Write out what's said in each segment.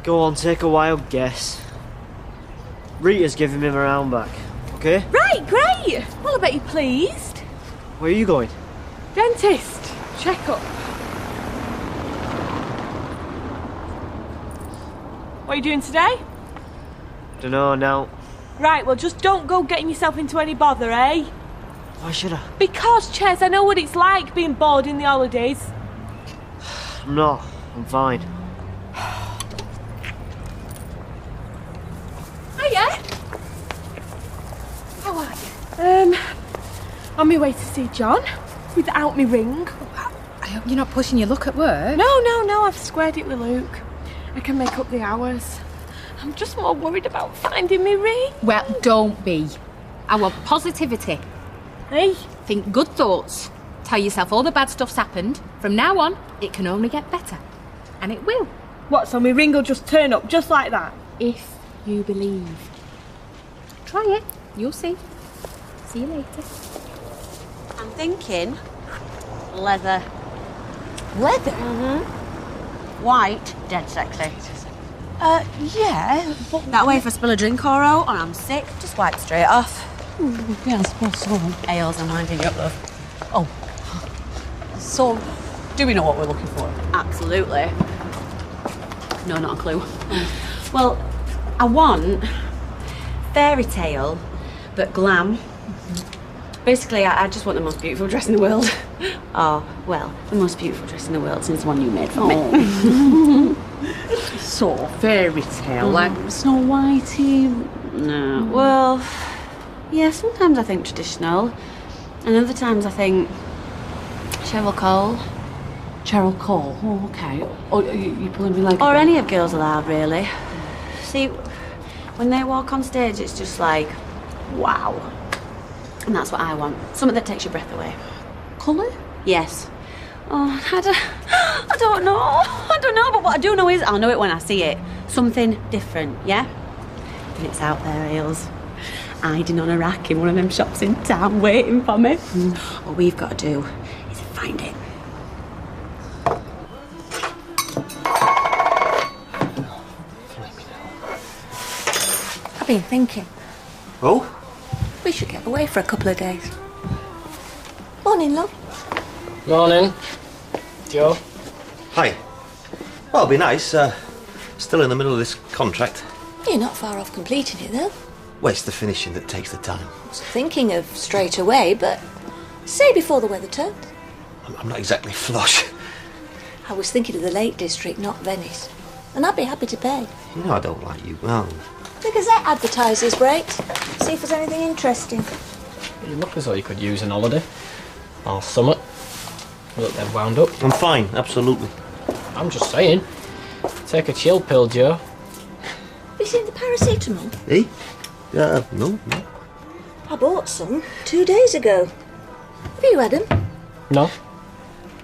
Go on, take a wild guess. Rita's giving me my round back, okay? Right, great! Well, I bet you're pleased. Where are you going? Dentist. Check-up. What are you doing today? Dunno now. Right, well, just don't go getting yourself into any bother, eh? Why should I? Because, Ches, I know what it's like being bored in the holidays. I'm not. I'm fine. Hiya. How are you? On my way to see John, without me ring. I hope you're not pushing your luck at work. No, I've squared it with Luke. I can make up the hours. I'm just more worried about finding me ring. Well, don't be. I want positivity. Hey? Think good thoughts. Tell yourself all the bad stuff's happened. From now on, it can only get better. And it will. What, so my ring will just turn up just like that? If you believe. Try it. You'll see. See you later. I'm thinking leather. Leather? Mm-hmm. White, dead sexy. Yeah, but... That way if I spill a drink or out and I'm sick, just wipe straight off. Yeah, I suppose so. Ales, I'm winding you up, love. Oh. So, do we know what we're looking for? Absolutely. No, not a clue. Well, I want fairy tale, but glam. Basically, I just want the most beautiful dress in the world. Oh, well, the most beautiful dress in the world since the one you made for me. So, fairy tale, like Snow Whitey? No. Well, yeah, sometimes I think traditional, and other times I think Cheryl Cole. Cheryl Cole? Oh, okay. Oh, you pulling me like... Or any of Girls Aloud, really. See, when they walk on stage, it's just like, wow. And that's what I want. Something that takes your breath away. Colour? Yes. Oh, I don't know, but what I do know is I'll know it when I see it. Something different, yeah? And it's out there, Ailes. Hiding on a rack in one of them shops in town waiting for me. All we've got to do is find it. I've been thinking. Oh? We should get away for a couple of days. Morning, love. Morning. Joe? Hi. Well, it'll be nice. Still in the middle of this contract. You're not far off completing it, though. Well, it's the finishing that takes the time. I was thinking of straight away, but say before the weather turns. I'm not exactly flush. I was thinking of the Lake District, not Venice. And I'd be happy to pay. You know I don't like you. Well, The Gazette advertises, great. See if there's anything interesting. You look as though you could use an holiday. Or summer. Look, they've wound up. I'm fine, absolutely. I'm just saying. Take a chill pill, Joe. Have you seen the paracetamol? Eh? No. I bought some 2 days ago. Have you had them? No.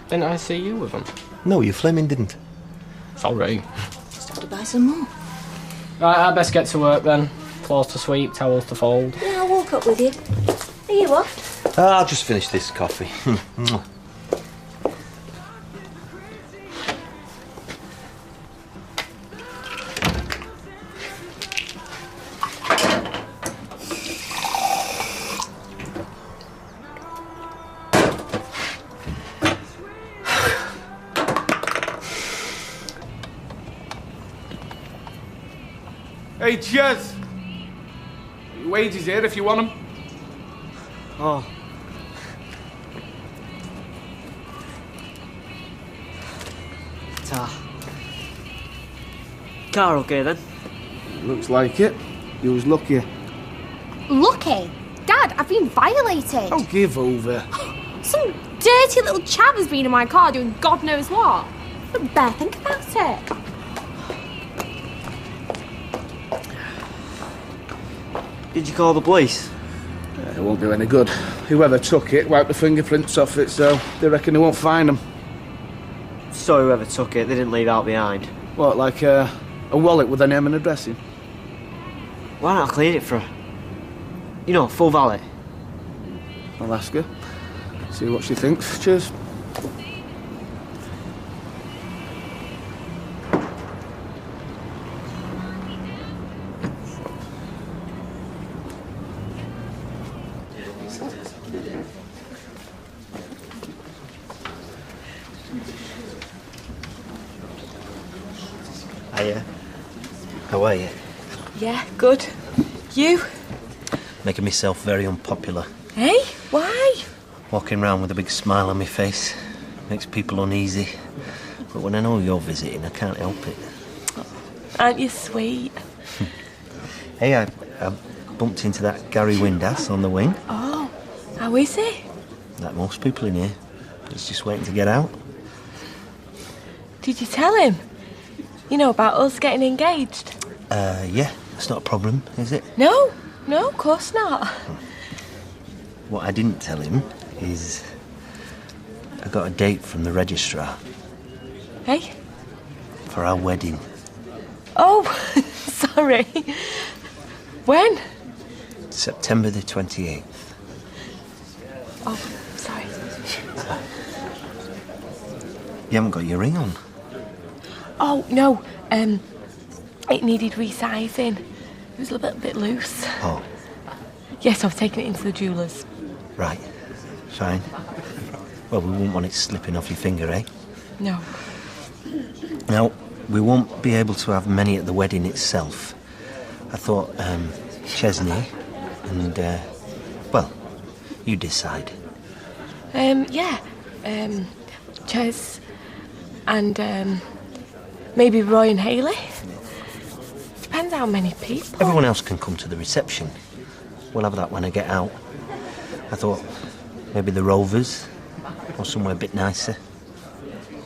Didn't I see you with them? No, you flaming didn't. Sorry. Just have to buy some more. Right, I best get to work then. Clothes to sweep, towels to fold. Yeah, I'll walk up with you. Are you off? I'll just finish this coffee. Hey, cheers! Your wages here if you want them. Oh. Car okay then? Looks like it. You was lucky. Lucky? Dad, I've been violated. Oh, give over. Some dirty little chav has been in my car doing God knows what. But Bear, think about it. Did you call the police? It won't do any good. Whoever took it wiped the fingerprints off it, so they reckon they won't find them. So whoever took it, they didn't leave out behind. What, like a wallet with their name and address in? Why not clean it for her? You know, full valet. I'll ask her. See what she thinks. Cheers. Hiya. How are you? Yeah, good. You? Making myself very unpopular. Hey? Why? Walking around with a big smile on my face makes people uneasy. But when I know you're visiting, I can't help it. Aren't you sweet? Hey, I bumped into that Gary Windass on the wing. Oh, how is he? Like most people in here. He's just waiting to get out. Did you tell him? You know, about us getting engaged? Yeah, it's not a problem, is it? No, of course not. What I didn't tell him is I got a date from the registrar Hey? for our wedding. Oh, sorry. When? September the 28th. Oh, sorry. You haven't got your ring on. Oh, no, it needed resizing. It was a little bit loose. Oh, Yes, I've taken it into the jeweller's. right. Fine. Well, we wouldn't want it slipping off your finger, eh? No. Now, we won't be able to have many at the wedding itself. I thought, Chesney and, well, you decide. Yeah. Ches and, maybe Roy and Hayley. Depends how many people. Everyone else can come to the reception. We'll have that when I get out. I thought maybe the Rovers or somewhere a bit nicer.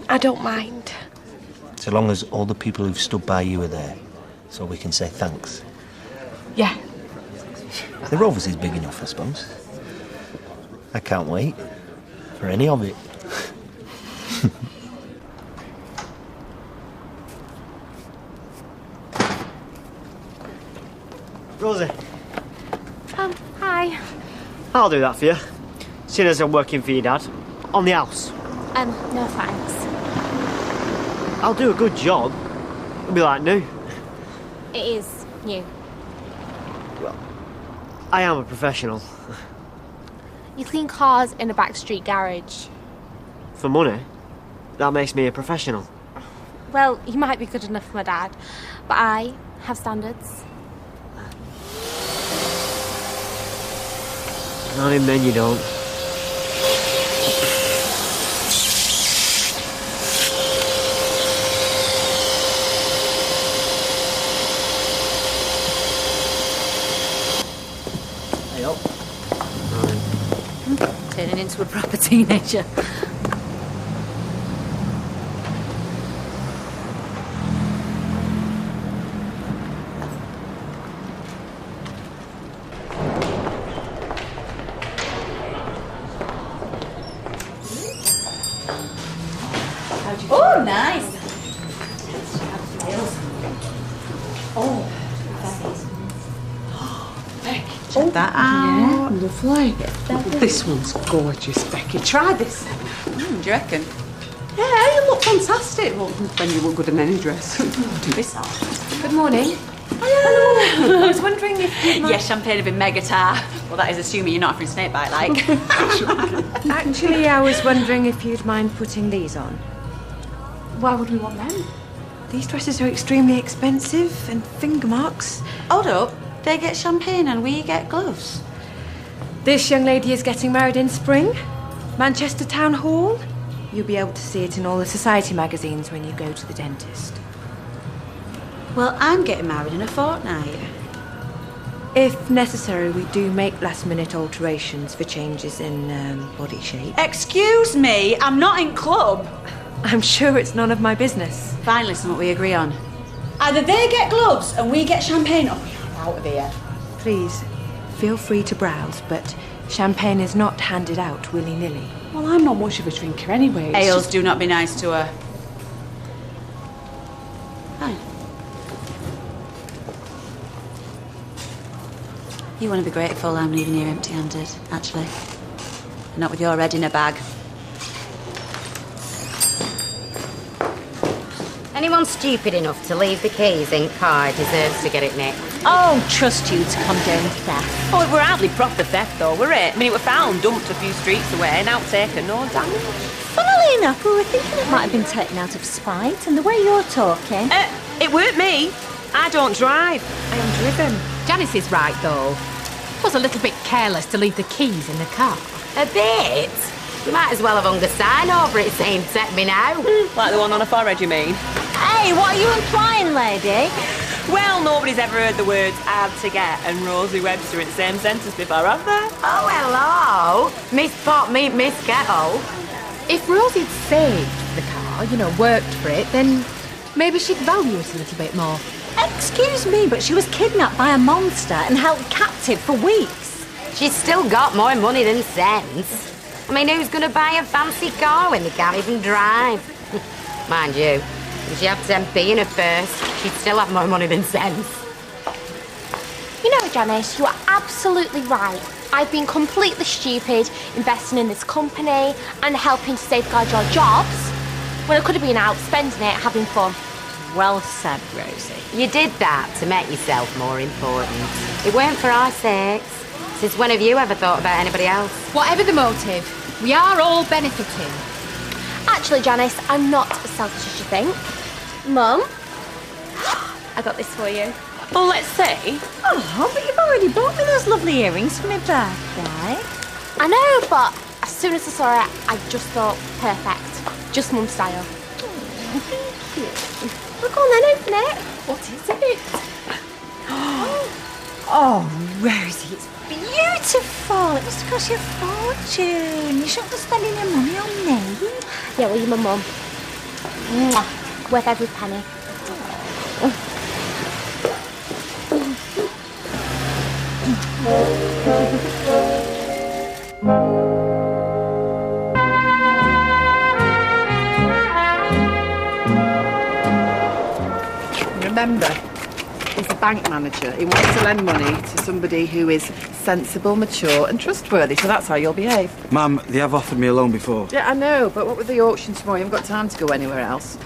I don't mind. So long as all the people who've stood by you are there, so we can say thanks. Yeah. The Rovers is big enough, I suppose. I can't wait for any of it. Rosie, Hi. I'll do that for you. Seeing as I'm working for your dad. On the house. No thanks. I'll do a good job. It'll be like new. It is new. I am a professional. You clean cars in a backstreet garage. For money, that makes me a professional. Well, you might be good enough for my dad, but I have standards. Not in men, you don't. Hey up. Turning into a proper teenager. Oh, nice. Check that out. Yeah, lovely. This one's gorgeous, Becky. Try this. Do you reckon? Yeah, you look fantastic. Well, then you look good in any dress. Do this on. Good morning. I was wondering if you'd mind... Yes, champagne have been mega tar. Well, that is assuming you're not offering snakebite, like. Actually, I was wondering if you'd mind putting these on. Why would we want them? These dresses are extremely expensive and finger marks. Hold up. They get champagne and we get gloves. This young lady is getting married in spring. Manchester Town Hall. You'll be able to see it in all the society magazines when you go to the dentist. Well, I'm getting married in a fortnight. If necessary, we do make last-minute alterations for changes in body shape. Excuse me, I'm not in club. I'm sure it's none of my business. Finally, something we agree on. Either they get gloves and we get champagne, or we're out of here. Please, feel free to browse, but champagne is not handed out willy-nilly. Well, I'm not much of a drinker anyway. Ales, do not be nice to her. Hi. You want to be grateful I'm leaving here empty-handed, actually. And not with your head in a bag. Anyone stupid enough to leave the keys in car deserves to get it nicked. Oh, trust you to condone theft. Oh, it were hardly proper theft though, were it? I mean, it were found, dumped a few streets away, and outtaken, no damage. Funnily enough, we were thinking it might have been taken out of spite, and the way you're talking... It weren't me. I don't drive. I am driven. Janice is right, though. It was a little bit careless to leave the keys in the car. A bit? You might as well have hung a sign over it saying, "Take me now." Like the one on a forehead, you mean? Hey, what are you implying, lady? Well, nobody's ever heard the words "hard to get" and Rosie Webster in the same sentence before, have they? Oh, hello. Miss Pot meet Miss Kettle. If Rosie had saved the car, worked for it, then maybe she'd value it a little bit more. Excuse me, but she was kidnapped by a monster and held captive for weeks. She's still got more money than sense. I mean, who's going to buy a fancy car when they can't even drive? Mind you, if she had 10p in her purse, she'd still have more money than sense. You know, Janice, you are absolutely right. I've been completely stupid investing in this company and helping to safeguard your jobs when I could have been out spending it having fun. Well said, Rosie. You did that to make yourself more important. It weren't for our sakes. Since when have you ever thought about anybody else? Whatever the motive, we are all benefiting. Actually, Janice, I'm not as selfish as you think. Mum, I got this for you. Well, let's see. Oh, but you've already bought me those lovely earrings for my birthday. I know, but as soon as I saw it, I just thought, perfect. Just Mum style. Thank you. Well, go on then, open it. What is it? Oh, Rosie, it's beautiful. It must cost you a fortune. You shouldn't be spending your money on me. Yeah, well, you're my mum. Mwah. Worth every penny. Remember, he's a bank manager. He wants to lend money to somebody who is sensible, mature and trustworthy, so that's how you'll behave. Ma'am, they have offered me a loan before. Yeah, I know, but what with the auction tomorrow, you haven't got time to go anywhere else.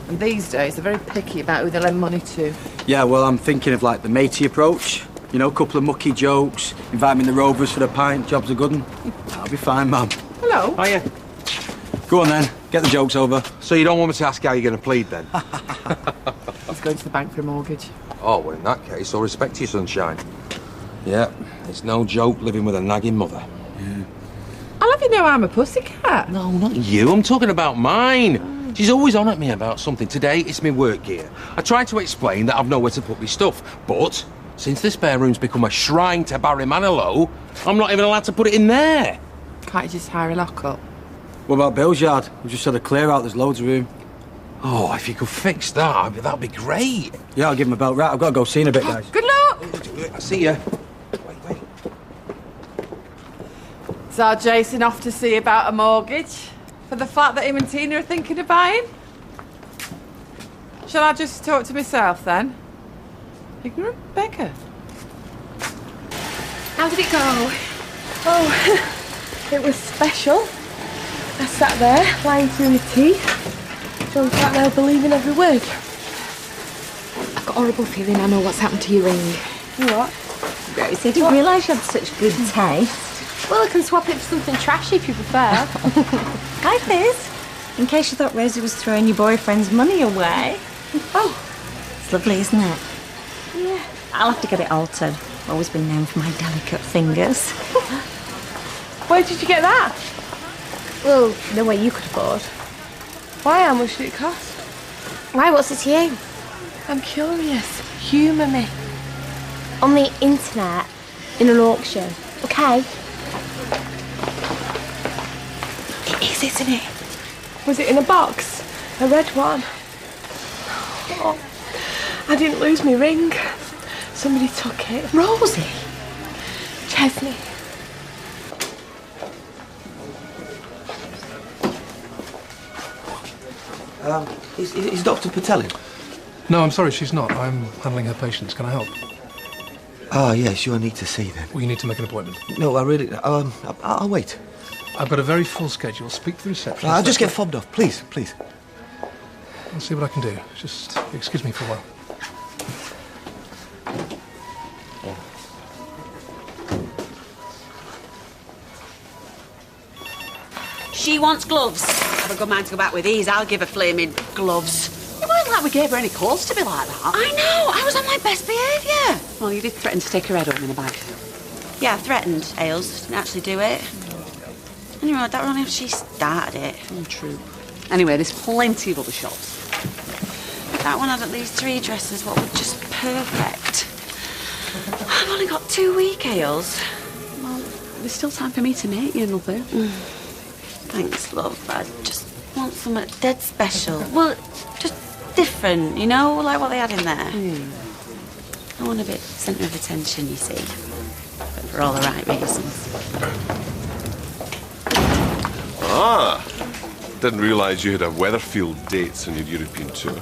And these days, they're very picky about who they lend money to. Yeah, well, I'm thinking of, like, the matey approach. You know, a couple of mucky jokes, invite me in the Rovers for a pint, job's a good one. That'll be fine, ma'am. Hello. Oh, yeah. Go on, then. Get the jokes over. So you don't want me to ask how you're going to plead, then? He's going to the bank for a mortgage. Oh, well, in that case, I'll respect you, sunshine. Yeah, it's no joke living with a nagging mother. Yeah. I'll have you know I'm a pussycat. No, not you. I'm talking about mine. She's always on at me about something. Today, it's my work gear. I tried to explain that I've nowhere to put my stuff, but since the spare room's become a shrine to Barry Manilow, I'm not even allowed to put it in there. Can't you just hire a lock-up? What about Bill's yard? We've just had a clear out, there's loads of room. Oh, if you could fix that, that'd be great. Yeah, I'll give him a belt. Right, I've got to go see in a bit, guys. Good luck! I see you. Wait. Is our Jason off to see about a mortgage for the flat that him and Tina are thinking of buying? Shall I just talk to myself, then? Ignorant beggar. How did it go? Oh, it was special. I sat there, lying through my teeth. John sat there believing every word. I've got a horrible feeling I know what's happened to your ring. What? Rosie, I didn't realise you had such good taste. Well, I can swap it for something trashy if you prefer. Hi, Fizz. In case you thought Rosie was throwing your boyfriend's money away. Oh. It's lovely, isn't it? Yeah. I'll have to get it altered. Always been known for my delicate fingers. Where did you get that? Well, no way you could afford. Why? How much did it cost? Why? What's it to you? I'm curious. Humour me. On the internet, in an auction. Okay. It is, isn't it? Was it in a box? A red one? Oh, I didn't lose my ring. Somebody took it. Rosie? Chesney. Is Dr. Patel in? No, I'm sorry, she's not. I'm handling her patients. Can I help? Ah, yes, you need to see then. Well, you need to make an appointment. No, I really... I'll wait. I've got a very full schedule. Speak to the receptionist. I'll just get fobbed off, please. I'll see what I can do. Just excuse me for a while. She wants gloves. I've a good mind to go back with these. I'll give her flaming gloves. It weren't like we gave her any cause to be like that. I know. I was on my best behaviour. Well, you did threaten to take her head home in a bag. Yeah, I threatened, Ailes. Didn't actually do it. Anyway, I don't know if she started it. True. Anyway, there's plenty of other shops. That one had at least 3 dresses, what were just perfect. I've only got 2 week, Ailes. Well, there's still time for me to make you another. Thanks, love. I just want something dead special. Well, just different, you know, like what they had in there. I want a bit centre of attention, you see. But for all the right reasons. Ah, didn't realise you had a Weatherfield dates on your European tour.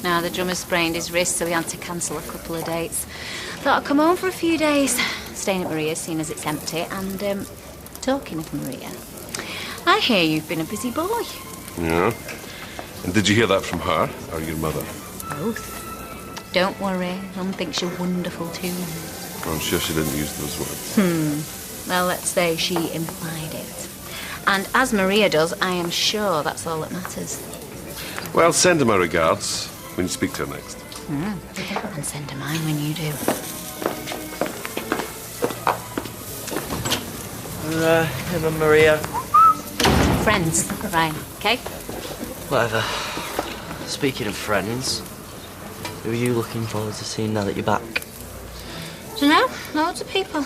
Now, the drummer sprained his wrist, so we had to cancel a couple of dates. Thought I'd come home for a few days, staying at Maria's, seeing as it's empty, and, talking of Maria, I hear you've been a busy boy. Yeah. And did you hear that from her or your mother? Both. Don't worry, Mum thinks you're wonderful too. I'm sure she didn't use those words. Well, let's say she implied it. And as Maria does, I am sure that's all that matters. Well, send her my regards when you speak to her next. And send her mine when you do. Him and Maria. Friends, Ryan, okay? Whatever. Speaking of friends, who are you looking forward to seeing now that you're back? Dunno, loads of people.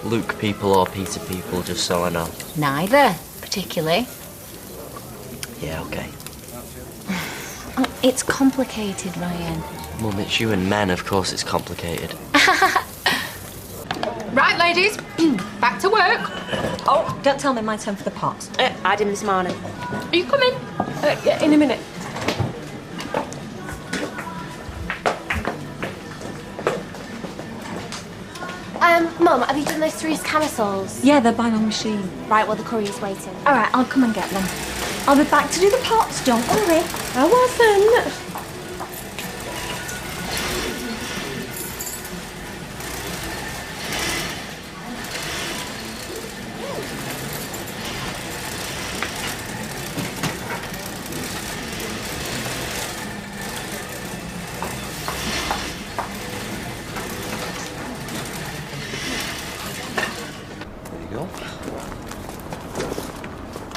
Luke people or Peter people, just so I know. Neither, particularly. Yeah, okay. Oh, it's complicated, Ryan. Mum, it's you and men, of course it's complicated. Right, ladies, back to work. Oh, don't tell me my turn for the pots. I had him this morning. Are you coming? Yeah, in a minute. Mum, have you done those 3 camisoles? Yeah, they're buying on machine. Right, well, the courier's waiting. All right, I'll come and get them. I'll be back to do the pots, don't worry. I wasn't.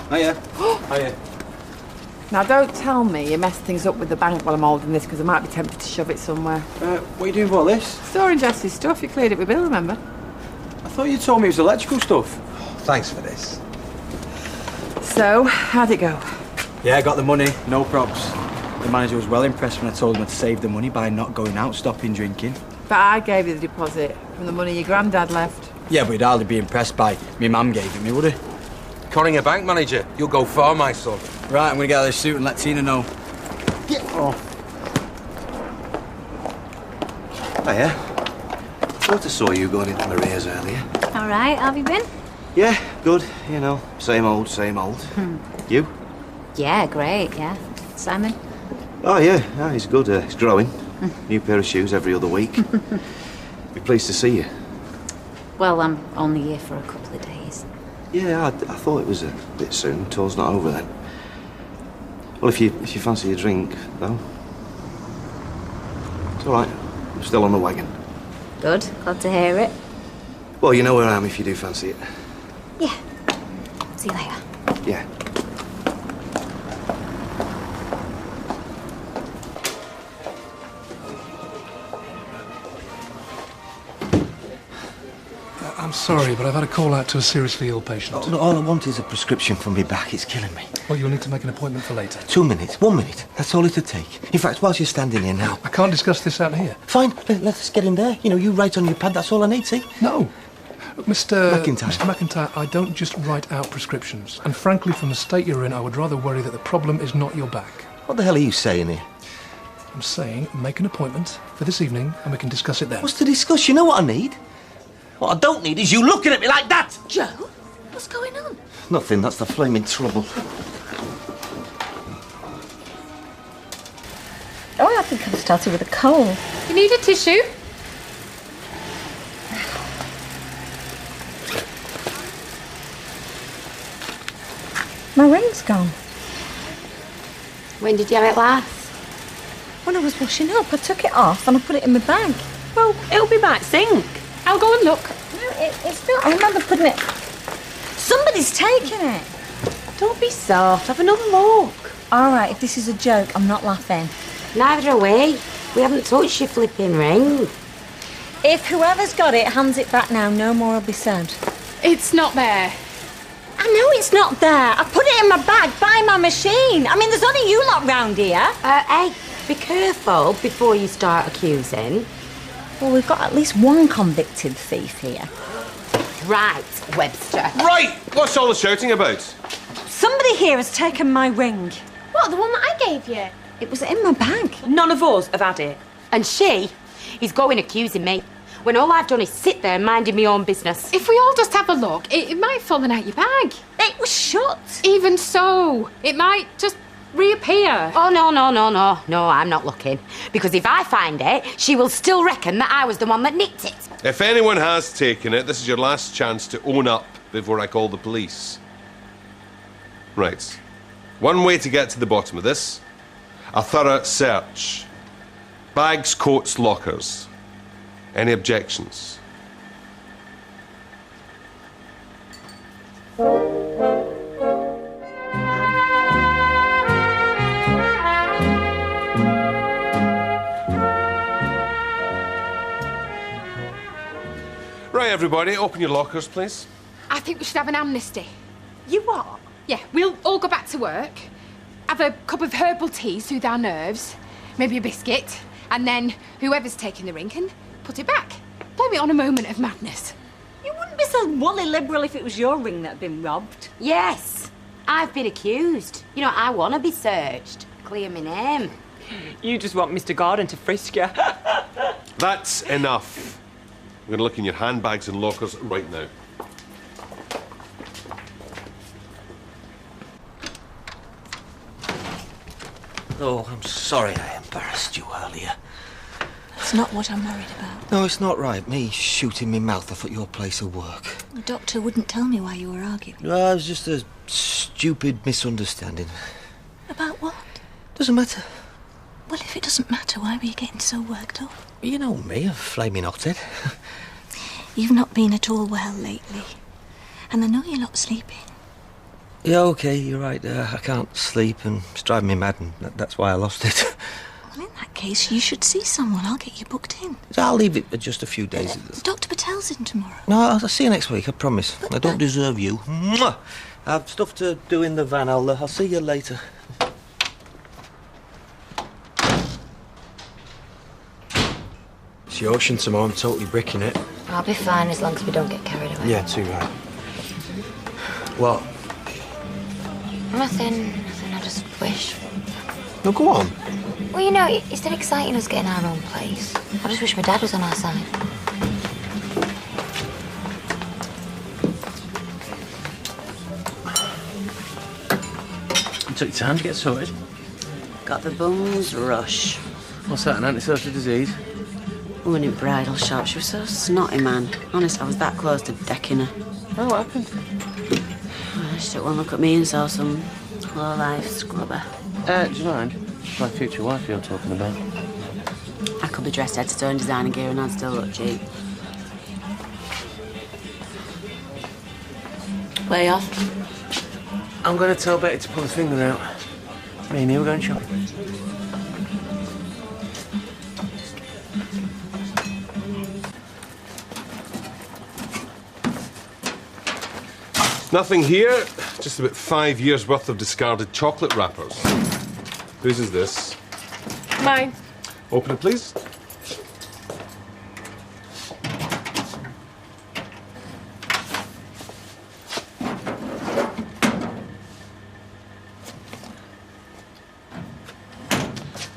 Hiya. Hiya. Now, don't tell me you messed things up with the bank while I'm holding this, because I might be tempted to shove it somewhere. What are you doing for all this? Storing Jess's stuff. You cleared it with Bill, remember? I thought you told me it was electrical stuff. Thanks for this. So, how'd it go? Yeah, I got the money, no probs. The manager was well impressed when I told him I'd save the money by not going out, stopping drinking. But I gave you the deposit from the money your granddad left. Yeah, but he'd hardly be impressed by me mum gave it me, would he? Conning a bank manager, you'll go far, my son. Right, I'm gonna get out of this suit and let Tina know. Oh. Hiya. Thought I saw you going into Maria's earlier. All right, have you been? Yeah, good. You know, same old, same old. You? Yeah, great, yeah. Simon? Oh, yeah, he's good. He's growing. New pair of shoes every other week. Be pleased to see you. Well, I'm only here for a couple of days. Yeah, I thought it was a bit soon. Tour's not over then. Well, if you fancy a drink, though. It's all right. I'm still on the wagon. Good, glad to hear it. Well, you know where I am if you do fancy it. Yeah. See you later. Yeah. I'm sorry, but I've had a call out to a seriously ill patient. Oh, no, all I want is a prescription for me back. It's killing me. Well, you'll need to make an appointment for later. 2 minutes, 1 minute. That's all it'll take. In fact, whilst you're standing here now... I can't discuss this out here. Fine, let's get in there. You know, you write on your pad, that's all I need, see? No. Mr. McIntyre. Mr. McIntyre, I don't just write out prescriptions. And frankly, from the state you're in, I would rather worry that the problem is not your back. What the hell are you saying here? I'm saying make an appointment for this evening and we can discuss it then. What's to discuss? You know what I need? What I don't need is you looking at me like that! Joe, what's going on? Nothing, that's the flaming trouble. started with a cold. You need a tissue? My ring's gone. When did you have it last? When I was washing up, I took it off and I put it in my bag. Well, it'll be back sink. I'll go and look. No, it's not. I remember putting it... Somebody's taken it. Don't be soft. Have another look. All right, if this is a joke, I'm not laughing. Neither are we. We haven't touched your flipping ring. If whoever's got it hands it back now, no more will be said. It's not there. I know it's not there. I put it in my bag by my machine. I mean, there's only you lot round here. Hey, be careful before you start accusing. Well, we've got at least one convicted thief here. Right, Webster. Right! What's all the shouting about? Somebody here has taken my ring. What, the one that I gave you? It was in my bag. None of us have had it. And she is going accusing me, when all I've done is sit there minding my own business. If we all just have a look, it might have fallen out your bag. It was shut. Even so, it might just reappear. Oh, no, I'm not looking. Because if I find it, she will still reckon that I was the one that nicked it. If anyone has taken it, this is your last chance to own up before I call the police. Right. One way to get to the bottom of this. A thorough search. Bags, coats, lockers. Any objections? Right, everybody, open your lockers, please. I think we should have an amnesty. You what? Yeah, we'll all go back to work, have a cup of herbal tea, soothe our nerves, maybe a biscuit, and then whoever's taken the ring can put it back. Blame it on a moment of madness. You wouldn't be so woolly liberal if it was your ring that had been robbed. Yes, I've been accused. You know, I want to be searched. Clear my name. You just want Mr. Gordon to frisk you. That's enough. I'm going to look in your handbags and lockers right now. Oh, I'm sorry I embarrassed you earlier. That's not what I'm worried about. No, it's not right. Me shooting my mouth off at your place of work. The doctor wouldn't tell me why you were arguing. No, it was just a stupid misunderstanding. About what? Doesn't matter. Well, if it doesn't matter, why were you getting so worked up? You know me, a flaming hothead. You've not been at all well lately. And I know you're not sleeping. Yeah, OK, you're right. I can't sleep and it's driving me mad and that's why I lost it. Well, in that case, you should see someone. I'll get you booked in. I'll leave it for just a few days. Dr. Patel's in tomorrow. No, I'll see you next week, I promise. I don't deserve you. Mwah! I have stuff to do in the van. I'll see you later. It's the ocean tomorrow. I'm totally bricking it. I'll be fine as long as we don't get carried away. Yeah, too right. What? Nothing. I just wish. No, go on. Well, you know, it's still exciting us getting our own place. I just wish my dad was on our side. It took time to get sorted. Got the bums rush. What's that, an antisocial disease? Woman in bridal shop. She was so snotty, man. Honest, I was that close to decking her. Oh, what happened? She took one look at me and saw some low-life scrubber. Do you mind? My future wife you're talking about. I could be dressed head to toe in designer gear and I'd still look cheap. Way off. I'm going to tell Betty to pull her finger out. Me and you were going shopping. Nothing here, just about 5 years' worth of discarded chocolate wrappers. Whose is this? Mine. Open it, please.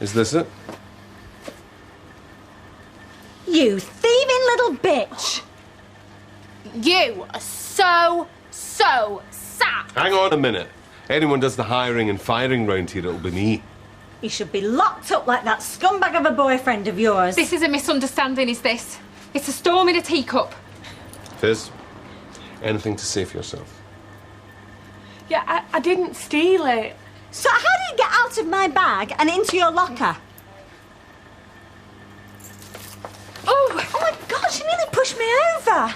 Is this it? You thieving little bitch! You are so sap. Hang on a minute. Anyone does the hiring and firing round here, it'll be me. He should be locked up like that scumbag of a boyfriend of yours. This is a misunderstanding, is this? It's a storm in a teacup. Fizz, anything to say for yourself? Yeah, I didn't steal it. So how did it get out of my bag and into your locker? Oh my God, she nearly pushed me over.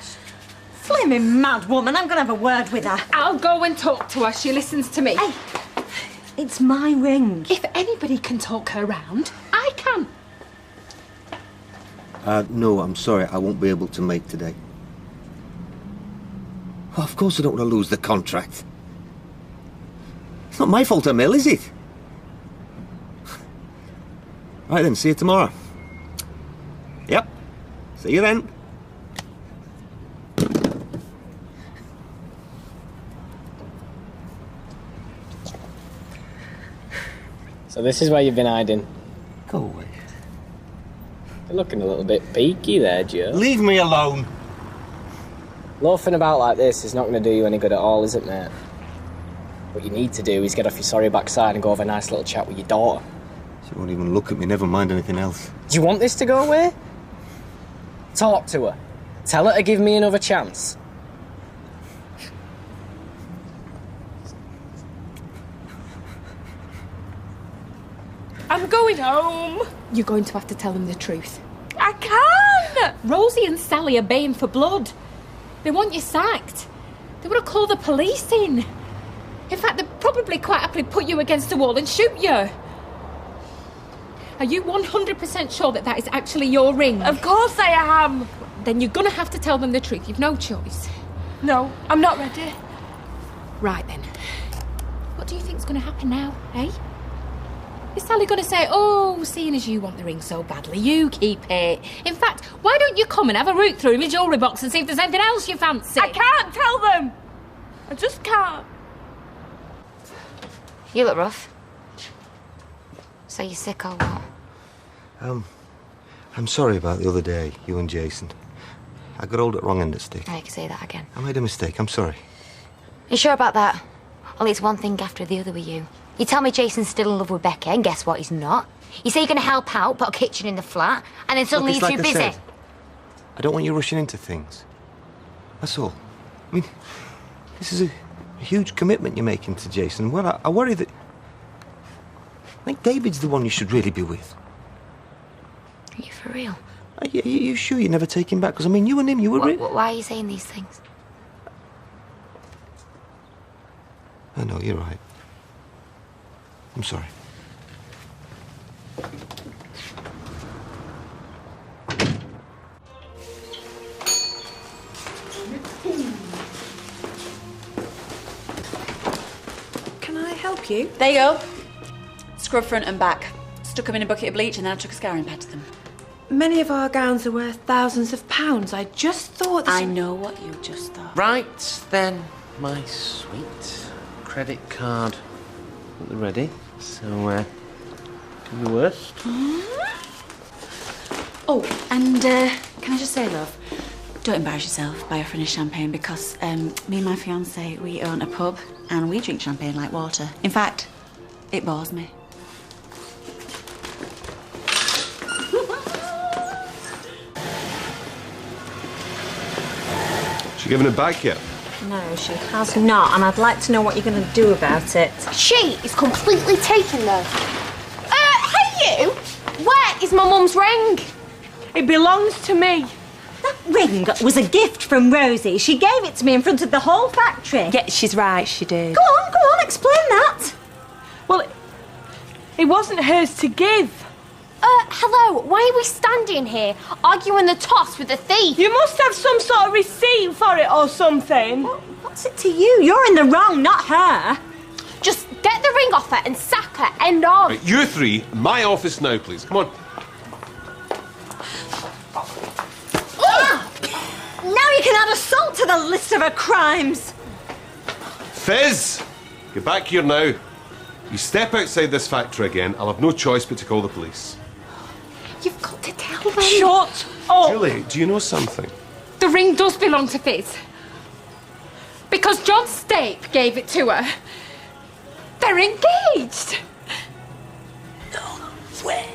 Flaming mad woman, I'm going to have a word with her. I'll go and talk to her. She listens to me. Hey, it's my ring. If anybody can talk her round, I can. No, I'm sorry, I won't be able to make today. Oh, of course I don't want to lose the contract. It's not my fault I'm ill, is it? Right then, see you tomorrow. Yep. See you then. So this is where you've been hiding. Go away. You're looking a little bit peaky there, Joe. Leave me alone. Loafing about like this is not going to do you any good at all, is it, mate? What you need to do is get off your sorry backside and go have a nice little chat with your daughter. She won't even look at me, never mind anything else. Do you want this to go away? Talk to her. Tell her to give me another chance. I'm going home. You're going to have to tell them the truth. I can't. Rosie and Sally are baying for blood. They want you sacked. They want to call the police in. In fact, they'd probably quite happily put you against the wall and shoot you. Are you 100% sure that that is actually your ring? Of course I am. Then you're going to have to tell them the truth. You've no choice. No, I'm not ready. Right then. What do you think's going to happen now, eh? Is Sally going to say, oh, seeing as you want the ring so badly, you keep it? In fact, why don't you come and have a root through my jewellery box and see if there's anything else you fancy? I can't tell them. I just can't. You look rough. So you sick or what? I'm sorry about the other day, you and Jason. I got hold at wrong end of stick. I can say that again. I made a mistake, I'm sorry. You sure about that? Well, it's one thing after the other with you. You tell me Jason's still in love with Becky, and guess what? He's not. You say you're going to help out, put a kitchen in the flat, and then suddenly Look, you're it's too like I busy. said, I don't want you rushing into things. That's all. I mean, this is a huge commitment you're making to Jason. Well, I worry that... I think David's the one you should really be with. Are you for real? Are you sure you never take him back? Because, I mean, you and him, you were... Why are you saying these things? I know, you're right. I'm sorry. Can I help you? There you go. Scrub front and back. Stuck them in a bucket of bleach and then I took a scouring pad to them. Many of our gowns are worth thousands of pounds. I just thought... I know what you just thought. Right then, my sweet credit card. Ready? So, do your worst. Oh, and can I just say, love, don't embarrass yourself by offering us champagne because me and my fiancé, we own a pub and we drink champagne like water. In fact, it bores me. She giving it back yet? No, she has not, and I'd like to know what you're going to do about it. She is completely taken though. Hey you! Where is my mum's ring? It belongs to me. That ring was a gift from Rosie. She gave it to me in front of the whole factory. Yeah, she's right, she did. Go on, explain that. Well, it wasn't hers to give. Hello, why are we standing here arguing the toss with the thief? You must have some sort of receipt for it or something. What's it to you? You're in the wrong, not her. Just get the ring off her and sack her, end of. Right, you three, my office now, please. Come on. Now you can add assault to the list of her crimes. Fizz! Get back here now. You step outside this factory again, I'll have no choice but to call the police. You've got to tell them. Shut up! Julie, do you know something? The ring does belong to Fizz. Because John Stape gave it to her. They're engaged. No. swear.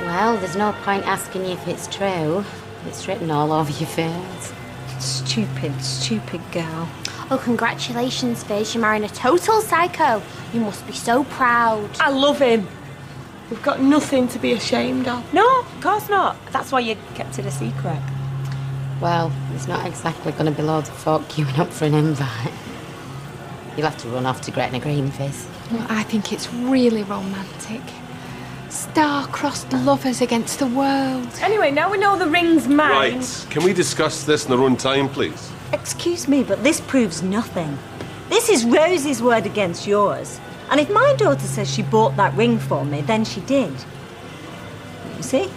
Well, there's no point asking you if it's true. It's written all over your face. Stupid, stupid girl. Oh, congratulations, Fiz. You're marrying a total psycho. You must be so proud. I love him. We've got nothing to be ashamed of. No, of course not. That's why you kept it a secret. Well, there's not exactly going to be loads of folk queuing up for an invite. You'll have to run off to Gretna Green, Fiz. Well, I think it's really romantic. Star-crossed lovers against the world. Anyway, now we know the ring's mine. Right. Can we discuss this in our own time, please? Excuse me, but this proves nothing. This is Rosie's word against yours. And if my daughter says she bought that ring for me, then she did. You see?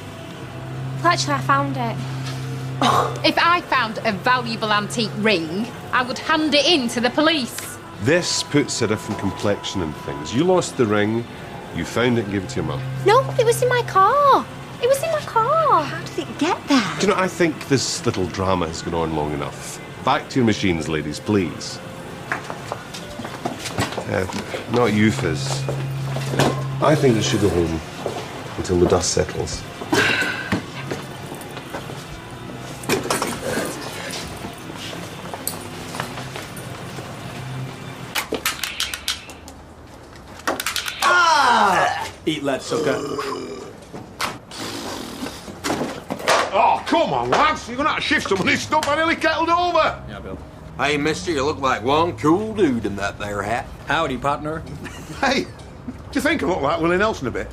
Well, actually, I found it. If I found a valuable antique ring, I would hand it in to the police. This puts a different complexion in things. You lost the ring, you found it and gave it to your mum. No, it was in my car. It was in my car. How did it get there? Do you know, I think this little drama has gone on long enough. Back to your machines, ladies, please. Not you, Fiz. I think they should go home until the dust settles. Eat lead, sucker. Oh, come on, lads. You're going to have to shift some of this stuff. I nearly kettled over. Yeah, Bill. Hey, mister, you look like one cool dude in that there hat. Howdy, partner. Hey, do you think I look like Willie Nelson a bit?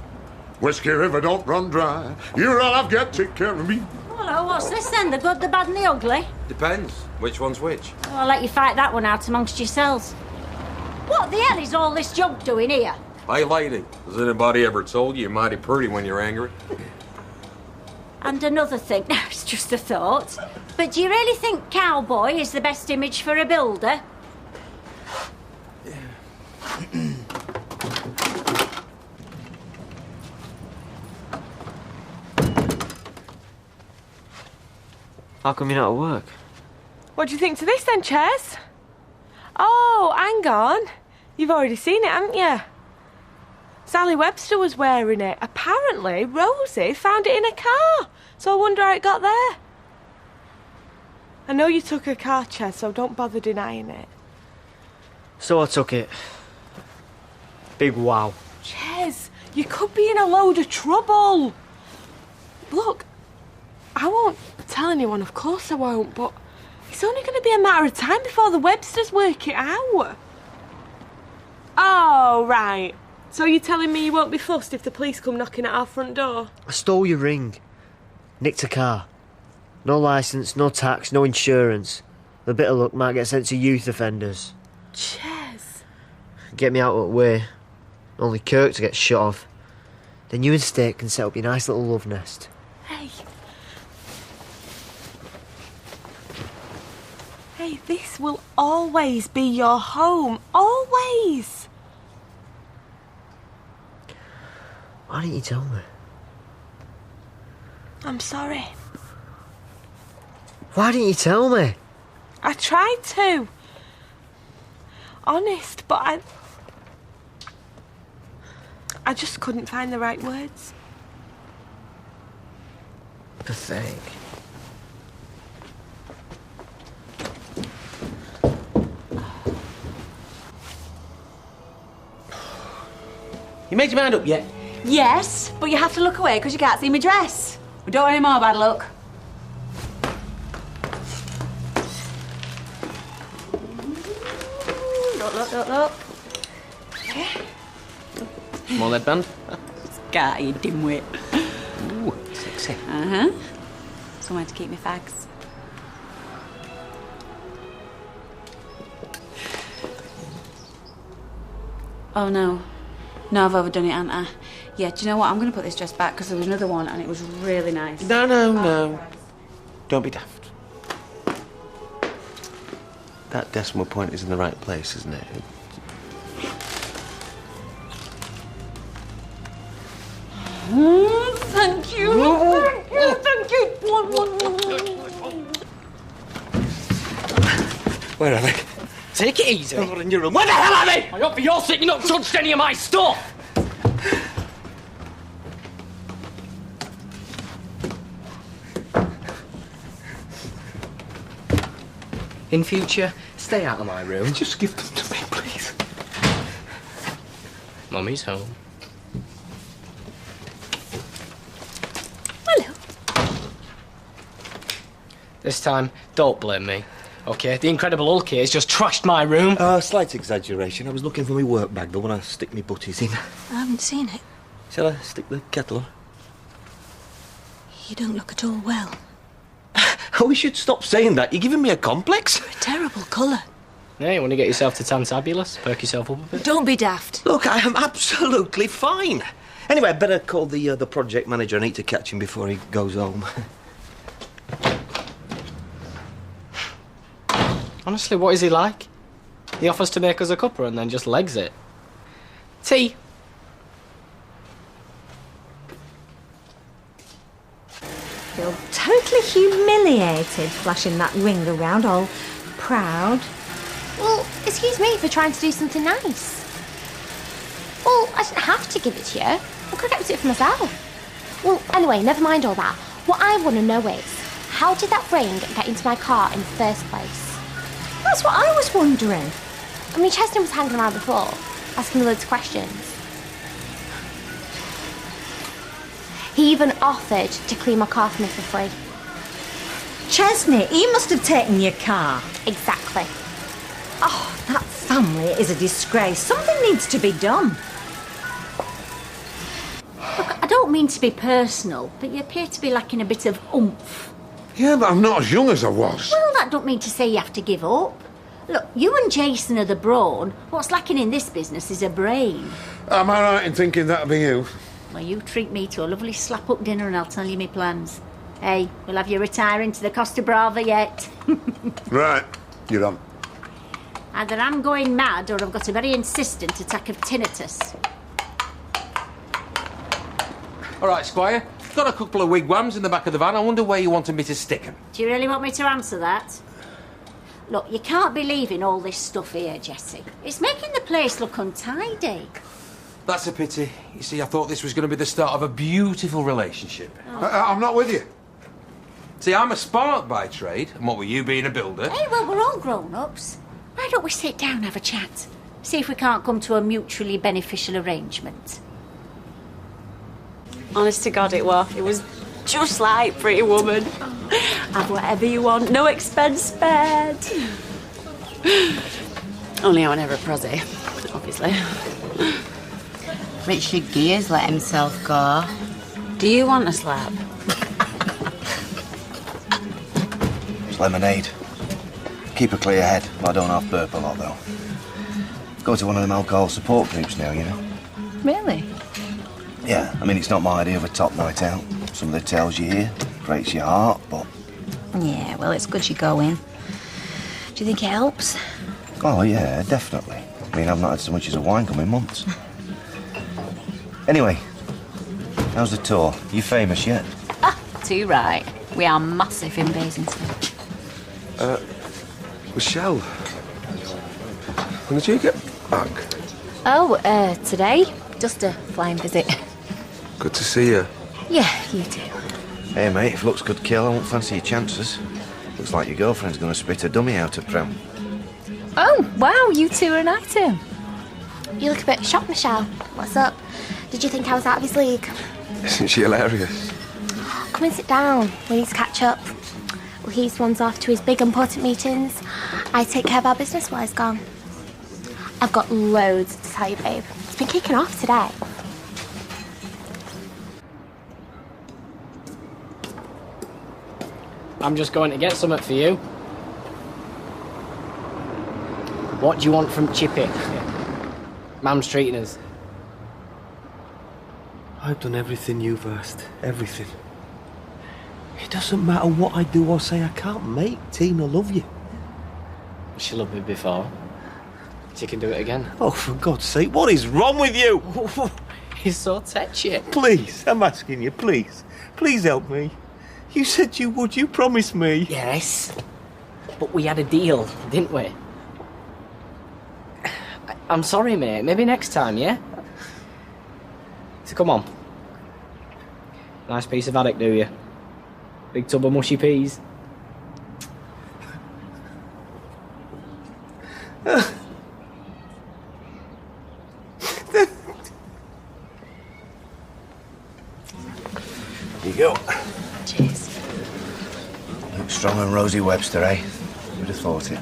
Whiskey River don't run dry. You're all I've got, take care of me. Hello, what's this then? The good, the bad and the ugly? Depends. Which one's which? Well, I'll let you fight that one out amongst yourselves. What the hell is all this junk doing here? Hey, lady, has anybody ever told you you're mighty pretty when you're angry? And another thing, now it's just a thought, but do you really think cowboy is the best image for a builder? How come you're not at work? What do you think to this then, Ches? Oh, hang on. You've already seen it, haven't you? Sally Webster was wearing it. Apparently, Rosie found it in a car. So I wonder how it got there. I know you took her car, Ches, so don't bother denying it. So I took it. Big wow. Ches, you could be in a load of trouble. Look, I won't tell anyone, of course I won't, but it's only going to be a matter of time before the Websters work it out. Oh, right. So you're telling me you won't be fussed if the police come knocking at our front door? I stole your ring. Nicked a car. No licence, no tax, no insurance. With a bit of luck, might get sent to youth offenders. Ches. Get me out of the way. Only Kirk to get shot off. Then you and Stick can set up your nice little love nest. Hey. Hey, this will always be your home. Always. Why didn't you tell me? I'm sorry. Why didn't you tell me? I tried to. Honest, but I just couldn't find the right words. Pathetic. You made your mind up yet? Yes, but you have to look away because you can't see my dress. We don't want any more bad luck. Look. Small headband. Scar, you dimwit. Ooh, sexy. Uh-huh. Somewhere to keep my fags. Oh, no. No, I've overdone it, haven't I? Yeah, do you know what? I'm going to put this dress back because there was another one and it was really nice. No. Don't be daft. That decimal point is in the right place, isn't it? Thank you. Thank you. Where are they? Take it easy. Over in your room. Where the hell are they? I hope for your sake you're not touched any of my stuff. In future, stay out of my room. Just give them to me, please. Mummy's home. Hello. This time, don't blame me. Okay, the Incredible Hulk here has just trashed my room. Slight exaggeration. I was looking for my work bag, the one I stick my butties in. I haven't seen it. Shall I stick the kettle on? You don't look at all well. Oh, we should stop saying that. You're giving me a complex. A terrible colour. Yeah, you want to get yourself to Tantabulous? Perk yourself up a bit? Don't be daft. Look, I am absolutely fine. Anyway, I'd better call the project manager. I need to catch him before he goes home. Honestly, what is he like? He offers to make us a cuppa and then just legs it. Tea. Feel totally humiliated flashing that ring around, all proud. Well, excuse me for trying to do something nice. Well, I didn't have to give it to you. I could have kept it for myself. Well, anyway, never mind all that. What I want to know is, how did that ring get into my car in the first place? That's what I was wondering. I mean, Chesney was hanging around before, asking me loads of questions. He even offered to clean my car for me for free. Chesney, he must have taken your car. Exactly. Oh, that family is a disgrace. Something needs to be done. Look, I don't mean to be personal, but you appear to be lacking a bit of oomph. Yeah, but I'm not as young as I was. Well, that don't mean to say you have to give up. Look, you and Jason are the brawn. What's lacking in this business is a brain. Am I right in thinking that'll be you? Well, you treat me to a lovely slap-up dinner and I'll tell you my plans. Hey, we'll have you retiring to the Costa Brava yet. Right, you're on. Either I'm going mad or I've got a very insistent attack of tinnitus. All right, Squire. Got a couple of wigwams in the back of the van. I wonder where you wanted me to stick them. Do you really want me to answer that? Look, you can't be leaving all this stuff here, Jessie. It's making the place look untidy. That's a pity. You see, I thought this was going to be the start of a beautiful relationship. I'm not with you. See, I'm a spark by trade, and what with you being a builder? Hey, well, we're all grown-ups. Why don't we sit down and have a chat? See if we can't come to a mutually beneficial arrangement. Honest to God, it was. It was just like Pretty Woman. Have whatever you want, no expense spared. Only I was never a prosy, obviously. Richard Gere's let himself go. Do you want a slap? It's lemonade. Keep a clear head. I don't have burp a lot, though. Go to one of them alcohol support groups now, you know. Really? Yeah, I mean, it's not my idea of a top night out. Some of the tales you hear breaks your heart, but... Yeah, well, it's good you go in. Do you think it helps? Oh, yeah, definitely. I mean, I've not had so much as a wine come in months. Anyway, how's the tour? You famous yet? Ah, too right. We are massive in Basingstoke. Michelle, when did you get back? Oh, today? Just a flying visit. Good to see you. Yeah, you too. Hey, mate, if looks could kill, I won't fancy your chances. Looks like your girlfriend's going to spit a dummy out at prom. Oh, wow, you two are an item. You look a bit shocked, Michelle. What's up? Did you think I was out of his league? Isn't she hilarious? Come and sit down. We need to catch up. Well, he's runs off to his big important meetings. I take care of our business while he's gone. I've got loads to tell you, babe. It's been kicking off today. I'm just going to get something for you. What do you want from Chippy? Mum's treating us. I've done everything you've asked. Everything. It doesn't matter what I do or say. I can't make Tina love you. She loved me before. She can do it again. Oh, for God's sake, what is wrong with you? He's so touchy. Please, I'm asking you, please. Please help me. You said you would, you promised me. Yes. But we had a deal, didn't we? I'm sorry, mate. Maybe next time, yeah? So come on. Nice piece of haddock, do you? Big tub of mushy peas. Here you go. Cheers. Luke Strong and Rosie Webster, eh? Who'd have thought it?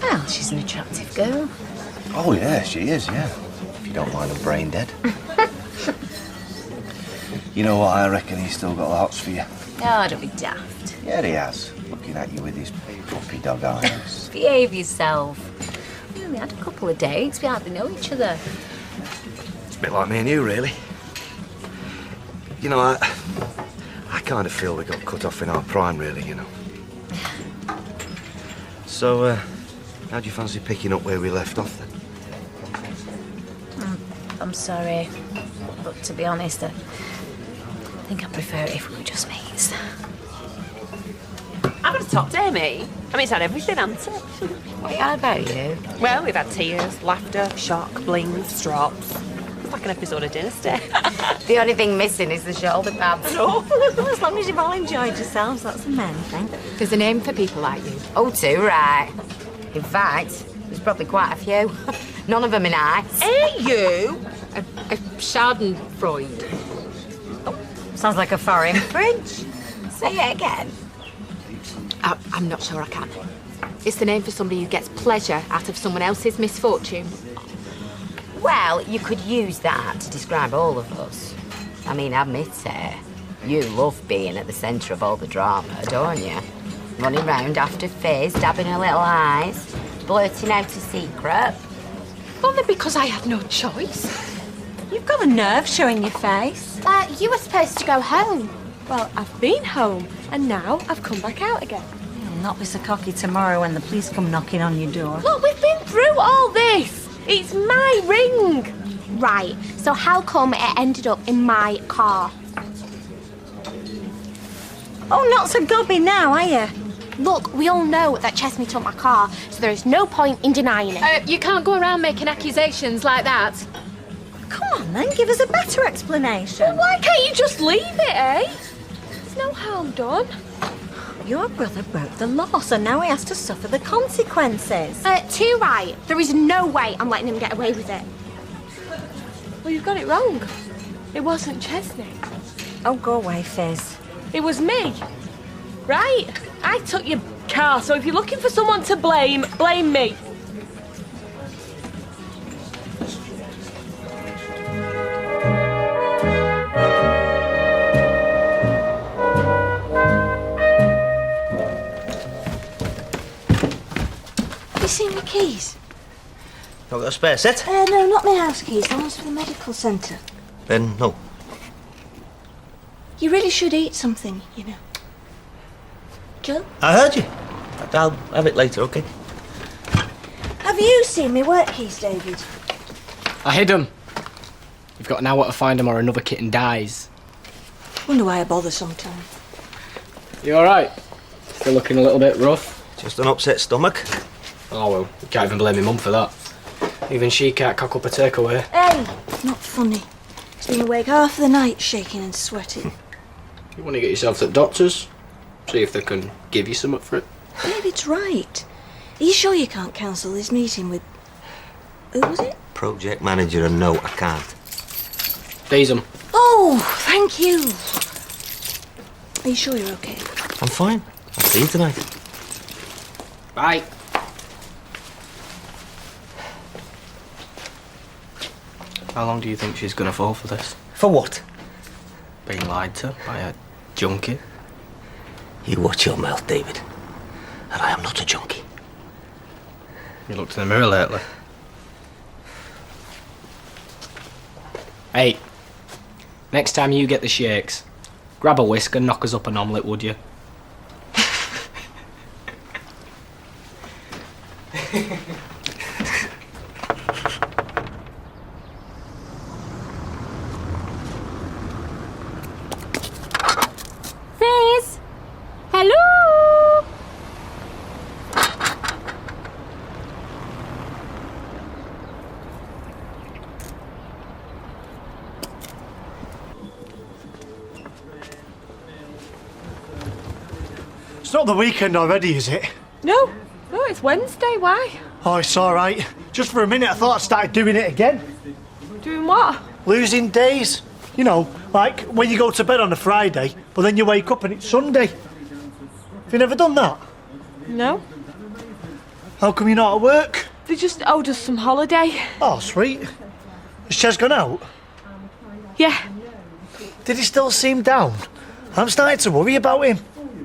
Well, she's an attractive girl. Oh, yeah, she is, yeah. If you don't mind, I'm brain dead. You know what, I reckon he's still got the hots for you. Oh, don't be daft. Yeah, he has. Looking at you with his puppy dog eyes. Behave yourself. We only had a couple of dates. We hardly know each other. It's a bit like me and you, really. You know, I kind of feel we got cut off in our prime, really, you know. So, how do you fancy picking up where we left off, then? I'm sorry, but to be honest, I think I prefer it if we were just mates. I've had a top day, mate. I mean, it's had everything, hasn't it? What about you? Well, we've had tears, laughter, shock, blings, drops. It's like an episode of Dynasty. The only thing missing is the shoulder pads. No. Well, as long as you've all enjoyed yourselves, that's the main thing. There's a name for people like you. Oh, too right. In fact, there's probably quite a few. None of them are nice. Hey, you! A Schadenfreude. Sounds like a foreign French. Say it again. I'm not sure I can. It's the name for somebody who gets pleasure out of someone else's misfortune. Well, you could use that to describe all of us. I mean, admit it. You love being at the centre of all the drama, don't you? Running round after Fizz, dabbing her little eyes, blurting out a secret. Only because I had no choice. You've got a nerve showing your face. You were supposed to go home. Well, I've been home, and now I've come back out again. You'll not be so cocky tomorrow when the police come knocking on your door. Look, we've been through all this. It's my ring. Right, so how come it ended up in my car? Oh, not so gobby now, are you? Look, we all know that Chesney took my car, so there is no point in denying it. You can't go around making accusations like that. Come on then, give us a better explanation. Well, why can't you just leave it, eh? There's no harm done. Your brother broke the law, so now he has to suffer the consequences. Too right. There is no way I'm letting him get away with it. Well, you've got it wrong. It wasn't Chesney. Oh, go away, Fizz. It was me. Right? I took your car, so if you're looking for someone to blame, blame me. Have you seen my keys? Not got a spare set? No, not my house keys. The ones for the medical centre. Then, no. You really should eat something, you know. Joe? I heard you. I'll have it later, okay? Have you seen my work keys, David? I hid them. You've got an hour to find them or another kitten dies. Wonder why I bother sometimes. You alright? Still looking a little bit rough? Just an upset stomach. Oh well, you can't even blame my mum for that. Even she can't cock up a takeaway. Hey! Not funny. He's been awake half the night, shaking and sweating. You want to get yourself to the doctors? See if they can give you something for it. David's right. Are you sure you can't cancel this meeting with... Who was it? Project manager, and no, I can't. Daze 'em. Oh, thank you. Are you sure you're okay? I'm fine. I'll see you tonight. Bye. How long do you think she's gonna fall for this? For what? Being lied to by a junkie? You watch your mouth, David. And I am not a junkie. You looked in the mirror lately. Hey, next time you get the shakes, grab a whisk and knock us up an omelette, would you? It's not the weekend already, is it? No, it's Wednesday. Why? Oh, it's all right. Just for a minute, I thought I'd started doing it again. Doing what? Losing days. You know, like when you go to bed on a Friday, but then you wake up and it's Sunday. Have you never done that? No. How come you're not at work? They just owed us some holiday. Oh, sweet. Has Ches gone out? Yeah. Did he still seem down? I'm starting to worry about him.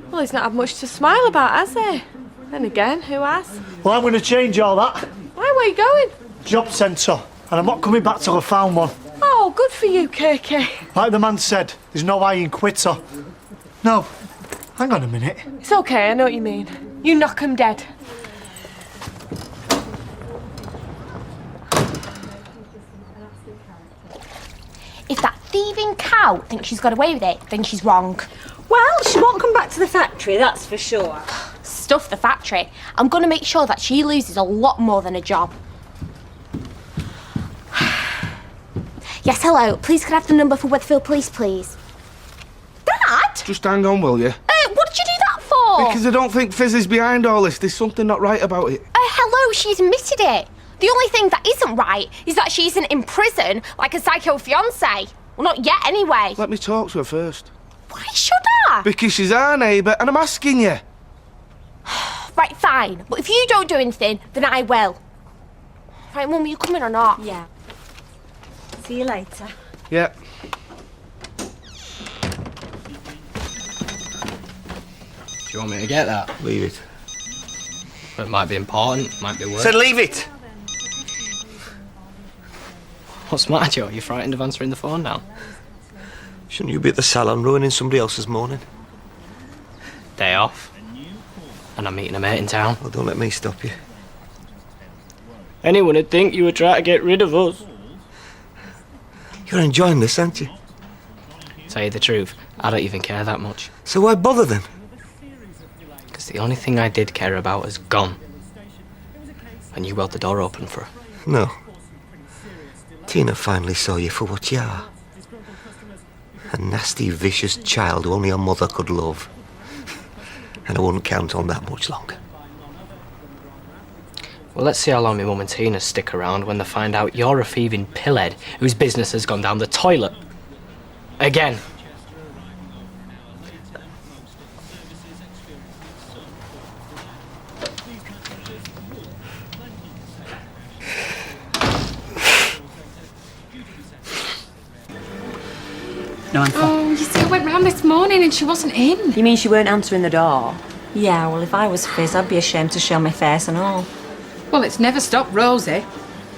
Well, he's not had much to smile about, has he? Then again, who has? Well, I'm going to change all that. Why, where are you going? Job centre. And I'm not coming back till I found one. Oh, good for you, Kirky. Like the man said, there's no iron quitter. No, hang on a minute. It's okay, I know what you mean. You knock 'em dead. If that thieving cow thinks she's got away with it, then she's wrong. Well, she won't come back to the factory, that's for sure. Stuff the factory. I'm going to make sure that she loses a lot more than a job. Yes, hello. Please could I have the number for Weatherfield Police, please? Dad? Just hang on, will you? What did you do that for? Because I don't think Fizz is behind all this. There's something not right about it. Hello, she's admitted it. The only thing that isn't right is that she isn't in prison like a psycho fiancé. Well, not yet, anyway. Let me talk to her first. Why should I? Because she's our neighbour, and I'm asking you. Right, fine. But if you don't do anything, then I will. Right, Mum, are you coming or not? Yeah. See you later. Yeah. Do you want me to get that? Leave it. It might be important, might be worth. Said leave it! What's the matter, Joe? You frightened of answering the phone now? Shouldn't you be at the salon ruining somebody else's morning? Day off. And I'm meeting a mate in town. Well, don't let me stop you. Anyone would think you were trying to get rid of us. You're enjoying this, aren't you? Tell you the truth, I don't even care that much. So why bother then? Because the only thing I did care about is gone. And you held the door open for her. No. Tina finally saw you for what you are. A nasty, vicious child who only her mother could love. And I wouldn't count on that much longer. Well, let's see how long my mum and Tina stick around when they find out you're a thieving pillhead whose business has gone down the toilet. Again. No answer. Oh, you see, I went round this morning and she wasn't in. You mean she weren't answering the door? Yeah, well, if I was Fizz, I'd be ashamed to show my face and all. Well, it's never stopped Rosie.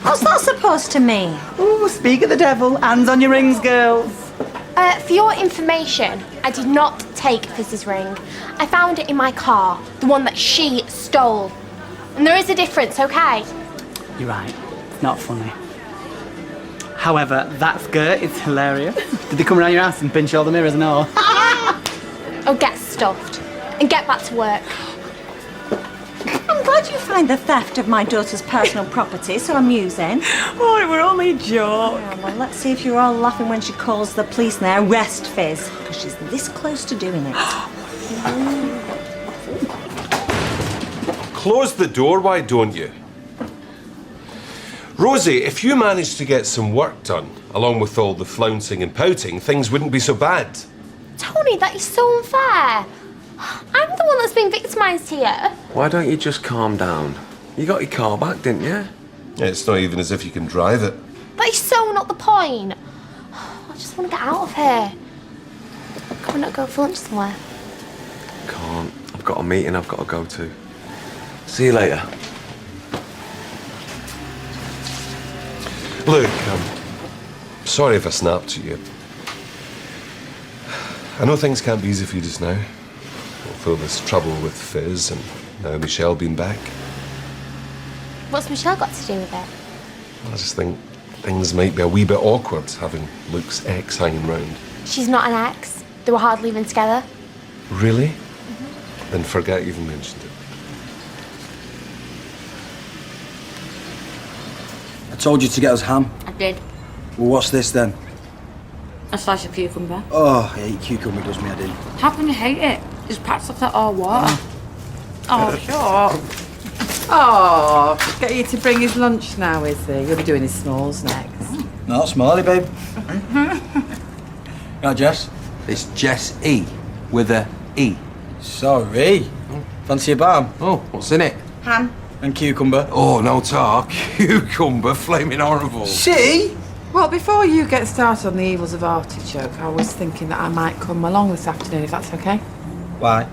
What's that supposed to mean? Ooh, speak of the devil. Hands on your rings, girls. For your information, I did not take Fizz's ring. I found it in my car, the one that she stole. And there is a difference, okay? You're right. It's not funny. However, that skirt is hilarious. Did they come around your ass and pinch all the mirrors and all? Oh, get stuffed. And get back to work. I'm glad you find the theft of my daughter's personal property so amusing. Oh, it were only a joke. Yeah, well, let's see if you're all laughing when she calls the police and they arrest Fizz, because she's this close to doing it. Close the door, why don't you? Rosie, if you managed to get some work done, along with all the flouncing and pouting, things wouldn't be so bad. Tony, that is so unfair. I'm the one that's being victimised here. Why don't you just calm down? You got your car back, didn't you? It's not even as if you can drive it. That is so not the point. I just want to get out of here. Can we not go for lunch somewhere? Can't. I've got a meeting I've got to go to. See you later. Look, I'm sorry if I snapped at you. I know things can't be easy for you just now. Although there's trouble with Fizz and now Michelle being back. What's Michelle got to do with it? I just think things might be a wee bit awkward having Luke's ex hanging round. She's not an ex. They were hardly even together. Really? Then forget you even mentioned it. I told you to get us ham. I did. Well, what's this then? A slice of cucumber. Oh, I hate cucumber, does me head in. How can you hate it? Just perhaps off that or what? Oh, sure. Oh, get you to bring his lunch now, is he? You'll be doing his smalls next. Not Smiley, babe. Right, Jess? It's Jess E. With a E. Sorry. Fancy a balm? Oh, what's in it? Ham. And cucumber. Oh, no talk. Cucumber, flaming horrible. See? Well, before you get started on the evils of artichoke, I was thinking that I might come along this afternoon, if that's okay. Why?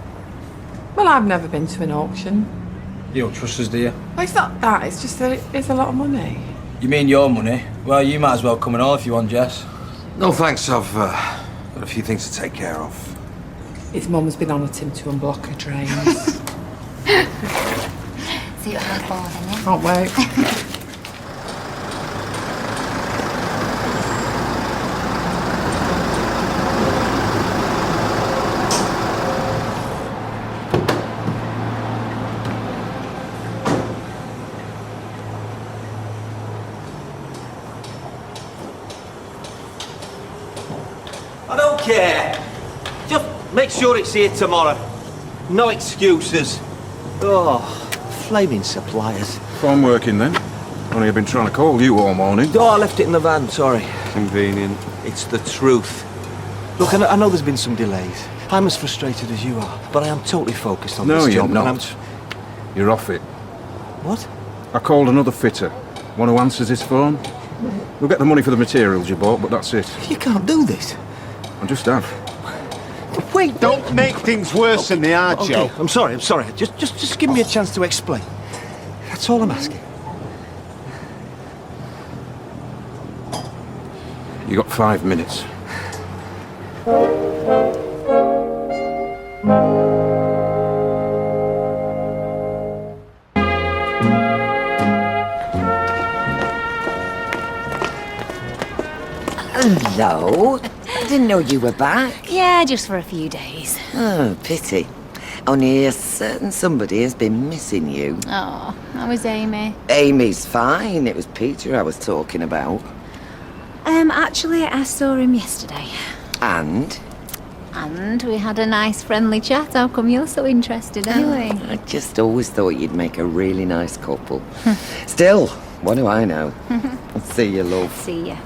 Well, I've never been to an auction. You don't trust us, do you? Well, it's not that, it's just that it's a lot of money. You mean your money? Well, you might as well come and all if you want, Jess. No, thanks. I've got a few things to take care of. His mum's been on at him to unblock her drains. See you at half 4 then, yeah? Can't wait. I don't care. Just make sure it's here tomorrow. No excuses. Oh, flaming suppliers. Phone working then? Only I've been trying to call you all morning. Oh, I left it in the van, sorry. Convenient. It's the truth. Look, I know there's been some delays. I'm as frustrated as you are, but I am totally focused on this No, you're job. not. You're off it. What? I called another fitter. One who answers his phone. We'll get the money for the materials you bought, but that's it. You can't do this. I just have. Wait, Don't make things worse than they are, Joe. Okay, I'm sorry. Just give me a chance to explain. That's all I'm asking. You got 5 minutes. Hello. I didn't know you were back. Yeah, just for a few days. Oh, pity. Only a certain somebody has been missing you. Oh, how was Amy? Amy's fine. It was Peter I was talking about. Actually, I saw him yesterday. And? And we had a nice friendly chat. How come you're so interested anyway? I just always thought you'd make a really nice couple. Still, what do I know? See you, love. See ya.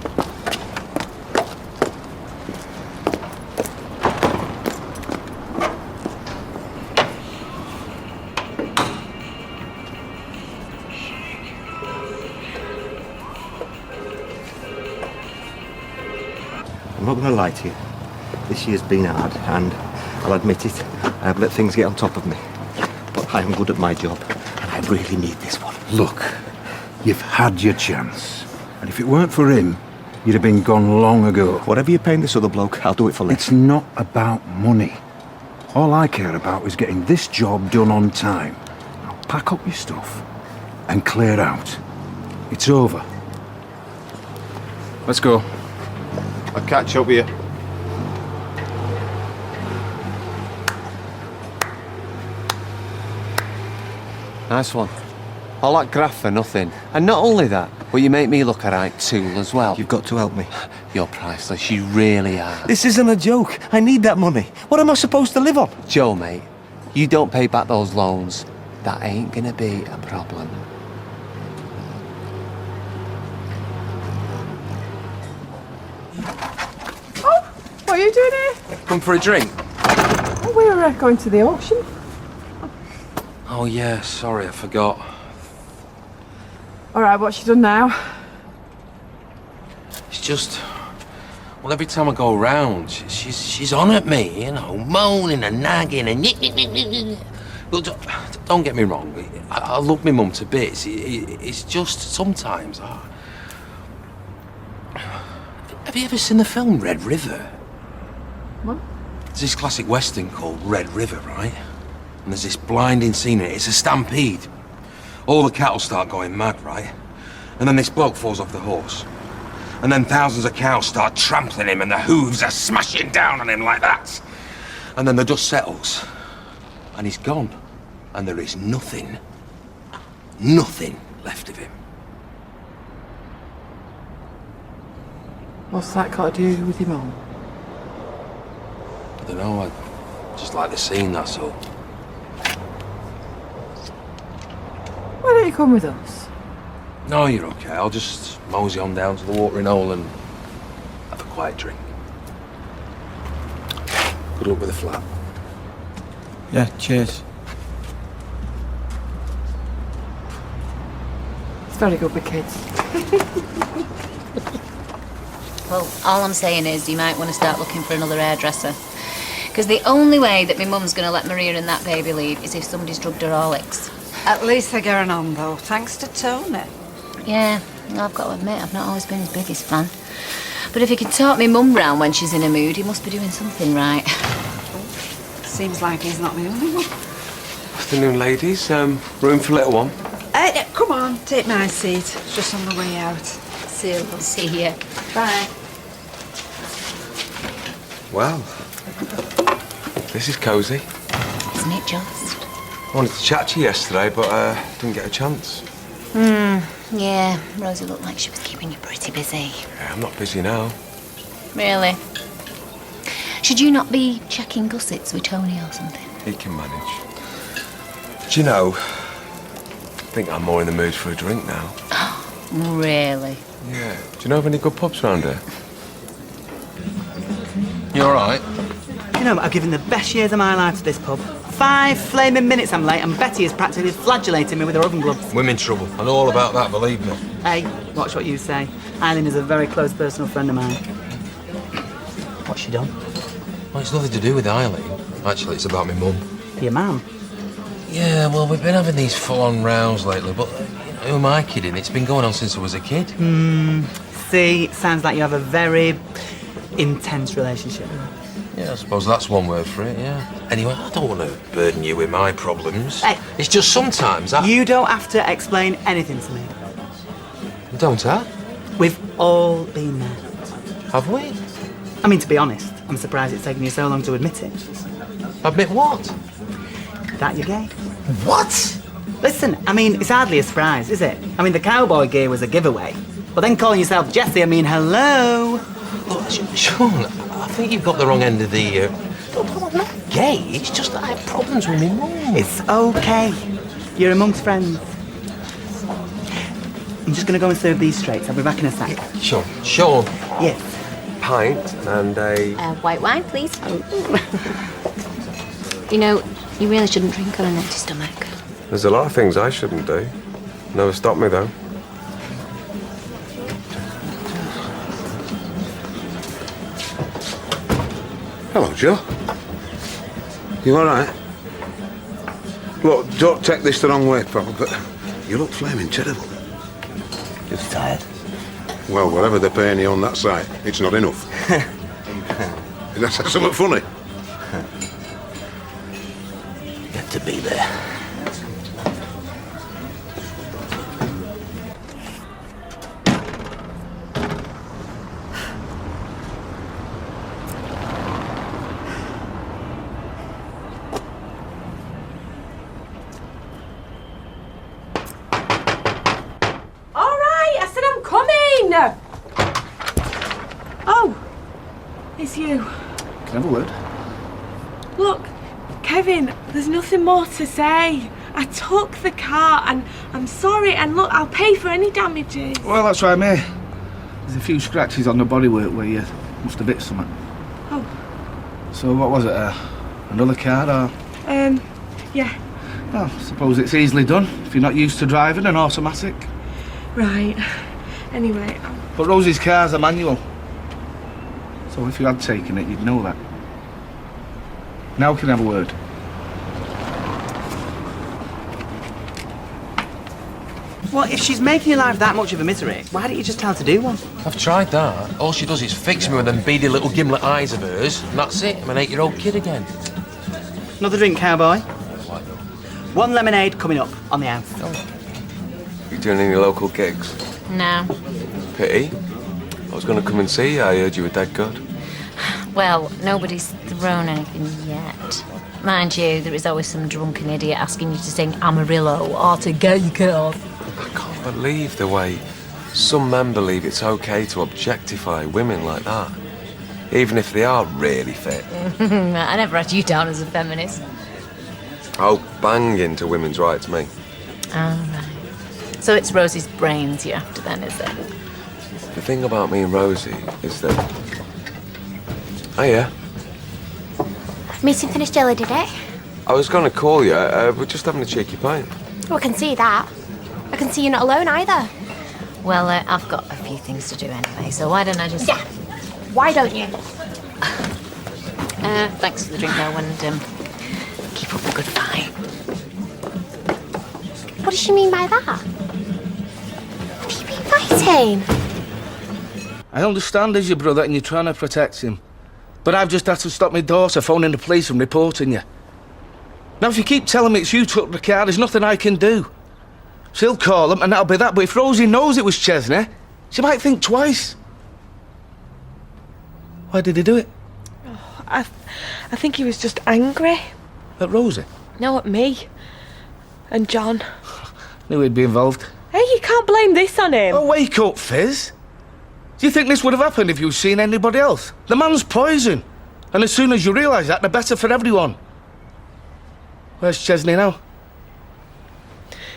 I'm not going to lie to you. This year's been hard, and I'll admit it, I've let things get on top of me. But I am good at my job, and I really need this one. Look, you've had your chance. And if it weren't for him, you'd have been gone long ago. Whatever you're paying this other bloke, I'll do it for less. It's not about money. All I care about is getting this job done on time. Now pack up your stuff and clear out. It's over. Let's go. I'll catch up with you. Nice one. All that graft for nothing. And not only that, but you make me look a right tool as well. You've got to help me. You're priceless, you really are. This isn't a joke. I need that money. What am I supposed to live on? Joe, mate, you don't pay back those loans. That ain't gonna be a problem. What are you doing here? Come for a drink? Oh, we were going to the auction. Oh, yeah, sorry, I forgot. All right, what's she done now? It's just... Well, every time I go around, she's on at me, you know, moaning and nagging and... Look, don't get me wrong, I love my mum to bits. It's just sometimes... Have you ever seen the film Red River? What? There's this classic western called Red River, right? And there's this blinding scene in it. It's a stampede. All the cattle start going mad, right? And then this bloke falls off the horse. And then thousands of cows start trampling him and the hooves are smashing down on him like that. And then the dust settles. And he's gone. And there is nothing left of him. What's that got to do with your mum? I don't know, I Just like the scene, that's all. Why don't you come with us? No, you're okay. I'll just mosey on down to the watering hole and have a quiet drink. Good luck with the flat. Yeah, cheers. It's very good with kids. Well, all I'm saying is you might want to start looking for another hairdresser. Because the only way that my mum's going to let Maria and that baby leave is if somebody's drugged her Horlicks. At least they're going on, though, thanks to Tony. Yeah, well, I've got to admit, I've not always been his biggest fan. But if he can talk me mum round when she's in a mood, he must be doing something right. Seems like he's not the only one. Afternoon, ladies. Room for little one? Come on, take my seat. It's just on the way out. See you, love. See you. Bye. Well, this is cosy. Isn't it just? I wanted to chat to you yesterday, but didn't get a chance. Yeah, Rosie looked like she was keeping you pretty busy. Yeah, I'm not busy now. Really? Should you not be checking gussets with Tony or something? He can manage. Do you know, I think I'm more in the mood for a drink now. Really? Yeah. Do you know of any good pubs around here? You all right? You know, I've given the best years of my life to this pub. 5 flaming minutes I'm late, and Betty is practically flagellating me with her oven gloves. Women trouble. I know all about that, believe me. Hey, watch what you say. Eileen is a very close personal friend of mine. What's she done? Well, it's nothing to do with Eileen. Actually, it's about my mum. Your mum? Yeah, well, we've been having these full-on rows lately, but who am I kidding? It's been going on since I was a kid. See, sounds like you have a very intense relationship. Yeah, I suppose that's one word for it, yeah. Anyway, I don't want to burden you with my problems. Hey. It's just sometimes You don't have to explain anything to me. Don't I? We've all been there. Have we? I mean, to be honest, I'm surprised it's taken you so long to admit it. Admit what? That you're gay. What? Listen, I mean, it's hardly a surprise, is it? I mean, the cowboy gear was a giveaway. But then calling yourself Jesse, I mean, hello. Look, Sean, I think you've got the wrong end of the... I'm not gay, it's just that I have problems with my mum. It's okay. You're amongst friends. I'm just going to go and serve these straights. I'll be back in a sec. Sean. Sean. Yes. Pint and a... White wine, please. You know, you really shouldn't drink on an empty stomach. There's a lot of things I shouldn't do. Never stopped me, though. Hello, Joe. You all right? Look, don't take this the wrong way, pal, but you look flaming terrible. Just tired. Well, whatever they're paying you on that site, it's not enough. Is that something funny? Get to be there. Oh, it's you. Can I have a word? Look, Kevin, there's nothing more to say. I took the car and I'm sorry, and look, I'll pay for any damages. Well, that's why I'm here. There's a few scratches on the bodywork where you must have bit something. Oh. So what was it, another car or...? Yeah. Well, I suppose it's easily done if you're not used to driving an automatic. Right. Anyway. But Rosie's car's a manual. So if you had taken it, you'd know that. Now can I have a word? Well, if she's making your life that much of a misery, why don't you just tell her to do one? I've tried that. All she does is fix me with them beady little gimlet eyes of hers, and that's it. I'm an 8-year-old kid again. Another drink, cowboy? One lemonade coming up on the house. You doing any local gigs? No. Pity. I was going to come and see you. I heard you were dead good. Well, nobody's thrown anything yet. Mind you, there is always some drunken idiot asking you to sing Amarillo or to gay girl. I can't believe the way some men believe it's okay to objectify women like that. Even if they are really fit. I never had you down as a feminist. Oh, bang into women's rights, me. Oh, right. So it's Rosie's brains you're after then, is it? The thing about me and Rosie is that... Oh, yeah. Meeting finished early, did it? I was going to call you. We're just having a cheeky pint. Oh, I can see that. I can see you're not alone either. Well, I've got a few things to do anyway, so why don't I just... Yeah. Why don't you? Thanks for the drink, though, and keep up the good fight. What does she mean by that? What have you been fighting? I understand he's your brother and you're trying to protect him. But I've just had to stop my daughter phoning the police and reporting you. Now, if you keep telling me it's you took the car, there's nothing I can do. She'll call them and that'll be that, but if Rosie knows it was Chesney, she might think twice. Why did he do it? Oh, I think he was just angry. At Rosie? No, at me. And John. Knew he'd be involved. Hey, you can't blame this on him. Oh, wake up, Fizz. Do you think this would have happened if you'd seen anybody else? The man's poison. And as soon as you realise that, the better for everyone. Where's Chesney now?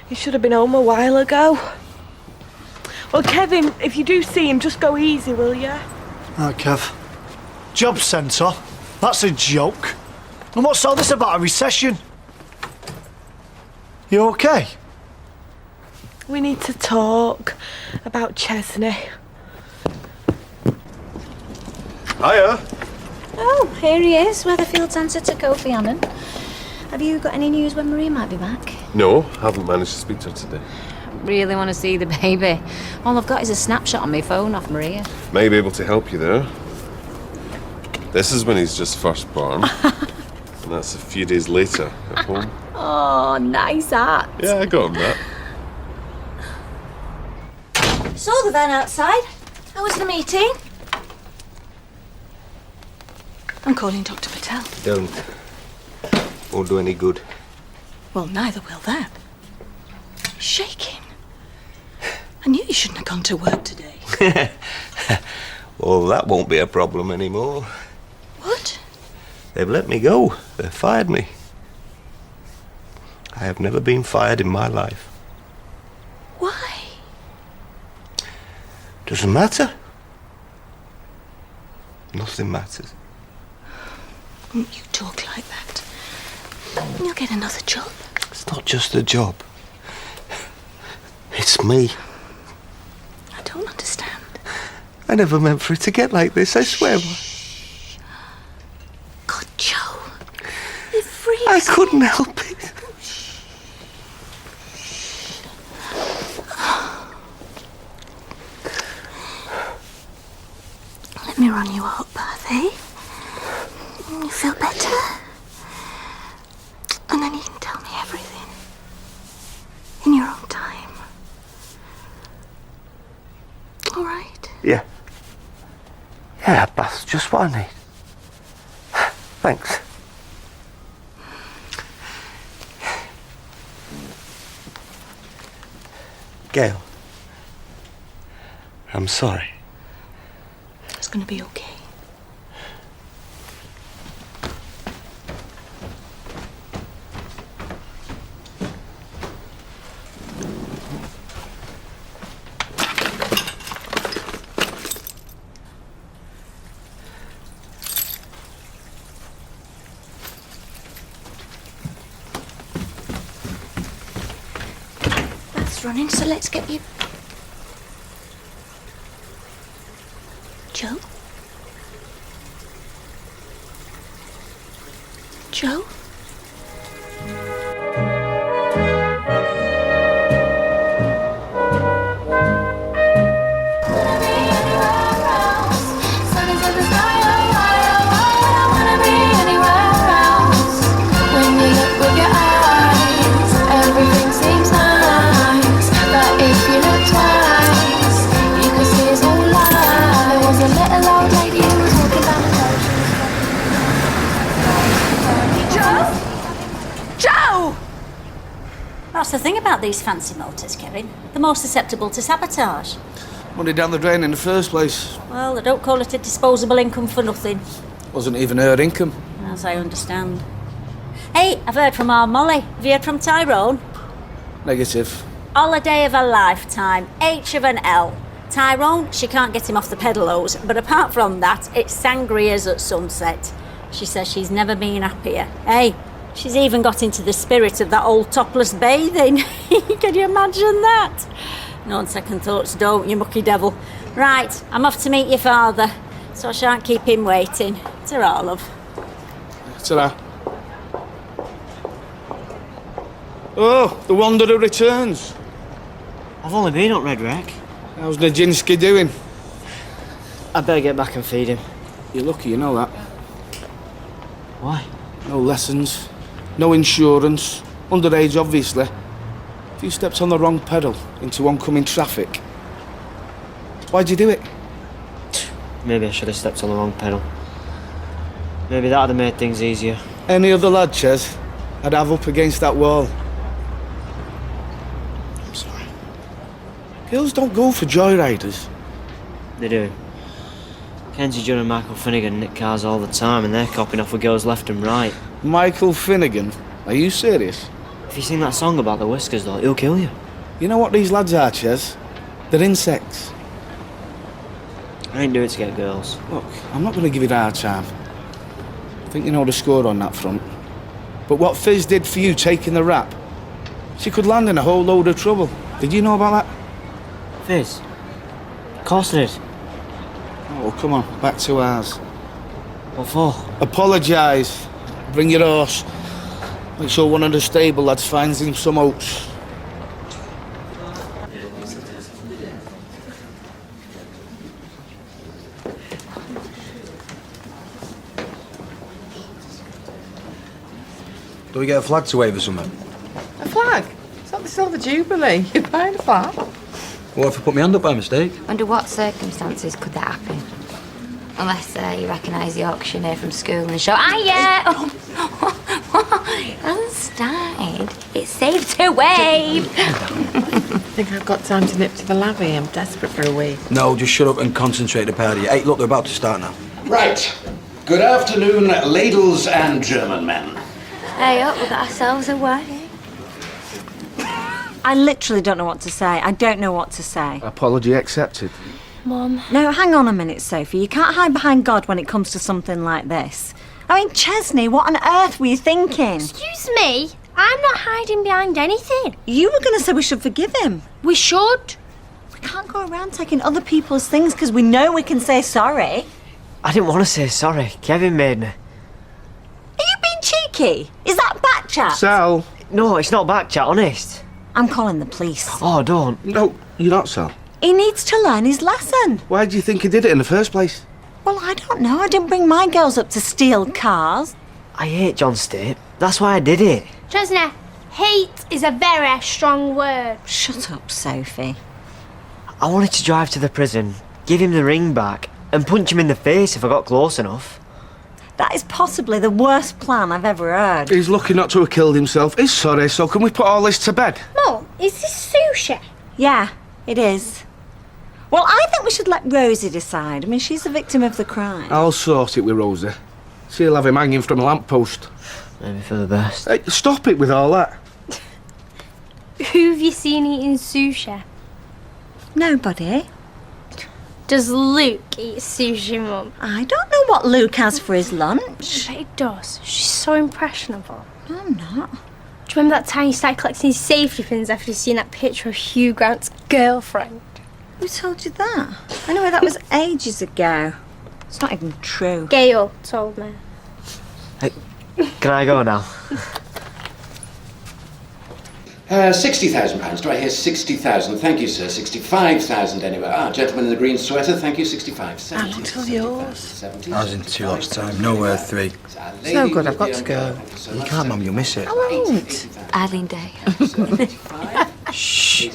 He should have been home a while ago. Well, Kevin, if you do see him, just go easy, will you? Right, Kev. Job centre? That's a joke. And what's all this about a recession? You okay? We need to talk about Chesney. Hiya. Oh, here he is, Weatherfield's answer to Kofi Annan. Have you got any news when Maria might be back? No, haven't managed to speak to her today. Really want to see the baby. All I've got is a snapshot on my phone off Maria. May be able to help you there. This is when he's just first born. And that's a few days later at home. Oh, nice hat. Yeah, I got him that. Saw the van outside. How was the meeting? I'm calling Dr. Patel. Don't. Won't do any good. Well, neither will that. Shaking. I knew you shouldn't have gone to work today. Well, that won't be a problem anymore. What? They've let me go. They've fired me. I have never been fired in my life. Why? Doesn't matter. Nothing matters. You talk like that. You'll get another job. It's not just a job. It's me. I don't understand. I never meant for it to get like this, I swear. God, Joe. You're freezing. I couldn't help it. Let me run you a hot bath, eh? You feel better? And then you can tell me everything. In your own time. All right? Yeah. Yeah, that's just what I need. Thanks. Gail. I'm sorry. It's gonna be okay. Running, so let's get you. Joe? Joe? That's the thing about these fancy motors, Kevin. They're more susceptible to sabotage. Money down the drain in the first place. Well, they don't call it a disposable income for nothing, Wasn't even her income. as I understand. Hey, I've heard from our Molly. Have you heard from Tyrone? Negative. Holiday of a lifetime. H of an L. Tyrone, she can't get him off the pedaloes, but apart from that, it's sangrias at sunset. She says she's never been happier. Hey, she's even got into the spirit of that old topless bathing. Can you imagine that? No, on second thoughts, don't, you mucky devil. Right, I'm off to meet your father, so I shan't keep him waiting. Ta-ra, love. Ta-ra. Oh, the Wanderer returns. I've only been up Red Wreck. How's Nijinsky doing? I'd better get back and feed him. You're lucky, you know that. Why? No lessons, no insurance, underage obviously. A few steps on the wrong pedal into oncoming traffic. Why'd you do it? Maybe I should have stepped on the wrong pedal. Maybe that'd have made things easier. Any other lad, Ches, I'd have up against that wall. I'm sorry. Girls don't go for joyriders. They do. Kenzie Judd and Michael Finnegan nick cars all the time and they're copping off with girls left and right. Michael Finnegan? Are you serious? If you sing that song about the whiskers though, he'll kill you. You know what these lads are, Ches? They're insects. I ain't do it to get girls. Look, I'm not going to give you a hard time. I think you know the score on that front. But what Fizz did for you taking the rap, she could land in a whole load of trouble. Did you know about that? Fizz? Of course I did. Oh, come on, back to ours. What for? Apologise. Bring your horse. Make sure one of the stable lads finds him some oats. Do we get a flag to wave or something? A flag? It's not the Silver Jubilee. You're buying a flag? What if I put my hand up by mistake? Under what circumstances could that happen? Unless you recognise the auctioneer from school and show, it hasn't started. It's safe to wave. I think I've got time to nip to the lavvy. I'm desperate for a wee. No, just shut up and concentrate the party. Hey, look, they're about to start now. Right. Good afternoon, ladles and German men. Hey up, we've got ourselves a wedding. I literally don't know what to say. I don't know what to say. Apology accepted. Mum. No, hang on a minute, Sophie. You can't hide behind God when it comes to something like this. I mean, Chesney, what on earth were you thinking? Excuse me? I'm not hiding behind anything. You were going to say we should forgive him. We should. We can't go around taking other people's things because we know we can say sorry. I didn't want to say sorry. Kevin made me. Are you being cheeky? Is that back chat? Sal. No, it's not back chat, honest. I'm calling the police. Oh, don't. No, you're not, Sal. He needs to learn his lesson. Why do you think he did it in the first place? Well, I don't know. I didn't bring my girls up to steal cars. I hate John Stape. That's why I did it. Tresna, hate is a very strong word. Shut up, Sophie. I wanted to drive to the prison, give him the ring back, and punch him in the face if I got close enough. That is possibly the worst plan I've ever heard. He's lucky not to have killed himself. He's sorry, so can we put all this to bed? Mum, is this sushi? Yeah, it is. Well, I think we should let Rosie decide. I mean, she's the victim of the crime. I'll sort it with Rosie. She'll have him hanging from a lamppost. Maybe for the best. Hey, stop it with all that. Who have you seen eating sushi? Nobody. Does Luke eat sushi, Mum? I don't know what Luke has for his lunch. I bet he does. She's so impressionable. No, I'm not. Do you remember that time he started collecting his safety pins after he seen that picture of Hugh Grant's girlfriend? Who told you that? Anyway, that was ages ago. It's not even true. Gail told me. Hey, can I go now? £60,000. Do I hear 60,000? Thank you, sir. 65,000 anyway. Gentleman in the green sweater. Thank you. 65. 70, Not till yours. 70. I was in 2 lots of time. Nowhere 3. It's no good, I've got to go. You can't, Mum, you'll miss it. I won't. Eileen Day. Shh.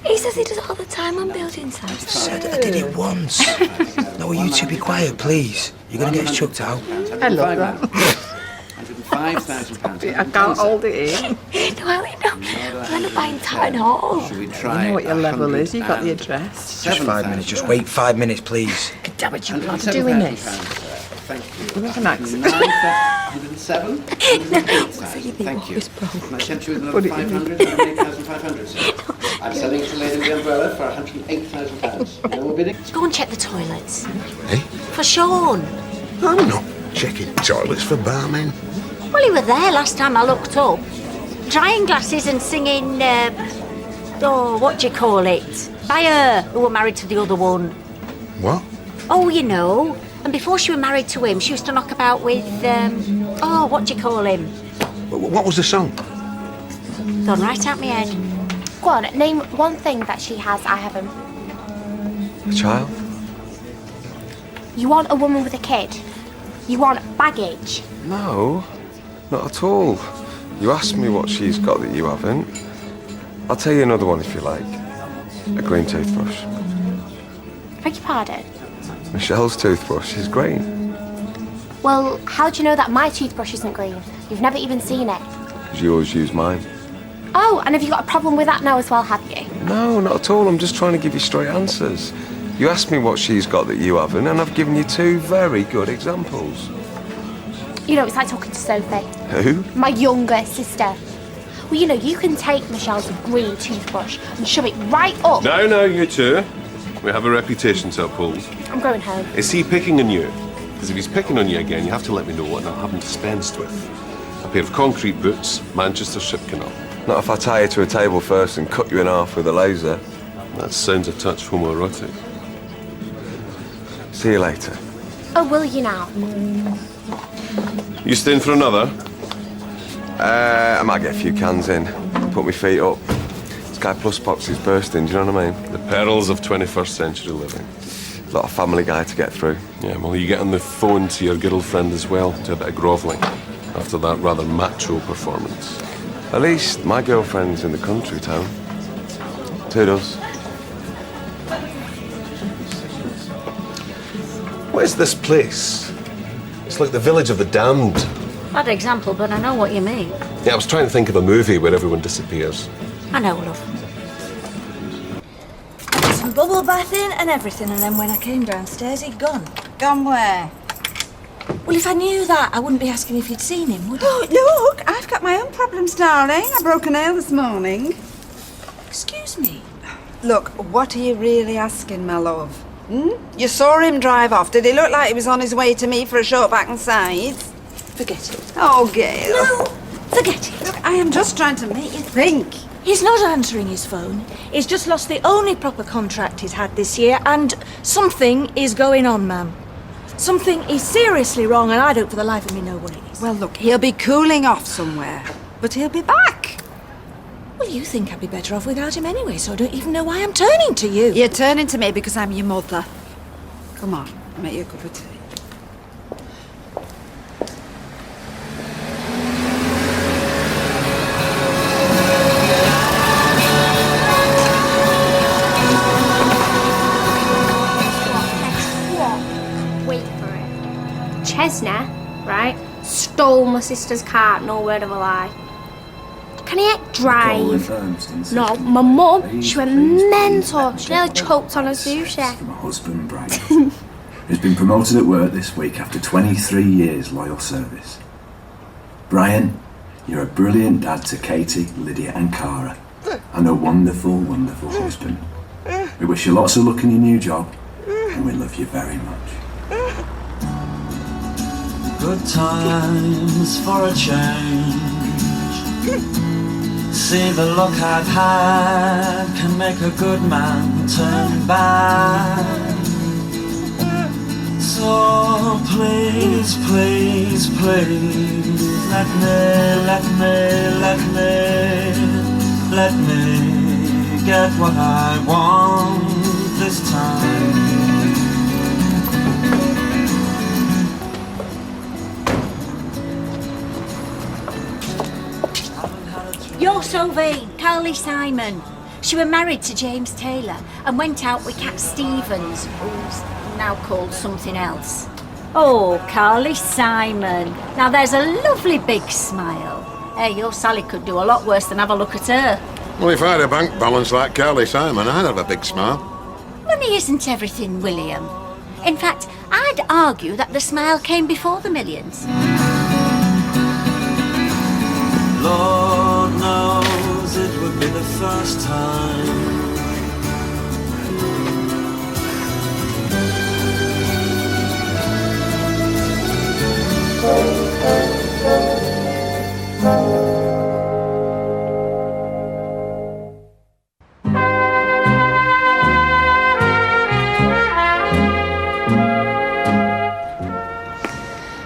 He says he does it all the time on building sites. Said I did it once. No, you two be quiet, please. You're going to get us chucked out. I love that. £105,000. I can't hold it in. No, Eileen, no. We'll end up buying town hall. Should we try? You know what your level is. You got the 100 address. Just 5 minutes. Just wait 5 minutes, please. Damn it, you bloody doing this. Thank you. You want an accent? 107? 108,000. Thank you. Can I tempt you with another 500? 108,500, sir. I'm selling to Lady the Umbrella for £108,000. No more bidding? Go and check the toilets. Eh? For Sean. I'm not checking toilets for barmen. Well, he were there last time I looked up. Drying glasses and singing, what do you call it? By her, who were married to the other one. What? Oh, you know. And before she were married to him, she used to knock about with, what do you call him? What was the song? Gone right out my head. Go on, name one thing that she has I haven't. A child? You want a woman with a kid? You want baggage? No, not at all. You asked me what she's got that you haven't. I'll tell you another one if you like. A green toothbrush. Beg your pardon? Michelle's toothbrush is green. Well, how do you know that my toothbrush isn't green? You've never even seen it. Because you always use mine. Oh, and have you got a problem with that now as well, have you? No, not at all. I'm just trying to give you straight answers. You asked me what she's got that you haven't, and I've given you two very good examples. You know, it's like talking to Sophie. Who? My younger sister. Well, you know, you can take Michelle's green toothbrush and shove it right up. Now, you two. We have a reputation to uphold. I'm going home. Is he picking on you? Because if he's picking on you again, you have to let me know and I'll have him dispensed with. A pair of concrete boots, Manchester ship canal. Not if I tie you to a table first and cut you in half with a laser. That sounds a touch homoerotic. See you later. Oh, will you now? You staying for another? I might get a few cans in. Put my feet up. Sky Plus box is bursting, do you know what I mean? The perils of 21st century living. A lot of Family Guy to get through. Yeah, well, you get on the phone to your girlfriend as well, to a bit of grovelling, after that rather macho performance. At least my girlfriend's in the country town. Toodles. Where's this place? It's like the village of the damned. Bad example, but I know what you mean. Yeah, I was trying to think of a movie where everyone disappears. I know, love. Some bubble bathing and everything, and then when I came downstairs, he'd gone. Gone where? Well, if I knew that, I wouldn't be asking if you'd seen him, would I? Oh, look, I've got my own problems, darling. I broke a nail this morning. Excuse me? Look, what are you really asking, my love? Hmm? You saw him drive off. Did he look like he was on his way to me for a short back and sides? Forget it. Oh, Gail. No, forget it. Look, I am just trying to make you think. He's not answering his phone. He's just lost the only proper contract he's had this year, and something is going on, ma'am. Something is seriously wrong, and I don't for the life of me know what it is. Well, look, he'll be cooling off somewhere, but he'll be back. Well, you think I'd be better off without him anyway, so I don't even know why I'm turning to you. You're turning to me because I'm your mother. Come on, I'll make you a cup of tea. Wait for it. Chesney, right, stole my sister's car, no word of a lie. Can he drive? No, my mum, she went mental. She nearly choked on her sushi. My husband, Brian, has been promoted at work this week after 23 years loyal service. Brian, you're a brilliant dad to Katie, Lydia and Cara, and a wonderful, wonderful husband. We wish you lots of luck in your new job, and we love you very much. Good times for a change. See, the luck I've had can make a good man turn bad. So please, please, please, let me get what I want this time. You're so vain, Carly Simon. She were married to James Taylor and went out with Cat Stevens, who's now called something else. Oh, Carly Simon. Now there's a lovely big smile. Hey, your Sally could do a lot worse than have a look at her. Well, if I had a bank balance like Carly Simon, I'd have a big smile. Money isn't everything, William. In fact, I'd argue that the smile came before the millions. Lord knows it would be the first time.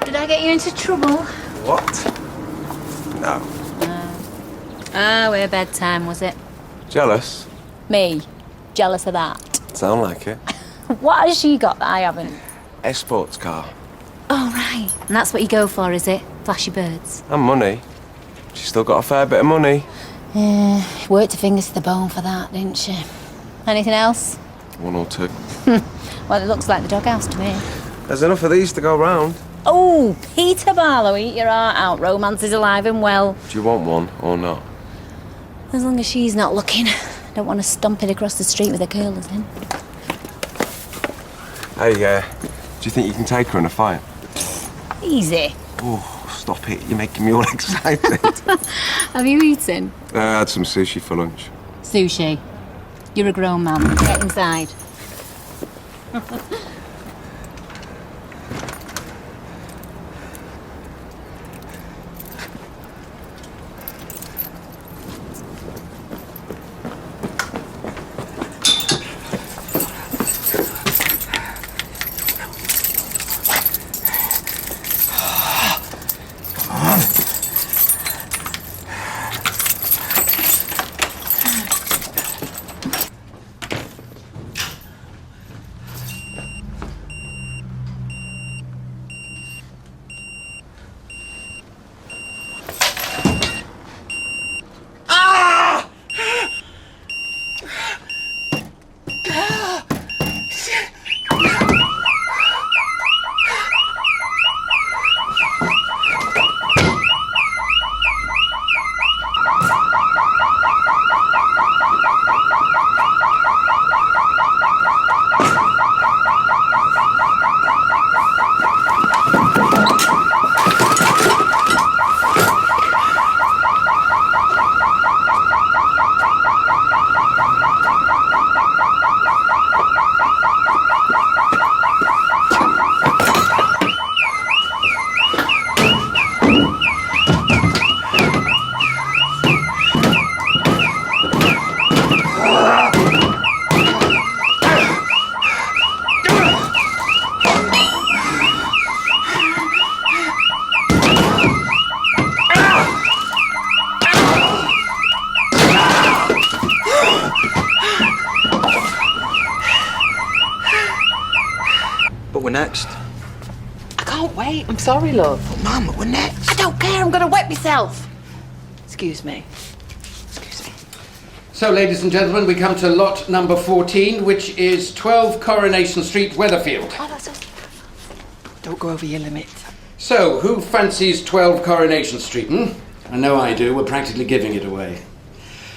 Did I get you into trouble? What? No. We're bedtime, was it? Jealous? Me? Jealous of that? Sound like it. What has she got that I haven't? A sports car. Oh, right. And that's what you go for, is it? Flashy birds. And money. She's still got a fair bit of money. Yeah, worked her fingers to the bone for that, didn't she? Anything else? One or two. Well, it looks like the doghouse to me. There's enough of these to go round. Oh, Peter Barlow, eat your heart out. Romance is alive and well. Do you want one or not? As long as she's not looking. I don't want to stomp it across the street with her curlers in. Hey, do you think you can take her in a fight? Easy. Oh, stop it. You're making me all excited. Have you eaten? I had some sushi for lunch. Sushi. You're a grown man. Get inside. We're next. I can't wait. I'm sorry, love. But Mum, we're next. I don't care. I'm going to wet myself. Excuse me. So, ladies and gentlemen, we come to lot number 14, which is 12 Coronation Street, Weatherfield. Oh, that's okay. Don't go over your limit. So, who fancies 12 Coronation Street, I know I do. We're practically giving it away.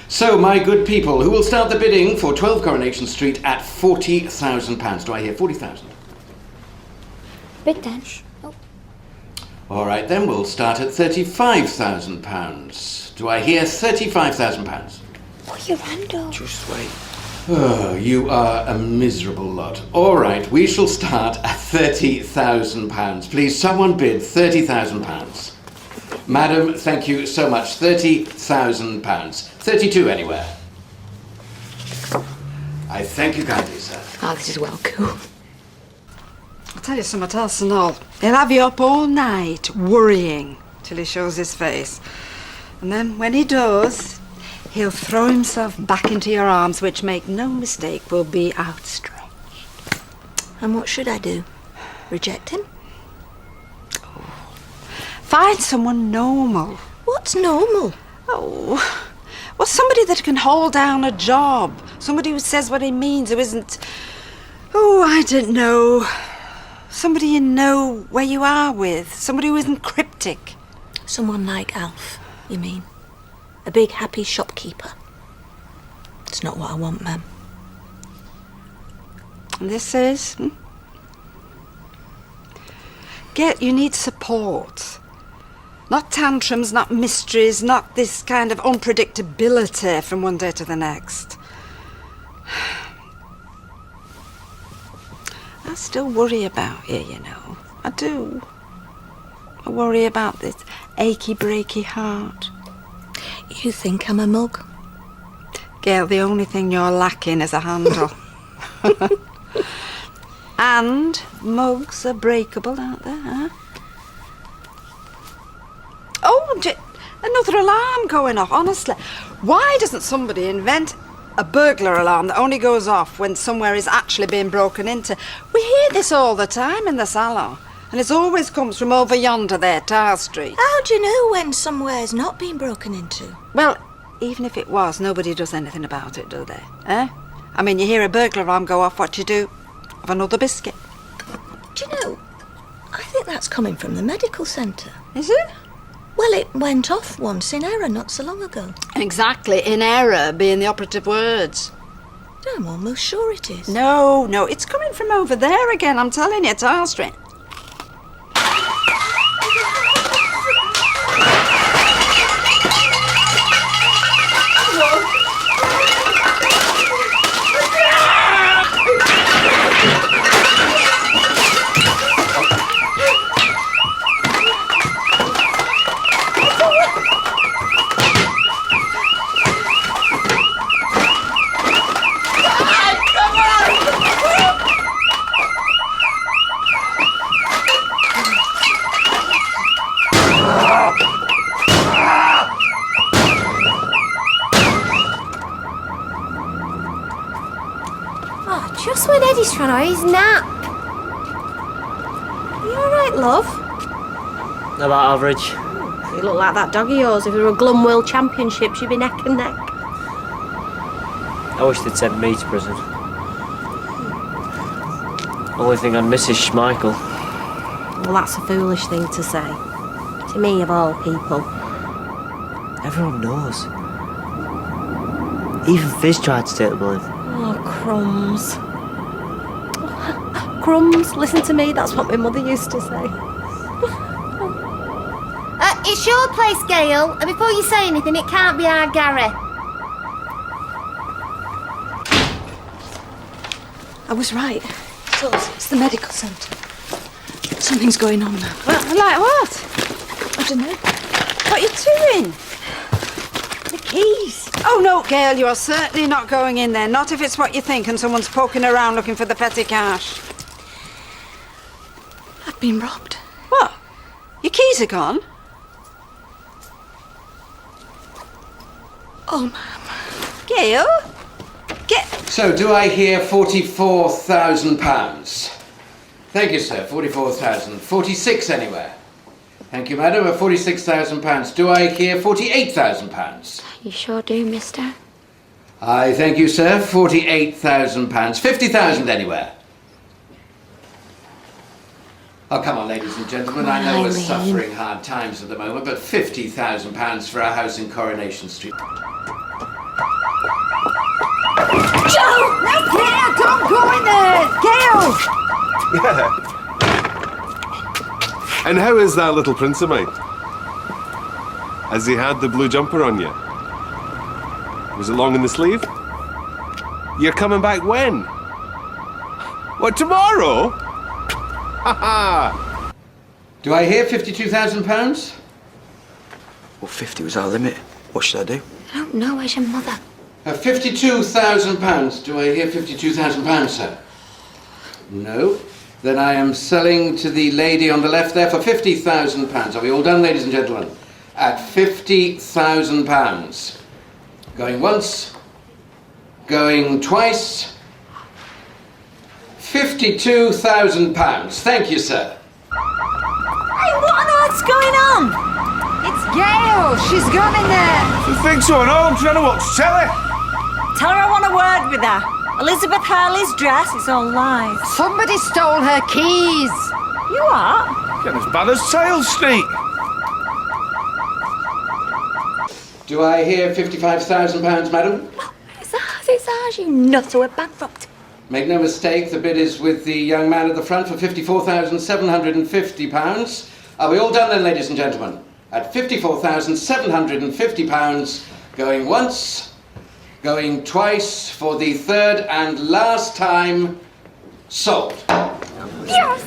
So, my good people, who will start the bidding for 12 Coronation Street at £40,000? Do I hear 40,000? Bid then. Oh. All right, then we'll start at £35,000. Do I hear £35,000? Oh, you rando. Just wait. Oh, you are a miserable lot. All right, we shall start at £30,000. Please, someone bid £30,000. Madam, thank you so much. £30,000. 32 anywhere. I thank you kindly, sir. Oh, this is well cool. I'll tell you something else and all. He'll have you up all night worrying till he shows his face. And then when he does, he'll throw himself back into your arms, which, make no mistake, will be outstretched. And what should I do? Reject him? Find someone normal. What's normal? Oh, well, somebody that can hold down a job. Somebody who says what he means, who isn't... Oh, I don't know. Somebody you know where you are with. Somebody who isn't cryptic. Someone like Alf, you mean? A big, happy shopkeeper. It's not what I want, Mum. And this is... You need support. Not tantrums, not mysteries, not this kind of unpredictability from one day to the next. I still worry about you, you know. I do. I worry about this achy, breaky heart. You think I'm a mug? Gail, the only thing you're lacking is a handle. And mugs are breakable, aren't they, huh? Oh, another alarm going off, honestly. Why doesn't somebody invent a burglar alarm that only goes off when somewhere is actually being broken into? We hear this all the time in the salon, and it always comes from over yonder there, Tar Street. How do you know when somewhere's not been broken into? Well, even if it was, nobody does anything about it, do they? Eh? I mean, you hear a burglar alarm go off, what do you do? Have another biscuit. Do you know, I think that's coming from the medical centre. Is it? Well, it went off once in error not so long ago. Exactly, in error being the operative words. I'm almost sure it is. No, it's coming from over there again, I'm telling you, Tar Street. Just when Eddie's trying to his nap. You alright, love? About average. You look like that dog of yours. If there were a Glum World Championships, you'd be neck and neck. I wish they'd sent me to prison. Only thing I'd miss is Schmeichel. Well, that's a foolish thing to say. To me, of all people. Everyone knows. Even Fizz tried to take the blame. Oh, crumbs. Crumbs, listen to me, that's what my mother used to say. It's your place, Gail, and before you say anything, it can't be our Gary. I was right. It's the medical centre. Something's going on now. Well, like what? I don't know. What are you doing? The keys. Oh, no, Gail, you are certainly not going in there. Not if it's what you think and someone's poking around looking for the petty cash. I've been robbed. What? Your keys are gone? Oh, Ma'am. Gail? So, do I hear £44,000? Thank you, sir. 44,000. 46 anywhere. Thank you, madam. £46,000. Do I hear £48,000? You sure do, mister. I thank you, sir. £48,000. 50,000 anywhere. Oh, come on, ladies and gentlemen. I know we're suffering hard times at the moment, but £50,000 for a house in Coronation Street. Joe! No, Gail, don't go in there! Gail! Yeah. And how is that little prince of mine? Has he had the blue jumper on you? Was it long in the sleeve? You're coming back when? What, tomorrow? Ha ha! Do I hear £52,000? Well, 50 was our limit. What should I do? I don't know. Where's your mother? £52,000. Do I hear £52,000, sir? No. Then I am selling to the lady on the left there for £50,000. Are we all done, ladies and gentlemen? At £50,000. Going once. Going twice. £52,000. Thank you, sir. Hey, what on earth's going on? It's Gail! She's gone in there! You think so? No, I'm trying to watch telly. Tell her I want a word with her. Elizabeth Hurley's dress, it's all lies. Somebody stole her keys! You are? Getting as bad as Sales Street. Do I hear £55,000, madam? It's ours. course it's ours, you nutter. We're bankrupt. Make no mistake, the bid is with the young man at the front for £54,750. Are we all done then, ladies and gentlemen? At £54,750, going once, going twice, for the third and last time, sold. Yes!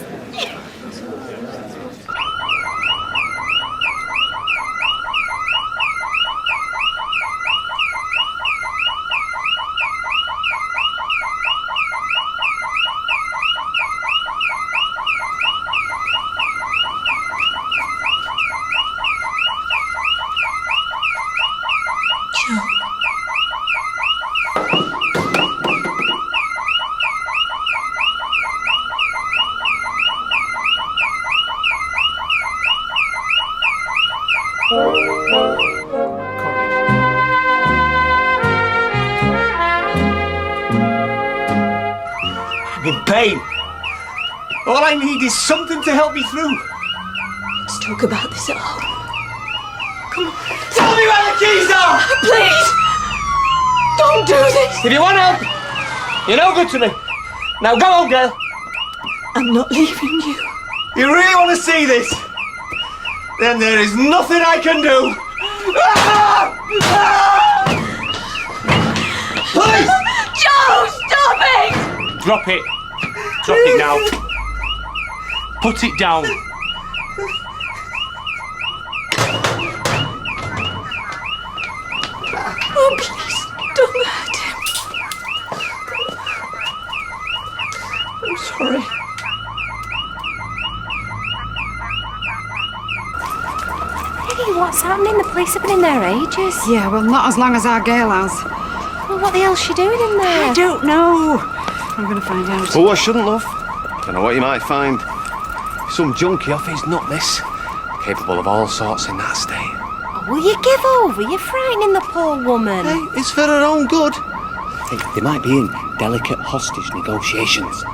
I'm in pain. All I need is something to help me through. Let's talk about this at home. Come on. Tell me where the keys are! Please! Don't do this! If you want help, you're no good to me. Now go on, girl. I'm not leaving you. You really want to see this? Then there is nothing I can do. Ah! Ah! Police! Joe, stop it! Drop it. Drop it now. Put it down. Oh, please, don't hurt him. I'm sorry. Hey, what's happening? The police have been in there ages. Yeah, well, not as long as our girl has. Well, what the hell's she doing in there? I don't know. I'm going to find out. Oh, I shouldn't, love. Don't know what you might find. Some junkie off his nut, miss. Capable of all sorts in that state. Oh, will you give over? You're frightening the poor woman. Hey, it's for her own good. Hey, they might be in delicate hostage negotiations.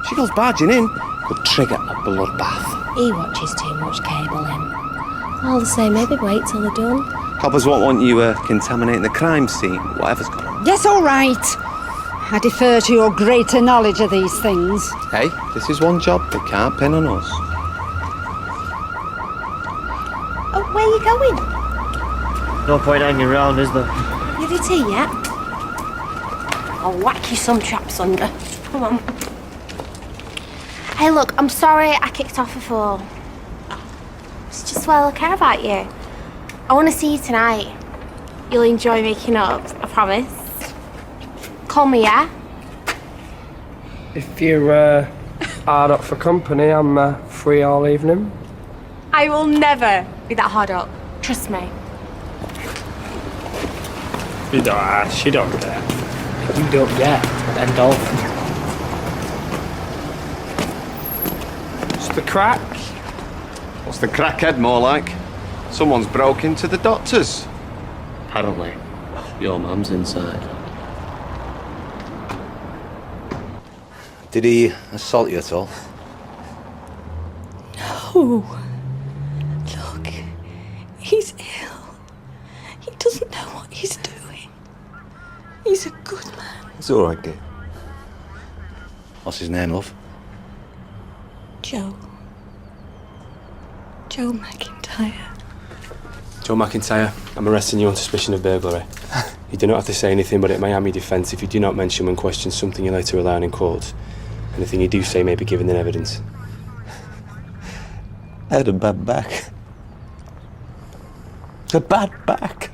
She goes barging in, could trigger a bloodbath. He watches too much cabling. All the same, maybe wait till they're done. Coppers won't want you contaminating the crime scene, whatever's going on. Yes, all right. I defer to your greater knowledge of these things. Hey, this is one job they can't pin on us. Oh, where are you going? No point hanging around, is there? You had your tea yet? I'll whack you some traps under. Come on. Hey, look, I'm sorry I kicked off before. It's just, well, I care about you. I want to see you tonight. You'll enjoy making up, I promise. Call me, yeah? If you're hard up for company, I'm free all evening. I will never be that hard up. Trust me. You don't, she don't dare. You don't yet, and dolphin. What's the crack? What's the crackhead more like? Someone's broke into the doctor's. Apparently. Your mum's inside. Did he assault you at all? No. Look, he's ill. He doesn't know what he's doing. He's a good man. It's all right, dear. What's his name, love? Joe. Joe McIntyre. Joe McIntyre, I'm arresting you on suspicion of burglary. You do not have to say anything, but it may harm your defence if you do not mention when questioned something you later rely on in court. Anything you do say may be given in evidence. I had a bad back. A bad back.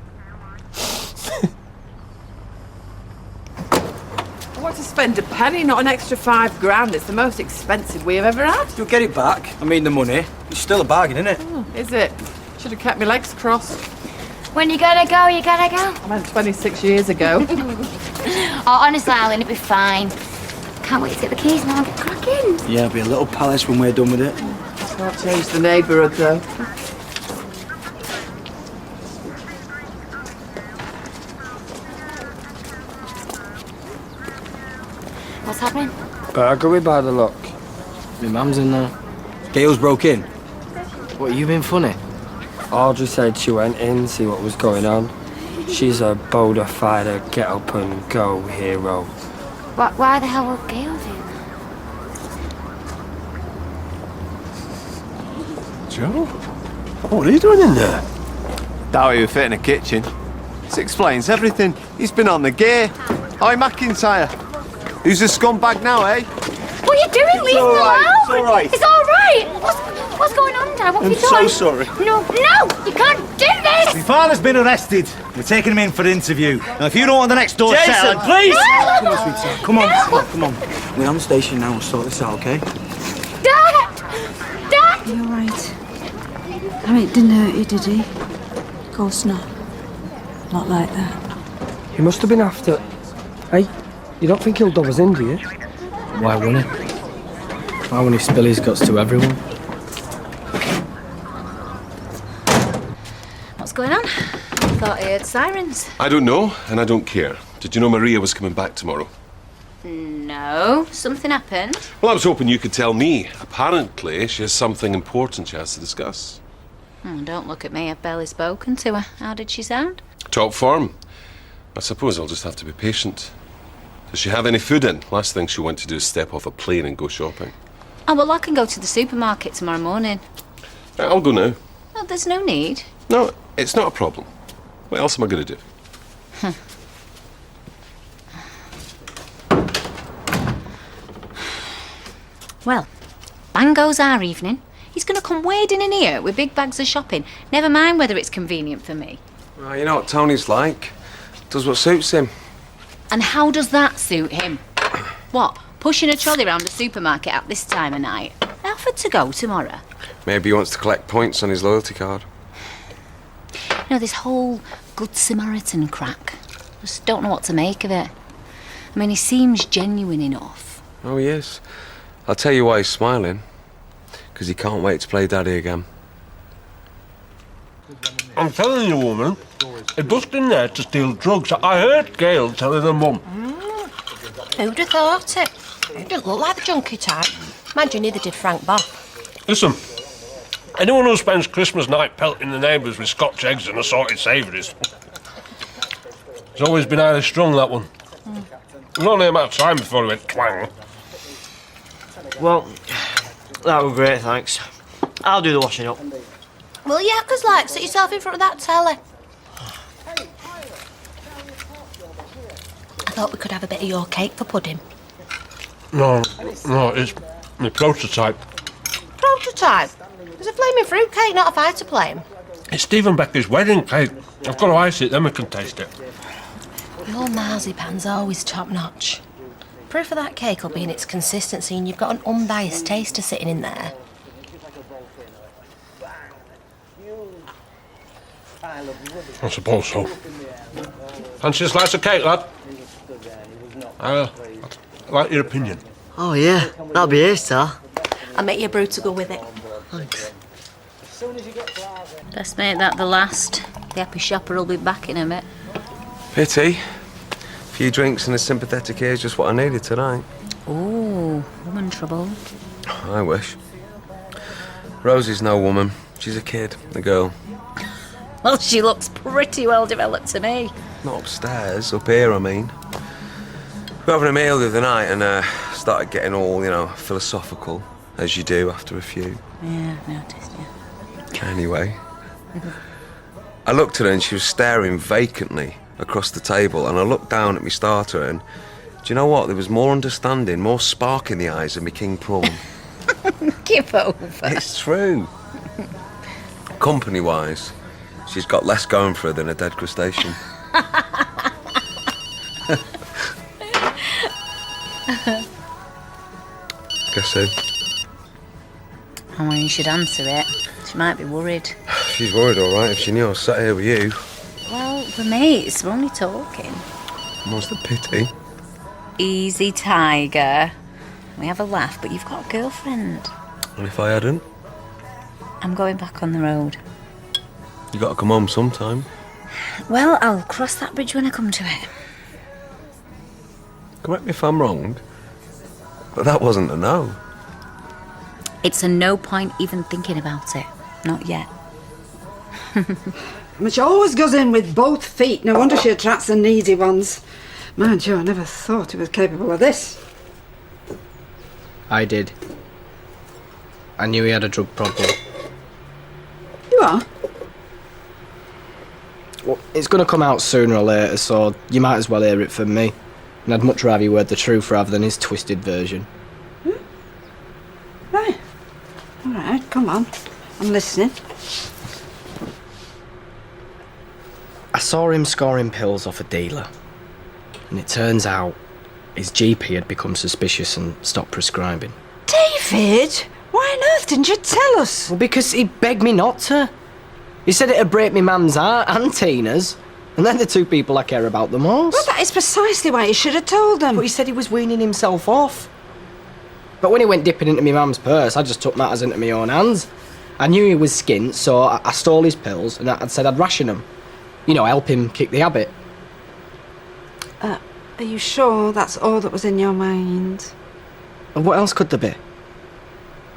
I want to spend a penny, not an extra £5 It's the most expensive we have ever had. You'll get it back. I mean, the money. It's still a bargain, isn't it? Oh, is it? Should have kept my legs crossed. When you gotta go, you gotta go. I meant 26 years ago. Oh, honestly, Alan, it'll be fine. Can't wait to get the keys now and get cracking. Yeah, it'll be a little palace when we're done with it. Can't change the neighbourhood, though. What's happening? Burglary by the look. My mum's in there. Gail's broke in. What, you been funny? Audrey said she went in, see what was going on. She's a bolder fighter, get up and go hero. Why the hell would Gail do that? Joe? What are you doing in there? Doubt he would fit in a kitchen. This explains everything. He's been on the gear. Hi, McIntyre. Who's the scumbag now, eh? What are you doing? Leave me alone! It's all right. It's all right! What's going on, Dad? What have you done? I'm so sorry. No, you can't do this! My father's been arrested. We're taking him in for interview. Now, if you don't want the next door Jason, cell... please! No! Come on, sweetheart. Come on, come on. We're on the station now. We'll sort this out, okay? Dad! Dad! You're right. I mean, it didn't hurt you, did he? Of course not. Not like that. He must have been after... Hey, you don't think he'll dob us in, do you? Why wouldn't he? Why wouldn't he spill his guts to everyone? What's going on? Thought I heard sirens. I don't know, and I don't care. Did you know Maria was coming back tomorrow? No. Something happened. Well, I was hoping you could tell me. Apparently, she has something important she has to discuss. Don't look at me. I've barely spoken to her. How did she sound? Top form. I suppose I'll just have to be patient. Does she have any food in? Last thing she wants to do is step off a plane and go shopping. Oh, well, I can go to the supermarket tomorrow morning. Right, I'll go now. Oh, there's no need. No, it's not a problem. What else am I going to do? Well, bang goes our evening. He's going to come wading in here with big bags of shopping. Never mind whether it's convenient for me. Well, you know what Tony's like. Does what suits him. And how does that suit him? What? Pushing a trolley around a supermarket at this time of night? I offered to go tomorrow. Maybe he wants to collect points on his loyalty card. You know, this whole Good Samaritan crack. Just don't know what to make of it. I mean, he seems genuine enough. Oh, yes. I'll tell you why he's smiling. Because he can't wait to play Daddy again. I'm telling you, woman, he bust in there to steal drugs. I heard Gail telling her mum. Who'd have thought it? He didn't look like the junkie type. Mind you, neither did Frank Bob. Listen, anyone who spends Christmas night pelting the neighbours with Scotch eggs and assorted savouries, it's always been highly strung, that one. It was only a matter of time before he went twang. Well, that was great, thanks. I'll do the washing up. Well, yeah, 'cause like, sit yourself in front of that telly. I thought we could have a bit of your cake for pudding. No, it's my prototype. Prototype? There's a flaming fruit cake, not a fighter plane. It's Stephen Becker's wedding cake. I've got to ice it, then we can taste it. Your marzipan's always top notch. Proof of that cake will be in its consistency, and you've got an unbiased taster sitting in there. I suppose so. Fancy a slice of cake, lad? I'd like your opinion. Oh, yeah. That'll be ace, sir. I'll make you a brew to go with it. Thanks. Best make that the last. The happy shopper will be back in a bit. Pity. A few drinks and a sympathetic ear is just what I needed tonight. Ooh, woman trouble. I wish. Rosie's no woman. She's a kid, a girl. Well, she looks pretty well developed to me. Not upstairs, up here, I mean. We were having a meal the other night and started getting all, philosophical, as you do after a few. Yeah, I've noticed, yeah. Anyway, I looked at her and she was staring vacantly across the table, and I looked down at my starter and, do you know what? There was more understanding, more spark in the eyes of me king prawn. Give over. It's true. Company-wise, she's got less going for her than a dead crustacean. Guess who? Oh, well, you should answer it. She might be worried. She's worried, all right, if she knew I was sat here with you. Well, we're mates. We're only talking. What's the pity? Easy, Tiger. We have a laugh, but you've got a girlfriend. And if I hadn't? I'm going back on the road. You got to come home sometime. Well, I'll cross that bridge when I come to it. Correct me if I'm wrong, but that wasn't a no. It's a no point even thinking about it. Not yet. I mean, she always goes in with both feet. No wonder she attracts the needy ones. Mind you, I never thought he was capable of this. I did. I knew he had a drug problem. You are? Well, it's going to come out sooner or later, so you might as well hear it from me. And I'd much rather you heard the truth rather than his twisted version. Right. All right, come on. I'm listening. I saw him scoring pills off a dealer. And it turns out his GP had become suspicious and stopped prescribing. David! Why on earth didn't you tell us? Well, because he begged me not to. He said it'd break me mum's heart and Tina's. And they're the two people I care about the most. Well, that is precisely why you should have told them. But he said he was weaning himself off. But when he went dipping into my mum's purse, I just took matters into my own hands. I knew he was skint, so I stole his pills and I said I'd ration them. You know, help him kick the habit. Are you sure that's all that was in your mind? And what else could there be?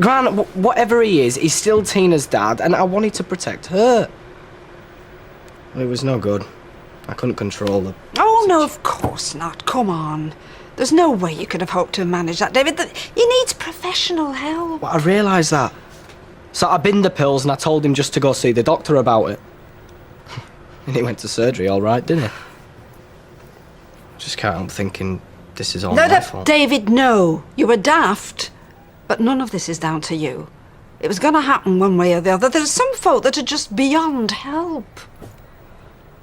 Grant, whatever he is, he's still Tina's dad, and I wanted to protect her. It was no good. I couldn't control them. Oh, no, of course not. Come on. There's no way you could have hoped to manage that, David. You need professional help. Well, I realised that. So I binned the pills and I told him just to go see the doctor about it. And he went to surgery all right, didn't he? Just can't help thinking this is all my fault. David, no. You were daft. But none of this is down to you. It was going to happen one way or the other. There's some folk that are just beyond help.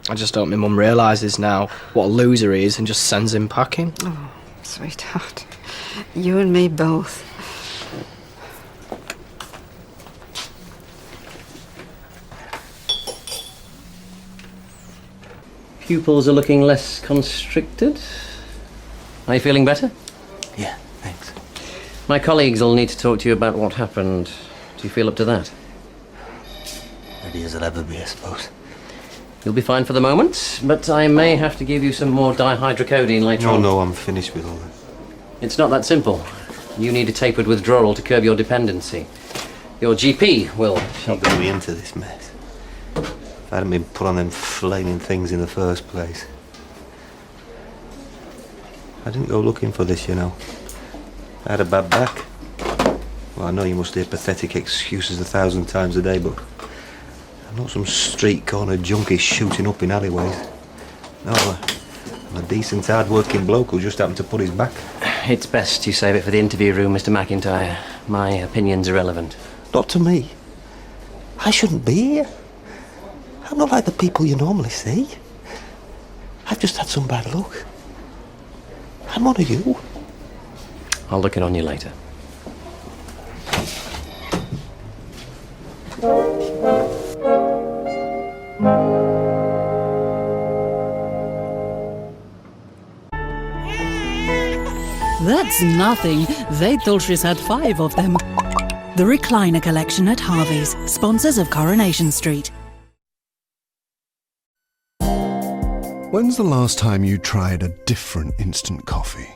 I just hope my mum realises now what a loser he is and just sends him packing. Oh, sweetheart. You and me both. Pupils are looking less constricted. Are you feeling better? Yeah, thanks. My colleagues will need to talk to you about what happened. Do you feel up to that? Ready as I'll ever be, I suppose. You'll be fine for the moment, but I may have to give you some more dihydrocodeine later on. No, I'm finished with all that. It's not that simple. You need a tapered withdrawal to curb your dependency. Your GP will... Not going to be into this mess. If I hadn't been put on them flaming things in the first place. I didn't go looking for this, you know. I had a bad back. Well, I know you must hear pathetic excuses 1,000 times a day, but I'm not some street corner junkie shooting up in alleyways. No, I'm a decent, hard-working bloke who just happened to put his back. It's best you save it for the interview room, Mr. McIntyre. My opinion's irrelevant. Not to me. I shouldn't be here. I'm not like the people you normally see. I've just had some bad luck. I'm one of you. I'll look in on you later. That's nothing. They thought she's had 5 of them. The Recliner Collection at Harvey's, sponsors of Coronation Street. When's the last time you tried a different instant coffee?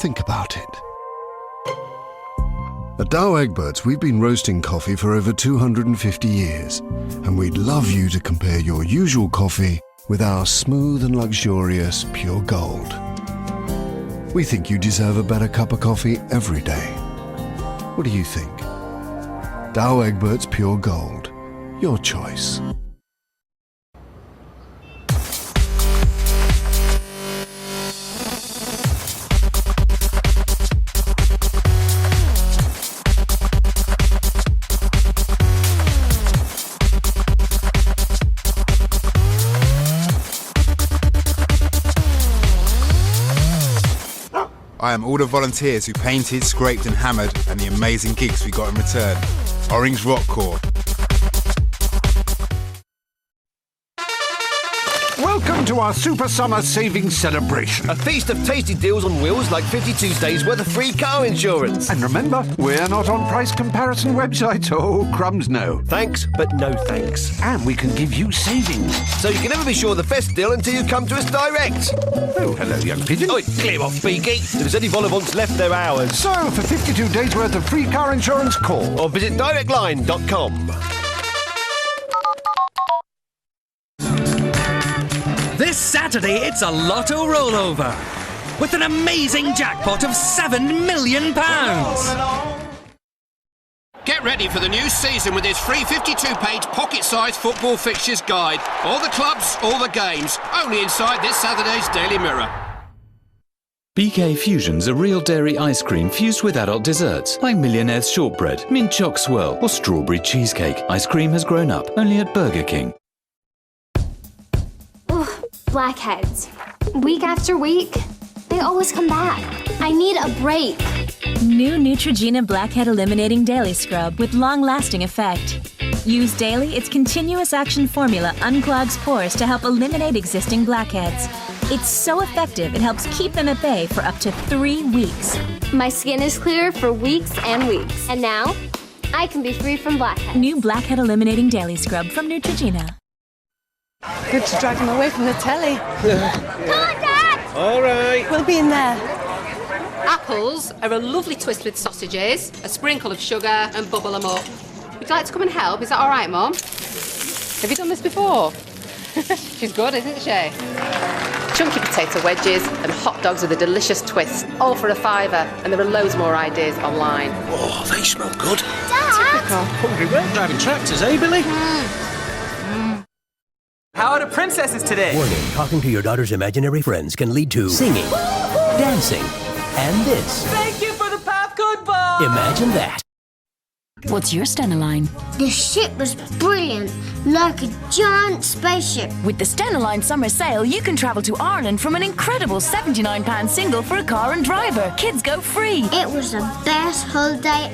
Think about it. At Dow Egberts, we've been roasting coffee for over 250 years, and we'd love you to compare your usual coffee with our smooth and luxurious pure gold. We think you deserve a better cup of coffee every day. What do you think? Dow Egberts Pure Gold. Your choice. I am all the volunteers who painted, scraped and hammered, and the amazing gigs we got in return. Orange Rock Corps. Welcome to our Super Summer Savings Celebration. A feast of tasty deals on wheels like 52 days worth of free car insurance. And remember, we're not on price comparison websites. Oh, crumbs no. Thanks, but no thanks. And we can give you savings. So you can never be sure of the best deal until you come to us direct. Oh, hello, young pigeon. Oh, clear off, Beaky. If there's any vol-au-vents left, they're ours. So, for 52 days worth of free car insurance, call. Or visit directline.com. Saturday, it's a lotto rollover with an amazing jackpot of £7 million. Get ready for the new season with this free 52-page pocket-sized football fixtures guide. All the clubs, all the games, only inside this Saturday's Daily Mirror. BK Fusion's a real dairy ice cream fused with adult desserts like Millionaire's Shortbread, Mint Choc Swirl or Strawberry Cheesecake. Ice cream has grown up, only at Burger King. Ugh, blackheads. Week after week, they always come back. I need a break. New Neutrogena Blackhead Eliminating Daily Scrub with long-lasting effect. Used daily, its continuous action formula unclogs pores to help eliminate existing blackheads. It's so effective, it helps keep them at bay for up to 3 weeks. My skin is clear for weeks and weeks. And now, I can be free from blackheads. New Blackhead Eliminating Daily Scrub from Neutrogena. Good to drag him away from the telly. Come on, Dad! All right. We'll be in there. Apples are a lovely twist with sausages, a sprinkle of sugar and bubble them up. Would you like to come and help? Is that all right, Mum? Have you done this before? She's good, isn't she? Chunky potato wedges and hot dogs with a delicious twist, all for £5, and there are loads more ideas online. Oh, they smell good. Dad! Hungry work driving tractors, eh, Billy? How are the princesses today? Warning, talking to your daughter's imaginary friends can lead to singing, dancing, and this. Thank you for the popcorn ball! Imagine that. What's your Stena-line? The ship was brilliant, like a giant spaceship. With the Stena-line summer sale, you can travel to Ireland from an incredible £79 single for a car and driver. Kids go free. It was the best holiday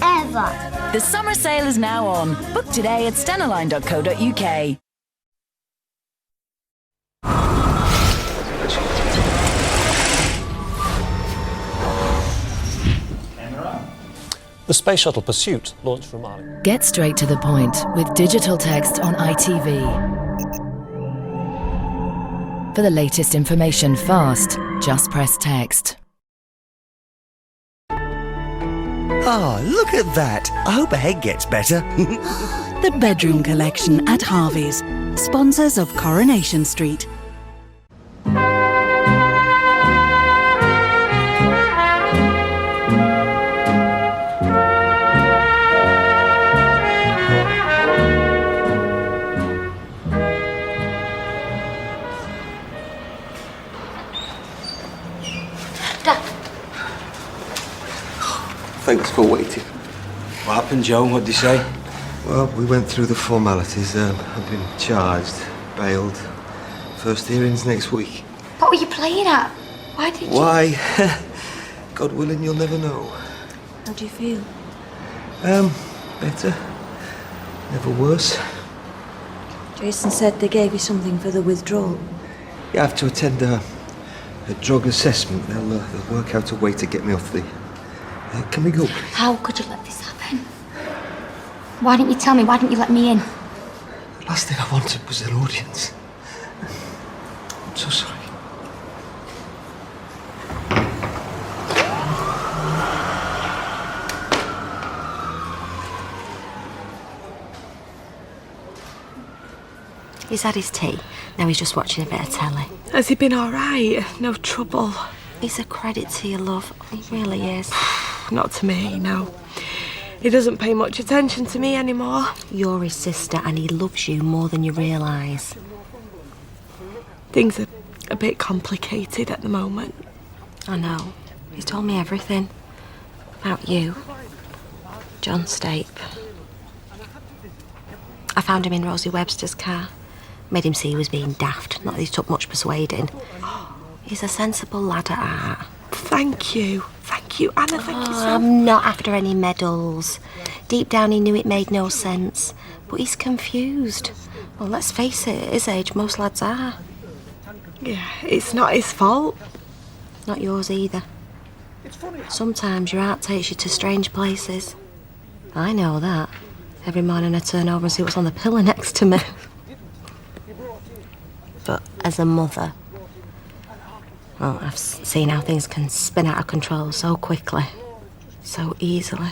ever. The summer sale is now on. Book today at stenaline.co.uk. The Space Shuttle Pursuit launched from Ireland. Get straight to the point with digital text on ITV. For the latest information fast, just press text. Ah, look at that. I hope her head gets better. The Bedroom Collection at Harvey's, sponsors of Coronation Street. Thanks for waiting. What happened, Joe? What'd they say? Well, we went through the formalities. I've been charged, bailed. First hearings next week. What were you playing at? Why did you... Why? God willing, you'll never know. How do you feel? Better. Never worse. Jason said they gave you something for the withdrawal. You have to attend a drug assessment. They'll work out a way to get me off the... can we go, please? How could you let this happen? Why didn't you tell me? Why didn't you let me in? The last thing I wanted was an audience. I'm so sorry. He's had his tea. Now he's just watching a bit of telly. Has he been all right? No trouble? He's a credit to your love. He really is. Not to me, no. He doesn't pay much attention to me anymore. You're his sister and he loves you more than you realise. Things are a bit complicated at the moment. I know. He's told me everything. About you. John Stape. I found him in Rosie Webster's car. Made him see he was being daft, not that he took much persuading. He's a sensible lad at heart. Thank you. Thank you, Anna, thank you so much. I'm not after any medals. Deep down he knew it made no sense. But he's confused. Well, let's face it, at his age, most lads are. Yeah, it's not his fault. Not yours either. Sometimes your heart takes you to strange places. I know that. Every morning I turn over and see what's on the pillow next to me. But as a mother, well, I've seen how things can spin out of control so quickly, so easily.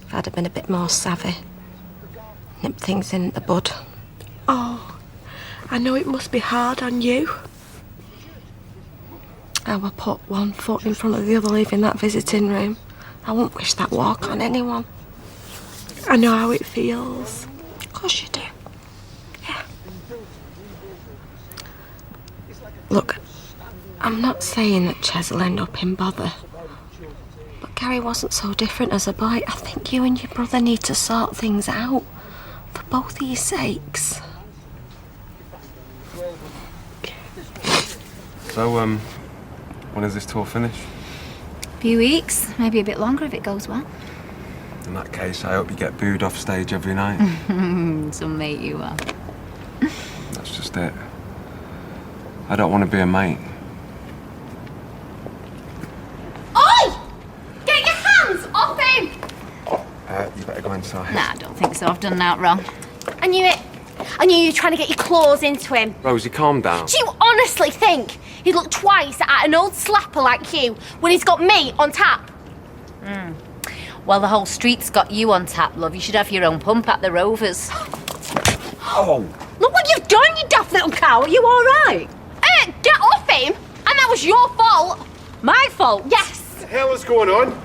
If I'd have been a bit more savvy, nip things in the bud. Oh, I know it must be hard on you. How I put one foot in front of the other leaving that visiting room. I won't wish that walk on anyone. I know how it feels. Of course you do. Yeah. Look, I'm not saying that Ches will end up in bother. But Gary wasn't so different as a boy. I think you and your brother need to sort things out. For both of your sakes. So, when is this tour finish? A few weeks, maybe a bit longer if it goes well. In that case, I hope you get booed off stage every night. Some mate you are. That's just it. I don't want to be a mate. Oi! Get your hands off him! You better go inside. Nah, I don't think so. I've done that wrong. I knew it. I knew you were trying to get your claws into him. Rosie, calm down. Do you honestly think he'd look twice at an old slapper like you when he's got me on tap? Well, the whole street's got you on tap, love. You should have your own pump at the Rovers. Oh! Look what you've done, you daft little cow. Are you all right? Get off him! And that was your fault. My fault? Yes. What the hell is going on?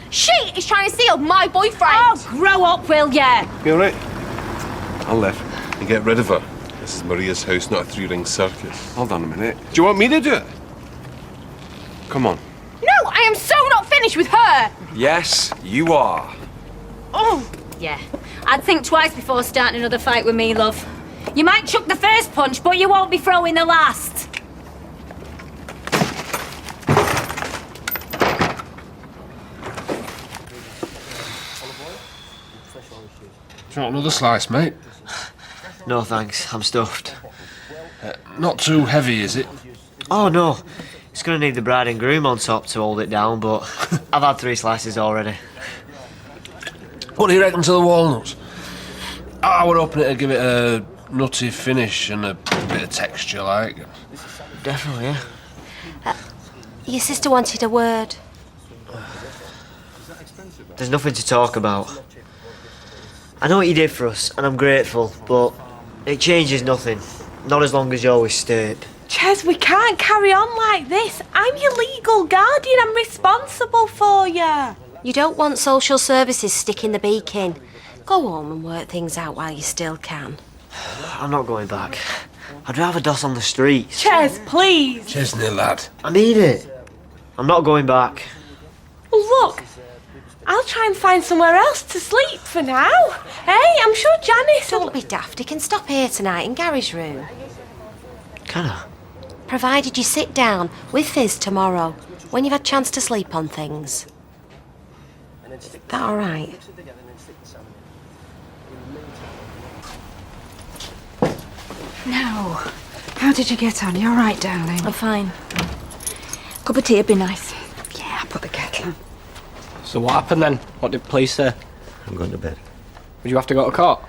She is trying to steal my boyfriend. Oh, grow up, will ya? You all right? I'll live. And get rid of her. This is Maria's house, not a three-ring circus. Hold on a minute. Do you want me to do it? Come on. No, I am so not finished with her. Yes, you are. Oh. Yeah. I'd think twice before starting another fight with me, love. You might chuck the first punch, but you won't be throwing the last. Do you want another slice, mate? No, thanks. I'm stuffed. Not too heavy, is it? Oh, no. It's going to need the bride and groom on top to hold it down, but I've had 3 slices already. What do you reckon to the walnuts? I would hoping it'd give it a nutty finish and a bit of texture, like. Definitely, yeah. Your sister wanted a word. There's nothing to talk about. I know what you did for us, and I'm grateful, but it changes nothing. Not as long as you always stay. Ches, we can't carry on like this. I'm your legal guardian. I'm responsible for you. You don't want social services sticking the beak in. Go home and work things out while you still can. I'm not going back. I'd rather doss on the streets. Ches, please. Chesney, lad. I mean it. I'm not going back. Look, I'll try and find somewhere else to sleep for now. Hey, I'm sure Janice will... Don't be daft. You can stop here tonight in Gary's room. Can I? Provided you sit down with Fizz tomorrow, when you've had a chance to sleep on things. That all right? Now, how did you get on? You all right, darling? I'm fine. Cup of tea would be nice. Yeah, I'll put the kettle on. So what happened then? What did police say? I'm going to bed. Would you have to go to court?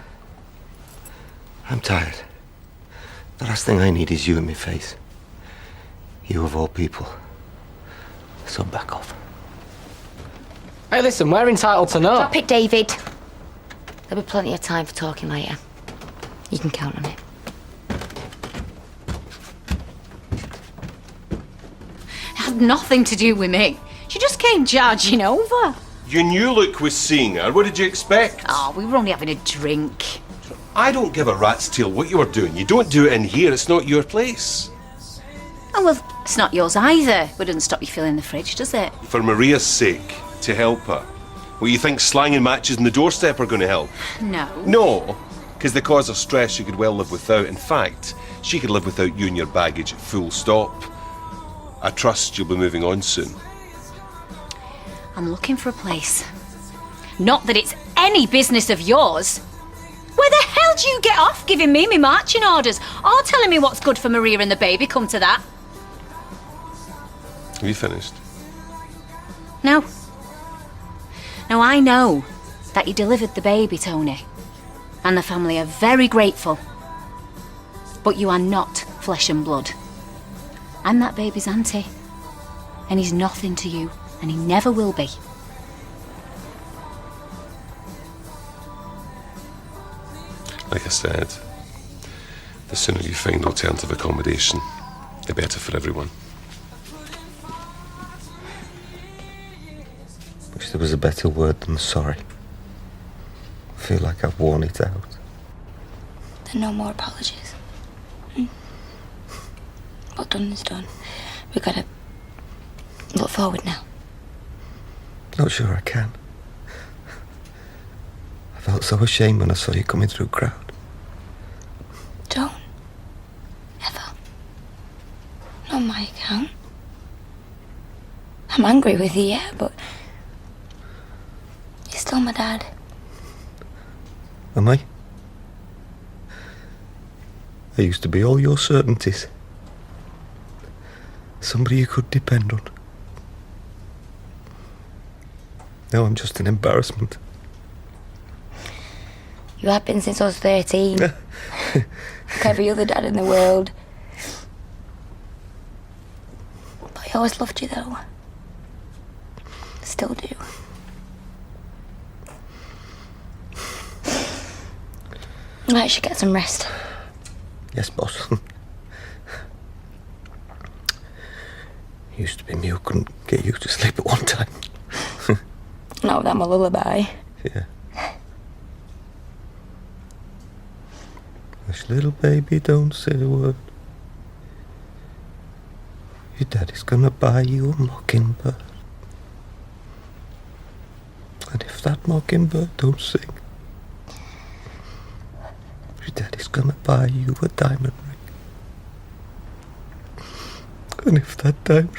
I'm tired. The last thing I need is you in my face. You of all people. So back off. Hey, listen, we're entitled to know. Drop it, David. There'll be plenty of time for talking later. You can count on it. It had nothing to do with me. She just came charging over. You knew Luke was seeing her. What did you expect? Oh, we were only having a drink. I don't give a rat's tail what you were doing. You don't do it in here. It's not your place. Oh, well, it's not yours either. But it doesn't stop you filling the fridge, does it? For Maria's sake, to help her. Well, you think slanging matches on the doorstep are going to help? No. No, because the cause of stress she could well live without. In fact, she could live without you and your baggage, full stop. I trust you'll be moving on soon. I'm looking for a place. Not that it's any business of yours. Where the hell do you get off giving me my marching orders or telling me what's good for Maria and the baby, come to that? Have you finished? No. Now, I know that you delivered the baby, Tony, and the family are very grateful. But you are not flesh and blood. I'm that baby's auntie, and he's nothing to you, and he never will be. Like I said, The sooner you find alternative accommodation, the better for everyone. Wish there was a better word than sorry. I feel like I've worn it out. Then no more apologies. What's done is done. We've got to look forward now. Not sure I can. I felt so ashamed when I saw you coming through a crowd. Don't. Ever. Not on my account. I'm angry with you, yeah, but you're still my dad. Am I? I used to be all your certainties. Somebody you could depend on. Now I'm just an embarrassment. You have been since I was 13. Like every other dad in the world. But I always loved you, though. Still do. I should get some rest. Yes, boss. Used to be me who couldn't get you to sleep at one time. Not without my lullaby. Yeah. Hush, little baby, don't say a word. Your daddy's gonna buy you a mockingbird. And if that mockingbird don't sing, your daddy's gonna buy you a diamond ring. And if that diamond...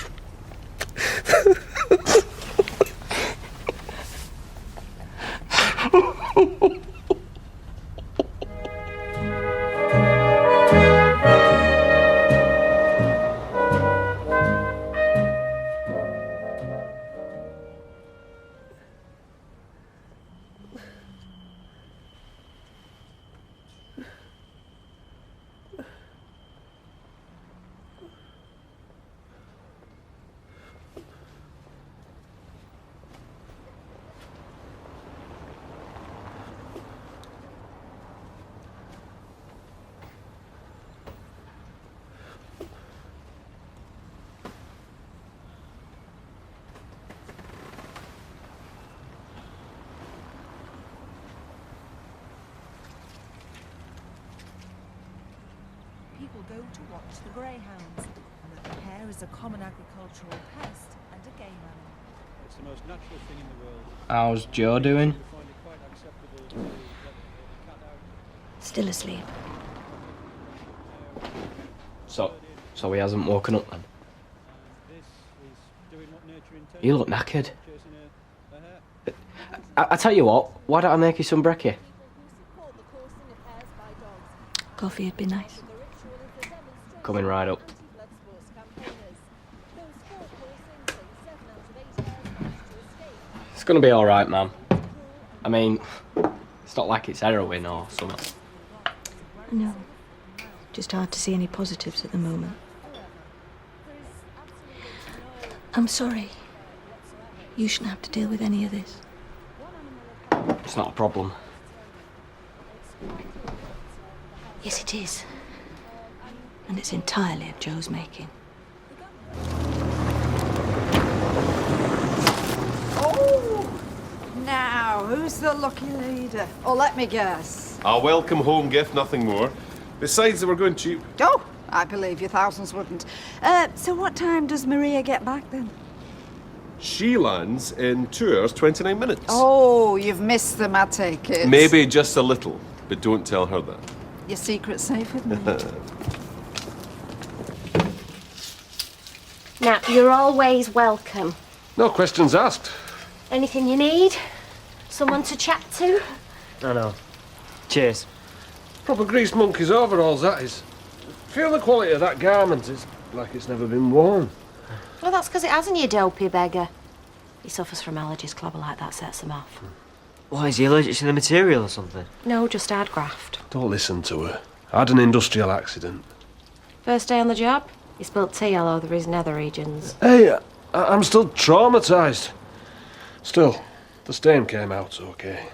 People go to watch the greyhounds, and that the hare is a common agricultural pest and a game animal. It's the most natural thing in the world. How's Joe doing? Still asleep. So he hasn't woken up then? You look knackered. I tell you what, why don't I make you some brekkie? Coffee would be nice. Coming right up. It's gonna be alright, man. I mean, it's not like it's heroin or something. No. Just hard to see any positives at the moment. I'm sorry. You shouldn't have to deal with any of this. It's not a problem. Yes, it is. And it's entirely of Joe's making. Oh! Now, who's the lucky leader? Oh, let me guess. A welcome home gift, nothing more. Besides, they were going cheap. Oh, I believe you thousands wouldn't. So what time does Maria get back then? She lands in 2 hours, 29 minutes. Oh, you've missed them, I take it. Maybe just a little, but don't tell her that. Your secret's safe with me. Now, you're always welcome. No questions asked. Anything you need? Someone to chat to? I know. Cheers. Proper greased monkey's overalls, that is. Feel the quality of that garment. It's like it's never been worn. Well, that's because it hasn't, you dopey beggar. He suffers from allergies. Clobber like that sets him off. Why, is he allergic to the material or something? No, just hard graft. Don't listen to her. I had an industrial accident. First day on the job, he spilled tea all over his nether regions. Hey, I'm still traumatised. Still, the stain came out okay.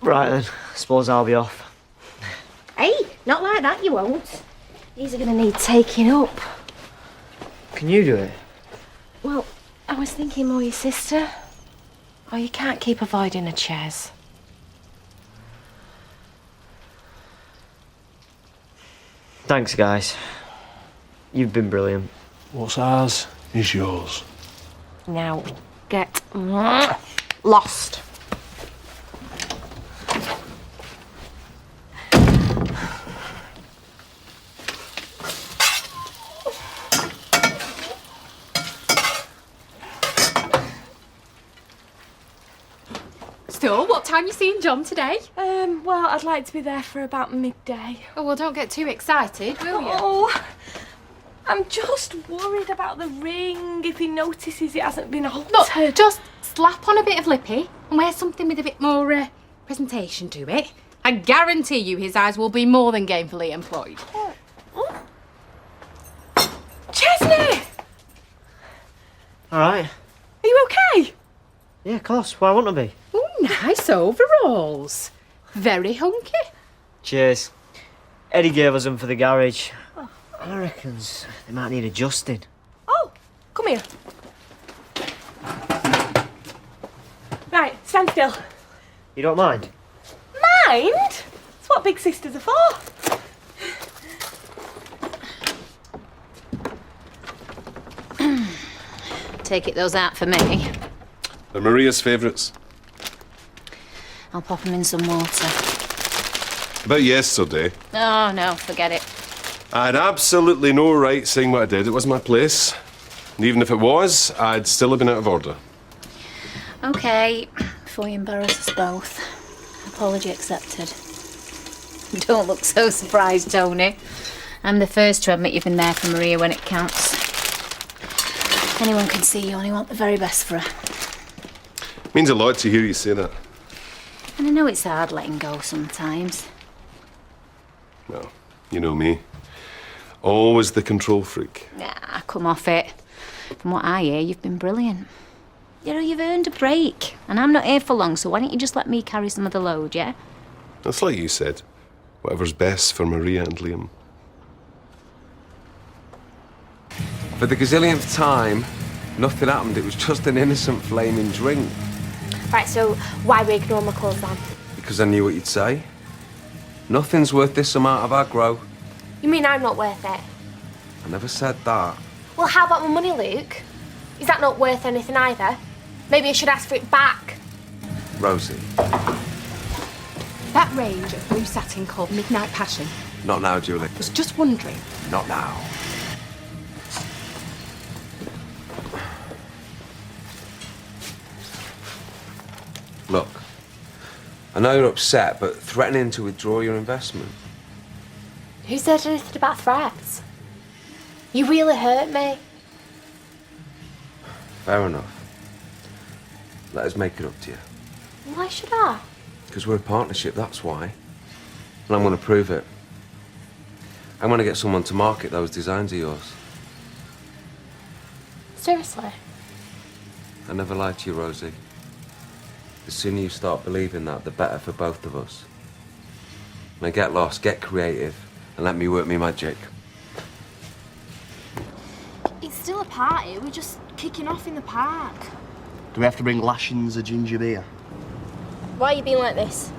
Right then, suppose I'll be off. Hey, Not like that, you won't. These are going to need taking up. Can you do it? Well, I was thinking more your sister. Oh, you can't keep avoiding a Ches. Thanks, guys. You've been brilliant. What's ours is yours. Now, get lost. So, what time you seeing John today? Well, I'd like to be there for about midday. Oh, well, don't get too excited, will you? Oh, I'm just worried about the ring, if he notices it hasn't been altered. Look, just slap on a bit of lippy and wear something with a bit more presentation to it. I guarantee you his eyes will be more than gainfully employed. Chesney! All right. Are you okay? Yeah, of course. Why wouldn't I be? Oh, nice overalls. Very hunky. Cheers. Eddie gave us them for the garage. I reckons they might need adjusting. Oh, come here. Right, stand still. You don't mind? Mind? That's what big sisters are for. Take it those out for me. They're Maria's favourites. I'll pop them in some water. About yesterday, Oh, no, forget it. I had absolutely no right saying what I did. It was my place. And even if it was, I'd still have been out of order. Okay, before you embarrass us both, apology accepted. Don't look so surprised, Tony. I'm the first to admit you've been there for Maria when it counts. Anyone can see you only want the very best for her. Means a lot to hear you say that. And I know it's hard letting go sometimes. Well, you know me. Always the control freak. Nah, come off it. From what I hear, you've been brilliant. You know, you've earned a break. And I'm not here for long, so why don't you just let me carry some of the load, yeah? That's like you said. Whatever's best for Maria and Liam. For the gazillionth time, nothing happened. It was just an innocent flaming drink. Right, so why we ignore my calls then? Because I knew what you'd say. Nothing's worth this amount of aggro. You mean I'm not worth it? I never said that. Well, how about my money, Luke? Is that not worth anything either? Maybe I should ask for it back. Rosie, That range of blue satin called Midnight Passion. not now, Julie. Was just wondering. Not now. Look, I know you're upset, but threatening to withdraw your investment. Who said anything about threats? You really hurt me. Fair enough. Let us make it up to you. Why should I? Because we're a partnership, that's why. And I'm going to prove it. I'm going to get someone to market those designs of yours. Seriously? I never lied to you, Rosie. The sooner you start believing that, the better for both of us. Now get lost, get creative, and let me work me magic. It's still a party. We're just kicking off in the park. Do we have to bring lashings of ginger beer? Why are you being like this?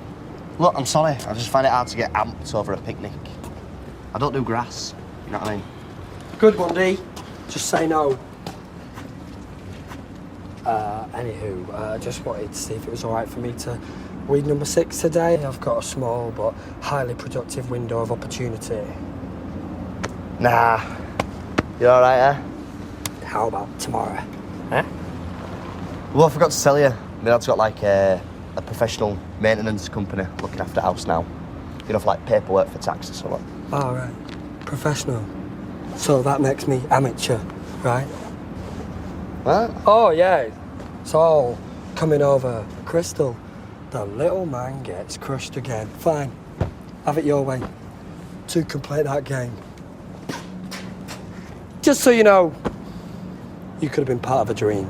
Look, I'm sorry. I just find it hard to get amped over a picnic. I don't do grass. You know what I mean? Good one, D. Just say no. Anywho, I just wanted to see if it was all right for me to weed number 6 today. I've got a small but highly productive window of opportunity. Nah. You all right, eh? How about tomorrow? Eh? Well, I forgot to tell you. My dad's got like a professional maintenance company looking after the house now. You know, for like paperwork for tax or something. All right. Professional. So that makes me amateur, right? What? Oh, yeah. It's all coming over crystal. The little man gets crushed again. Fine. Have it your way. 2 can play that game. Just so you know, you could have been part of a dream.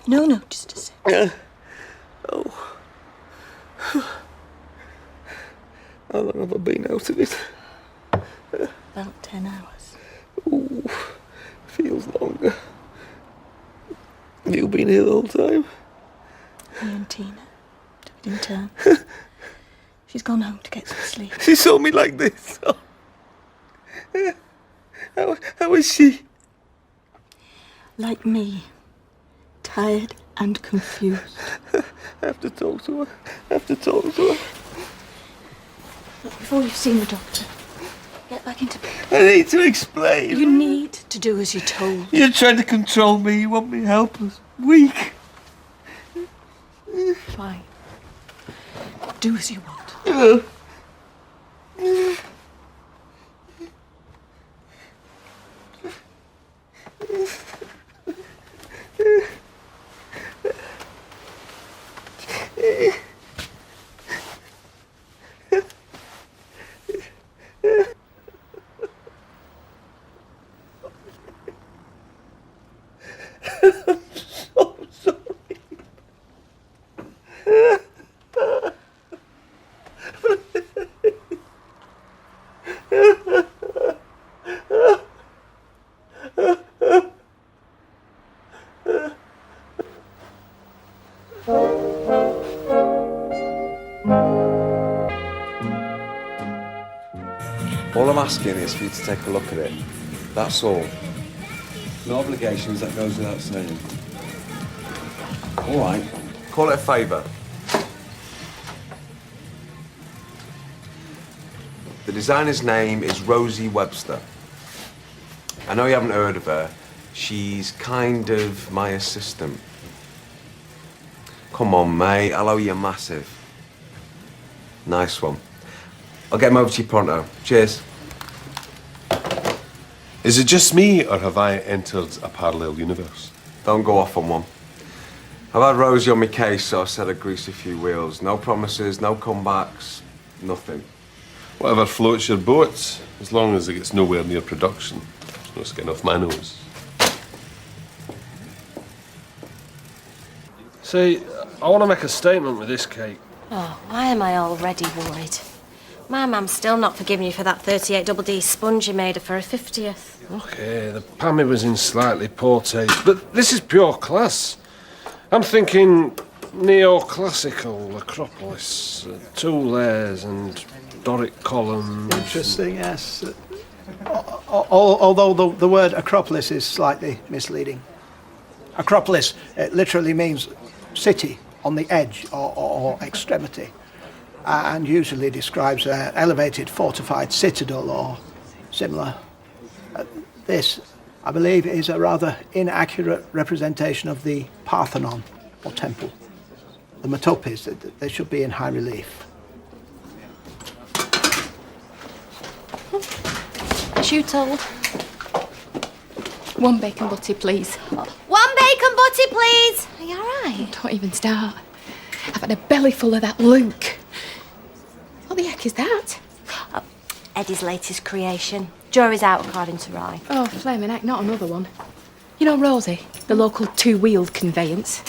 No, just a sec. Oh. How long have I been out of it? About 10 hours. Ooh, feels longer. You've been here the whole time? Me and Tina took it in turn. She's gone home to get some sleep. She saw me like this. How is she? Like me. Tired and confused. I have to talk to her. I have to talk to her. Look, before you've seen the doctor, get back into bed. I need to explain. You need to do as you're told. You're trying to control me. You want me helpless, weak. Fine. Do as you want. All I'm asking is for you to take a look at it. That's all. No obligations, that goes without saying. All right. Call it a favour. The designer's name is Rosie Webster. I know you haven't heard of her. She's kind of my assistant. Come on, mate. I'll owe you massive. Nice one. I'll get him over to you pronto. Cheers. Is it just me, or have I entered a parallel universe? Don't go off on one. I've had Rosie on my case, so I said I'd grease a few wheels. No promises, no comebacks, nothing. Whatever floats your boat, as long as it gets nowhere near production. There's no skin off my nose. See, I want to make a statement with this cake. Oh, why am I already worried? My mum's still not forgiving you for that 38 double D sponge you made her for her 50th. Okay, the Pammy was in slightly poor taste, but this is pure class. I'm thinking neoclassical Acropolis, 2 layers and Doric columns. Interesting, yes. Although the word Acropolis is slightly misleading. Acropolis literally means city on the edge or extremity, and usually describes an elevated fortified citadel or similar. This, I believe, is a rather inaccurate representation of the Parthenon or temple. The metopes, they should be in high relief. As you told. 1 bacon butty, please. 1 bacon butty, please. Are you all right? Don't even start. I've had a belly full of that Luke. What the heck is that? Oh, Eddie's latest creation. Jury's out according to Roy. Oh, flaming heck, not another one. You know Rosie, the local 2-wheeled conveyance?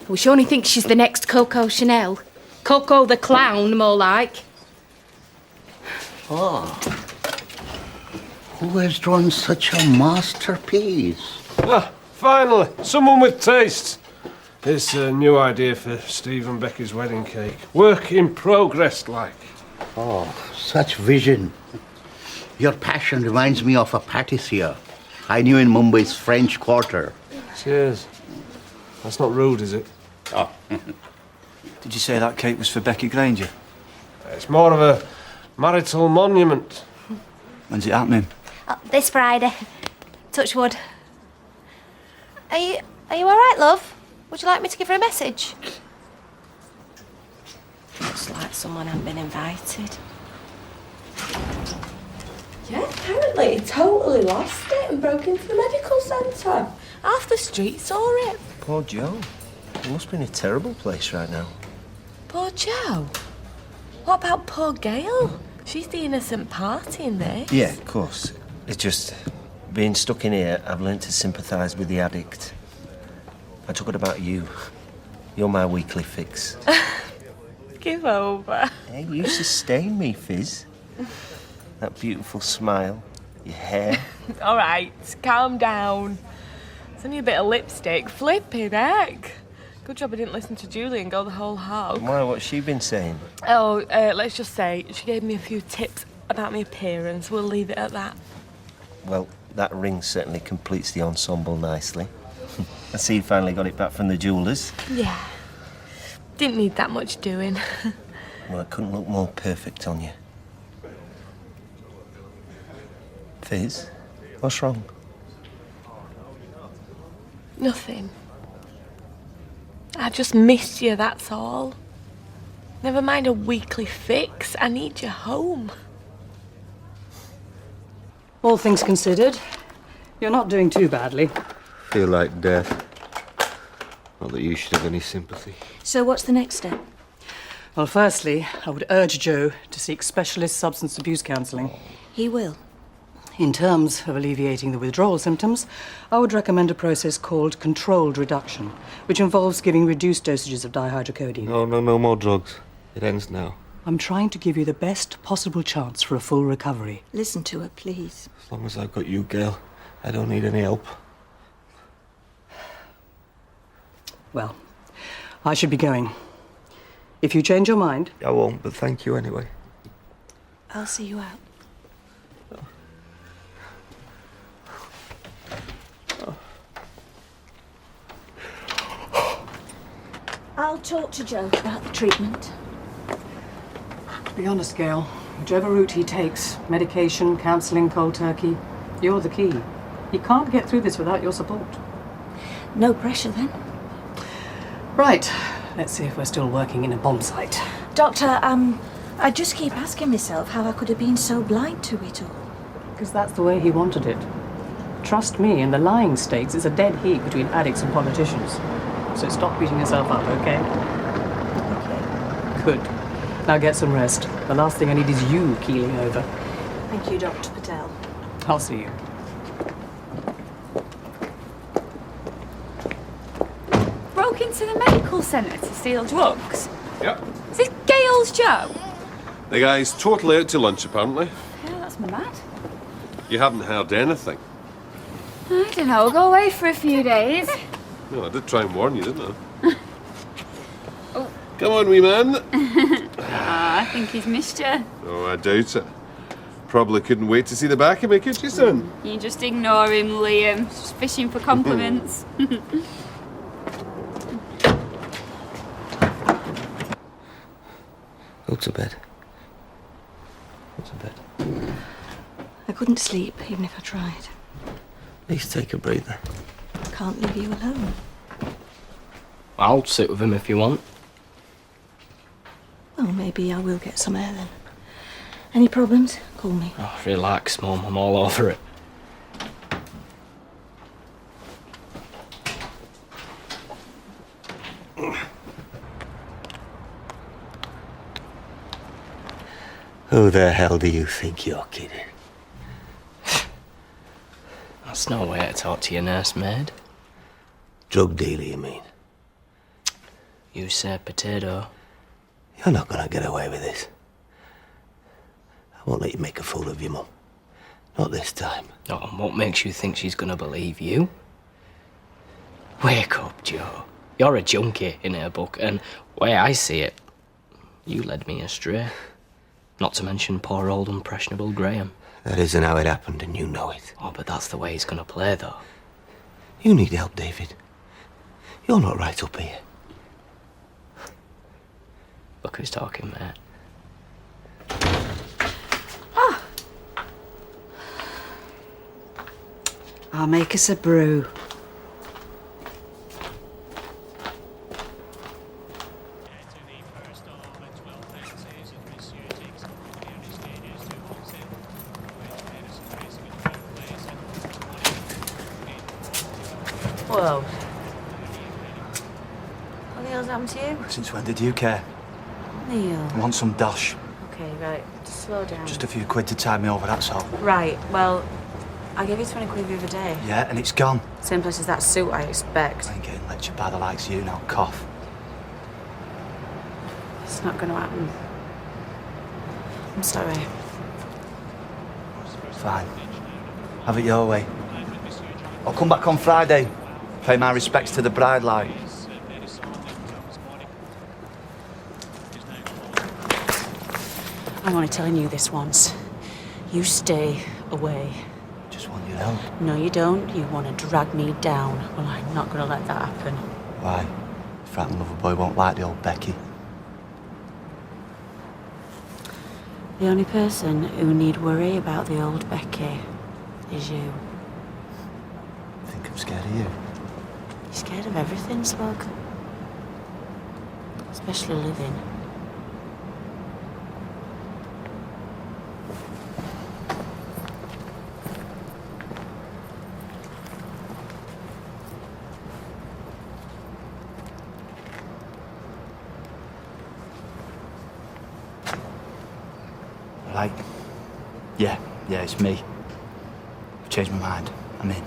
Well, she only thinks she's the next Coco Chanel. Coco the clown, more like. Oh. Who has drawn such a masterpiece? Ah, finally, someone with taste. It's a new idea for Steve and Becky's wedding cake. Work in progress, like. Oh, such vision. Your passion reminds me of a patissier I knew in Mumbai's French Quarter. Cheers. That's not rude, is it? Oh. Did you say that cake was for Becky Granger? It's more of a marital monument. When's it happening? Oh, this Friday. Touch wood. Are you all right, love? Would you like me to give her a message? Looks like someone hadn't been invited. Yeah, apparently he totally lost it and broke into the medical centre. Half the street saw it. Poor Joe. It must be in a terrible place right now. Poor Joe. What about poor Gail? She's the innocent party in this. Yeah, of course. It's just, being stuck in here, I've learnt to sympathise with the addict. I took it about you. You're my weekly fix. give over. Hey, you sustain me, Fizz. That beautiful smile, your hair. All right, calm down. It's only a bit of lipstick. Flipping heck. Good job I didn't listen to Julie and go the whole hog. Why, what's she been saying? Oh, let's just say she gave me a few tips about my appearance. We'll leave it at that. Well, that ring certainly completes the ensemble nicely. I see you finally got it back from the jewellers. Yeah. Didn't need that much doing. Well, it couldn't look more perfect on you. Fizz, what's wrong? Nothing. I just miss you, that's all. Never mind a weekly fix. I need you home. All things considered, you're not doing too badly. Feel like death. Not that you should have any sympathy. So what's the next step? Well, firstly, I would urge Joe to seek specialist substance abuse counselling. He will. In terms of alleviating the withdrawal symptoms, I would recommend a process called controlled reduction, which involves giving reduced dosages of dihydrocodeine. No more drugs. It ends now. I'm trying to give you the best possible chance for a full recovery. Listen to her, please. As long as I've got you, Gail, I don't need any help. Well, I should be going. If you change your mind... I won't, but thank you anyway. I'll see you out. I'll talk to Joe about the treatment. To be honest, Gail, whichever route he takes, medication, counselling, cold turkey, you're the key. He can't get through this without your support. No pressure, then. Right. Let's see if we're still working in a bomb site. Doctor, I just keep asking myself how I could have been so blind to it all. Because that's the way he wanted it. Trust me, in the lying stakes, it's a dead heat between addicts and politicians. So stop beating yourself up, okay? Okay. Good. Now get some rest. The last thing I need is you keeling over. Thank you, Dr. Patel. I'll see you. Broke into the medical centre to steal drugs? Yep. Is this Gail's Joe? The guy's totally out to lunch, apparently. Yeah, that's mad. You haven't heard anything. I don't know, go away for a few days. No, I did try and warn you, didn't I? Oh. Come on, wee man. I think he's missed you. Oh, I doubt it. Probably couldn't wait to see the back of me, could you, son? You just ignore him, Liam. Just fishing for compliments. Go to bed. Go to bed. I couldn't sleep, even if I tried. At least take a breather. I can't leave you alone. I'll sit with him if you want. Well, maybe I will get some air then. Any problems? Call me. Oh, relax, Mum. I'm all over it. Who the hell do you think you're kidding? That's no way to talk to your nursemaid. Drug dealer, you mean? You said potato. You're not gonna get away with this. I won't let you make a fool of your mum. Not this time. Oh, and what makes you think she's gonna believe you? Wake up, Joe. You're a junkie in her book, and way I see it, you led me astray. Not to mention poor old impressionable Graham. That isn't how it happened, and you know it. Oh, but that's the way he's gonna play, though. You need help, David. You're not right up here. Look who's talking, mate. I'll make us a brew. Whoa. What the hell's happened to you? Since when did you care? Neil. I want some dosh. Okay, right. Just slow down. Just a few quid to tide me over, that's all. Right, well, I gave you 20 quid the other day. Yeah, and it's gone. Same place as that suit, I expect. I ain't getting lectured by the likes of you now, cough. It's not going to happen. I'm sorry. Fine. Have it your way. I'll come back on Friday. Pay my respects to the bride light. I'm only telling you this once. You stay away. Just want your help. No, you don't. You want to drag me down. Well, I'm not going to let that happen. Why? Frightened lover boy won't like the old Becky. The only person who need worry about the old Becky is you. I think I'm scared of you. You're scared of everything, Slug. Especially living. Right. Yeah, it's me. I've changed my mind. I'm in.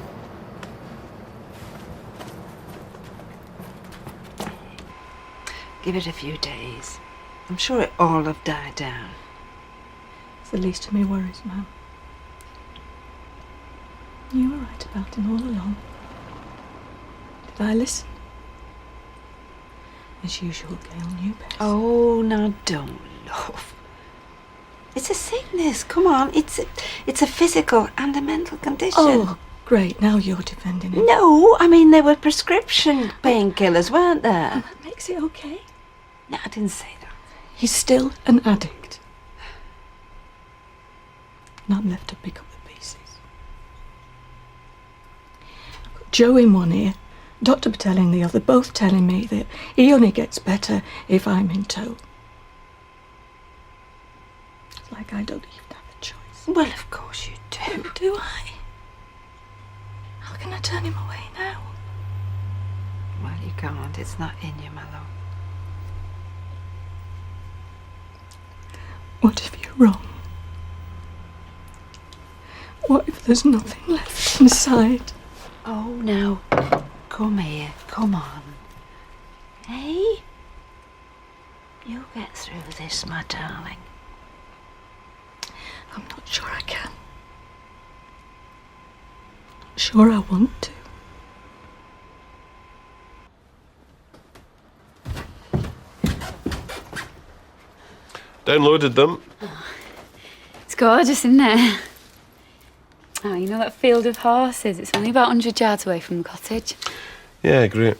Give it a few days. I'm sure it all have died down. It's the least of my worries, ma'am. You were right about him all along. Did I listen? As usual, Gail knew best. Oh, now don't, love. It's a sickness. Come on. It's a physical and a mental condition. Oh, great. Now you're defending him. No, I mean, there were prescription painkillers, weren't there? And that makes it okay. No, I didn't say that. He's still an addict. And I'm left to pick up the pieces. I've got Joe in one ear, Dr. Patel in the other, both telling me that he only gets better if I'm in tow. It's like I don't even have a choice. Well, of course you do. Do I? How can I turn him away now? Well, you can't. It's not in you, my love. What if you're wrong? What if there's nothing left inside? Oh, now, come here. Come on. Hey? You'll get through this, my darling. I'm not sure I can. Not sure I want to. Downloaded them. It's gorgeous, isn't it? Oh, you know that field of horses? It's only about 100 yards away from the cottage. Yeah, great.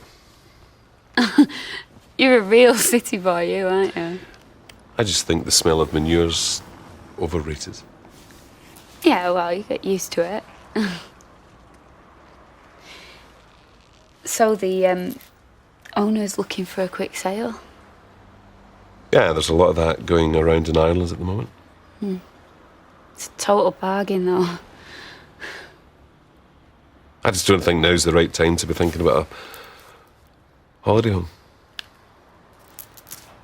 You're a real city boy, you, aren't you? I just think the smell of manure's overrated. Yeah, well, you get used to it. So the owner's looking for a quick sale? Yeah, there's a lot of that going around in Ireland at the moment. It's a total bargain, though. I just don't think now's the right time to be thinking about a holiday home.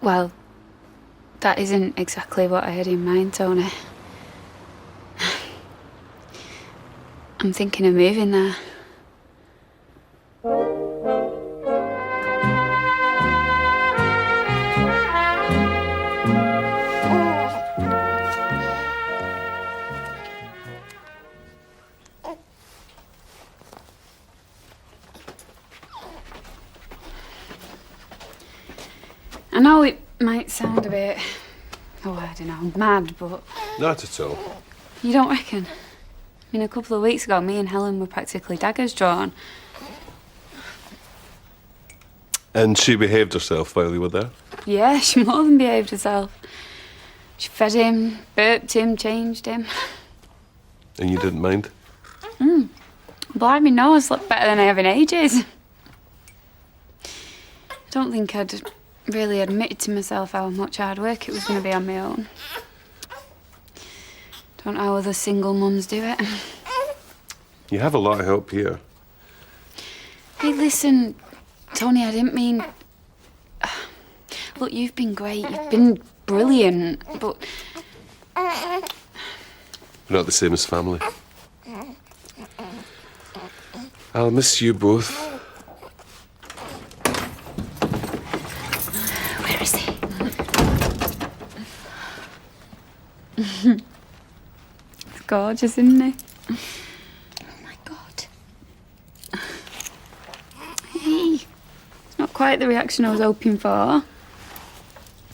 Well, that isn't exactly what I had in mind, Tony. I'm thinking of moving there. I know it might sound a bit, I don't know, mad, but Not at all. you don't reckon? I mean, a couple of weeks ago, me and Helen were practically daggers drawn. And she behaved herself while you were there? Yeah, she more than behaved herself. She fed him, burped him, changed him. And you didn't mind? Blimey, no, I slept better than I have in ages. I don't think I'd really admitted to myself how much hard work it was going to be on my own. Don't know how other single mums do it. You have a lot of help here. Hey, listen, Tony, I didn't mean... Look, you've been great, you've been brilliant, but... We're not the same as family. I'll miss you both. Where is he? gorgeous, isn't he? Oh my God. Hey, it's not quite the reaction I was hoping for.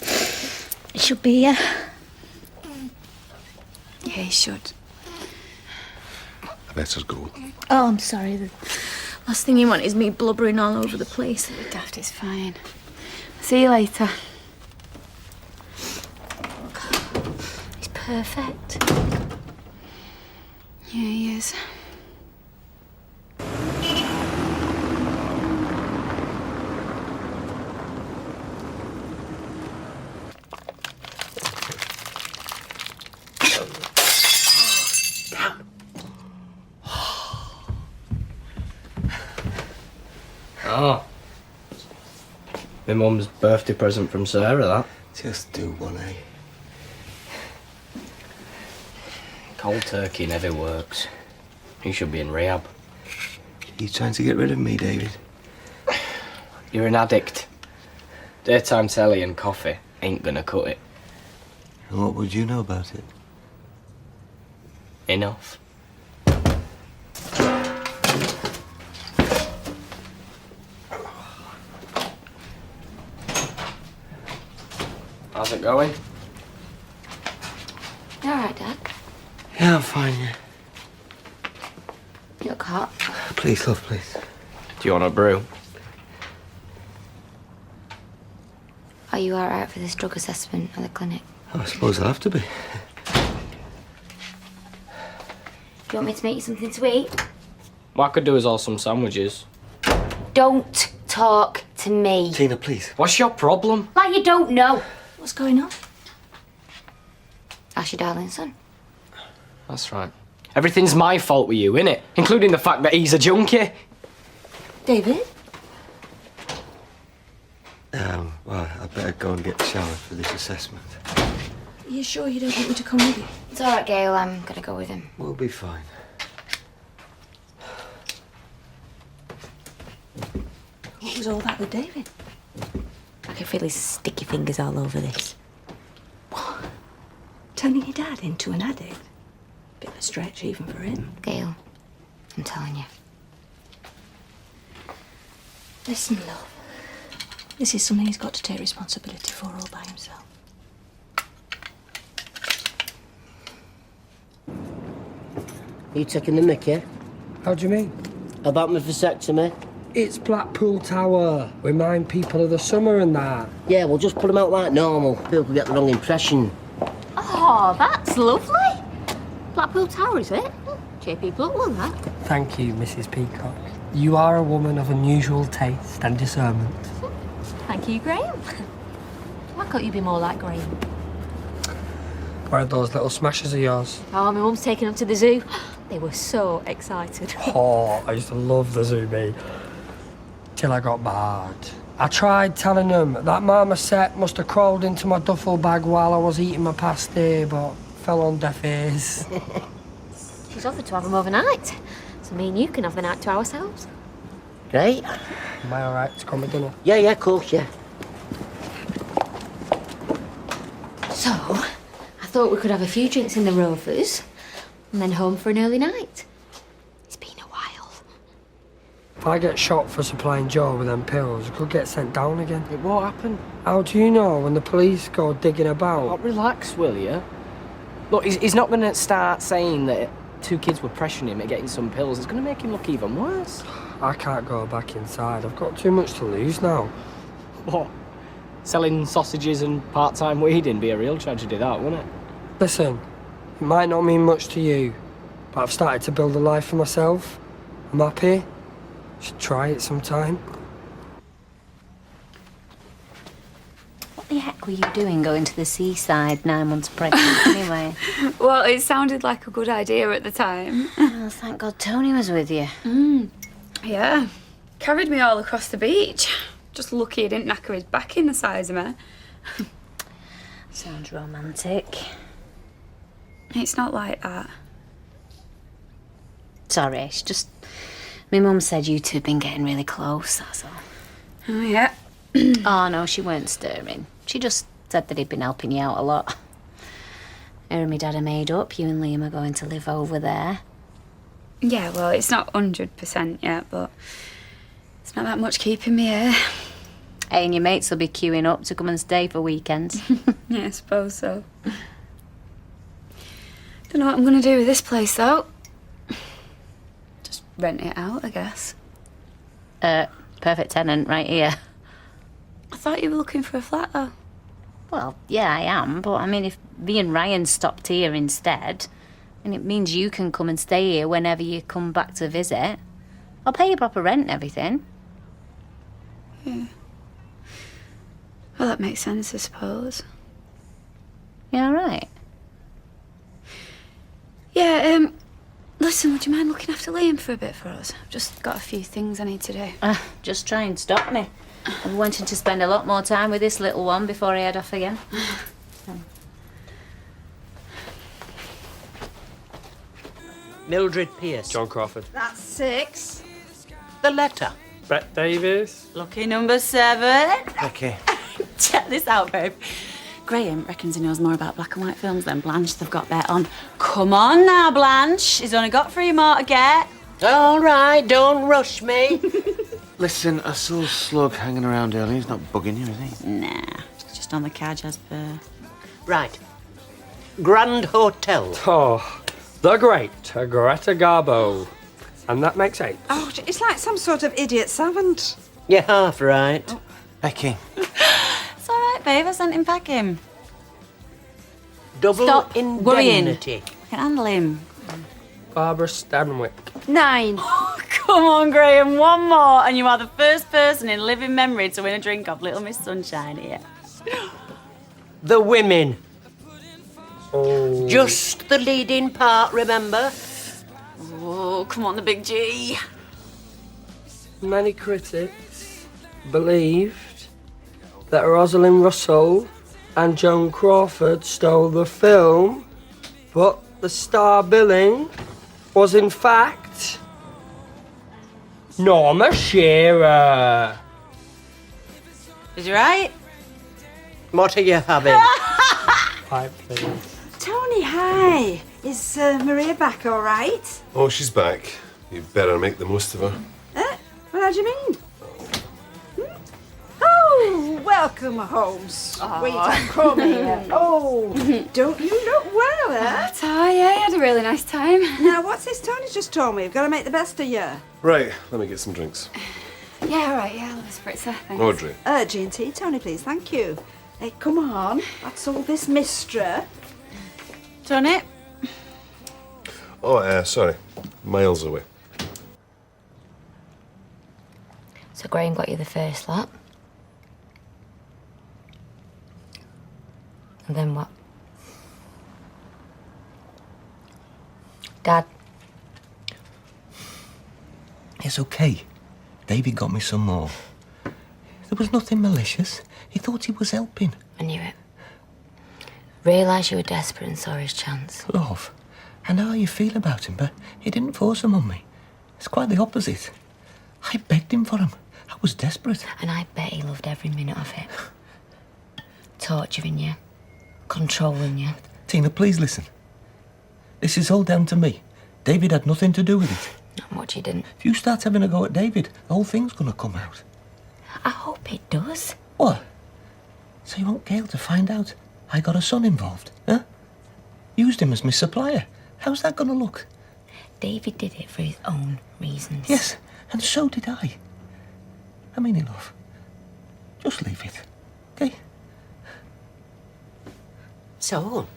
It should be, Yeah, he should. I better go. Oh, I'm sorry. The last thing you want is me blubbering all over the place. Daft, it's fine. See you later. He's perfect. Yeah, he is. Oh. My mum's birthday present from Sarah, that. Just do one, eh? Cold turkey never works. You should be in rehab. You trying to get rid of me, David? You're an addict. Daytime telly and coffee ain't gonna cut it. And what would you know about it? Enough. How's it going? You alright, Dad? Yeah, I'm fine, yeah. You look hot. Please, love, please. Do you want a brew? Are you alright for this drug assessment at the clinic? Oh, I suppose I'll have to be. Do you want me to make you something to eat? What I could do is all some sandwiches. Don't talk to me. Tina, please. What's your problem? Like you don't know. What's going on? Ask your darling son. That's right. Everything's my fault with you, innit? Including the fact that he's a junkie. David? Well, I better go and get showered for this assessment. Are you sure you don't want me to come with you? It's alright, Gail. I'm gonna go with him. We'll be fine. What was all that with David? I can feel his sticky fingers all over this. What? Turning your dad into an addict? Bit of a stretch even for him. Gail, I'm telling you. Listen, love. This is something he's got to take responsibility for all by himself. You taking the mickey? How do you mean? About my vasectomy? It's Blackpool Tower. Remind people of the summer and that. Yeah, we'll just put them out like normal. People get the wrong impression. Oh, that's lovely. Blackpool Tower, is it? Cheer people up, won't that? Thank you, Mrs. Peacock. You are a woman of unusual taste and discernment. Thank you, Graham. Why can't you be more like Graham? Where are those little smashes of yours? Oh, my mum's taken them to the zoo. They were so excited. Oh, I used to love the zoo, me. Till I got barred. I tried telling them that marmoset must have crawled into my duffel bag while I was eating my pasty, but fell on deaf ears. She's offered to have them overnight. So me and you can have the night to ourselves. Great. Am I all right to come with dinner? Yeah, of course, yeah. So, I thought we could have a few drinks in the Rovers and then home for an early night. It's been a while. If I get shot for supplying Joe with them pills, I could get sent down again. It won't happen. How do you know when the police go digging about? Oh, relax, will you? Look, he's not going to start saying that two kids were pressuring him at getting some pills. It's going to make him look even worse. I can't go back inside. I've got too much to lose now. What? Selling sausages and part-time weeding be a real tragedy, that, wouldn't it? Listen, it might not mean much to you, but I've started to build a life for myself. I'm happy. Should try it sometime. What the heck were you doing going to the seaside 9 months pregnant anyway? Well, it sounded like a good idea at the time. Oh, thank God Tony was with you. Yeah. Carried me all across the beach. Just lucky he didn't knacker his back in the size of me. Sounds romantic. It's not like that. Sorry, it's just... My mum said you two have been getting really close, that's all. Oh, yeah. Oh, no, she weren't stirring. She just said that he'd been helping you out a lot. Her and my dad are made up. You and Liam are going to live over there. Yeah, well, it's not 100% yet, but it's not that much keeping me here. Hey, and your mates will be queuing up to come and stay for weekends. Yeah, I suppose so. Don't know what I'm going to do with this place, though. Just rent it out, I guess. Perfect tenant right here. I thought you were looking for a flat, though. Well, yeah, I am, but I mean, if me and Ryan stopped here instead, and it means you can come and stay here whenever you come back to visit, I'll pay you proper rent and everything. Yeah. Well, that makes sense, I suppose. You all right? Yeah, listen, would you mind looking after Liam for a bit for us? I've just got a few things I need to do. Just try and stop me. I'm wanting to spend a lot more time with this little one before I head off again. Mildred Pierce. John Crawford. That's 6. The letter. Brett Davies. Lucky number 7. Okay. Check this out, babe. Graham reckons he knows more about black and white films than Blanche. They've got bet on. Come on now, Blanche. He's only got 3 more to get. All right, don't rush me. Listen, I saw Slug hanging around earlier. He's not bugging you, is he? Nah, just on the cadge as per. Right. Grand Hotel. Oh, the great Greta Garbo. And that makes 8. Oh, it's like some sort of idiot savant. You're half right. Oh. Becky. It's all right, babe. I sent him packing. Double Stop worrying. indemnity. I can handle him. Barbara Stanwyck. 9. Come on, Graham, one more, and you are the first person in living memory to win a drink off Little Miss Sunshine here. The women. Oh. Just the leading part, remember? Oh, come on, the big G. Many critics believed that Rosalind Russell and Joan Crawford stole the film, but the star billing was in fact Norma Shearer. Is you right? What are you having? Pipe, please. Tony, hi. Is Maria back all right? Oh, she's back. You better make the most of her. What do you mean? Oh, welcome home, sweet and crummy. Oh, don't you look well, eh? Oh, yeah, I had a really nice time. Now, what's this Tony's just told me? We've got to make the best of you. Right, let me get some drinks. Yeah, all right, yeah, I'll have a spritzer, thanks. Audrey. G&T, Tony, please, thank you. Hey, come on. That's all this mistra. Tony? Oh, sorry. Miles away. So Graham got you the first lot. And then what? Dad? It's okay. David got me some more. There was nothing malicious. He thought he was helping. I knew it. Realised you were desperate and saw his chance. Love, I know how you feel about him, but he didn't force him on me. It's quite the opposite. I begged him for him. I was desperate. And I bet he loved every minute of it. Torturing you. Controlling you. Tina, please listen. This is all down to me. David had nothing to do with it. Not much he didn't. If you start having a go at David, the whole thing's gonna come out. I hope it does. What? So you want Gail to find out I got a son involved, huh? Used him as my supplier. How's that gonna look? David did it for his own reasons. Yes, and so did I. I mean it, love. Just leave it, okay? So,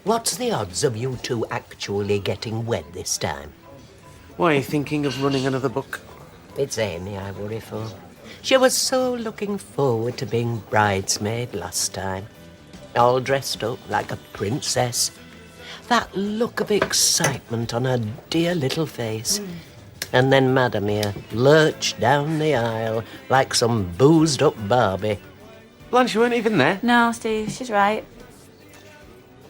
what's the odds of you two actually getting wed this time? Why, are you thinking of running another book? It's Amy I worry for. She was so looking forward to being bridesmaid last time. All dressed up like a princess. That look of excitement on her dear little face. And then Madam here lurched down the aisle like some boozed-up Barbie. Blanche, you weren't even there. No, Steve, she's right.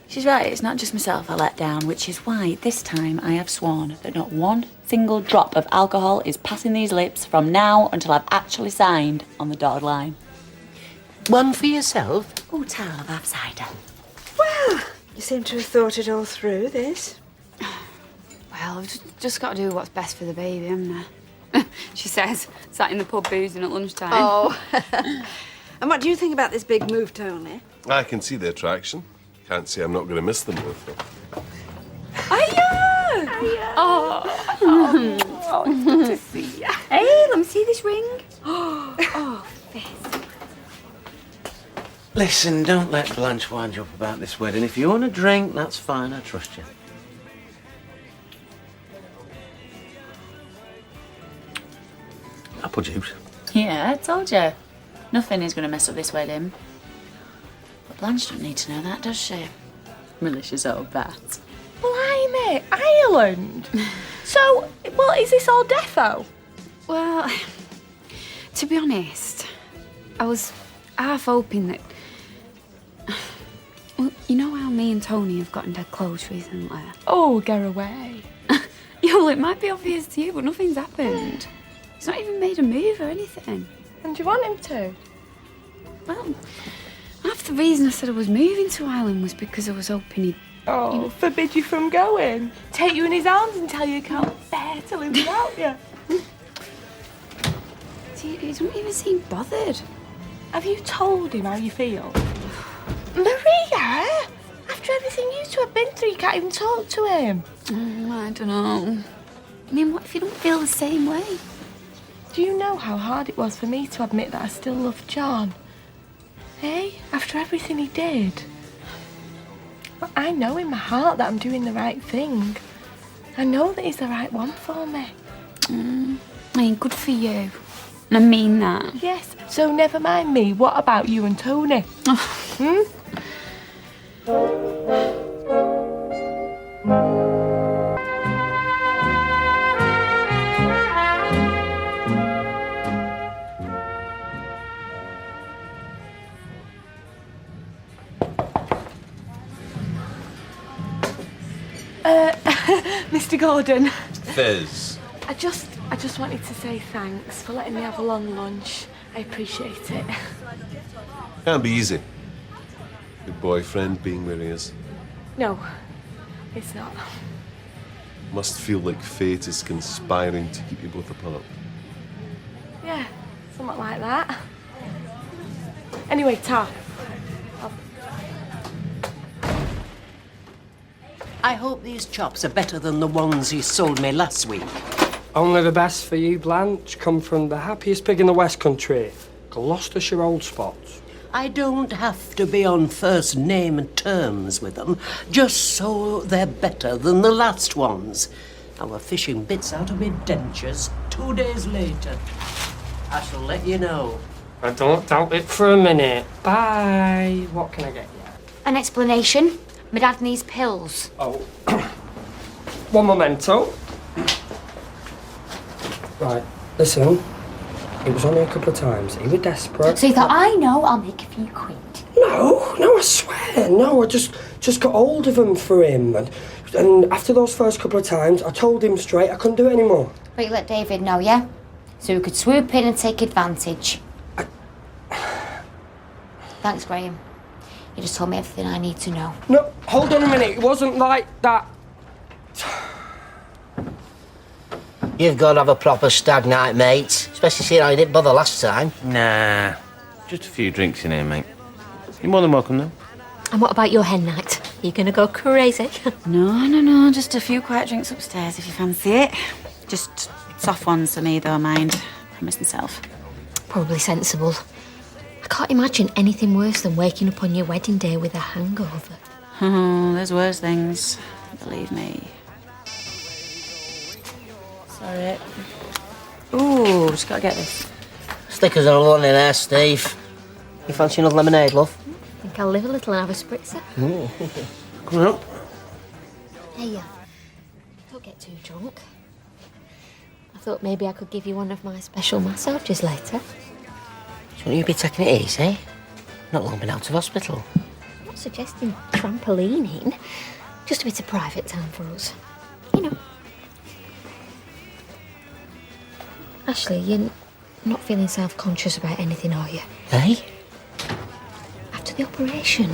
She's right, it's not just myself I let down, which is why this time I have sworn that not one single drop of alcohol is passing these lips from now until I've actually signed on the dotted line. One for yourself? Oh, towel of half cider. Well, You seem to have thought it all through, this. Well, I've just got to do what's best for the baby, haven't I? She says, sat in the pub boozing at lunchtime. Oh. And what do you think about this big move, Tony? I can see the attraction. Can't say I'm not going to miss the move, though. Oh, it's good to see you. Hey, let me see this ring. Oh, Fizz. Listen, don't let Blanche wind you up about this wedding. If you want a drink, that's fine. I trust you. Apple juice. Yeah, I told you. Nothing is going to mess up this wedding. But Blanche don't need to know that, does she? Malicious old bat. Blimey, Ireland. So, well, is this all defo? Well, to be honest, I was half hoping that... Well, you know how me and Tony have gotten dead close recently? Oh, get away. Yeah, well, it might be obvious to you, but nothing's happened. He's not even made a move or anything. And do you want him to? Well, half the reason I said I was moving to Ireland was because I was hoping he'd... Oh, forbid you from going. Take you in his arms and tell you he can't bear to live without you. See, he doesn't even seem bothered. Have you told him how you feel? Maria! After everything you two have been through, you can't even talk to him. I don't know. I mean, what if you don't feel the same way? Do you know how hard it was for me to admit that I still love John? Hey, after everything he did. But I know in my heart that I'm doing the right thing. I know that he's the right one for me. I mean, good for you. And I mean that. Yes, so never mind me. What about you and Tony? Mr. Gordon. Fizz. I just wanted to say thanks for letting me have a long lunch. I appreciate it. Can't be easy. Your boyfriend being where he is. No, it's not. Must feel like fate is conspiring to keep you both apart. Yeah, something like that. Anyway, Ta. I hope these chops are better than the ones you sold me last week. Only the best for you, Blanche. Come from the happiest pig in the West Country, Gloucestershire Old Spots. I don't have to be on first name terms with them, just so they're better than the last ones. I were fishing bits out of me dentures 2 days later. I shall let you know. I don't doubt it for a minute. Bye. What can I get you? An explanation? My dad needs pills. Oh. One memento. Right, listen. It was only a couple of times. He was desperate. So you thought, I know, I'll make a few quid. No, I swear. No, I just got hold of him for him. And after those first couple of times, I told him straight I couldn't do it anymore. But you let David know, yeah? So he could swoop in and take advantage. Thanks, Graham. You just told me everything I need to know. No, hold on a minute. It wasn't like that. You've got to have a proper stag night, mate. Especially seeing how you didn't bother last time. Nah, just a few drinks in here, mate. You're more than welcome, though. And what about your hen night? Are you going to go crazy? No. Just a few quiet drinks upstairs if you fancy it. Just soft ones for me, though, mind. Promise myself. Probably sensible. I can't imagine anything worse than waking up on your wedding day with a hangover. Oh, there's worse things. Believe me. Sorry. Ooh, just gotta get this. Stickers are all in there, Steve. You fancy another lemonade, love? I think I'll live a little and have a spritzer. Come on. Hey, don't get too drunk. I thought maybe I could give you one of my special massages later. Shouldn't you be taking it easy? Not long been out of hospital. I'm not suggesting trampolining. Just a bit of private time for us. You know. Ashley, you're not feeling self-conscious about anything, are you? Hey? After the operation,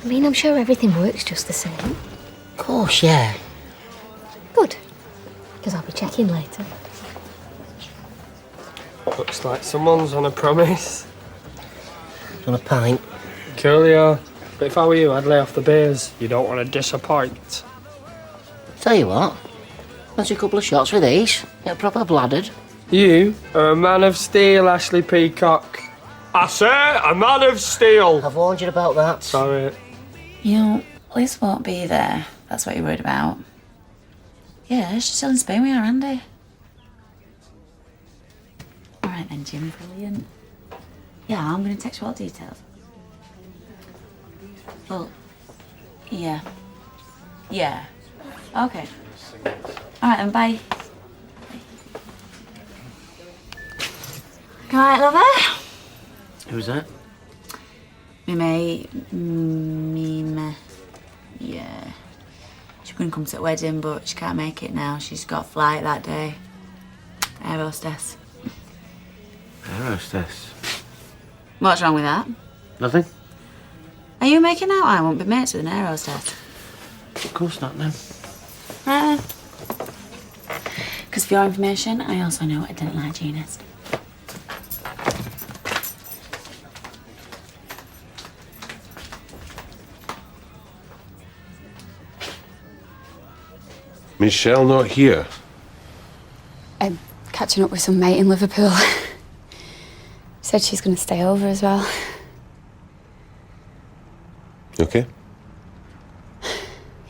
I mean, I'm sure everything works just the same. Of course, yeah. Good. Because I'll be checking later. Looks like someone's on a promise. On a pint? Coolio. But if I were you, I'd lay off the beers. You don't want to disappoint. Tell you what, fancy a couple of shots with these. Get proper bladdered. You are a man of steel, Ashley Peacock. I say, a man of steel. I've warned you about that. Sorry. You know, Liz won't be there. That's what you're worried about. Yeah, she's still in Spain with her Andy. All right then, Jim. Brilliant. Yeah, I'm going to text you all details. Well, yeah. Yeah. Okay. All right then, bye. All right, lover. Who's that? Me mate. Yeah. She couldn't come to the wedding, but she can't make it now. She's got a flight that day. Air hostess. Air hostess? What's wrong with that? Nothing? Are you making out I won't be mates with an air hostess? Of course not, no. Right then. Because for your information, I also know a dental hygienist. Michelle not here? I'm catching up with some mate in Liverpool. Said she's going to stay over as well. Okay.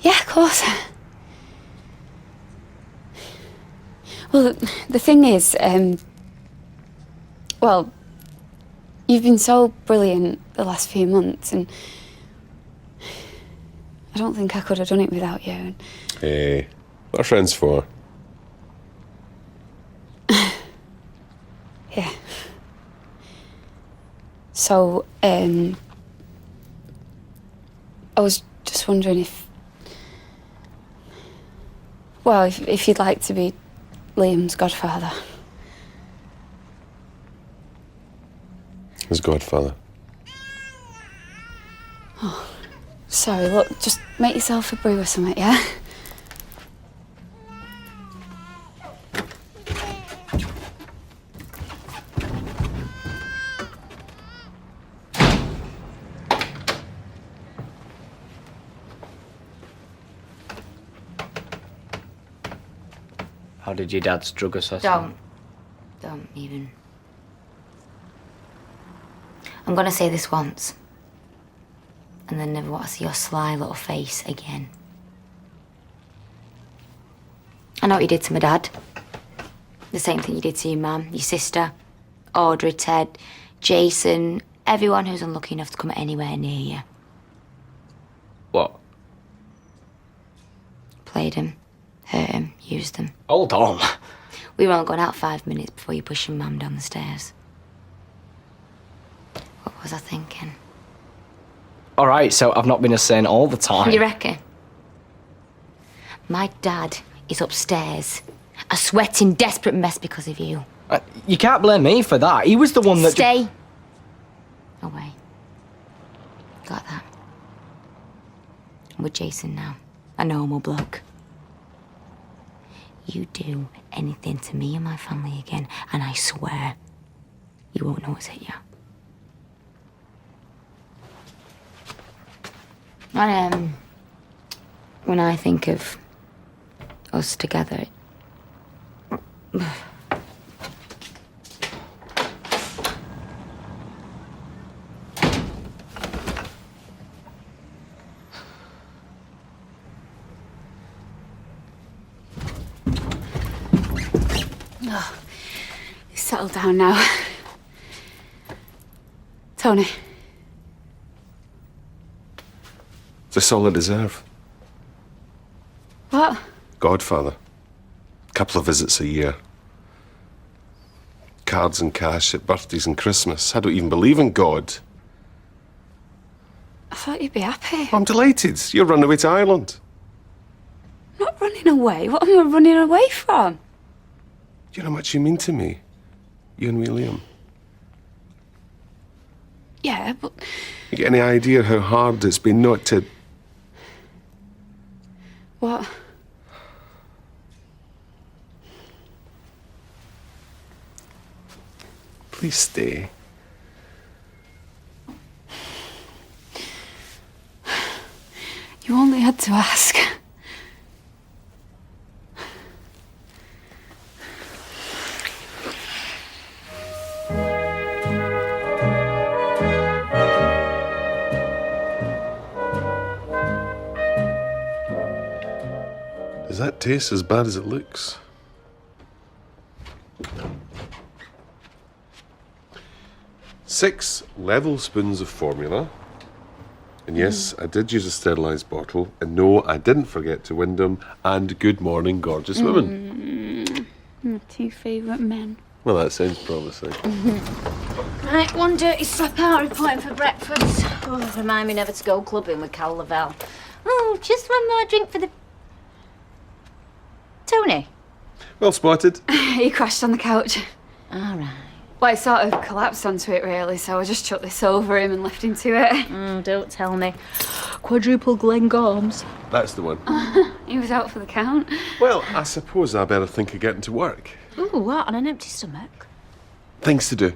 Yeah, of course. Well, the thing is, well, you've been so brilliant the last few months, and I don't think I could have done it without you. Hey, what are friends for? Yeah. So, I was just wondering if you'd like to be Liam's godfather. His godfather. Oh, sorry, look, just make yourself a brew or something, yeah? How did your dad's drug assessment? Don't even. I'm gonna say this once, and then never want to see your sly little face again. I know what you did to my dad. The same thing you did to your mum, your sister, Audrey, Ted, Jason, everyone who's unlucky enough to come anywhere near you. What? Played him, hurt him, used him. Hold on. We were only going out 5 minutes before you pushed your mum down the stairs. What was I thinking? All right, so I've not been a saint all the time. You reckon? My dad is upstairs, a sweating, desperate mess because of you. You can't blame me for that. He was the one that... Stay away. Got that? I'm with Jason now, a normal bloke. You do anything to me and my family again, and I swear you won't know what's hit you. And, when I think of us together, Oh, settle down now. Tony. It's all I deserve. What? Godfather. Couple of visits a year. Cards and cash at birthdays and Christmas. I don't even believe in God. I thought you'd be happy. I'm delighted. You're running away to Ireland. I'm not running away. What am I running away from? Do you know how much you mean to me? You and William. Yeah, but... You get any idea how hard it's been not to... What? Please stay. You only had to ask. Does that taste as bad as it looks? Six level spoons of formula. And yes, I did use a sterilised bottle. And no, I didn't forget to Wyndham. And good morning, gorgeous women. My two favourite men. Well, that sounds promising. Right, one dirty slap out reporting for breakfast. Oh, remind me never to go clubbing with Cal Lavelle. Oh, just one more drink for the... Tony? Well spotted. He crashed on the couch. All right. Well, I sort of collapsed onto it, really, so I just chucked this over him and left him to it. Don't tell me. Quadruple Glencorms. That's the one. He was out for the count. Well, I suppose I better think of getting to work. Ooh, what? On an empty stomach? Things to do.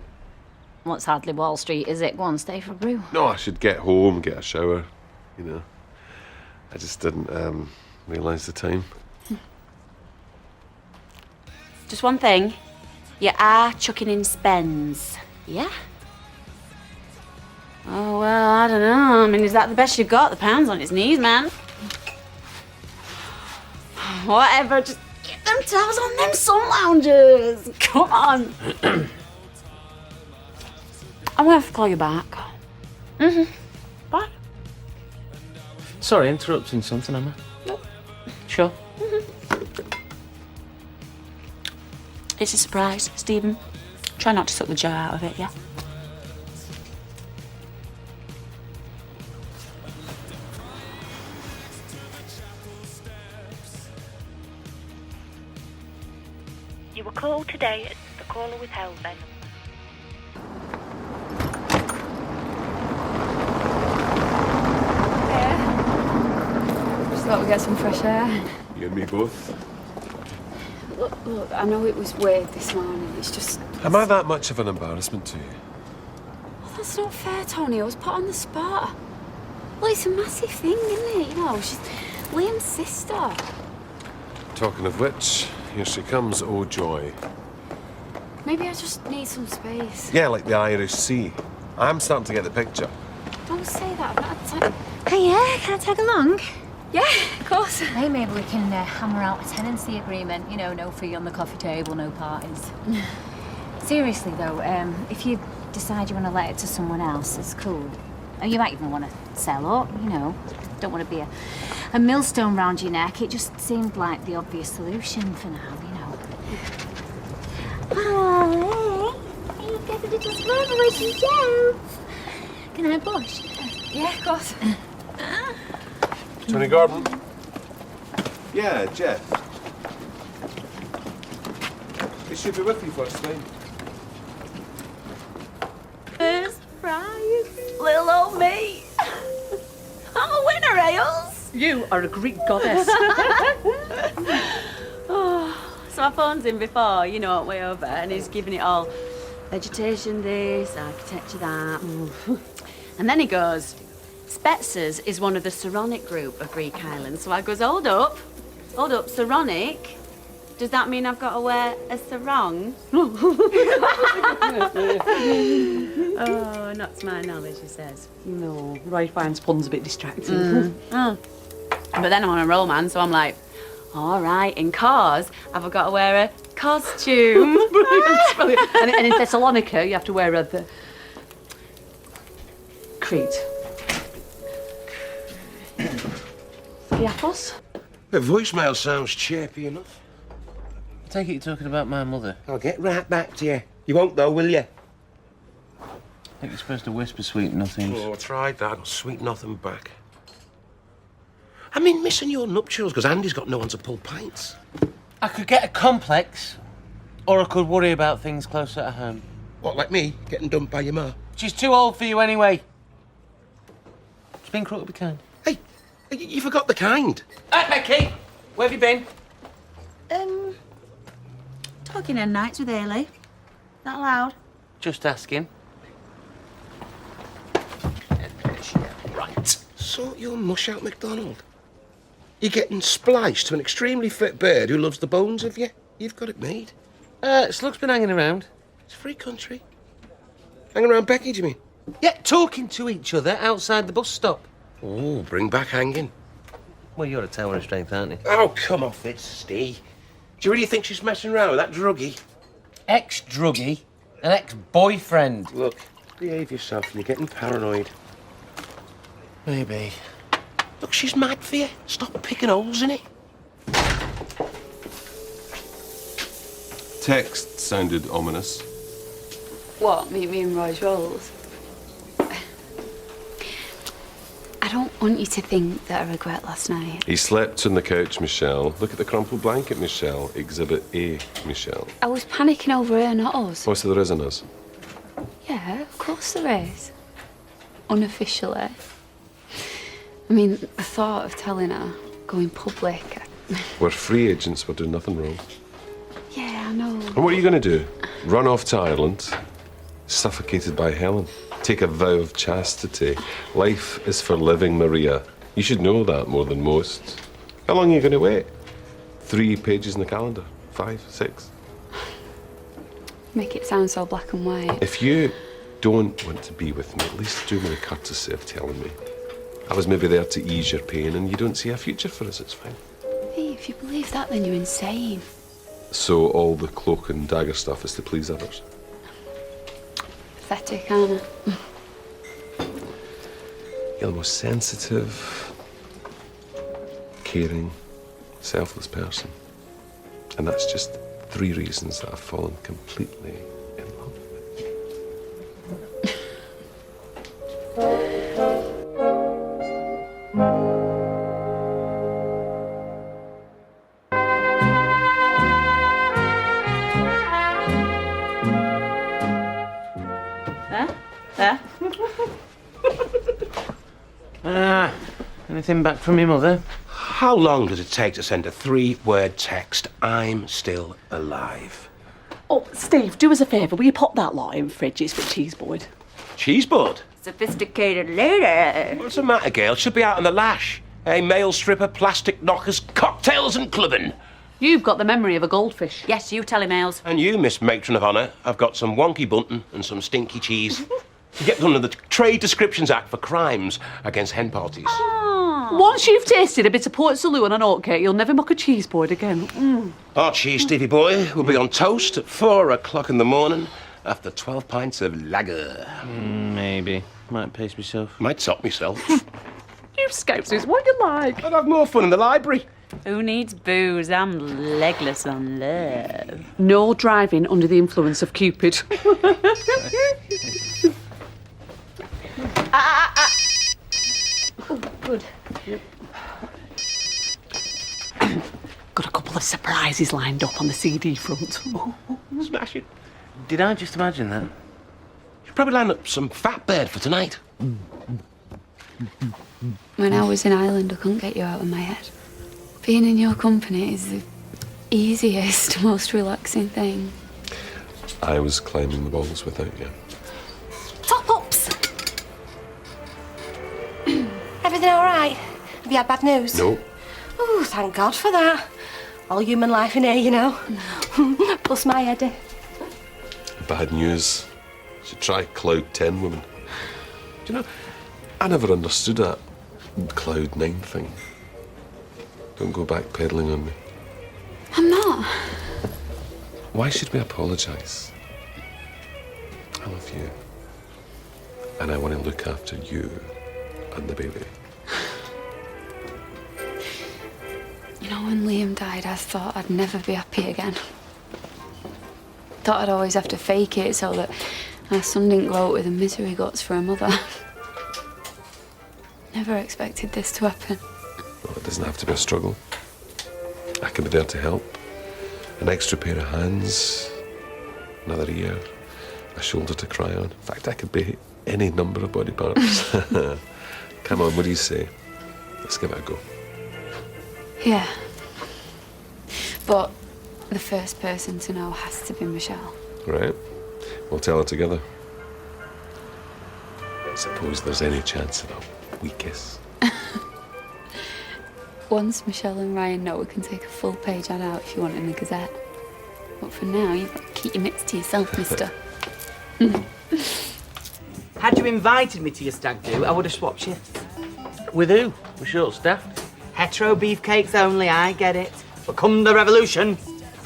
What's hardly Wall Street, is it? Go on, stay for a brew. No, I should get home, get a shower. You know. I just didn't realise the time. Just one thing. You are chucking in spends. Yeah? Oh, well, I don't know. I mean, is that the best you've got? The pound's on its knees, man. Whatever, just get them towels on them sun loungers. Come on. I'm gonna have to call you back. Bye. Sorry, interrupting something, am I? No. Sure. It's a surprise, Stephen. Try not to suck the joy out of it, yeah? You were called today at the caller withheld then. Just thought we'd get some fresh air. You and me both. Look, I know it was weird this morning. It's just... Am I that much of an embarrassment to you? Well, that's not fair, Tony. I was put on the spot. Well, it's a massive thing, isn't it? You know, she's Liam's sister. Talking of which, here she comes, oh joy. Maybe I just need some space. Yeah, like the Irish Sea. I'm starting to get the picture. Don't say that. I've not had time. Hey, yeah, can I tag along? Yeah, of course. Hey, maybe we can hammer out a tenancy agreement. You know, no fee on the coffee table, no parties. Seriously, though, if you decide you want to let it to someone else, it's cool. And you might even want to sell up, you know. Don't want to be a millstone round your neck. It just seemed like the obvious solution for now, you know. Oh, hey. You've got a little smile for yourself. Can I push? Yeah, of course. Tony Gordon? Yeah, Jeff. He should be with you first thing. First prize, little old me. I'm a winner, Ailes. You are a Greek goddess. Oh, so my phone's in before, you know, way over, and he's giving it all vegetation this, architecture that. And then he goes, Spetses is one of the Saronic group of Greek islands. So I goes, hold up, Saronic? Does that mean I've got to wear a sarong? Oh, not to my knowledge, he says. No, Ray finds puns a bit distracting. Oh. But then I'm on a roll, man, so I'm like, all right, in cars, I've got to wear a costume. Brilliant. And in Thessalonica, you have to wear the Crete. Theapos? The voicemail sounds chirpy enough. I take it you're talking about my mother. I'll get right back to you. You won't though, will you? I think you're supposed to whisper sweet nothings. Oh, I tried that. I'll sweet nothing back. I mean, missing your nuptials because Andy's got no one to pull pints. I could get a complex, or I could worry about things closer at home. What, like me, getting dumped by your ma? She's too old for you anyway. She's been cruel to be kind. Hey, you forgot the kind. Hey, Becky! Where have you been? Talking in nights with Ailey. That allowed? Just asking. Right. Sort your mush out, MacDonald. You're getting spliced to an extremely fit bird who loves the bones of you. You've got it made. Slug's been hanging around. It's a free country. Hanging around Becky, do you mean? Yeah, talking to each other outside the bus stop. Oh, bring back hanging. Well, you're a tower of strength, aren't you? Oh, come off it, Steve. Do you really think she's messing around with that druggie? Ex-druggie? An ex-boyfriend? Look, behave yourself. You're getting paranoid. Maybe. Look, she's mad for you. Stop picking holes in it. Text sounded ominous. What, meet me in Roy's Rolls? I don't want you to think that I regret last night. He slept on the couch, Michelle. Look at the crumpled blanket, Michelle. Exhibit A, Michelle. I was panicking over her, not us. Oh, so there isn't us? Yeah, of course there is. Unofficially. I mean, the thought of telling her, going public. We're free agents, we're doing nothing wrong. Yeah, I know. And what are you going to do? Run off to Ireland, suffocated by Helen? Take a vow of chastity. Life is for living, Maria. You should know that more than most. How long are you going to wait? 3 pages in the calendar? 5, 6? Make it sound so black and white. If you don't want to be with me, at least do me the courtesy of telling me. I was maybe there to ease your pain and you don't see a future for us, it's fine. Hey, if you believe that, then you're insane. So all the cloak and dagger stuff is to please others? Pathetic, aren't I? You're the most sensitive, caring, selfless person. And that's just 3 reasons that I've fallen completely in love with you. Anything back from your mother? How long does it take to send a 3-word text, I'm still alive? Oh, Steve, do us a favour. Will you pop that lot in fridges for cheeseboard? Cheeseboard? Sophisticated lady. What's the matter, girl? Should be out on the lash. Hey, male stripper, plastic knockers, cocktails and clubbing. You've got the memory of a goldfish. Yes, you tell him, Ailes. And you, Miss Matron of Honour, I've got some wonky bunting and some stinky cheese. You get under the Trade Descriptions Act for crimes against hen parties. Once you've tasted a bit of Port Salut and an oatcake, you'll never mock a cheeseboard again. Our cheese, Stevie boy, will be on toast at 4 o'clock in the morning after 12 pints of lager. Maybe. Might pace myself. Might top myself. You scousers, what you like? I'd have more fun in the library. Who needs booze? I'm legless on love. No driving under the influence of Cupid. Oh, good. Got a couple of surprises lined up on the CD front. Smash it. Did I just imagine that? Should probably line up some fat bird for tonight. When I was in Ireland, I couldn't get you out of my head. Being in your company is the easiest, most relaxing thing. I was climbing the walls without you. Top-ups! Everything all right? Have you had bad news? No. Oh, thank God for that. All human life in here, you know. Plus my Eddie. Bad news. Should try Cloud 10, woman. Do you know, I never understood that Cloud 9 thing. Don't go backpedaling on me. I'm not. Why should we apologise? I love you. And I want to look after you and the baby. You know, when Liam died, I thought I'd never be happy again. Thought I'd always have to fake it so that our son didn't grow up with a misery guts for a mother. Never expected this to happen. Well, it doesn't have to be a struggle. I can be there to help. An extra pair of hands, another ear, a shoulder to cry on. In fact, I could be any number of body parts. Come on, what do you say? Let's give it a go. Yeah. But the first person to know has to be Michelle. Right. We'll tell her together. Suppose there's any chance of a wee kiss. Once Michelle and Ryan know, we can take a full page ad out if you want in the Gazette. But for now, you've got to keep your mitts to yourself, mister. Had you invited me to your stag do, I would have swapped shifts. With who? We're short-staffed. Hetero beefcakes only, I get it. But come the revolution,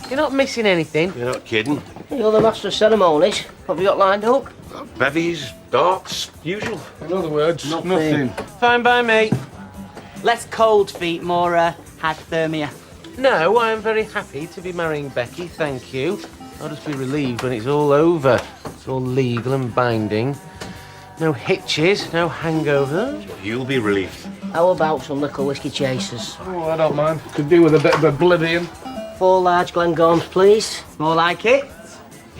you're not missing anything. You're not kidding. You're the master of ceremonies. What have you got lined up? Bevies, darts, usual. In other words, Nothing. Fine by me. Less cold feet, more hypothermia. No, I am very happy to be marrying Becky, thank you. I'll just be relieved when it's all over. It's all legal and binding. No hitches, no hangover. You'll be relieved. How about some little whiskey chasers? Oh, I don't mind. Could do with a bit of oblivion. 4 large Glengorms, please. More like it.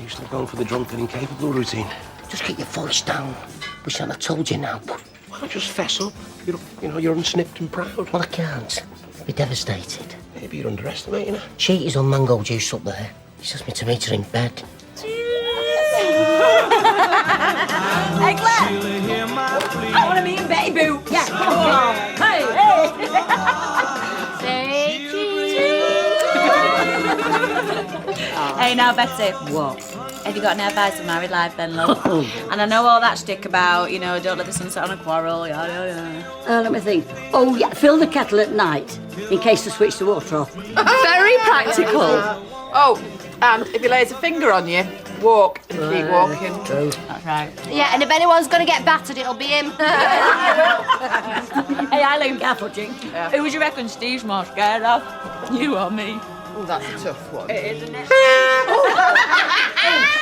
Usually going for the drunken incapable routine. Just keep your voice down. Wish I'd have told you now. Why not just fess up? You're unsnipped and proud. Well, I can't. I'd be devastated. Maybe you're underestimating her. Cheaties on mango juice up there. It's just me to meet her in bed. Hey, Claire! I want to meet Betty Boo. Yeah, come on. Hey, Hey, now, Betty. What? Have you got any advice for married life then, love? And I know all that shtick about, don't let the sun set on a quarrel, yeah. Let me think. Oh, yeah, fill the kettle at night in case they switch the water off. Very practical. Oh, and if he lays a finger on you, walk and keep walking. True. That's right. Yeah, and if anyone's going to get battered, it'll be him. Hey, Eileen Gaffording. Who would you reckon Steve's more scared of? You or me? Oh, that's a tough one. It is, isn't it?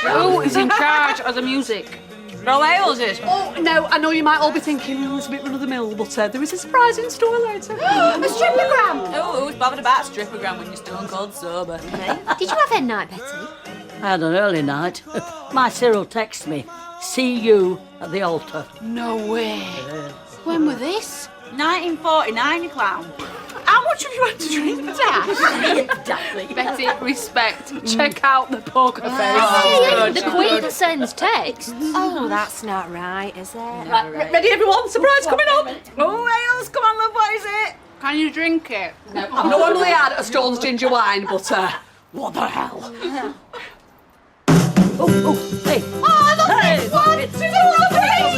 Who is in charge of the music? Roll Ailes is. Oh, no, I know you might all be thinking it's a bit run-of-the-mill, but there is a surprise in store later. A strippogram! Oh, who's bothered about a strippogram when you're stone cold sober? Did you have a night, Betty? I had an early night. My Cyril texted me, see you at the altar. No way. When was this? 1949, you clown. How much have you had to drink, Dad? Exactly. Betty, respect. Check out the poker face. Hey, the Queen sends texts. Oh, that's not right, is it? Right, ready, everyone? Surprise coming up. Oh, Ailes, come on, love, what is it? Can you drink it? No, I've normally had a Stone's ginger wine, but what the hell? Hey. Oh, look, Hey. one, two, 3,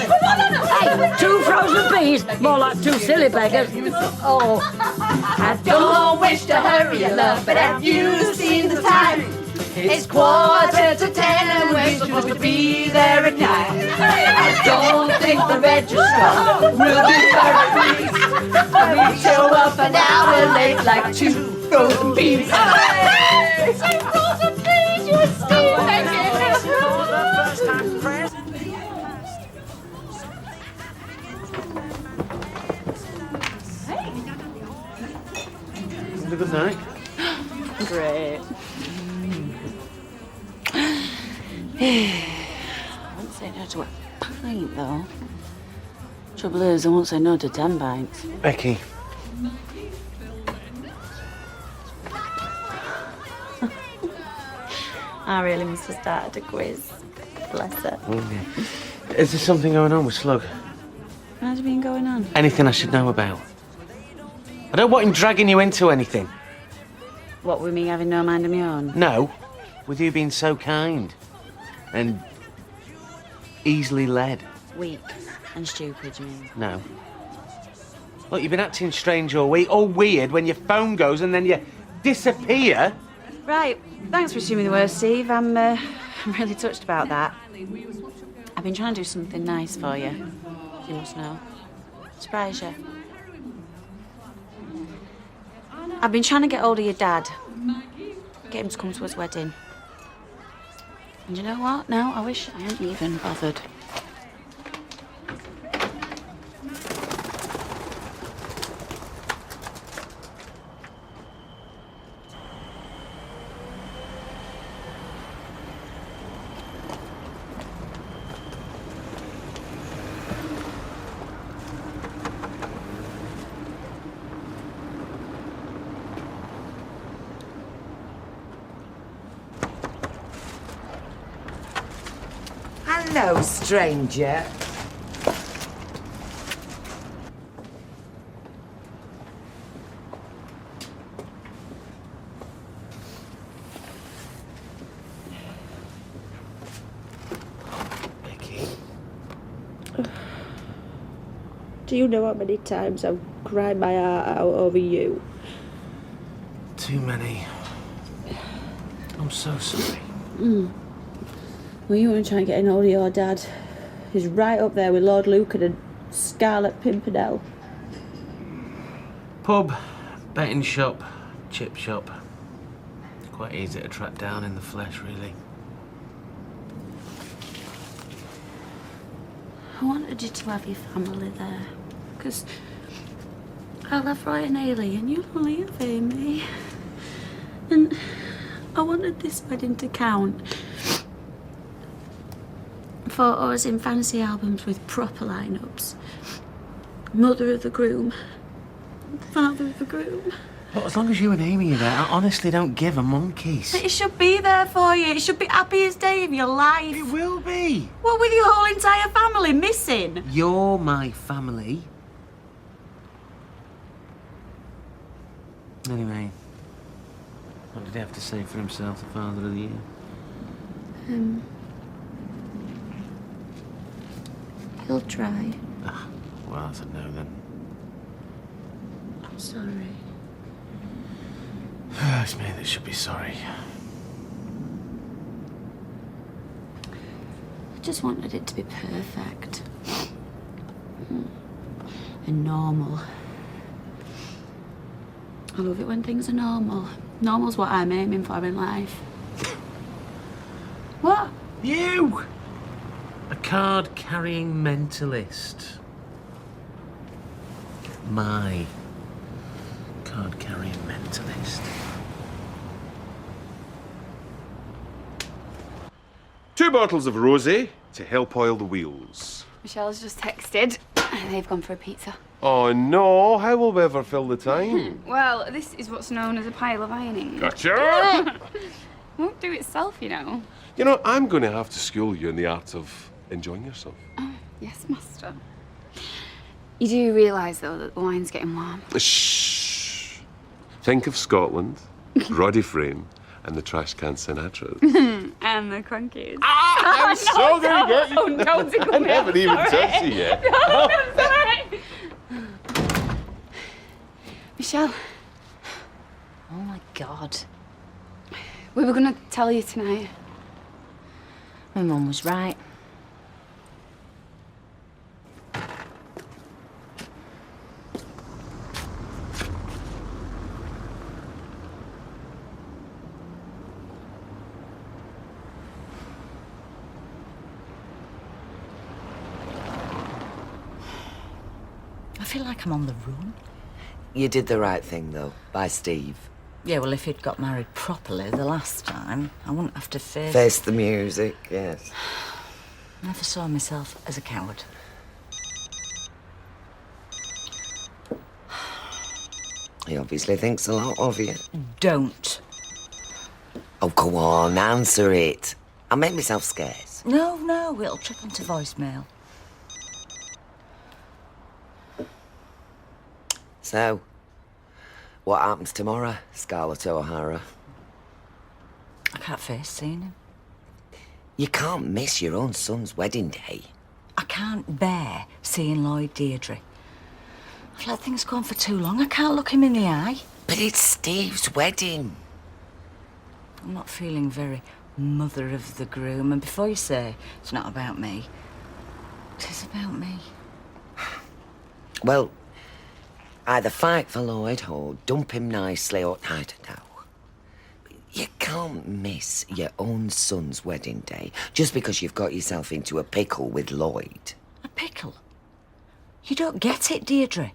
come on. Hey, 2 frozen peas, more like 2 silly beggars. Oh. I don't wish to hurry your love, but have you seen the time? It's 9:45 and we're supposed to be there at 9. I don't think the register will be very pleased. We show up an hour late like 2 frozen peas. Hey! 2 frozen peas, you and Steve, thank you. Have a good night. Great. I won't say no to a pint, though. Trouble is, I won't say no to 10 pints. Becky. I really must have started a quiz. Bless her. Is there something going on with Slug? What's been going on? Anything I should know about? I don't want him dragging you into anything. What, with me having no mind of my own? No, with you being so kind and easily led. Weak and stupid, you mean? No. Look, you've been acting strange all week, all weird when your phone goes and then you disappear. Right, thanks for assuming the worst, Steve. I'm really touched about that. I've been trying to do something nice for you. You must know. Surprise you. I've been trying to get hold of your dad. Get him to come to his wedding. And you know what? No, I wish I hadn't even bothered. Hello, stranger. Do you know how many times I've cried my heart out over you? Too many. I'm so sorry. Well, you weren't trying to get in hold of your dad. He's right up there with Lord Lucan and Scarlet Pimpernel. Pub, betting shop, chip shop. Quite easy to track down in the flesh, really. I wanted you to have your family there, because I'll have Roy and Ailey and you'll only have Amy. And I wanted this wedding to count. Photos in fancy albums with proper lineups. Mother of the groom, father of the groom. Well, as long as you and Amy are there, I honestly don't give a monkeys. But it should be there for you. It should be happiest day of your life. It will be. Well, with your whole entire family missing. You're my family. Anyway, what did he have to say for himself, the Father of the Year? He'll try. Well, that's a no then. I'm sorry. It's me that should be sorry. I just wanted it to be perfect. And normal. I love it when things are normal. Normal's what I'm aiming for in life. What? You! A card-carrying mentalist. My card-carrying mentalist. 2 bottles of rosé to help oil the wheels. Michelle's just texted. They've gone for a pizza. Oh no, how will we ever fill the time? Well, this is what's known as a pile of ironing. Gotcha! Won't do itself, you know. You know, I'm going to have to school you in the art of enjoying yourself. Yes, master. You do realise, though, that the wine's getting warm. Shh. Think of Scotland, Roddy Frame, and the trash can Sinatras. And the crunkies. I'm so gonna get you. Oh, no, tickle I me. haven't even touched you yet. No, I'm sorry. Michelle. Oh my God. We were going to tell you tonight. My mum was right. I feel like I'm on the run. You did the right thing, though, by Steve. Yeah, well, if he'd got married properly the last time, I wouldn't have to face... Face the music, yes. Never saw myself as a coward. He obviously thinks a lot of you. Don't. Oh, go on, answer it. I'll make myself scarce. No, it'll trip onto voicemail. So, what happens tomorrow, Scarlett O'Hara? I can't face seeing him. You can't miss your own son's wedding day. I can't bear seeing Lloyd Deirdre. I've let things go on for too long. I can't look him in the eye. But it's Steve's wedding. I'm not feeling very mother of the groom. And before you say it's not about me, it is about me. Well, either fight for Lloyd or dump him nicely or I don't know. You can't miss your own son's wedding day just because you've got yourself into a pickle with Lloyd. A pickle? You don't get it, Deirdre.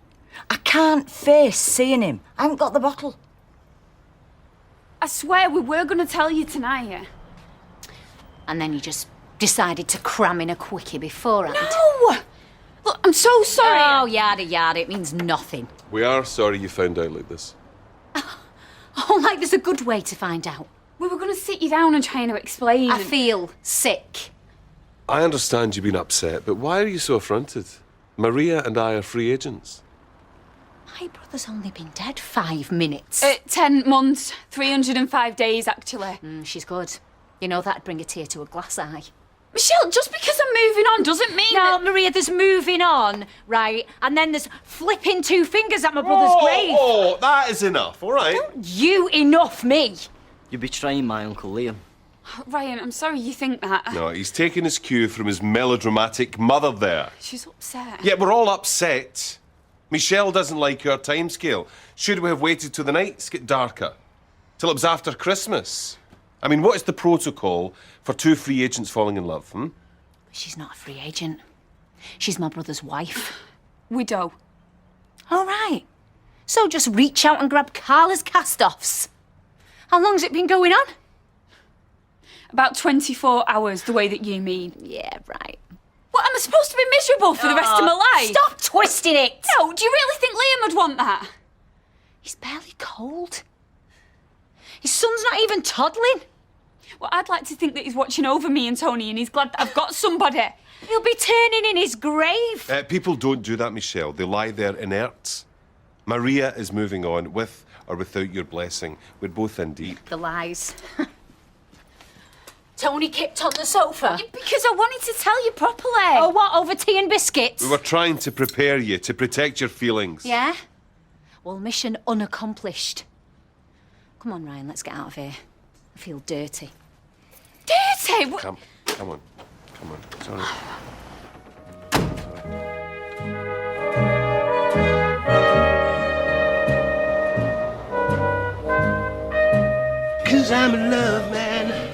I can't face seeing him. I haven't got the bottle. I swear we were going to tell you tonight. And then you just decided to cram in a quickie beforehand. No! Look, I'm so sorry. Oh, yada yada, it means nothing. We are sorry you found out like this. Oh, like there's a good way to find out. We were going to sit you down and try to explain. I feel sick. I understand you've been upset, but why are you so affronted? Maria and I are free agents. My brother's only been dead 5 minutes. 10 months, 305 days, actually. She's good. You know, that'd bring a tear to a glass eye. Michelle, just because I'm moving on doesn't mean No, that... Maria, there's moving on, right? And then there's flipping 2 fingers at my brother's grave. Oh, that is enough, all right? You enough me. You're betraying my Uncle Liam. Ryan, I'm sorry you think that. No, he's taking his cue from his melodramatic mother there. She's upset. Yeah, we're all upset. Michelle doesn't like our timescale. Should we have waited till the nights get darker? Till it was after Christmas? I mean, what is the protocol for 2 free agents falling in love, She's not a free agent. She's my brother's wife. Widow. All right. So just reach out and grab Carla's cast-offs. How long's it been going on? About 24 hours, the way that you mean. Yeah, right. What, am I supposed to be miserable for the rest of my life? Stop twisting it! No, do you really think Liam would want that? He's barely cold. His son's not even toddling. Well, I'd like to think that he's watching over me and Tony and he's glad that I've got somebody. He'll be turning in his grave. People don't do that, Michelle. They lie there inert. Maria is moving on, with or without your blessing. We're both in deep. The lies. Tony kicked on the sofa. Because I wanted to tell you properly. Oh, what, over tea and biscuits? We were trying to prepare you, to protect your feelings. Yeah? Well, mission unaccomplished. Come on, Ryan, let's get out of here. I feel dirty. Dirty? Come on. Sorry. Cause I'm a love man.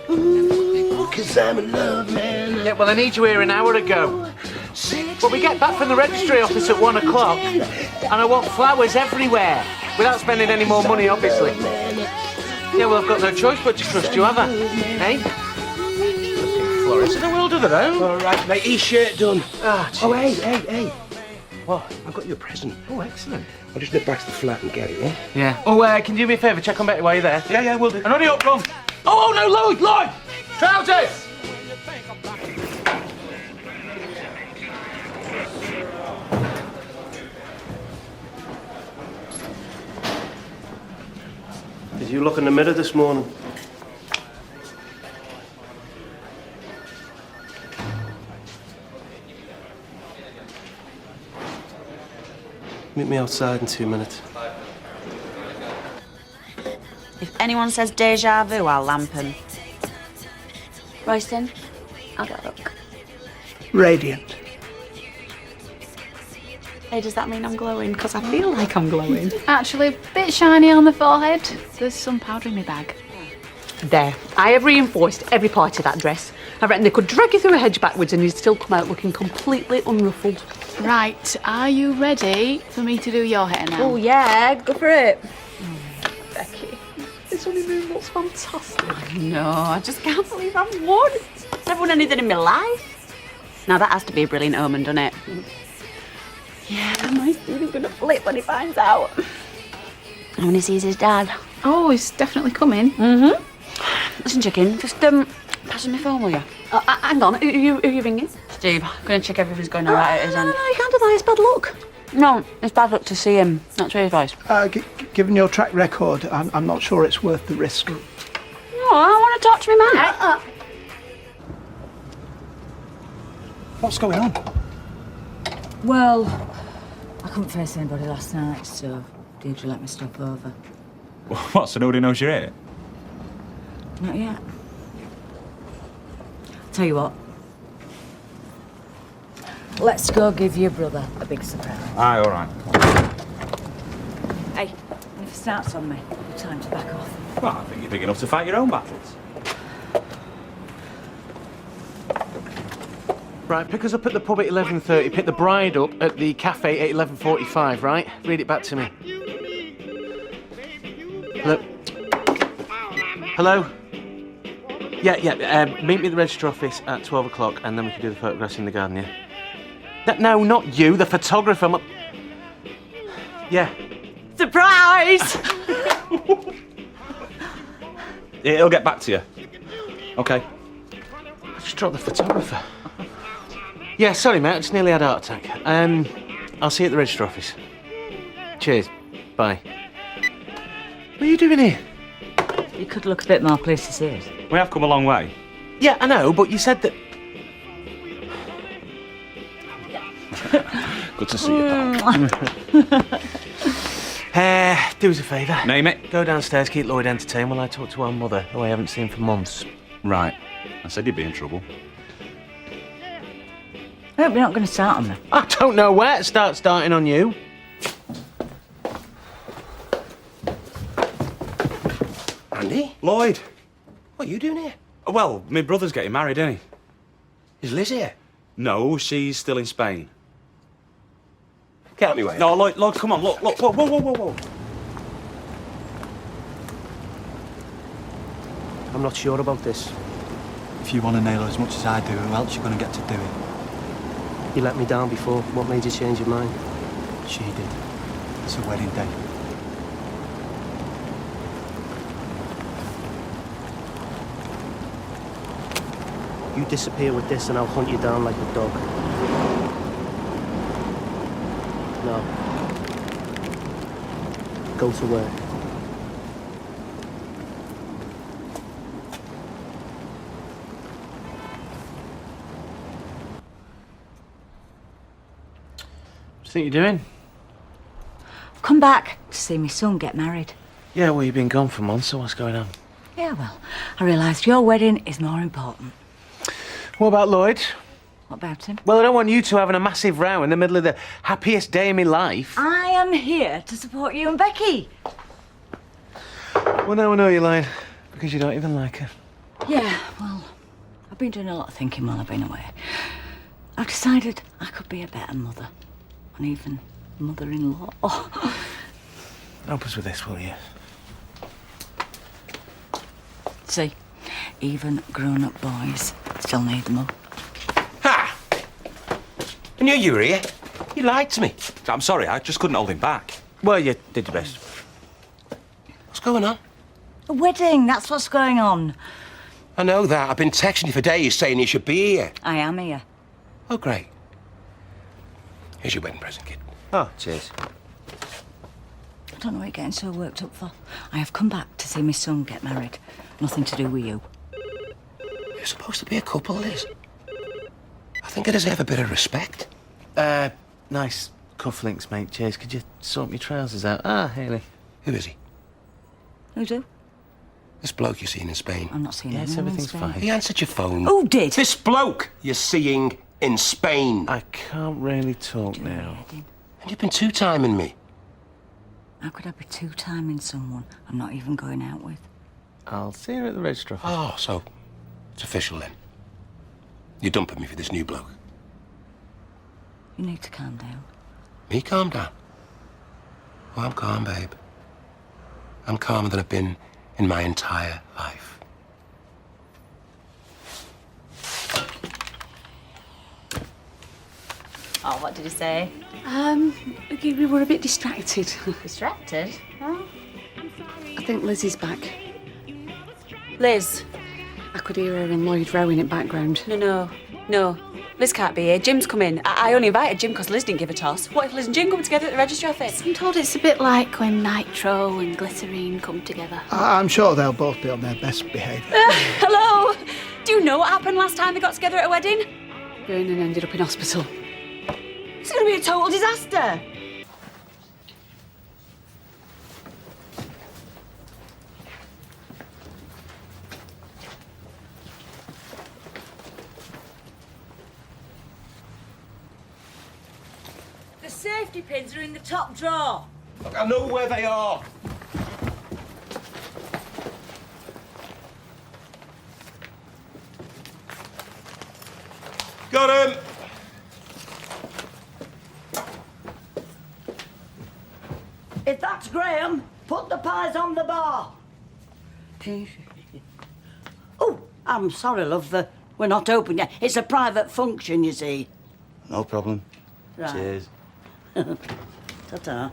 Ooh, cause I'm a love man. Yeah, well, I need you here an hour ago. But we get back from the registry office at 1 o'clock, and I want flowers everywhere, without spending any more money, obviously. Yeah, well, I've got no choice but to trust you, have I? Hey? Florists in the world of their own. All right, mate, his shirt done. Ah, Oh, hey. What? I've got you a present. Oh, excellent. I'll just nip back to the flat and get it, yeah? Yeah. Oh, can you do me a favour? Check on Betty while you're there. Yeah, we'll do. And hurry up, Ron. Oh, no, Lloyd! Trousers! Did you look in the mirror this morning? Meet me outside in 2 minutes. If anyone says deja vu, I'll lamp 'em. Royston, I'll get a look. Radiant. Hey, does that mean I'm glowing? Because I feel like I'm glowing. Actually, a bit shiny on the forehead. There's some powder in my bag. There. I have reinforced every part of that dress. I reckon they could drag you through a hedge backwards and you'd still come out looking completely unruffled. Right, are you ready for me to do your hair now? Oh, yeah, go for it. Becky, this honeymoon looks fantastic. No, I just can't believe I've won. I've never won anything in my life. Now, that has to be a brilliant omen, doesn't it? Yeah, my Stephen's gonna flip when he finds out. And when he sees his dad. Oh, he's definitely coming. Mm-hmm. Listen, chicken, just pass me my phone, will you? Hang on, who are you ringing? Steve, I'm gonna check everything's going all right at his end. No, you can't do that, it's bad luck. No, it's bad luck to see him, not to his voice. Given your track record, I'm not sure it's worth the risk. No, I want to talk to my man. What's going on? Well, I couldn't face anybody last night, so Deirdre let me stop over. What, so nobody knows you're here? Not yet. Tell you what. Let's go give your brother a big surprise. Aye, all right. Hey, if it starts on me, time to back off. Well, I think you're big enough to fight your own battles. Right, pick us up at the pub at 11:30, pick the bride up at the cafe at 11:45, right? Read it back to me. Hello? Yeah, meet me at the register office at 12 o'clock and then we can do the photographs in the garden, yeah? No, not you, the photographer. Yeah. Surprise! He'll get back to you. Okay. just dropped the photographer. Yeah, sorry, mate. I just nearly had a heart attack. I'll see you at the register office. Cheers. Bye. What are you doing here? You could look a bit more pleased to see us. We have come a long way. Yeah, I know, but you said that... Good to see you, pal. Do us a favour. Name it. Go downstairs, keep Lloyd entertained while I talk to our mother, who I haven't seen for months. Right. I said you'd be in trouble. I hope you're not going to start on me. I don't know where to start starting on you. Andy? Lloyd. What are you doing here? Well, my brother's getting married, isn't he? Is Liz here? No, she's still in Spain. Get out me way. No, Lloyd, come on, look. Whoa. I'm not sure about this. If you want to nail her as much as I do, who else you going to get to do it? You let me down before. What made you change your mind? She did. It's a wedding day. You disappear with this and I'll hunt you down like a dog. No. Go to work. What do you think you're doing? Come back to see my son get married. Yeah, well, you've been gone for months, so what's going on? Yeah, well, I realised your wedding is more important. What about Lloyd? What about him? Well, I don't want you two having a massive row in the middle of the happiest day of my life. I am here to support you and Becky. Well, now I know you're lying, because you don't even like her. Yeah, well, I've been doing a lot of thinking while I've been away. I've decided I could be a better mother, and even mother-in-law. Help us with this, will you? See, even grown-up boys still need the mum. Ha! I knew you were here. You lied to me. I'm sorry, I just couldn't hold him back. Well, you did your best. What's going on? A wedding, that's what's going on. I know that. I've been texting you for days saying you should be here. I am here. Oh, great. Here's your wedding present, kid. Oh, cheers. I don't know what you're getting so worked up for. I have come back to see my son get married. Nothing to do with you. You're supposed to be a couple, Liz. I think I deserve a bit of respect. Nice cufflinks, mate. Cheers. Could you sort my trousers out? Ah, Hayley. Who is he? Who's who? This bloke you're seeing in Spain. I'm not seeing Yes, anyone in everything's Spain. fine. He answered your phone. Who did? This bloke you're seeing in Spain. I can't really talk now. And you've been two-timing me. How could I be two-timing someone I'm not even going out with? I'll see her at the register office. Oh, so it's official then. You're dumping me for this new bloke. You need to calm down. Me calm down? Oh, I'm calm, babe. I'm calmer than I've been in my entire life. Oh, what did he say? We were a bit distracted. Distracted? I think Liz is back. Liz. I could hear her and Lloyd rowing in background. No. Liz can't be here. Jim's come in. I only invited Jim because Liz didn't give a toss. What if Liz and Jim come together at the registry office? I'm told it's a bit like when Nitro and Glycerine come together. I'm sure they'll both be on their best behaviour. Hello! Do you know what happened last time they got together at a wedding? Vernon ended up in hospital. It's going to be a total disaster. The safety pins are in the top drawer. Look, I know where they are. Got him. If that's Graham, put the pies on the bar. Oh, I'm sorry, love. We're not open yet. It's a private function, you see. No problem. Right. Cheers. Ta-ta.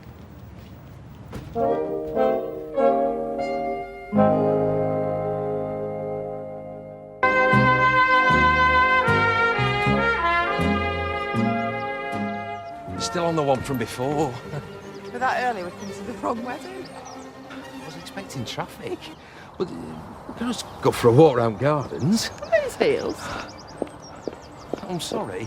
still on the one from before. We're that early, we come to the wrong wedding. I was expecting traffic. But we can just go for a walk around gardens. These heels. I'm sorry.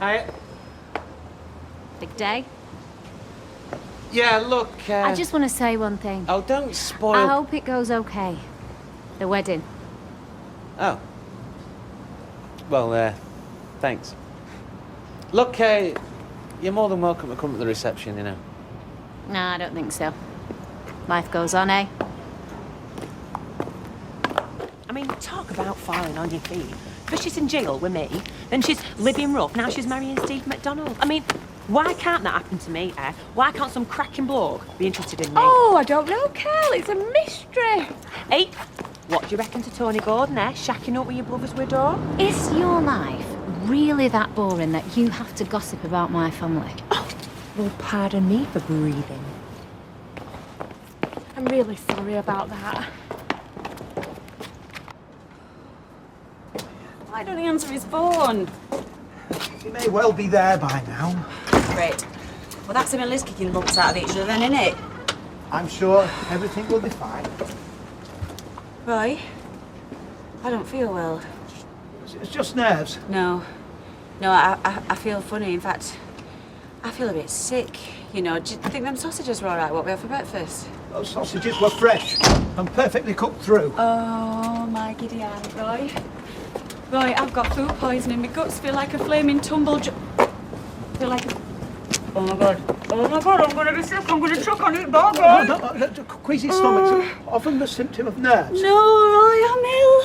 Hi. Big day. Yeah, look. I just want to say one thing. Oh, don't spoil. I hope it goes okay. The wedding. Oh. Well, thanks. Look, you're more than welcome to come to the reception, you know. No, I don't think so. Life goes on, eh? I mean, talk about falling on your feet. First she's in jail with me, then she's living rough, now she's marrying Steve McDonald. I mean, why can't that happen to me, eh? Why can't some cracking bloke be interested in me? Oh, I don't know, Kel. It's a mystery. Hey, what do you reckon to Tony Gordon, eh? Shacking up with your brother's widow? Is your life really that boring that you have to gossip about my family? Well, pardon me for breathing. I'm really sorry about that. Why don't he answer his phone? He may well be there by now. Great. Well, that's him and Liz kicking bumps out of each other then, isn't it? I'm sure everything will be fine. Roy, I don't feel well. It's just nerves. No. No, I feel funny. In fact, I feel a bit sick. You know, do you think them sausages were all right, what we had for breakfast? Those sausages were fresh and perfectly cooked through. Oh, my giddy aunt, Roy. Roy, I've got food poisoning. My guts feel like a flaming tumble. Feel like a... Oh my god. Oh my god, I'm gonna be sick. I'm gonna choke on it, Barbara. No, queasy stomach's often the symptom of nerves. No, Roy, I'm ill.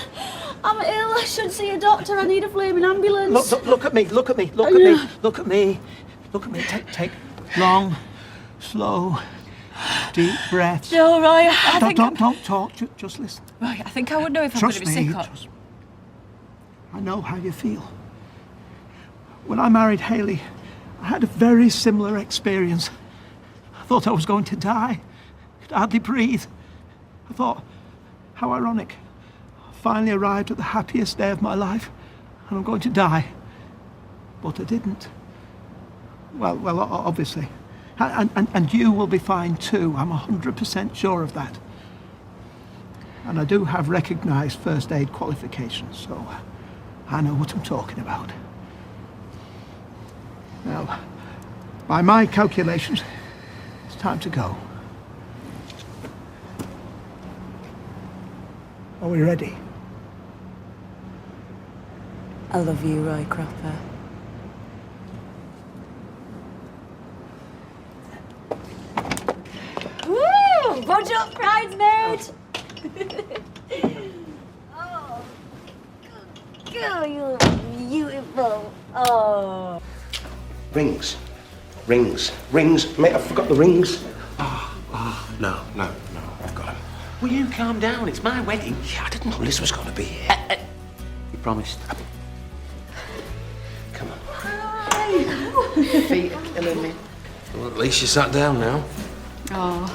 I'm ill. I should see a doctor. I need a flaming ambulance. Look at me. Look at me. Look at me. Look at me. Look at me. Take long, slow, deep breaths. No, Roy, I think... Don't talk. Just listen. Roy, I think I would know if I'm going to be sick or... Trust me. I know how you feel. When I married Hayley, I had a very similar experience. I thought I was going to die. Could hardly breathe. I thought, how ironic. I finally arrived at the happiest day of my life, and I'm going to die. But I didn't. Well, obviously. And you will be fine too. I'm 100% sure of that. And I do have recognised first aid qualifications, so I know what I'm talking about. Now, by my calculations, it's time to go. Are we ready? I love you, Roy Cropper. Woo! Budge up, bridesmaid! Oh, you look beautiful. Oh. Rings. Mate, I forgot the rings. No, I've got them. Will you calm down? It's my wedding. Yeah, I didn't know Liz was going to be here. You promised. Come on. Feet are killing me. Well, at least you sat down now. Oh,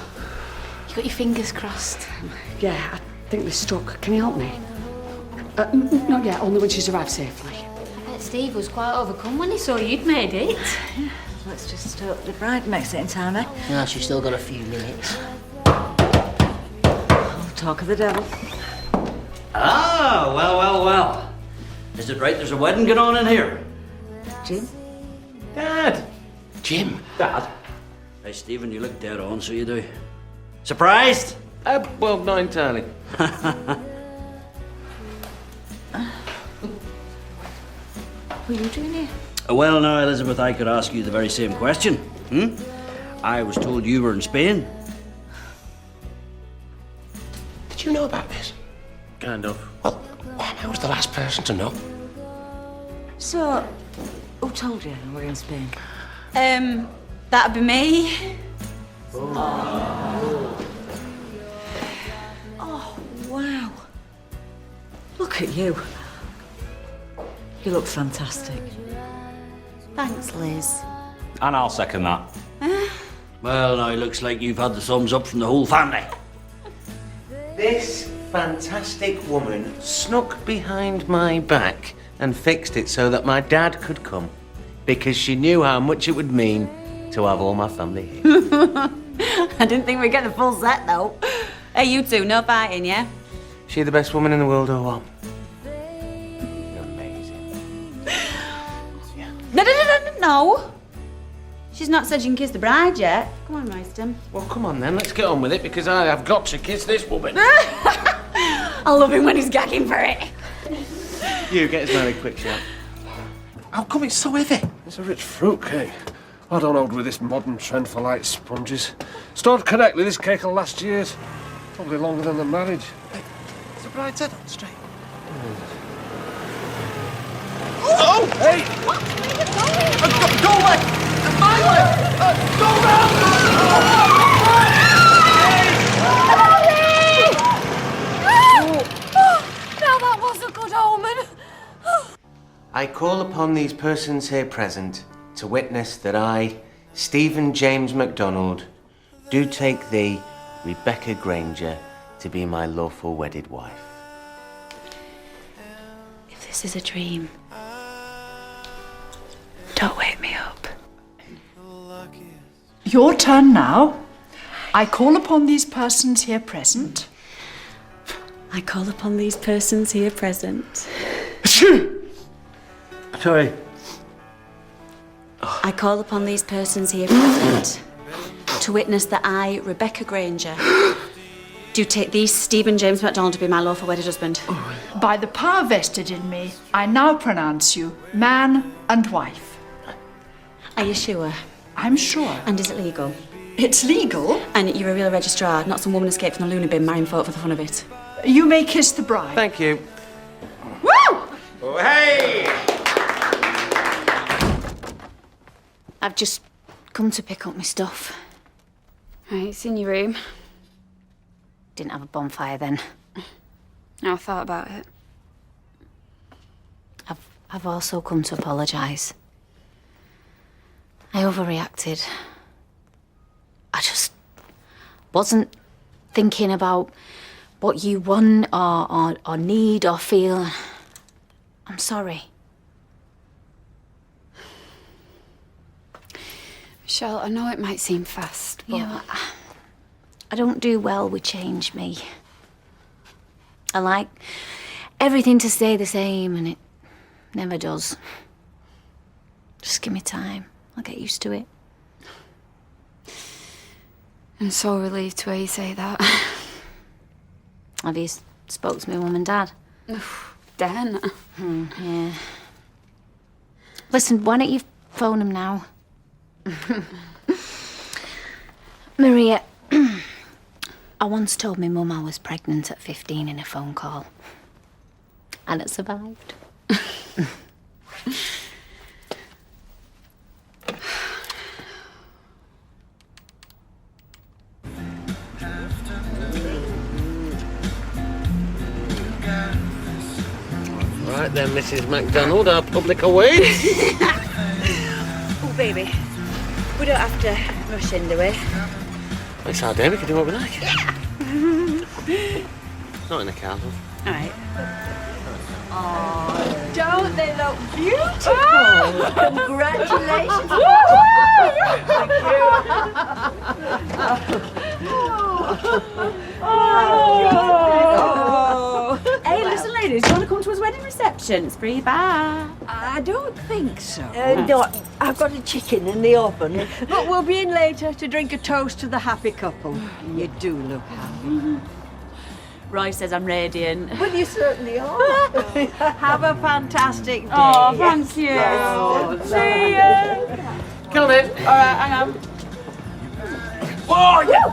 you got your fingers crossed. Yeah, I think they struck. Can you help me? Not yet, only when she's arrived safely. I bet Steve was quite overcome when he saw you'd made it. Let's just hope the bride makes it in time, eh? Yeah, she's still got a few minutes. Oh, talk of the devil. Ah, well. Is it right there's a wedding going on in here? Jim? Dad! Jim? Dad? Hey, Stephen, you look dead on, so you do. Surprised? Well, not entirely. What are you doing here? Well, now, Elizabeth, I could ask you the very same question. I was told you were in Spain. Did you know about this? Kind of. Well, I was the last person to know. So, who told you we're in Spain? That'd be me. Oh, wow. Look at you. You look fantastic. Thanks, Liz. And I'll second that. Well, now it looks like you've had the thumbs up from the whole family. This fantastic woman snuck behind my back and fixed it so that my dad could come. Because she knew how much it would mean to have all my family here. I didn't think we'd get the full set, though. Hey, you two, no fighting, yeah? She the best woman in the world or what? No. She's not said you can kiss the bride yet. Come on, Royston. Well, come on then, let's get on with it because I have got to kiss this woman. I love him when he's gagging for it. You get us married quick, Shaq. How come it's so heavy? It's a rich fruitcake. I don't hold with this modern trend for light sponges. Stored correctly, this cake will last years. Probably longer than the marriage. Hey, is the bride's head on straight? Oh! Hey! What? Where are you going? Go left! My left! Go round! Now that was a good omen. I call upon these persons here present to witness that I, Stephen James MacDonald, do take thee, Rebecca Granger, to be my lawful wedded wife. If this is a dream, don't wake me up. Your turn now. I call upon these persons here present. I call upon these persons here present. Sorry. I call upon these persons here present to witness that I, Rebecca Granger, do take thee, Stephen James MacDonald, to be my lawful wedded husband. By the power vested in me, I now pronounce you man and wife. Are you sure? I'm sure. And is it legal? It's legal. And you're a real registrar, not some woman escaped from the loony bin marrying folk for the fun of it. You may kiss the bride. Thank you. Woo! Oh, hey! I've just come to pick up my stuff. Right, it's in your room. Didn't have a bonfire then. I thought about it. I've also come to apologise. I overreacted. I just wasn't thinking about what you want or need or feel. I'm sorry. Michelle, I know it might seem fast, but... Yeah, I don't do well with change, me. I like everything to stay the same, and it never does. Just give me time. I'll get used to it. I'm so relieved to hear you say that. Have you spoke to my mum and dad? Dan. Yeah. Listen, why don't you phone them now? Maria, I once told my mum I was pregnant at 15 in a phone call. And it survived. Right then, Mrs. MacDonald, our public awaits. Oh, baby. We don't have to rush into it. It's our day, we can do what we like. Not in a car, love. All right. Oh, don't they look beautiful? Congratulations. Hey, listen, ladies, you want to come to his wedding reception? It's free bar. I don't think so. No, I've got a chicken in the oven. But we'll be in later to drink a toast to the happy couple. You do look happy. Roy says I'm radiant. Well, you certainly are. Have a fantastic day. Oh, thank you. Yes. See ya. Come in. All right, hang on. Whoa, you!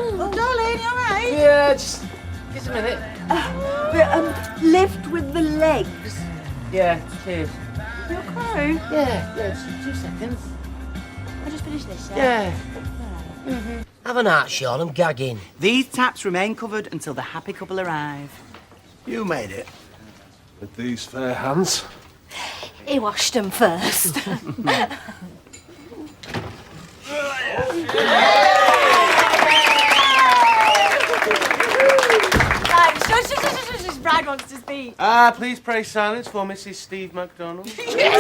Oh, darling, you all right? Yeah, just a minute. Lift with the legs. Yeah, cheers. You okay? Yeah, just 2 seconds. I just finished this, Yeah. Have an heart, Sean. I'm gagging. These taps remain covered until the happy couple arrive. You made it. With these fair hands. He washed them first. Right, shush. Bride wants to speak. Please pray silence for Mrs. Steve MacDonald. Yes!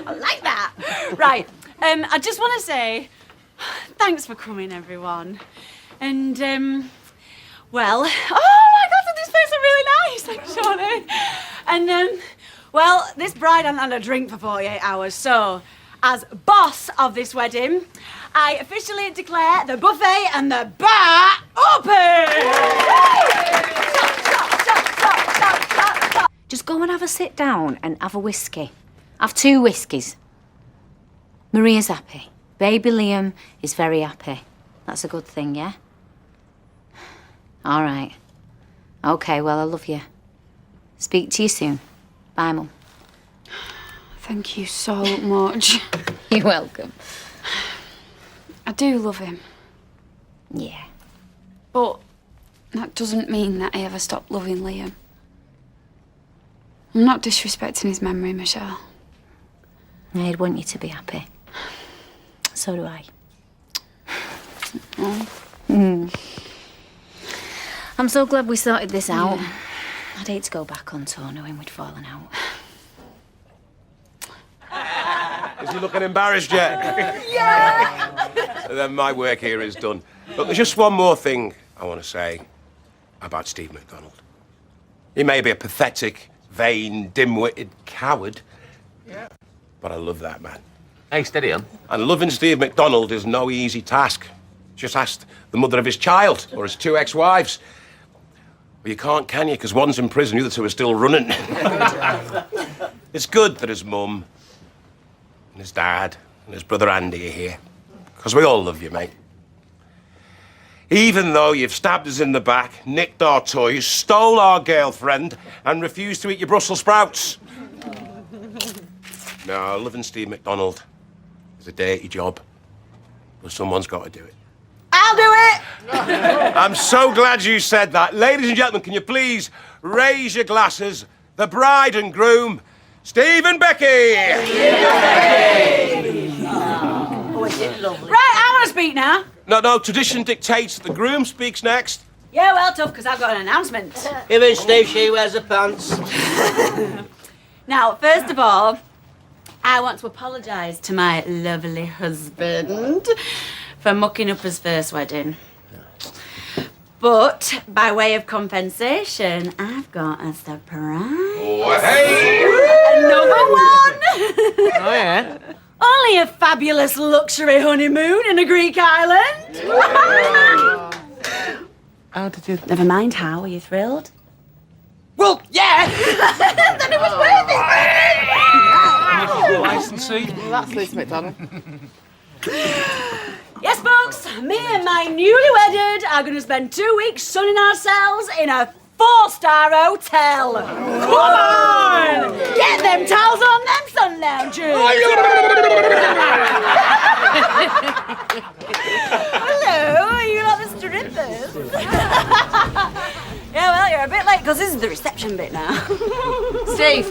I like that. Right, I just want to say thanks for coming, everyone. And, well, oh my God, this place is really nice, thanks, Shawnee. And, well, this bride hasn't had a drink for 48 hours, so as boss of this wedding, I officially declare the buffet and the bar open! Just go and have a sit down and have a whiskey. Have 2 whiskies. Maria's happy. Baby Liam is very happy. That's a good thing, yeah? All right. Okay, well, I love you. Speak to you soon. Bye, Mum. Thank you so much. You're welcome. I do love him. Yeah. But that doesn't mean that I ever stop loving Liam. I'm not disrespecting his memory, Michelle. I'd want you to be happy. So do I. I'm so glad we sorted this out. Yeah. I'd hate to go back on tour knowing we'd fallen out. Is he looking embarrassed yet? Yeah! Then my work here is done. Look, there's just one more thing I want to say about Steve MacDonald. He may be a pathetic, vain, dim-witted coward, but I love that man. Hey, steady on. And loving Steve MacDonald is no easy task. Just ask the mother of his child or his 2 ex-wives. Well, you can't, can you? Because one's in prison, the other 2 are still running. It's good that his mum and his dad and his brother Andy are here. Because we all love you, mate. Even though you've stabbed us in the back, nicked our toys, stole our girlfriend, and refused to eat your Brussels sprouts. No, loving Steve MacDonald is a dirty job. But someone's got to do it. I'll do it! I'm so glad you said that. Ladies and gentlemen, can you please raise your glasses? The bride and groom, Steve and Becky! Oh, is it lovely? Right, I want to speak now. No, tradition dictates that the groom speaks next. Yeah, well, tough, because I've got an announcement. Give in, Steve, she wears the pants. Now, first of all, I want to apologise to my lovely husband for mucking up his first wedding. But, by way of compensation, I've got a surprise. Oh, hey! Another one! Oh, yeah? Only a fabulous luxury honeymoon in a Greek island. How did you... Never mind how, are you thrilled? Well, yeah! Then it was worth it! Licensee. Well, that's Liz McDonald. Yes, folks, me and my newly wedded are going to spend 2 weeks sunning ourselves in a 4-star hotel. Come on! Get them towels on them sun loungers. Hello, are you not the strippers? Yeah, well, you're a bit late because this is the reception bit now. Steve.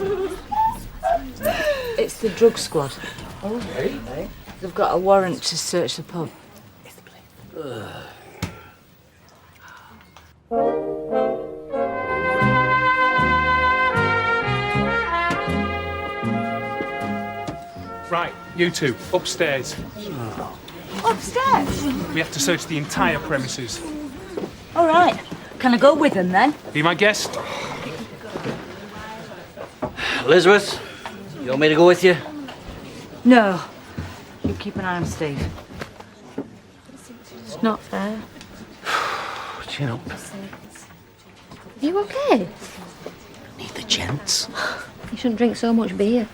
It's the drug squad. Oh, hey. They've got a warrant to search the pub. Right, you two, upstairs. Upstairs? We have to search the entire premises. All right. Can I go with them then? Be my guest. Elizabeth, you want me to go with you? No. You keep an eye on Steve. It's not fair. Chin up. Are you okay? Need the gents. You shouldn't drink so much beer.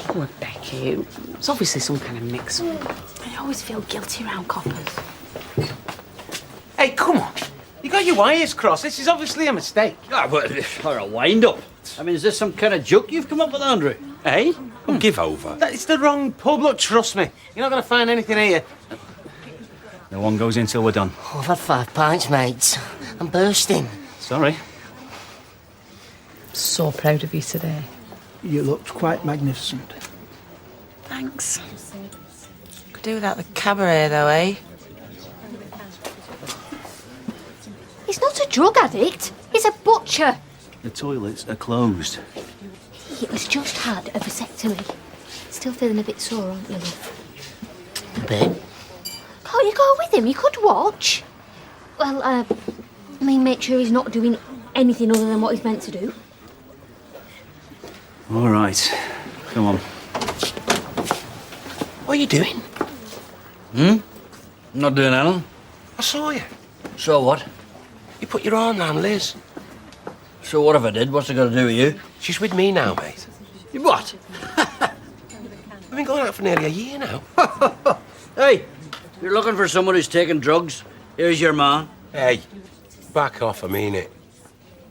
Oh, Becky, it's obviously some kind of mix-up. I always feel guilty around coppers. Hey, come on. You got your wires crossed. This is obviously a mistake. Ah, but or a wind-up. I mean, is this some kind of joke you've come up with, Andrew? Hey? Don't give over. It's the wrong pub. Look, trust me. You're not going to find anything here. No one goes in till we're done. Oh, I've had 5 pints, mates. I'm bursting. Sorry. So proud of you today. You looked quite magnificent. Thanks. do without the cabaret, though, eh? He's not a drug addict. He's a butcher. The toilets are closed. He has just had a vasectomy. Still feeling a bit sore, aren't you, love? A bit. Can't you go with him? You could watch. Well, I mean, make sure he's not doing anything other than what he's meant to do. All right. Come on. What are you doing? I'm not doing anything. I saw you. So what? You put your arm round Liz. So what if I did? What's it got to do with you? She's with me now, mate. You what? We've been going out for nearly a year now. Hey, you're looking for someone who's taking drugs? Here's your man. Hey, back off, I mean it.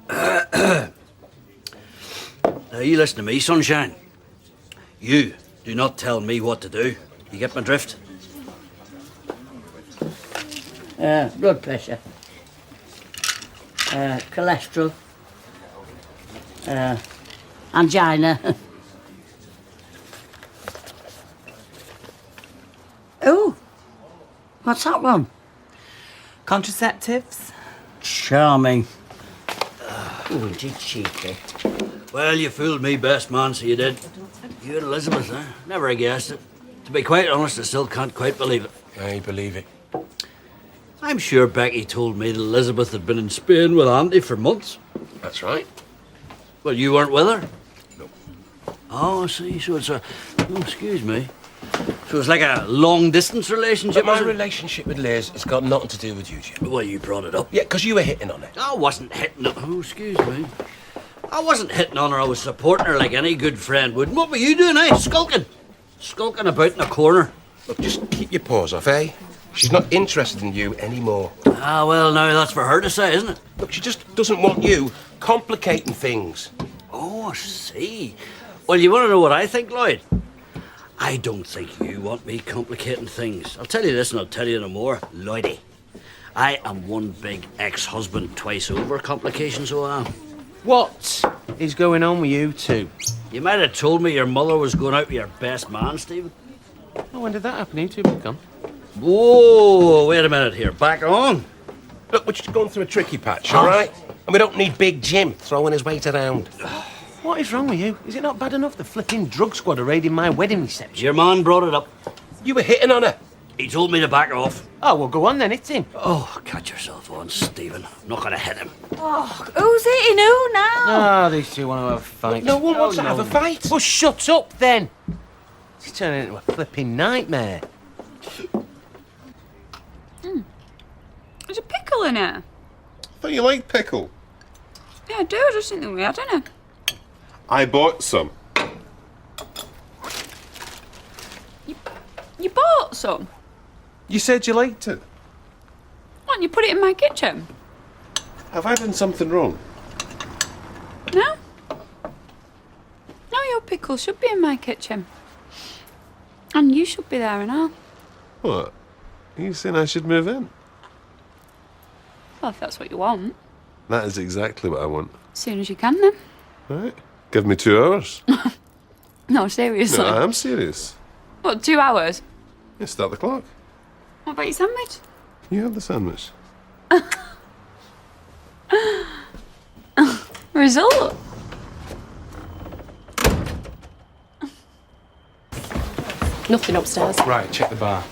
Now, you listen to me, sunshine. You do not tell me what to do. You get my drift? Blood pressure. Cholesterol. Angina. Oh, what's that one? Contraceptives? Charming. Oh, did cheeky. Well, you fooled me, best man, so you did. You and Elizabeth, eh? Never guessed it. To be quite honest, I still can't quite believe it. I believe it. I'm sure Becky told me that Elizabeth had been in Spain with Auntie for months. That's right. Well, you weren't with her? No. Oh, I see. So it's a... Oh, excuse me. So it's like a long-distance relationship, But my is it? relationship with Liz has got nothing to do with you, Jim. Well, you brought it up. Yeah, because you were hitting on it. I wasn't hitting it. Oh, excuse me. I wasn't hitting on her. I was supporting her like any good friend would. And what were you doing, eh? Skulking. Skulking about in a corner. Look, just keep your paws off, eh? She's not interested in you anymore. Ah, well, now that's for her to say, isn't it? Look, she just doesn't want you complicating things. Oh, I see. Well, you want to know what I think, Lloyd? I don't think you want me complicating things. I'll tell you this and I'll tell you no more. Lloydie, I am one big ex-husband twice over complication, so I am. What is going on with you two? You might have told me your mother was going out with your best man, Stephen. Oh, when did that happen? You two have gone. Whoa, wait a minute here. Back on. Look, we're just going through a tricky patch, all right? And we don't need Big Jim throwing his weight around. What is wrong with you? Is it not bad enough the flipping drug squad are raiding my wedding reception? Your man brought it up. You were hitting on her. He told me to back off. Oh, well, go on then, hit him. Oh, catch yourself on, Stephen. I'm not going to hit him. Oh, who's hitting who now? Ah, these two want to have a fight. No one wants to have a fight. Well, shut up then. It's turning into a flipping nightmare. There's a pickle in it. I thought you liked pickle. Yeah, I do. I just think we had in it. I bought some. You bought some? You said you liked it. Why don't you put it in my kitchen? Have I done something wrong? No? No, your pickle should be in my kitchen. And you should be there and all. What? Are you saying I should move in? Well, if that's what you want. That is exactly what I want. As soon as you can, then. Right? Give me 2 hours. No, seriously. No, I am serious. What, 2 hours? Yeah, start the clock. What about your sandwich? You have the sandwich. Result? Nothing upstairs. Right, check the bar.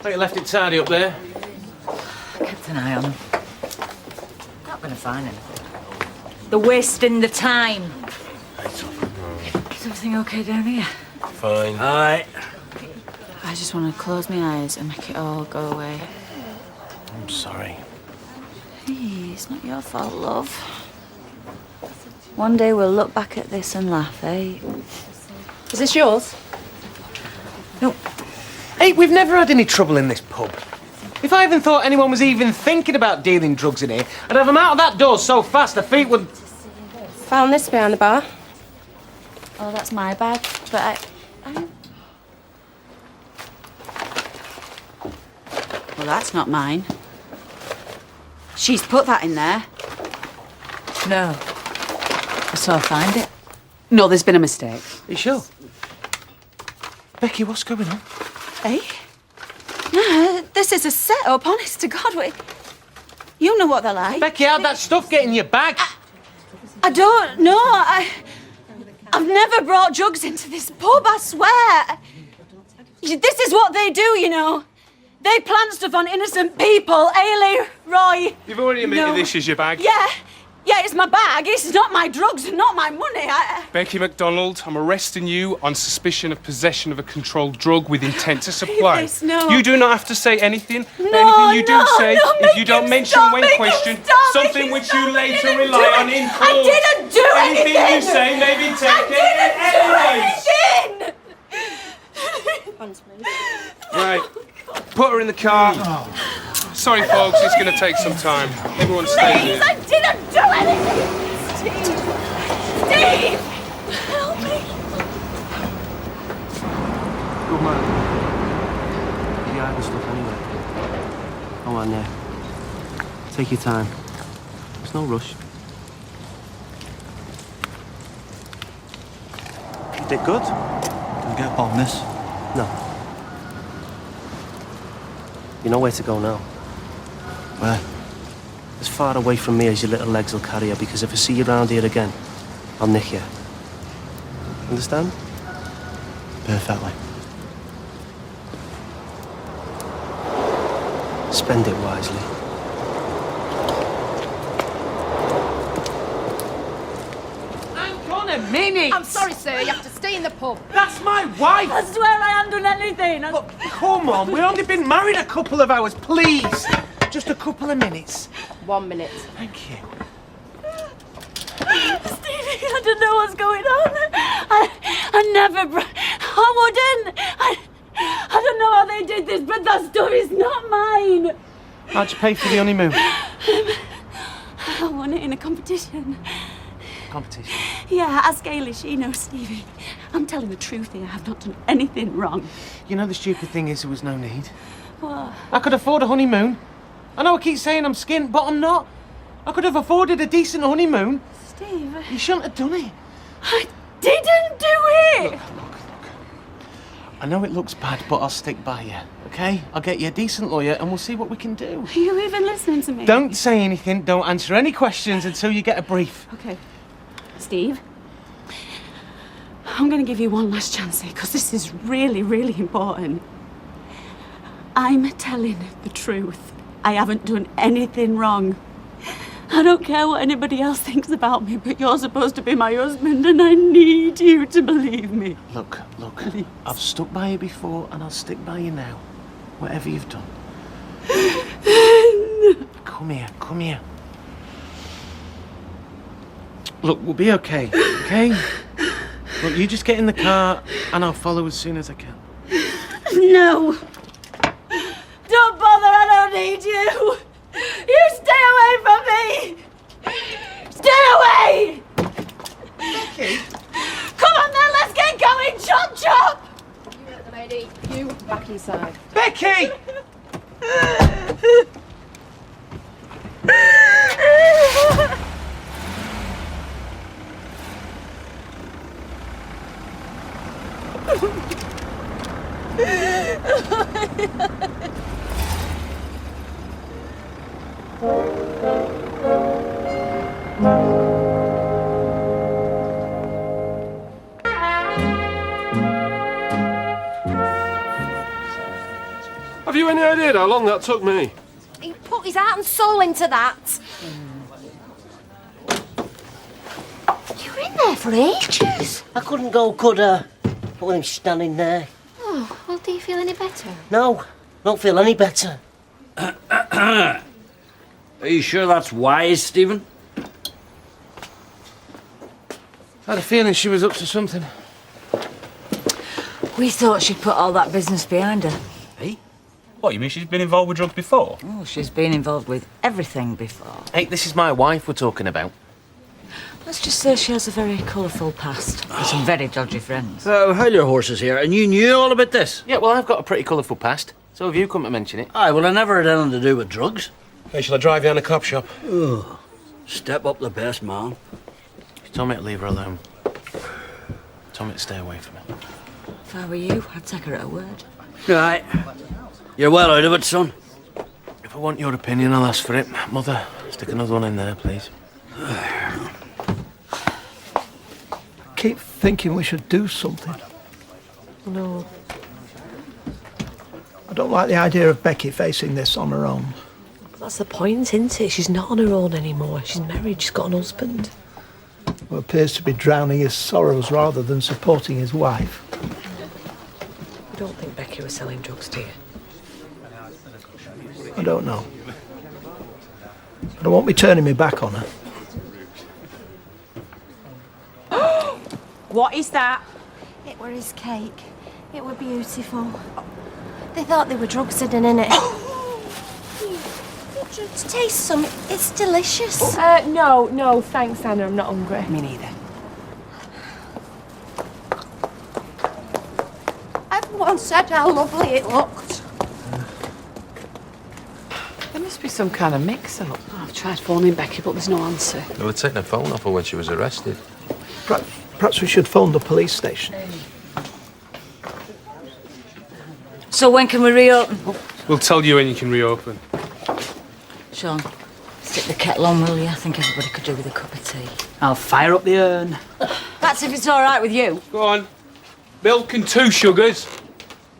Thought you left it tidy up there. Kept an eye on them. Not gonna find anything. They're wasting the time. Is everything okay down here? Fine. Aye. I just want to close my eyes and make it all go away. I'm sorry. Hey, it's not your fault, love. One day we'll look back at this and laugh, eh? Is this yours? No. Hey, we've never had any trouble in this pub. If I even thought anyone was even thinking about dealing drugs in here, I'd have them out of that door so fast their feet would... Found this behind the bar. Oh, that's my bag, but I... Well, that's not mine. She's put that in there. No. I saw her find it. No, there's been a mistake. Are you sure? Becky, what's going on? Eh? this is a set-up, honest to God. You know what they're like. Becky, how'd that stuff get in your bag? I don't know. I've never brought drugs into this pub, I swear. This is what they do, you know. They plant stuff on innocent people. Ailey, Roy. You've already admitted No. this is your bag. Yeah, it's my bag. It's not my drugs and not my money. Becky MacDonald, I'm arresting you on suspicion of possession of a controlled drug with intent to supply. Yes, no. You do not have to say anything. No, Anything you do say, no, if make you don't him mention stop, when make him questioned, stop, make something him which stop. you I later didn't rely do on it. in I court. didn't do Anything anything. you say may be taken I didn't do anything. Right, put her in the car. Sorry, folks, it's going to take some time. Everyone stay Please, here. I didn't do anything. Steve! Steve! Help me. Good man. The eye and stuff anyway. Come on now. Take your time. There's no rush. You did good. Can we get up on this? No. You know where to go now. Where? As far away from me as your little legs will carry you, because if I see you round here again, I'll nick you. Understand? Perfectly. Spend it wisely. Hang on a minute. I'm sorry, sir. You have to stay in the pub. That's my wife! I swear I haven't done anything. Look, come on, we've only been married a couple of hours, please. Just a couple of minutes. 1 minute. Thank you. Stevie, I don't know what's going on. I never... I wouldn't. I don't know how they did this, but that stuff is not mine. How'd you pay for the honeymoon? I won it in a competition. Competition. Yeah, ask Ailey, she knows Stevie. I'm telling the truth here, I've not done anything wrong. You know the stupid thing is there was no need. What? I could afford a honeymoon. I know I keep saying I'm skint, but I'm not. I could have afforded a decent honeymoon. Steve... You shouldn't have done it. I didn't do it! Look. I know it looks bad, but I'll stick by you, okay? I'll get you a decent lawyer and we'll see what we can do. Are you even listening to me? Don't say anything, don't answer any questions until you get a brief. Okay. Steve, I'm going to give you one last chance here, because this is really, really important. I'm telling the truth. I haven't done anything wrong. I don't care what anybody else thinks about me, but you're supposed to be my husband, and I need you to believe me. Look, I've stuck by you before and I'll stick by you now. Whatever you've done. Come here. Look, we'll be okay, okay? Look, you just get in the car and I'll follow as soon as I can. No! Don't bother, I don't need you! You stay away from me! Stay away! Becky! Come on then, let's get going! Chop, chop! You let the lady. You back inside. Becky! Have you any idea how long that took me? He put his heart and soul into that. You were in there for ages. I couldn't go, could I? With him standing there. Oh, well, do you feel any better? No, don't feel any better. Are you sure that's wise, Stephen? I had a feeling she was up to something. We thought she'd put all that business behind her. What, you mean she's been involved with drugs before? Oh, she's been involved with everything before. Hey, this is my wife we're talking about. Let's just say she has a very colourful past and some very dodgy friends. Hail your horses here, and you knew all about this? Yeah, well, I've got a pretty colourful past. So have you come to mention it? Aye, well, I never had anything to do with drugs. Hey, shall I drive you on a cop shop? Ugh. Step up the best man. She told me to leave her alone. Told me to stay away from her. If I were you, I'd take her at her word. Right. You're well out of it, son. If I want your opinion, I'll ask for it. Mother, stick another one in there, please. Keep thinking we should do something. No. I don't like the idea of Becky facing this on her own. That's the point, isn't it? She's not on her own anymore. She's married, she's got an husband. Who appears to be drowning his sorrows rather than supporting his wife. I don't think Becky was selling drugs to you. I don't know. But I won't be turning my back on her. What is that? It were his cake. It were beautiful. They thought they were drugs hidden in it. Just taste some. It's delicious. No, thanks, Anna. I'm not hungry. Me neither. Everyone said how lovely it looked. There must be some kind of mix-up. I've tried phoning Becky, but there's no answer. They were taking her phone off her when she was arrested. Perhaps we should phone the police station. So when can we reopen? We'll tell you when you can reopen. Sean, stick the kettle on, will you? I think everybody could do with a cup of tea. I'll fire up the urn. That's if it's all right with you. Go on. Milk and 2 sugars.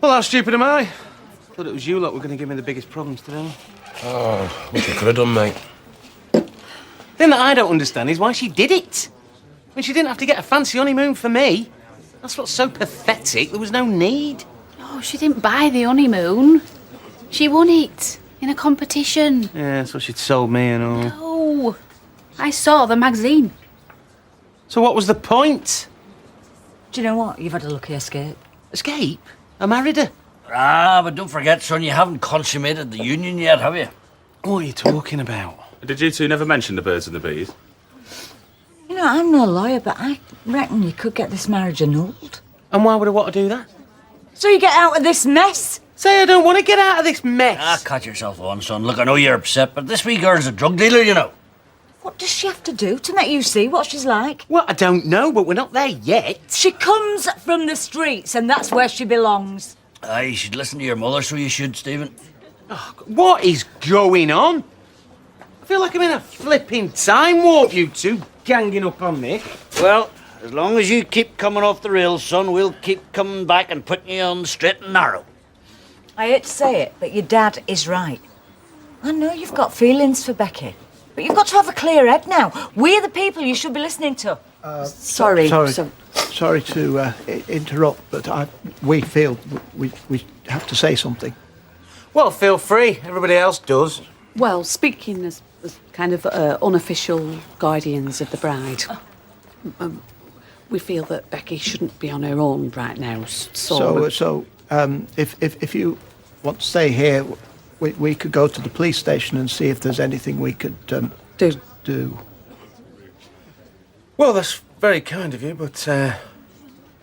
Well, how stupid am I? Thought it was you lot were going to give me the biggest problems today. Oh, what you could have done, mate. The thing that I don't understand is why she did it. I mean, she didn't have to get a fancy honeymoon for me. That's what's so pathetic. There was no need. No, she didn't buy the honeymoon. She won it in a competition. Yeah, that's what she'd sold me and all. No, I saw the magazine. So what was the point? Do you know what? You've had a lucky escape. Escape? I married her. Ah, but don't forget, son, you haven't consummated the union yet, have you? What are you talking about? Did you two never mention the birds and the bees? You know, I'm no lawyer, but I reckon you could get this marriage annulled. And why would I want to do that? So you get out of this mess? Say I don't want to get out of this mess. Ah, cut yourself on, son. Look, I know you're upset, but this wee girl's a drug dealer, you know. What does she have to do to make you see what she's like? Well, I don't know, but we're not there yet. She comes from the streets, and that's where she belongs. Aye, you should listen to your mother, so you should, Stephen. Oh, what is going on? I feel like I'm in a flipping time warp, you two ganging up on me. Well, as long as you keep coming off the rails, son, we'll keep coming back and putting you on the straight and narrow. I hate to say it, but your dad is right. I know you've got feelings for Becky, but you've got to have a clear head now. We're the people you should be listening to. Sorry to interrupt, but we feel we have to say something. Well, feel free. Everybody else does. Well, speaking as kind of unofficial guardians of the bride, we feel that Becky shouldn't be on her own right now. So if you want to stay here, we could go to the police station and see if there's anything we could do. Well, that's very kind of you, but I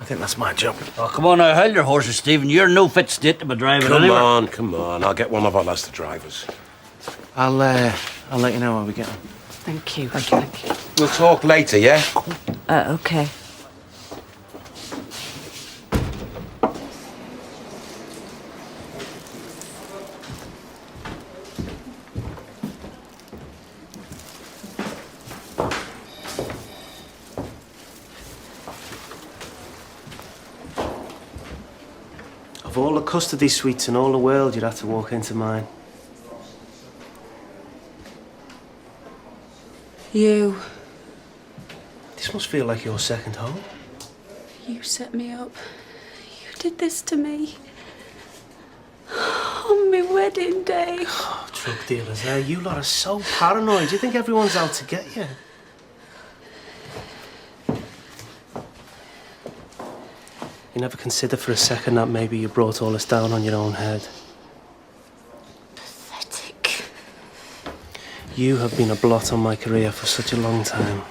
think that's my job. Oh, come on now, hold your horses, Stephen. You're in no fit state to be driving anywhere. Come on. I'll get one of our lads to drive us. I'll let you know how we get on. Thank you. Thank you. We'll talk later, yeah? Okay. Of all the custody suites in all the world, you'd have to walk into mine. You. This must feel like your second home. You set me up. You did this to me. On my wedding day. Oh, drug dealers, eh? You lot are so paranoid. You think everyone's out to get you? You never consider for a second that maybe you brought all this down on your own head. Pathetic. You have been a blot on my career for such a long time.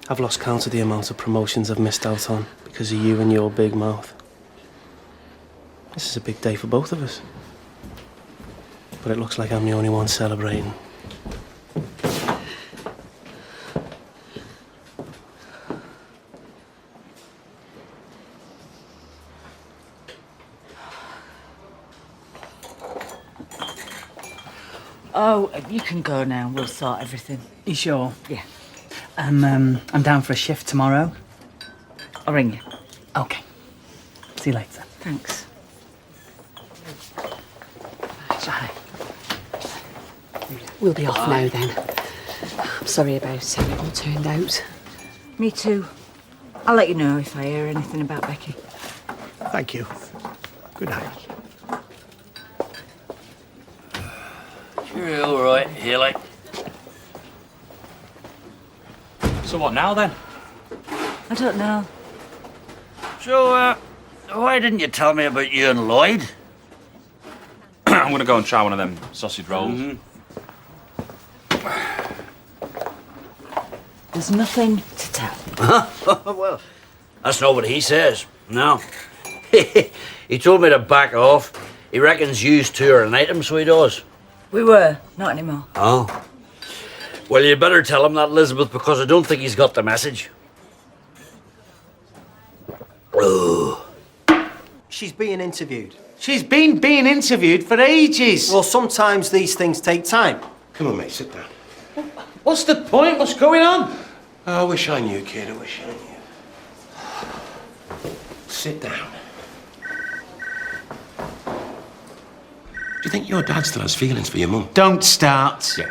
I've lost count of the amount of promotions I've missed out on because of you and your big mouth. This is a big day for both of us. But it looks like I'm the only one celebrating. Oh, you can go now. We'll sort everything. You sure? Yeah. I'm down for a shift tomorrow. I'll ring you. Okay. See you later. Thanks. Bye. We'll be off now then. I'm sorry about how it all turned out. Me too. I'll let you know if I hear anything about Becky. Thank you. Good night. You're all right, Haley. So what now then? I don't know. So, why didn't you tell me about you and Lloyd? I'm gonna go and try one of them sausage rolls. Mm-hmm. There's nothing to tell. Well, that's not what he says. No. He told me to back off. He reckons you two are an item, so he does. We were, not anymore. Oh. Well, you better tell him that, Elizabeth, because I don't think he's got the message. She's being interviewed. She's been being interviewed for ages. Well, sometimes these things take time. Come on, mate, sit down. What's the point? What's going on? Oh, I wish I knew, kid. I wish I knew. Sit down. Do you think your dad still has feelings for your mum? Don't start. Yeah.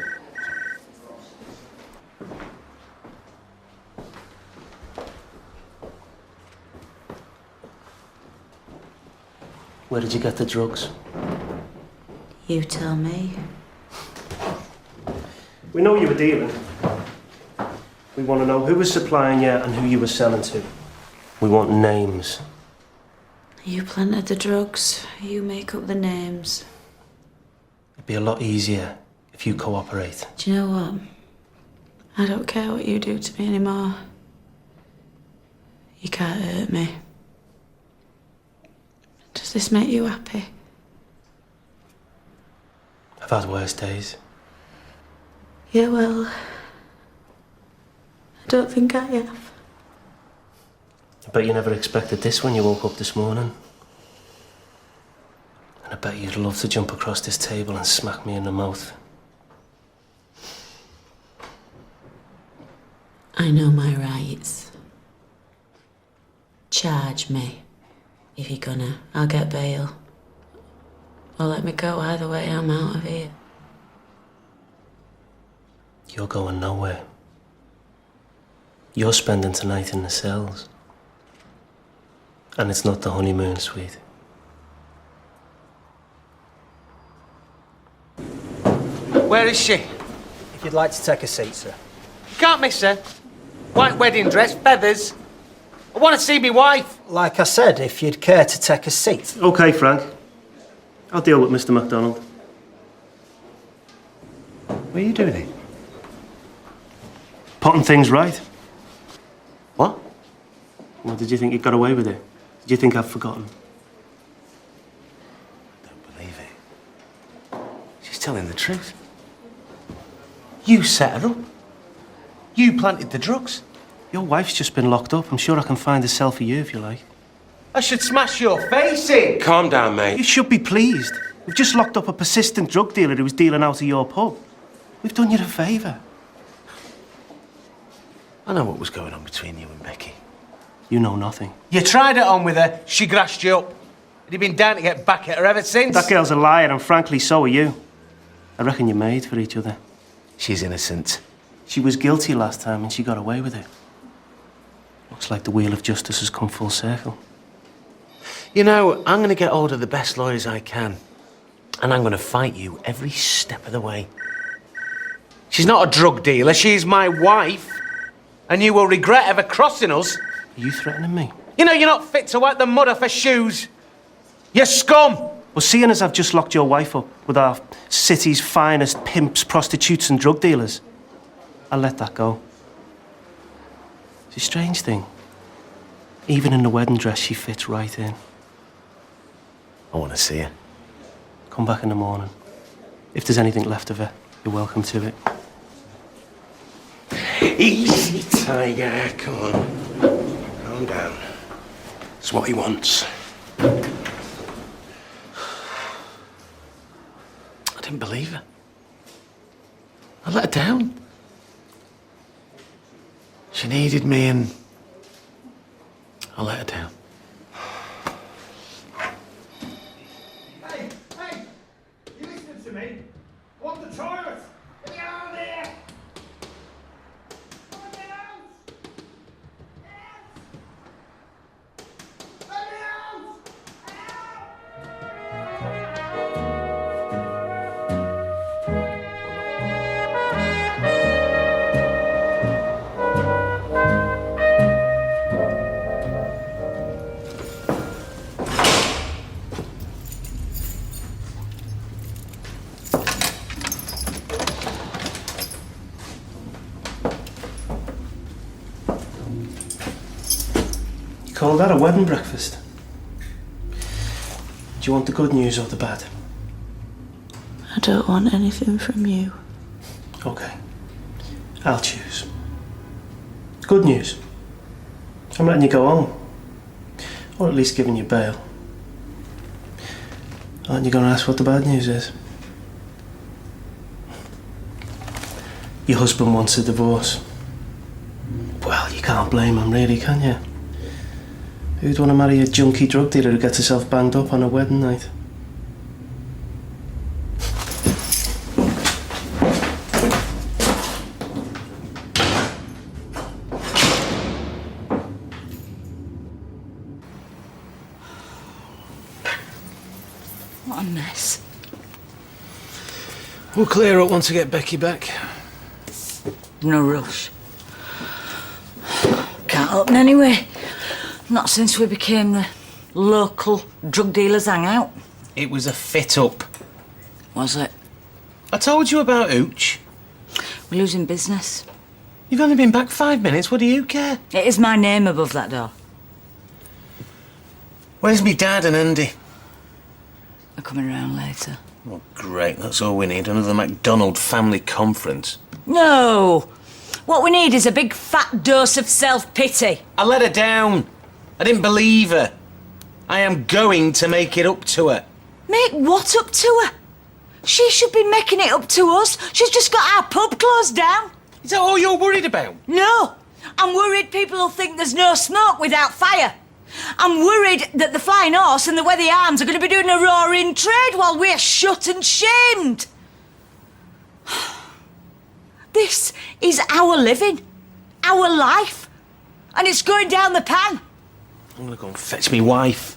Where did you get the drugs? You tell me. We know you were dealing. We want to know who was supplying you and who you were selling to. We want names. You planted the drugs, you make up the names. It'd be a lot easier if you cooperate. Do you know what? I don't care what you do to me anymore. You can't hurt me. Does this make you happy? I've had worse days. Yeah, well, I don't think I have. I bet you never expected this when you woke up this morning. And I bet you'd love to jump across this table and smack me in the mouth. I know my rights. Charge me. If you're gonna, I'll get bail. Or let me go either way, I'm out of here. You're going nowhere. You're spending tonight in the cells. And it's not the honeymoon suite. Where is she? If you'd like to take a seat, sir. You can't miss her. White wedding dress, feathers. I want to see me wife. Like I said, if you'd care to take a seat. Okay, Frank. I'll deal with Mr. MacDonald. What are you doing here? Putting things right. What? Well, did you think you got away with it? Did you think I've forgotten? Don't believe it. She's telling the truth. You set her up. You planted the drugs. Your wife's just been locked up. I'm sure I can find a cell for you if you like. I should smash your face in. Calm down, mate. You should be pleased. We've just locked up a persistent drug dealer who was dealing out of your pub. We've done you a favour. I know what was going on between you and Becky. You know nothing. You tried it on with her, she grashed you up. And you've been down to get back at her ever since. That girl's a liar, and frankly, so are you. I reckon you're made for each other. She's innocent. She was guilty last time, and she got away with it. Looks like the wheel of justice has come full circle. You know, I'm going to get hold of the best lawyers I can. And I'm going to fight you every step of the way. She's not a drug dealer, she's my wife. And you will regret ever crossing us. Are you threatening me? You know, you're not fit to wipe the mud off her shoes. You scum! Well, seeing as I've just locked your wife up with our city's finest pimps, prostitutes and drug dealers, I'll let that go. It's a strange thing. Even in the wedding dress, she fits right in. I want to see her. Come back in the morning. If there's anything left of her, you're welcome to it. Easy, Tiger. Come on. Calm down. It's what he wants. I didn't believe her. I let her down. She needed me and I let her down. Hey! You listening to me? I want the toilet! Get me out of there! Let me out! Let me out! You call that a wedding breakfast? Do you want the good news or the bad? I don't want anything from you. Okay. I'll choose. Good news. I'm letting you go home. Or at least giving you bail. Aren't you going to ask what the bad news is? Your husband wants a divorce. Well, you can't blame him, really, can you? Who'd want to marry a junkie drug dealer who gets herself banged up on a wedding night? What a mess. We'll clear up once I get Becky back. No rush. Can't open anyway. Not since we became the local drug dealers hangout. It was a fit-up. Was it? I told you about Ooch. We're losing business. You've only been back 5 minutes, what do you care? It is my name above that door. Where's me dad and Andy? They're coming around later. Oh, great, that's all we need, another MacDonald family conference. No! What we need is a big fat dose of self-pity. I let her down. I didn't believe her. I am going to make it up to her. Make what up to her? She should be making it up to us. She's just got our pub closed down. Is that all you're worried about? No! I'm worried people will think there's no smoke without fire. I'm worried that the Flying Horse and the Weathy Arms are going to be doing a roaring trade while we're shut and shamed. This is our living, our life, and it's going down the pan. I'm gonna go and fetch me wife.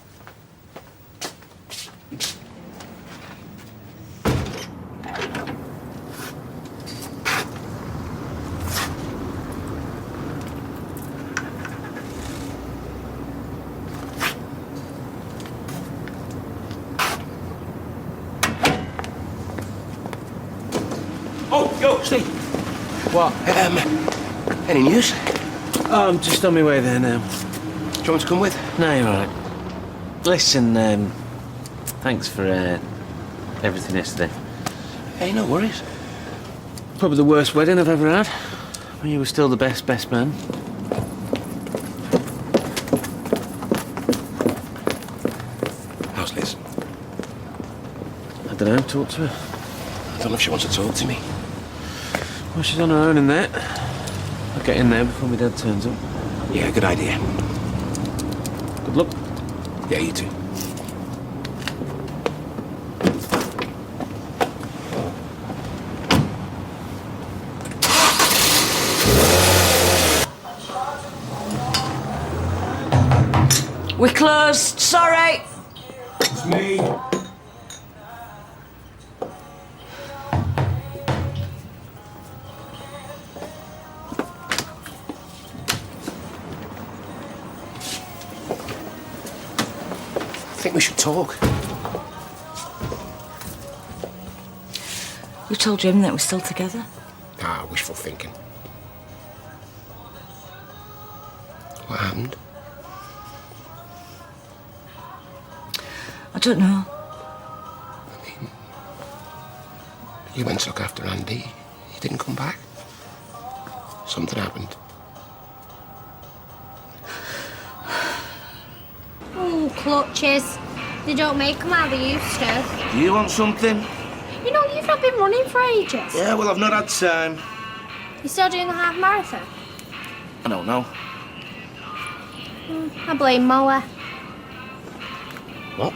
Oh, yo, Steve. What? Any news? Oh, I'm just on my way there now. Do you want to come with? No, you're all right. Listen, thanks for everything yesterday. Hey, no worries. Probably the worst wedding I've ever had. When you were still the best man. How's Liz? I don't know, talk to her. I don't know if she wants to talk to me. Well, she's on her own in there. I'll get in there before my dad turns up. Yeah, good idea. Good luck. Yeah, you too. We're closed, sorry. It's me. I think we should talk. You told Jim that we're still together? Ah, wishful thinking. What happened? I don't know. You went to look after Andy. He didn't come back. Something happened. Oh, clutches. They don't make them how they used to. Do you want something? You know, you've not been running for ages. Yeah, well, I've not had time. You're still doing the half marathon? I don't know. I blame Moa. What?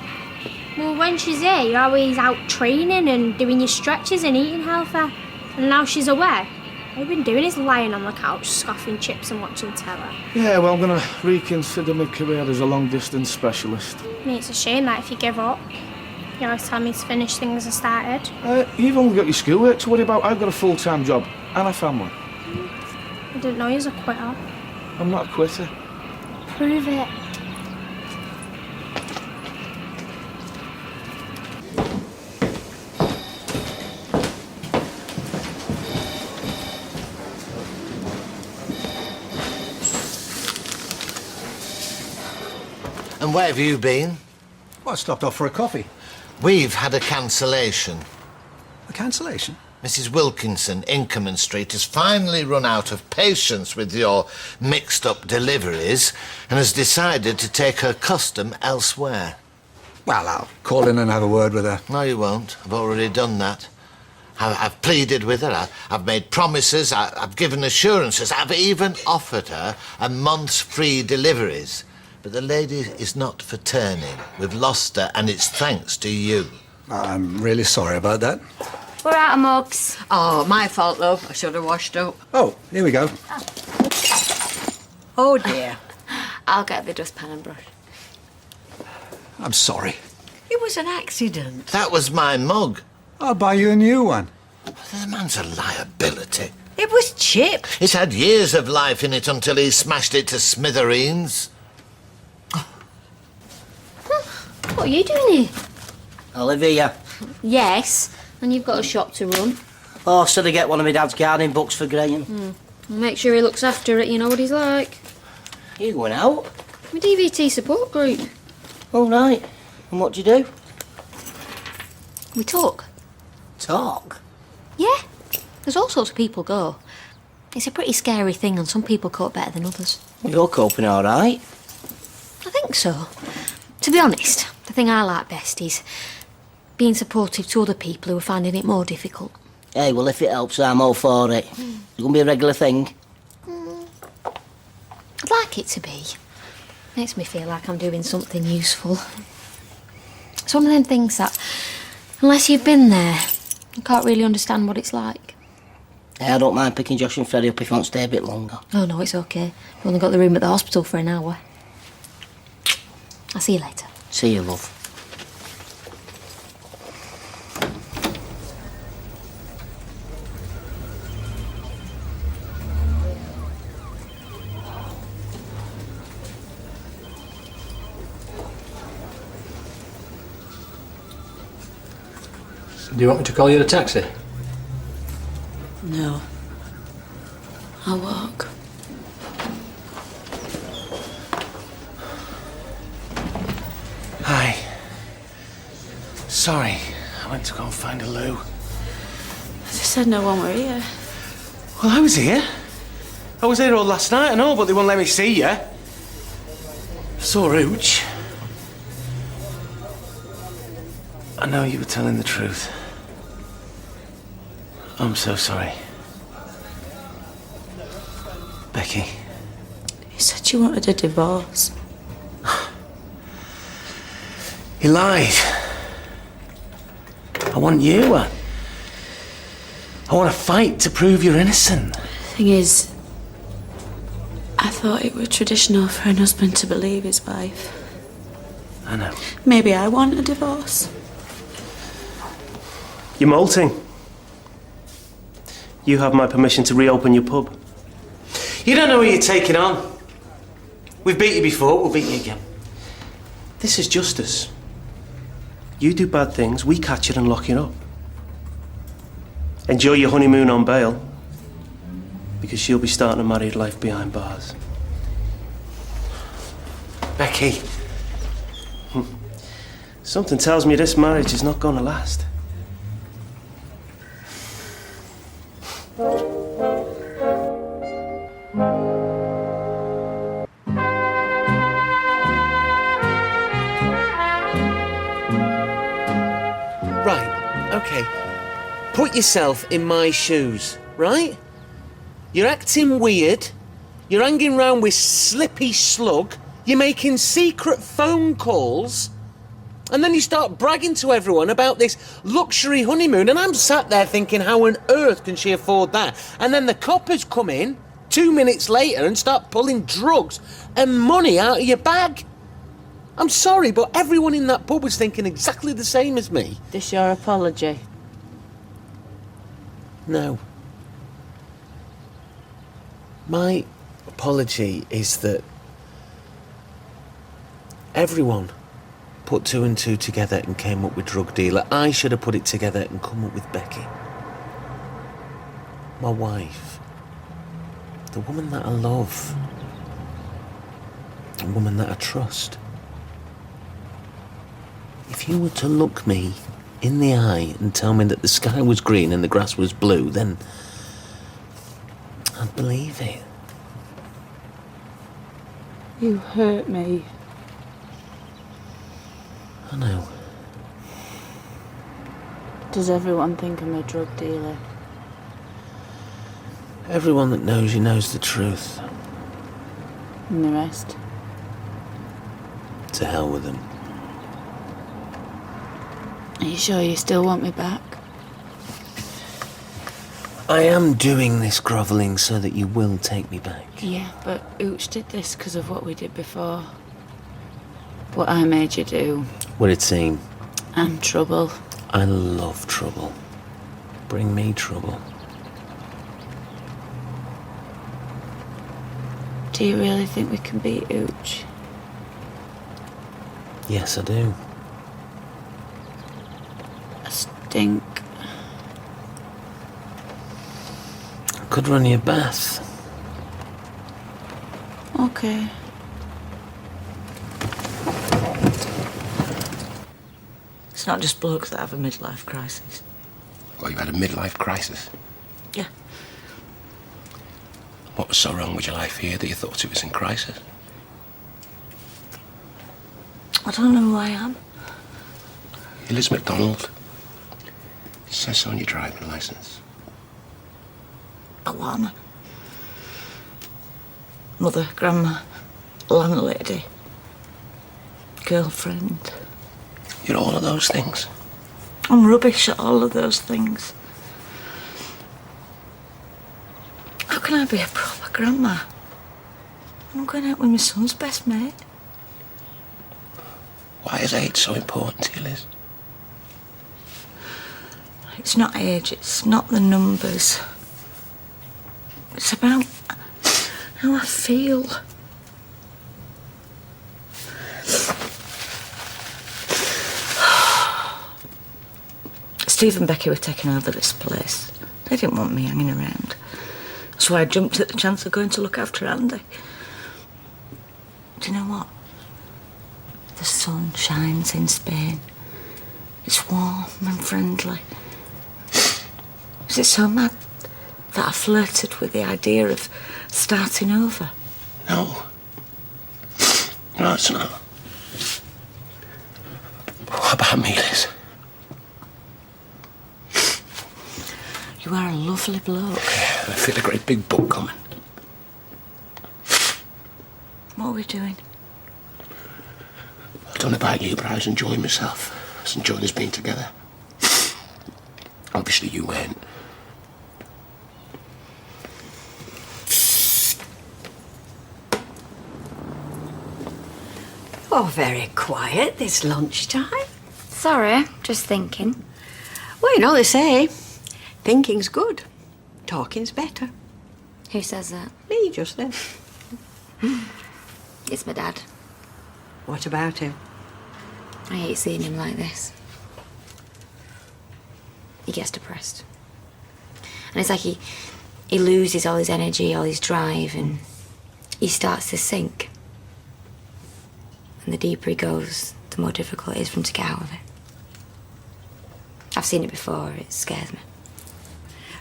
Well, when she's here, you're always out training and doing your stretches and eating healthy. And now she's away. All you've been doing is lying on the couch, scoffing chips and watching telly. Yeah, well, I'm going to reconsider my career as a long-distance specialist. I mean, it's a shame that if you give up, you always tell me to finish things I started. You've only got your schoolwork to worry about. I've got a full-time job and a family. I didn't know you was a quitter. I'm not a quitter. Prove it. And where have you been? Well, I stopped off for a coffee. We've had a cancellation. A cancellation? Mrs. Wilkinson, Inkerman Street, has finally run out of patience with your mixed-up deliveries and has decided to take her custom elsewhere. Well, I'll call in and have a word with her. No, you won't. I've already done that. I've pleaded with her, I've made promises, I've given assurances, I've even offered her a month's free deliveries. But the lady is not for turning. We've lost her, and it's thanks to you. I'm really sorry about that. We're out of mugs. Oh, my fault, love. I should have washed up. Oh, here we go. Oh, dear. I'll get the dustpan and brush. I'm sorry. It was an accident. That was my mug. I'll buy you a new one. The man's a liability. It was chipped. It's had years of life in it until he smashed it to smithereens. What are you doing here? Olivia. Yes, and you've got a shop to run. Oh, so to get one of my dad's gardening books for Graham. Make sure he looks after it, you know what he's like. You going out? My DVT support group. Oh, right. And what do you do? We talk. Talk? Yeah. There's all sorts of people go. It's a pretty scary thing and some people cope better than others. Well, you're coping all right. I think so. To be honest, the thing I like best is being supportive to other people who are finding it more difficult. Hey, well, if it helps, I'm all for it. It's going to be a regular thing. I'd like it to be. Makes me feel like I'm doing something useful. It's one of them things that, unless you've been there, you can't really understand what it's like. Hey, I don't mind picking Josh and Freddie up if you want to stay a bit longer. Oh, no, it's okay. We've only got the room at the hospital for an hour. I'll see you later. See you, love. Do you want me to call you a taxi? No. I'll walk. Hi. Sorry, I went to go and find a loo. They said no one were here. Well, I was here. I was here all last night, I know, but they wouldn't let me see you. Saw Hooch. I know you were telling the truth. I'm so sorry. Becky. You said you wanted a divorce. He lied. I want you. I want to fight to prove you're innocent. Thing is, I thought it were traditional for an husband to believe his wife. I know. Maybe I want a divorce. You're molting. You have my permission to reopen your pub. You don't know what you're taking on. We've beat you before, we'll beat you again. This is justice. You do bad things, we catch it and lock you up. Enjoy your honeymoon on bail, because she'll be starting a married life behind bars. Becky. Something tells me this marriage is not going to last. Right, okay. put yourself in my shoes, right? You're acting weird. You're hanging round with Slippy Slug. You're making secret phone calls. And then you start bragging to everyone about this luxury honeymoon, and I'm sat there thinking, how on earth can she afford that? And then the coppers come in 2 minutes later and start pulling drugs and money out of your bag. I'm sorry, but everyone in that pub was thinking exactly the same as me. This your apology? No. My apology is that everyone put 2 and 2 together and came up with drug dealer. I should have put it together and come up with Becky. My wife. The woman that I love. The woman that I trust. If you were to look me in the eye and tell me that the sky was green and the grass was blue, then I'd believe it. You hurt me. I know. Does everyone think I'm a drug dealer? Everyone that knows you knows the truth. And the rest? To hell with them. Are you sure you still want me back? I am doing this grovelling so that you will take me back. Yeah, but Ooch did this because of what we did before. What I made you do. What'd it seem? And trouble. I love trouble. Bring me trouble. Do you really think we can beat Ooch? Yes, I do. I stink. I could run you a bath. Okay. It's not just blokes that have a midlife crisis. Well, you had a midlife crisis? Yeah. What was so wrong with your life here that you thought it was in crisis? I don't know who I am. You're Liz MacDonald. It says so on your driving licence. But what am I? Mother, grandma, landlady, girlfriend. You're all of those things. I'm rubbish at all of those things. How can I be a proper grandma? I'm going out with my son's best mate. Why is age so important to you, Liz? It's not age, it's not the numbers. It's about how I feel. Steve and Becky were taking over this place. They didn't want me hanging around. So I jumped at the chance of going to look after Andy. Do you know what? The sun shines in Spain. It's warm and friendly. Is it so mad that I flirted with the idea of starting over? No. No, it's not. What about me, Liz? You are a lovely bloke. I feel a great big book coming. What are we doing? I don't know about you, but I was enjoying myself. I was enjoying us being together. Obviously, you weren't. Oh, very quiet this lunchtime. Sorry, just thinking. Well, you know they say, thinking's good, talking's better. Who says that? Me just then. It's my dad. What about him? I hate seeing him like this. He gets depressed. And it's like he loses all his energy, all his drive, and he starts to sink. And the deeper he goes, the more difficult it is for him to get out of it. I've seen it before, it scares me.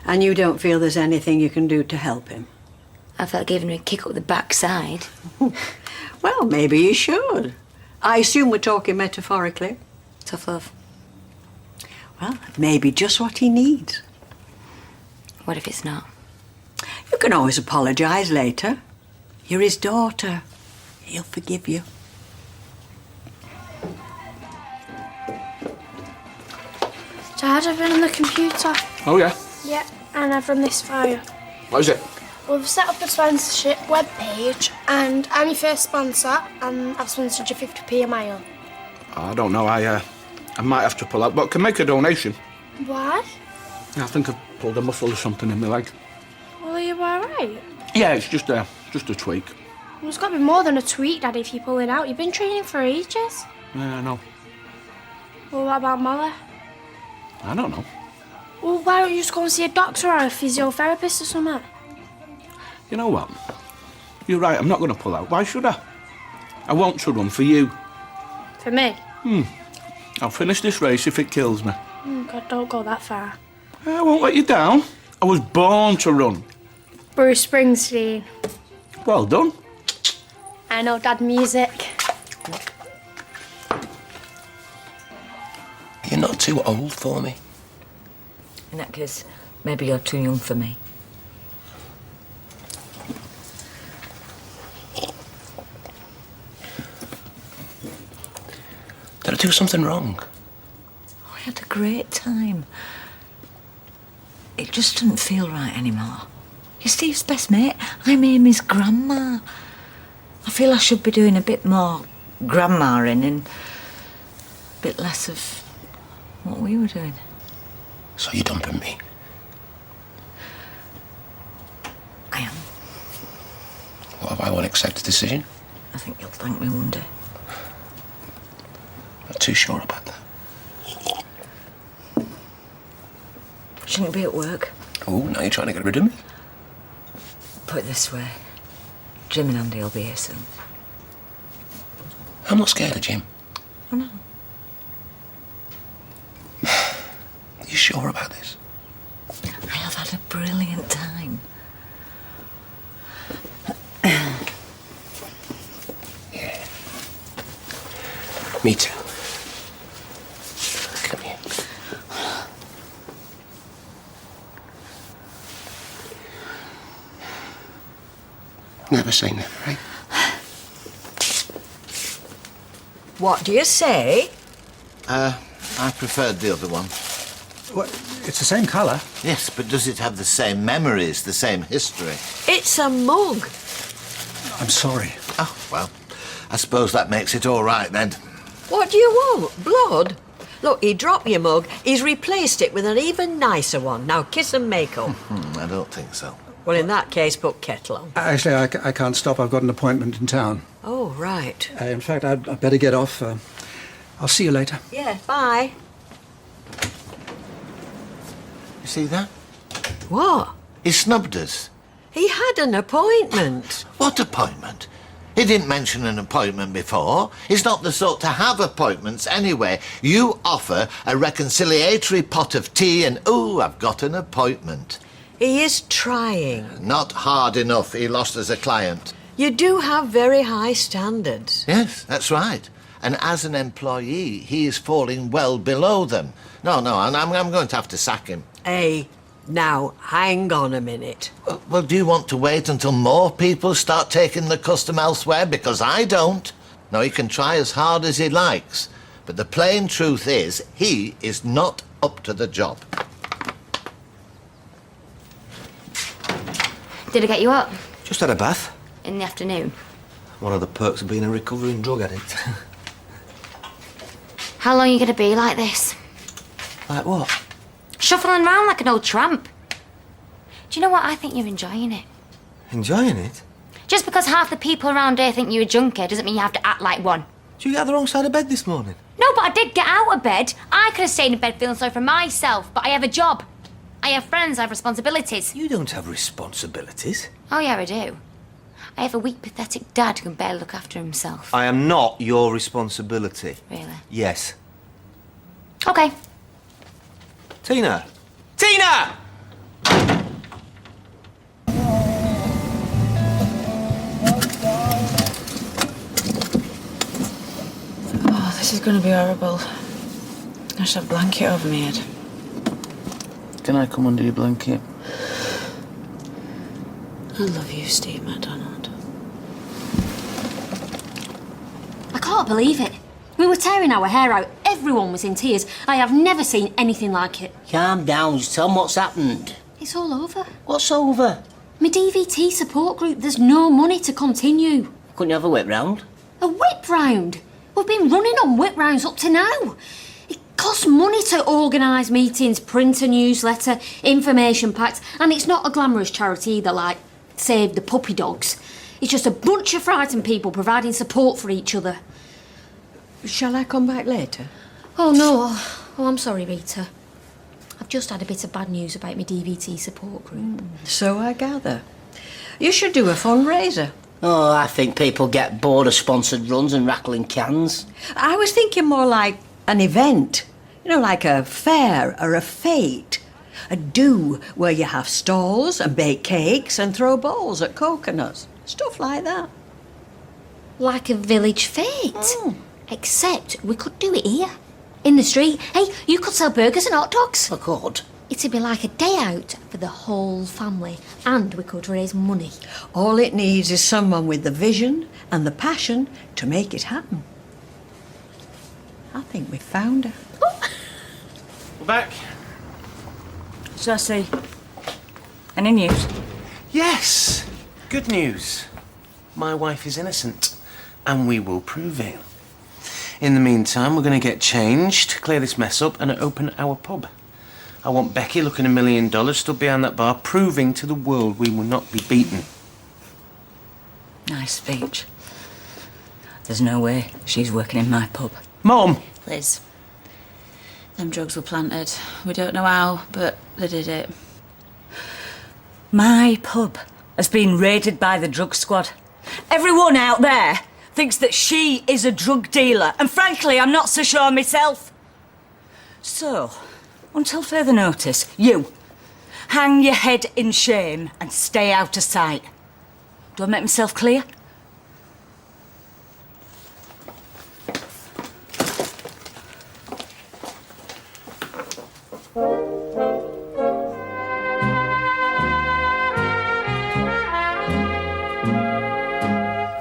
And you don't feel there's anything you can do to help him? I felt giving him a kick up the backside. Well, maybe you should. I assume we're talking metaphorically. Tough love. Well, maybe just what he needs. What if it's not? You can always apologise later. You're his daughter. He'll forgive you. Dad, I've been on the computer. Oh, yeah? Yeah, and I've run this fire. What is it? We've set up a sponsorship webpage, and I'm your first sponsor, and I've sponsored you 50p a mile. I don't know. I might have to pull out, but can make a donation. Why? Yeah, I think I've pulled a muscle or something in my leg. Well, are you alright? Yeah, it's just a tweak. Well, it's got to be more than a tweak, Daddy, if you're pulling out. You've been training for ages. Yeah, I know. Well, what about Molly? I don't know. Well, why don't you just go and see a doctor or a physiotherapist or something? You know what? You're right, I'm not going to pull out. Why should I? I want to run for you. For me? I'll finish this race if it kills me. Oh, God, don't go that far. I won't let you down. I was born to run. Bruce Springsteen. Well done. I know Dad music. You're not too old for me. In that case, maybe you're too young for me. Did I do something wrong? I had a great time. It just doesn't feel right anymore. You're Steve's best mate. I'm Amy's grandma. I feel I should be doing a bit more grandma-ing and a bit less of what we were doing. So you're dumping me? I am. What if I won't accept the decision? I think you'll thank me one day. Not too sure about that. Shouldn't be at work. Oh, now you're trying to get rid of me? Put it this way. Jim and Andy will be here soon. I'm not scared of Jim. I know. Are you sure about this? I have had a brilliant time. Yeah. Me too. Come here. Never say never, right? What do you say? I preferred the other one. What? It's the same colour. Yes, but does it have the same memories, the same history? It's a mug. I'm sorry. Oh, well, I suppose that makes it all right then. What do you want? Blood? Look, he dropped your mug. He's replaced it with an even nicer one. Now kiss and make up. I don't think so. Well, in that case, put kettle on. Actually, I can't stop. I've got an appointment in town. Oh, right. In fact, I'd better get off. I'll see you later. Yeah, bye. You see that? What? He snubbed us. He had an appointment. What appointment? He didn't mention an appointment before. He's not the sort to have appointments anyway. You offer a reconciliatory pot of tea and, ooh, I've got an appointment. He is trying. Not hard enough he lost as a client. You do have very high standards. Yes, that's right. And as an employee, he is falling well below them. No, and I'm going to have to sack him. Hey, now, hang on a minute. Well, do you want to wait until more people start taking the custom elsewhere? Because I don't. No, he can try as hard as he likes. But the plain truth is, he is not up to the job. Did I get you up Just had a bath. in the afternoon? One of the perks of being a recovering drug addict. How long are you going to be like this? Like what? Shuffling around like an old tramp. Do you know what? I think you're enjoying it. Enjoying it? Just because half the people around here think you're a junkie doesn't mean you have to act like one. Did you get out the wrong side of bed this morning? No, but I did get out of bed. I could have stayed in bed feeling sorry for myself, but I have a job. I have friends, I have responsibilities. You don't have responsibilities. Oh, yeah, I do. I have a weak, pathetic dad who can barely look after himself. I am not your responsibility. Really? Yes. Okay. Tina! Tina! Oh, this is going to be horrible. I should have a blanket over my head. Can I come under your blanket? I love you, Steve MacDonald. I can't believe it. We were tearing our hair out. Everyone was in tears. I have never seen anything like it. Calm down, just tell them what's happened. It's all over. What's over? My DVT support group, there's no money to continue. Couldn't you have a whip round? A whip round? We've been running on whip rounds up to now. It costs money to organise meetings, print a newsletter, information packs, and it's not a glamorous charity either, like Save the Puppy Dogs. It's just a bunch of frightened people providing support for each other. Shall I come back later? Oh, no. Oh, I'm sorry, Rita. I've just had a bit of bad news about my DVT support group. So I gather. You should do a fundraiser. Oh, I think people get bored of sponsored runs and rattling cans. I was thinking more like an event. You know, like a fair or a fete. A do where you have stalls and bake cakes and throw balls at coconuts. Stuff like that. Like a village fete? Except we could do it here. In the street. Hey, you could sell burgers and hot dogs. I could. It'd be like a day out for the whole family. And we could raise money. All it needs is someone with the vision and the passion to make it happen. I think we've found her. We're back. So I see. Any news? Yes. Good news. My wife is innocent, and we will prove it. In the meantime, we're going to get changed, clear this mess up, and open our pub. I want Becky looking $1 million stood behind that bar, proving to the world we will not be beaten. Nice speech. There's no way she's working in my pub. Mom! Liz, them drugs were planted. We don't know how, but they did it. My pub has been raided by the drug squad. Everyone out there thinks that she is a drug dealer, and frankly, I'm not so sure myself. So, until further notice, you hang your head in shame and stay out of sight. Do I make myself clear?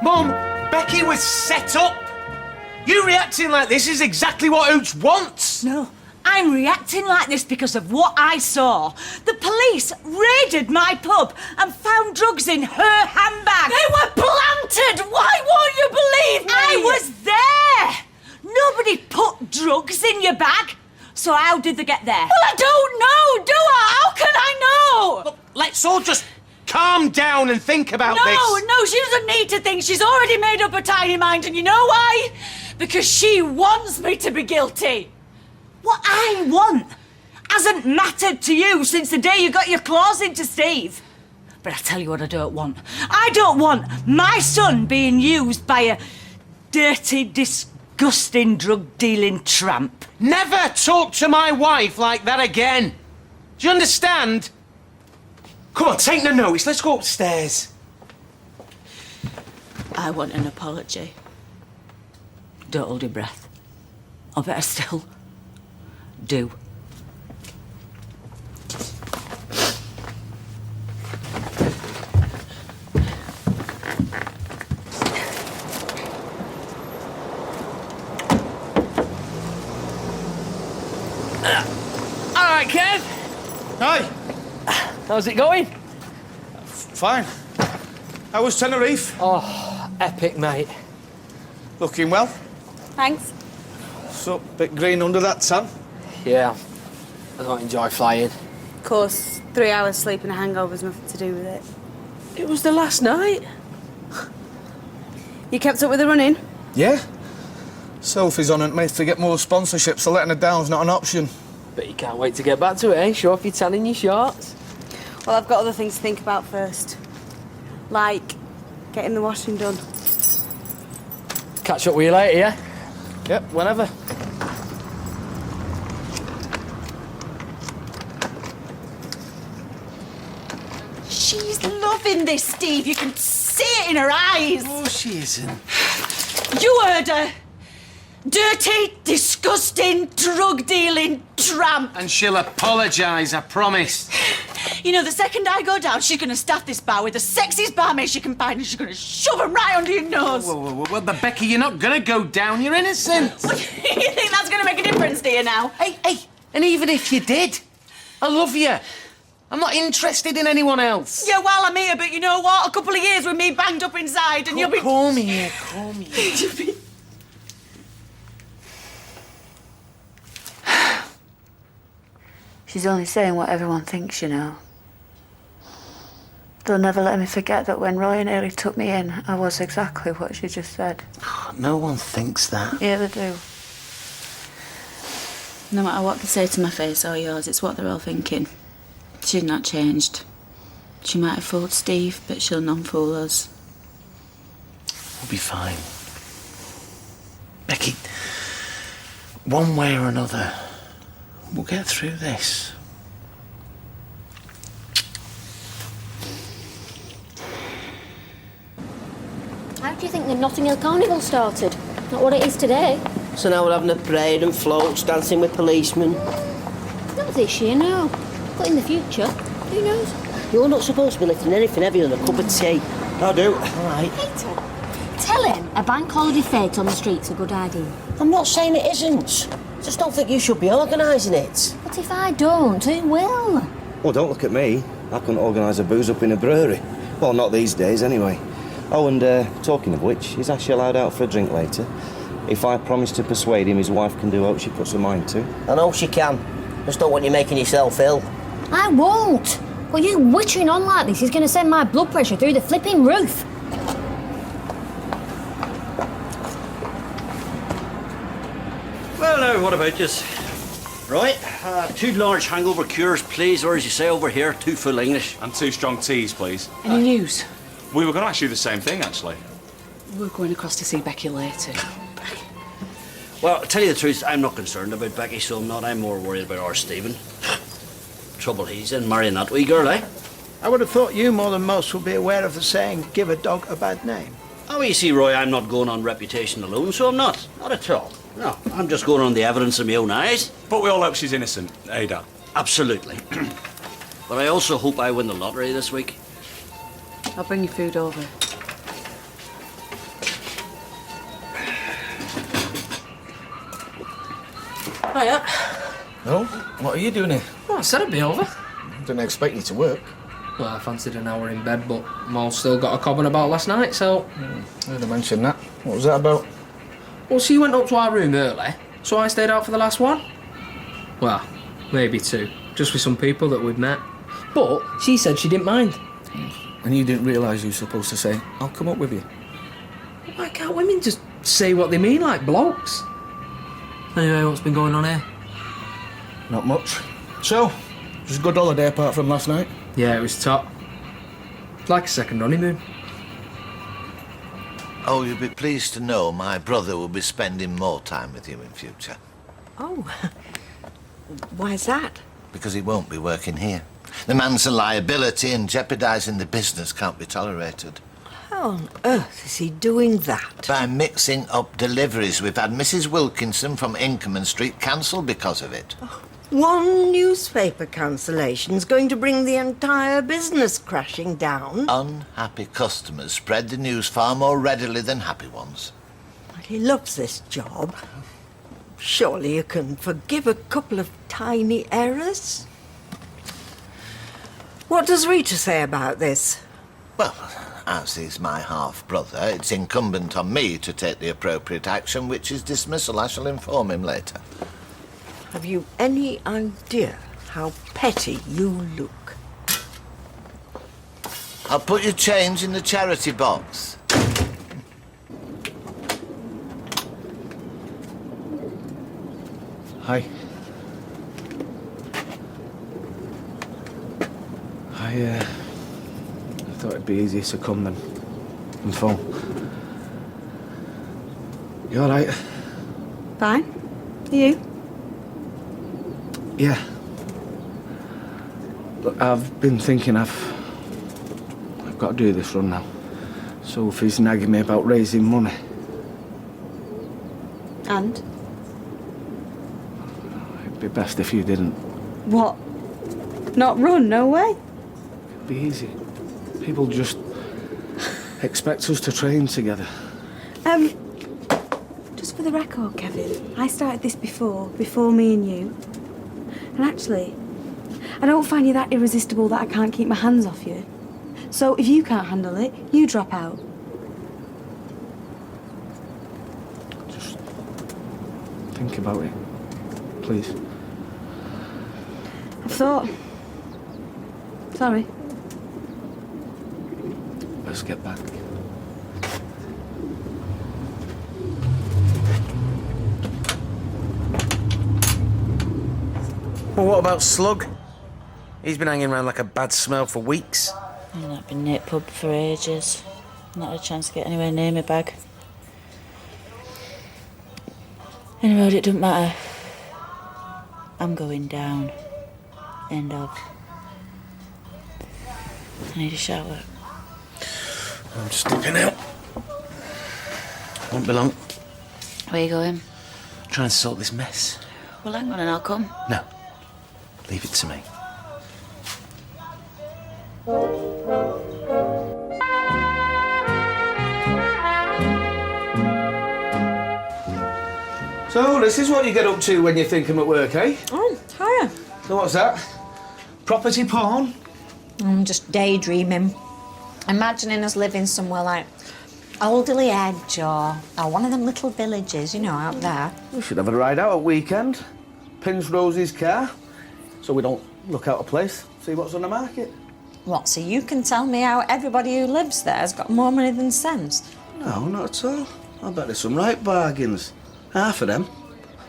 Mum, Becky was set up. You reacting like this is exactly what Hooch wants. No, I'm reacting like this because of what I saw. The police raided my pub and found drugs in her handbag. They were planted! Why won't you believe me? I was there! Nobody put drugs in your bag. So how did they get there? Well, I don't know, do I? How can I know? Look, let's all just calm down and think about this. No, she doesn't need to think. She's already made up her tiny mind, and you know why? Because she wants me to be guilty. What I want hasn't mattered to you since the day you got your claws into Steve. But I tell you what I don't want. I don't want my son being used by a dirty, disgusting drug-dealing tramp. Never talk to my wife like that again. Do you understand? Come on, take no notice. Let's go upstairs. I want an apology. Don't hold your breath. Or better still, do. All right, Kev. Hi. How's it going? Fine. How was Tenerife? Oh, epic, mate. Looking well? Thanks. So, bit green under that tan? Yeah, I don't enjoy flying. Of course, 3 hours sleep and a hangover's nothing to do with it. It was the last night. You kept up with the running? Yeah. Sophie's on it, mate, to get more sponsorships, so letting her down's not an option. But you can't wait to get back to it, eh? Show off your tan in your shorts. Well, I've got other things to think about first. Like getting the washing done. Catch up with you later, yeah? Yep, whenever. She's loving this, Steve. You can see it in her eyes. Oh, she isn't. You heard her. Dirty, disgusting, drug-dealing tramp. And she'll apologise, I promise. You know, the second I go down, she's going to staff this bar with the sexiest barmaid she can find and she's going to shove them right under your nose. Well, but Becky, you're not going to go down. You're innocent. You think that's going to make a difference to you now? Hey, and even if you did, I love you. I'm not interested in anyone else. Yeah, well, I'm here, but you know what? A couple of years with me banged up inside and you'll be... Call me here, call me here. You'll be... She's only saying what everyone thinks, you know. They'll never let me forget that when Roy nearly took me in, I was exactly what she just said. No one thinks that. Yeah, they do. No matter what they say to my face or yours, it's what they're all thinking. She's not changed. She might have fooled Steve, but she'll non-fool us. We'll be fine. Becky, one way or another, we'll get through this. How do you think the Notting Hill Carnival started? Not what it is today. So now we're having a parade and floats, dancing with policemen. Not this year, no. But in the future, who knows? You're not supposed to be lifting anything heavier than a cup of tea. I do. All right. Peter, tell him a bank holiday fete on the street's a good idea. I'm not saying it isn't. Just don't think you should be organising it. But if I don't, who will? Well, don't look at me. I couldn't organise a booze up in a brewery. Well, not these days, anyway. Oh, and talking of which, is Ashley allowed out for a drink later? If I promise to persuade him his wife can do what she puts her mind to. I know she can. Just don't want you making yourself ill. I won't. Well, you wittering on like this is going to send my blood pressure through the flipping roof. Well, now, what about this? Right, 2 large hangover cures, please, or as you say over here, 2 full English. And 2 strong teas, please. Any news? We were going to ask you the same thing, actually. We're going across to see Becky later. Well, to tell you the truth, I'm not concerned about Becky, so I'm not. I'm more worried about our Stephen. Trouble he's in, marrying that wee girl, eh? I would have thought you more than most would be aware of the saying, give a dog a bad name. Oh, you see, Roy, I'm not going on reputation alone, so I'm not. Not at all. No, I'm just going on the evidence of my own eyes. But we all hope she's innocent, Ada. Absolutely. But I also hope I win the lottery this week. I'll bring you food over. Hiya. No? What are you doing here? Well, I said I'd be over. Didn't expect you to work. Well, I fancied an hour in bed, but Mal still got a cobbing about last night, so... I heard her mention that. What was that about? Well, she went up to our room early, so I stayed out for the last one. Well, maybe 2, just with some people that we'd met. But she said she didn't mind. And you didn't realise you were supposed to say, I'll come up with you. Why can't women just say what they mean like blokes? Anyway, what's been going on here? Not much. So, just a good holiday apart from last night? Yeah, it was top. Like a second honeymoon. Oh, you'll be pleased to know my brother will be spending more time with you in future. Oh, why's that? Because he won't be working here. The man's a liability and jeopardising the business can't be tolerated. How on earth is he doing that? By mixing up deliveries. We've had Mrs. Wilkinson from Inkerman Street cancelled because of it. One newspaper cancellation's going to bring the entire business crashing down. Unhappy customers spread the news far more readily than happy ones. He loves this job. Surely you can forgive a couple of tiny errors? What does Rita say about this? Well, as he's my half-brother, it's incumbent on me to take the appropriate action, which is dismissal. I shall inform him later. Have you any idea how petty you look? I'll put your change in the charity box. Hi. I thought it'd be easier to come than phone. You all right? Fine. You? Yeah. Look, I've been thinking I've got to do this run now. Sophie's nagging me about raising money. And? It'd be best if you didn't. What? Not run, no way? be easy. People just expect us to train together. Just for the record, Kevin, I started this before me and you. And actually, I don't find you that irresistible that I can't keep my hands off you. So if you can't handle it, you drop out. Just think about it, please. I've thought. Sorry. Let's get back. Well, what about Slug? He's been hanging around like a bad smell for weeks. I've not been near pub for ages. Not had a chance to get anywhere near my bag. Anyway, it doesn't matter. I'm going down. End of. I need a shower. I'm just dipping out. Won't be long. Where are you going? Trying to sort this mess. Well, hang on and I'll come. No. Leave it to me. So, this is what you get up to when you think I'm at work, eh? Oh, hiya. So what's that? Property porn? I'm just daydreaming. Imagining us living somewhere like Alderley Edge or one of them little villages, you know, out there. We should have a ride out at weekend. Pinch Rosie's car, so we don't look out of place. See what's on the market. What, so you can tell me how everybody who lives there has got more money than sense? No, not at all. I bet there's some right bargains. Half of them,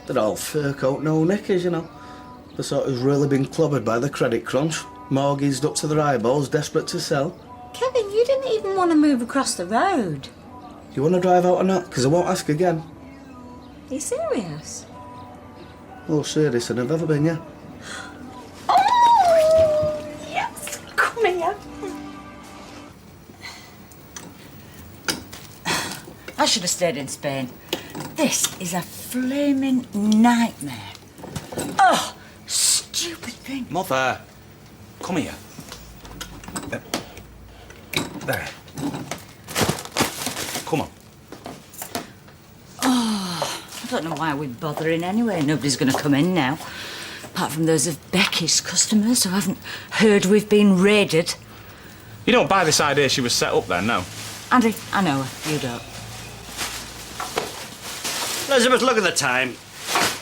they're all fur coat, no knickers, you know. The sort who's really been clobbered by the credit crunch, mortgaged up to their eyeballs, desperate to sell. Kevin, you didn't even want to move across the road. You want to drive out or not? Because I won't ask again. Are you serious? Oh, serious than I've ever been, yeah. Oh, yes, come here. I should have stayed in Spain. This is a flaming nightmare. Oh, stupid thing. Mother, come here. There. Come on. Oh, I don't know why we're bothering anyway. Nobody's going to come in now. Apart from those of Becky's customers who haven't heard we've been raided. You don't buy this idea she was set up then, no? Andy, I know her. You don't. Elizabeth, look at the time.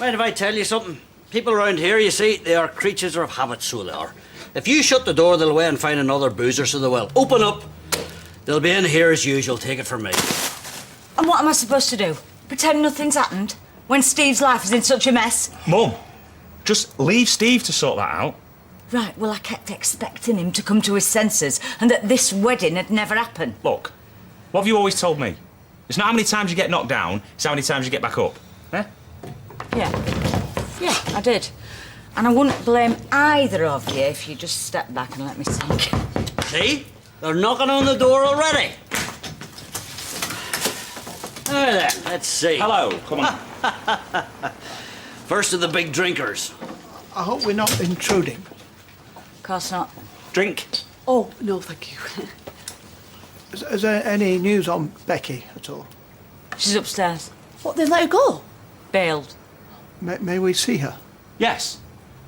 Mind if I tell you something? People around here, you see, they are creatures of habit, so they are. If you shut the door, they'll away and find another boozer, so they will. Open up. They'll be in here as usual, take it from me. And what am I supposed to do? Pretend nothing's happened? When Steve's life is in such a mess? Mum, just leave Steve to sort that out. Right, well, I kept expecting him to come to his senses and that this wedding had never happened. Look, what have you always told me? It's not how many times you get knocked down, it's how many times you get back up. Eh? Yeah, I did. And I wouldn't blame either of you if you just stepped back and let me think. See? They're knocking on the door already. There, there. Let's see. Hello, come on. First of the big drinkers. I hope we're not intruding. Of course not. Drink. Oh, no, thank you. Is there any news on Becky at all? She's upstairs. What, they let her go? Bailed. May we see her? Yes.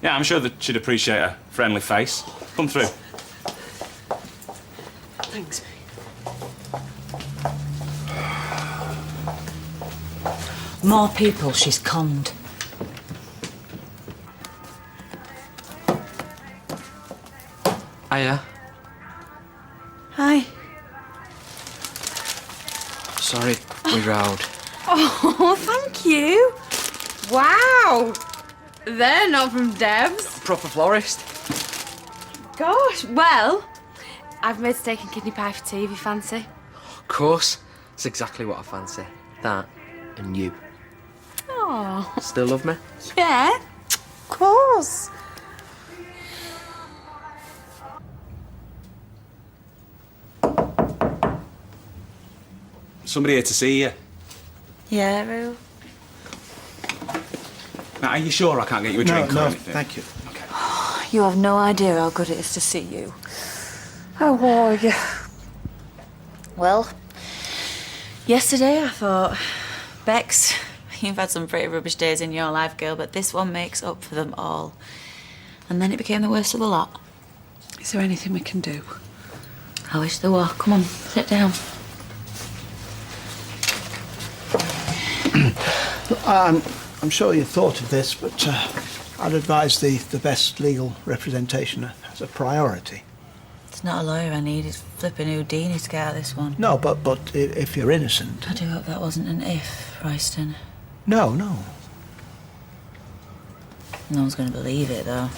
Yeah, I'm sure that she'd appreciate a friendly face. Come through. Thanks. More people she's conned. Hiya. Hi. Sorry, we rowed. Oh, thank you. Wow. They're not from Deb's. Proper florist. Gosh, well, I've made steak and kidney pie for tea if you fancy. Of course. It's exactly what I fancy. That and you. Oh. Still love me? Yeah, of course. Somebody here to see you. Yeah, Roo. Now, are you sure I can't get you a drink or anything? Thank you. You have no idea how good it is to see you. How are you? Well, yesterday I thought, Bex, you've had some pretty rubbish days in your life, girl, but this one makes up for them all. And then it became the worst of the lot. Is there anything we can do? I wish there were. Come on, sit down. I'm sure you thought of this, but I'd advise the best legal representation as a priority. It's not a lawyer I need, it's flipping Houdini to get out of this one. No, but if you're innocent... I do hope that wasn't an if, Royston. No. No one's going to believe it, though.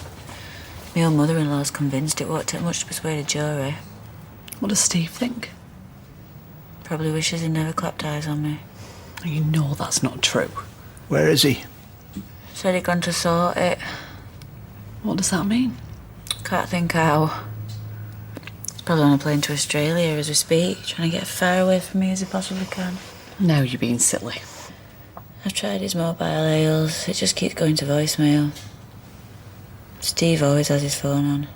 My own mother-in-law's convinced it won't take much to persuade a jury. What does Steve think? Probably wishes he'd never clapped eyes on me. You know that's not true. Where is he? Said he'd gone to sort it. What does that mean? Can't think how. He's probably on a plane to Australia as we speak, trying to get as far away from me as he possibly can. No, you're being silly. I've tried his mobile AOs. It just keeps going to voicemail. Steve always has his phone on.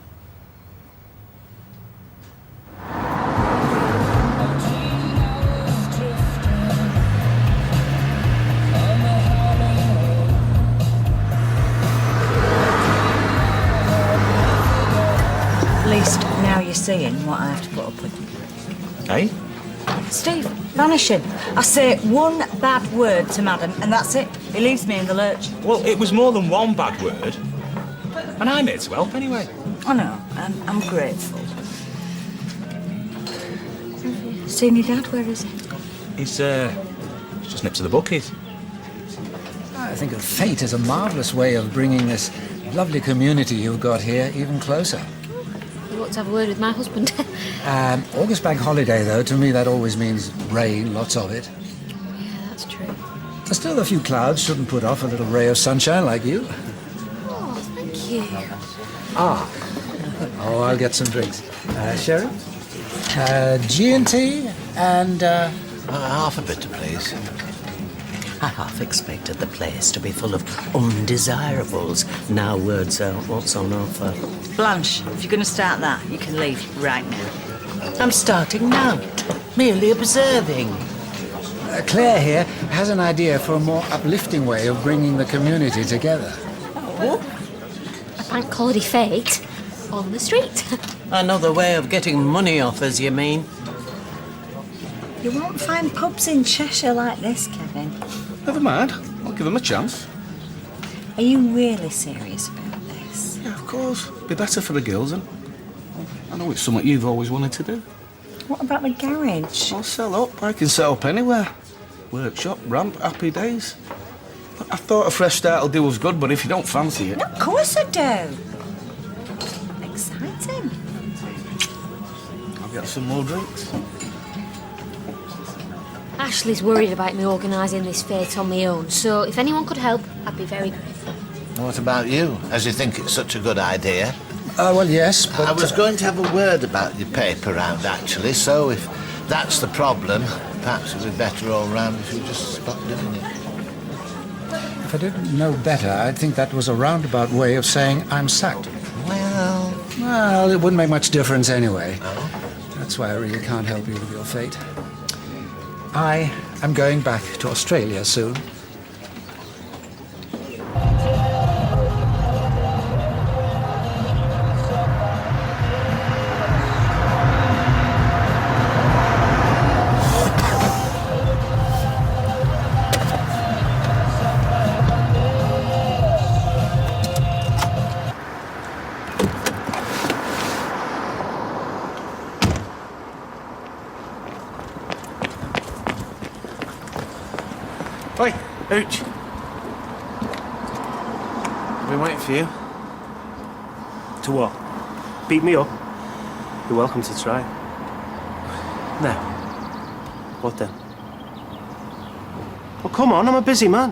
At least now you're seeing what I have to put up with. Hey? Steve, vanishing. I say one bad word to Madam, and that's it. He leaves me in the lurch. Well, it was more than one bad word. And I'm here to help anyway. I know. I'm grateful. Seen your dad? Where is he? He's just nipped to the bookies. I think of fate as a marvellous way of bringing this lovely community you've got here even closer. You ought to have a word with my husband. August bank holiday, though, to me that always means rain, lots of it. Yeah, that's true. But still, a few clouds shouldn't put off a little ray of sunshine like you. Oh, thank you. Oh, I'll get some drinks. Sherry? G&T and... half a bitter, please. I half expected the place to be full of undesirables. Now words out what's on offer. Blanche, if you're going to start that, you can leave right now. I'm starting now, merely observing. Claire here has an idea for a more uplifting way of bringing the community together. A bank holiday fete on the street. Another way of getting money off us, you mean? You won't find pubs in Cheshire like this, Kevin. Never mind. I'll give them a chance. Are you really serious about this? Yeah, of course. Be better for the girls, and I know it's something you've always wanted to do. What about the garage? I'll sell up. I can set up anywhere. Workshop, ramp, happy days. I thought a fresh start will do us good, but if you don't fancy it... No, of course I do. Exciting. I'll get some more drinks. Ashley's worried about me organising this fete on my own, so if anyone could help, I'd be very grateful. What about you? As you think it's such a good idea? Well, yes, but... I was going to have a word about your paper round, actually, so if that's the problem, perhaps it would be better all round if you just stopped doing it. If I didn't know better, I'd think that was a roundabout way of saying I'm sacked. Well, it wouldn't make much difference anyway. That's why I really can't help you with your fate. I am going back to Australia soon. Oi, Hooch. I've been waiting for you. To what? Beat me up? You're welcome to try. No. What then? Well, come on, I'm a busy man.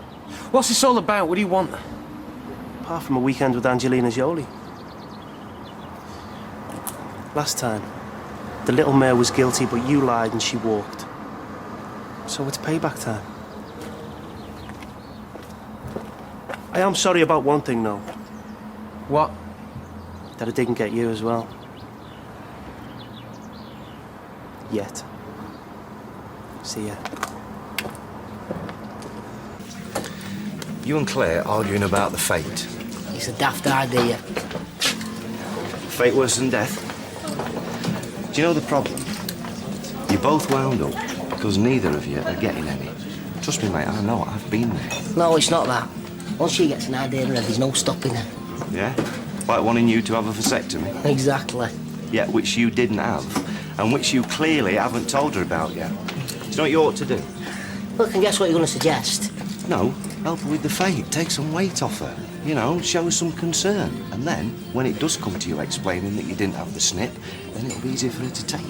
What's this all about? What do you want? Apart from a weekend with Angelina Jolie. Last time, the little mare was guilty, but you lied and she walked. So it's payback time. I am sorry about one thing, though. What? That I didn't get you as well. Yet. See ya. You and Claire arguing about the fate. It's a daft idea. Fate worse than death. Do you know the problem? You're both wound up because neither of you are getting any. Trust me, mate, I know. I've been there. No, it's not that. Once she gets an idea in her head, there's no stopping her. Yeah? Like wanting you to have a vasectomy. Exactly. Yeah, which you didn't have, and which you clearly haven't told her about yet. Do you know what you ought to do? Look, and guess what you're going to suggest? No, help her with the fate. Take some weight off her. You know, show her some concern. And then, when it does come to you explaining that you didn't have the snip, then it'll be easier for her to take.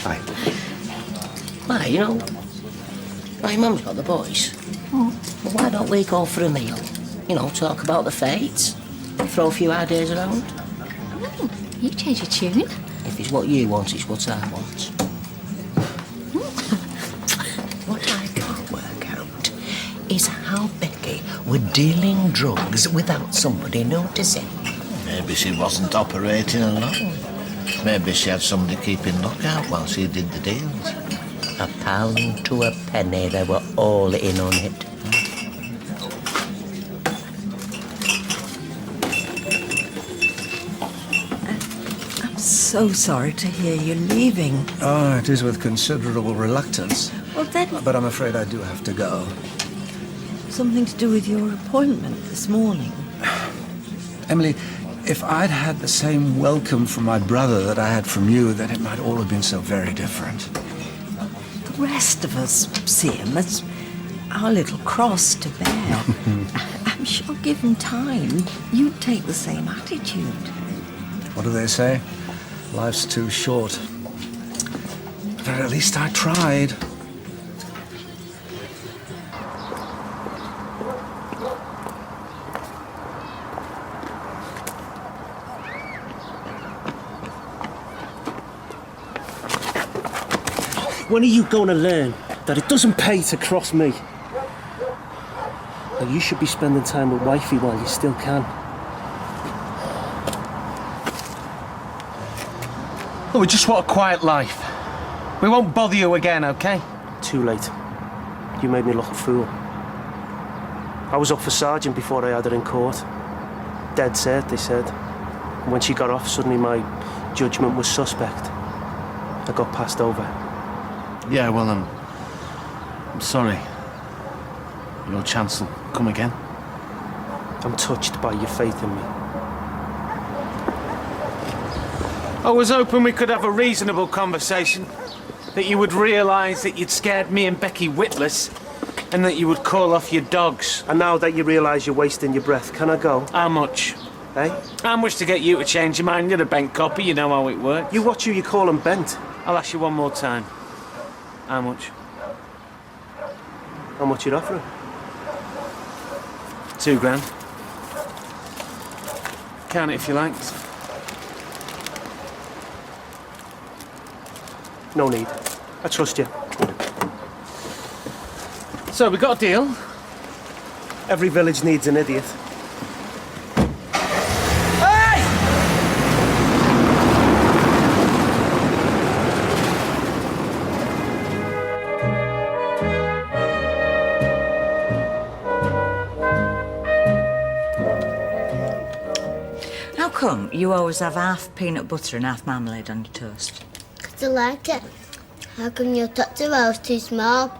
Right. Why, you know, my mum's got the boys. Well, why don't we go for a meal? You know, talk about the fates, throw a few ideas around. You change your tune. If it's what you want, it's what I want. What I can't work out is how Becky would dealing drugs without somebody noticing. Maybe she wasn't operating alone. Maybe she had somebody keeping lookout while she did the deals. £1 to a penny, they were all in on it. I'm so sorry to hear you're leaving. Oh, it is with considerable reluctance. Well, then, But I'm afraid I do have to go. something to do with your appointment this morning. Emily, if I'd had the same welcome from my brother that I had from you, then it might all have been so very different. The rest of us see him as our little cross to bear. I'm sure given time, you'd take the same attitude. What do they say? Life's too short. But at least I tried. When are you going to learn that it doesn't pay to cross me? That you should be spending time with wifey while you still can. Oh, we just want a quiet life. We won't bother you again, okay? Too late. You made me look a fool. I was up for sergeant before I had her in court. Dead set, they said. And when she got off, suddenly my judgment was suspect. I got passed over. Yeah, well, I'm sorry. Your chance will come again. I'm touched by your faith in me. I was hoping we could have a reasonable conversation. That you would realise that you'd scared me and Becky witless, and that you would call off your dogs. And now that you realise you're wasting your breath, can I go? How much? Eh? How much to get you to change your mind? You're a bent copy, you know how it works. You watch who you call 'em bent. I'll ask you one more time. How much? How much you offering? £2,000. Count it if you like. No need. I trust you. So, we got a deal. Every village needs an idiot. How come you always have half peanut butter and half marmalade on your toast? 'Cause I like it. How come your tattoo house too small?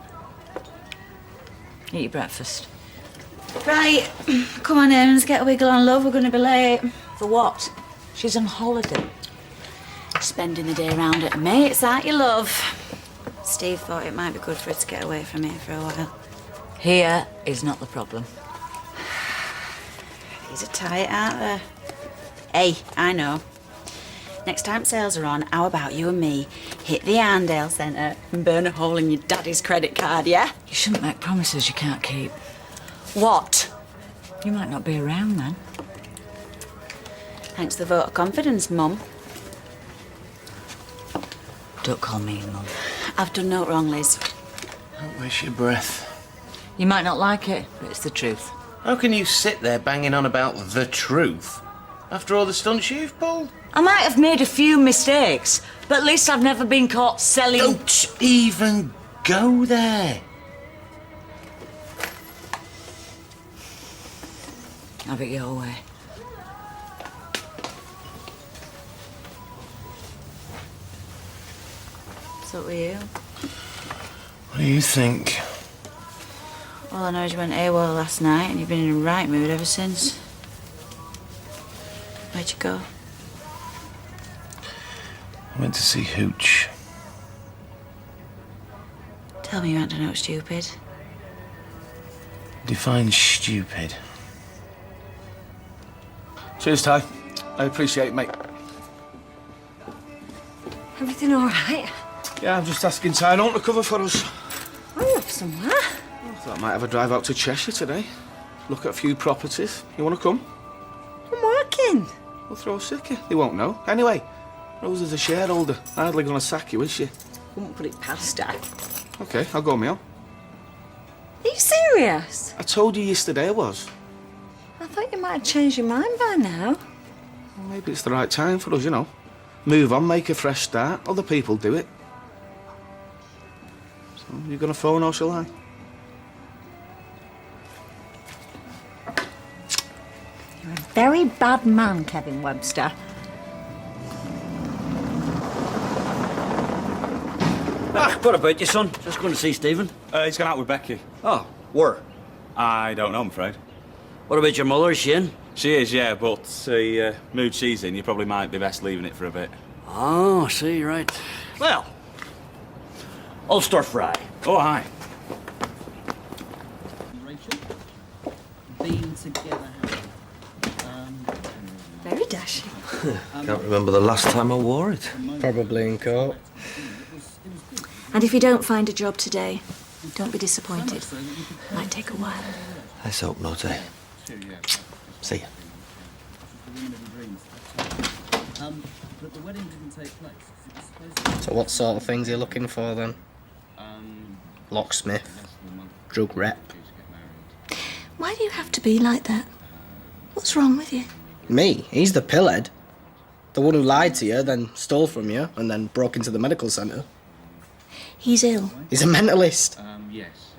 Eat your breakfast. Right, come on in, let's get a wiggle on, love. We're going to be late. For what? She's on holiday. Spending the day round at a mate's, aren't you, love? Steve thought it might be good for her to get away from here for a while. Here is not the problem. These are tight, aren't they? Hey, I know. Next time sales are on, how about you and me hit the Arndale Centre and burn a hole in your daddy's credit card, yeah? You shouldn't make promises you can't keep. What? You might not be around then. Thanks for the vote of confidence, Mum. Don't call me Mum. I've done no wrong, Liz. Don't waste your breath. You might not like it, but it's the truth. How can you sit there banging on about the truth after all the stunts you've pulled? I might have made a few mistakes, but at least I've never been caught selling... Don't even go there. Have it your way. What's up with you? What do you think? All I know is you went AWOL last night and you've been in a right mood ever since. Where'd you go? I went to see Hooch. Tell me you aren't no stupid. Define stupid. Cheers, Ty. I appreciate it, mate. Everything all right? Yeah, I'm just asking Tyrone to cover for us. Are you off somewhere? I thought I might have a drive out to Cheshire today. Look at a few properties. You want to come? I'm working. We'll throw a sickie. They won't know. Anyway, Rose is a shareholder. Hardly gonna sack you, is she? Wouldn't put it past her. Okay, I'll go, Mel. Are you serious? I told you yesterday I was. I thought you might have changed your mind by now. Well, maybe it's the right time for us, you know. Move on, make a fresh start. Other people do it. So, you gonna phone or shall I? You're a very bad man, Kevin Webster. What about you, son? Just going to see Stephen? He's gone out with Becky. Oh, where? I don't know, I'm afraid. What about your mother? Is she in? She is, yeah, but the mood she's in, you probably might be best leaving it for a bit. Oh, I see, right. Well, I'll stir fry. Oh, hi. Been together. Very dashing. Can't remember the last time I wore it. Probably in court. And if you don't find a job today, don't be disappointed. It might take a while. Let's hope not, eh? See ya. But the wedding didn't take place. So what sort of things are you looking for then? Locksmith? Drug rep? Why do you have to be like that? What's wrong with you? Me? He's the pillhead. The one who lied to you, then stole from you, and then broke into the medical centre. He's ill. He's a mentalist. Yes.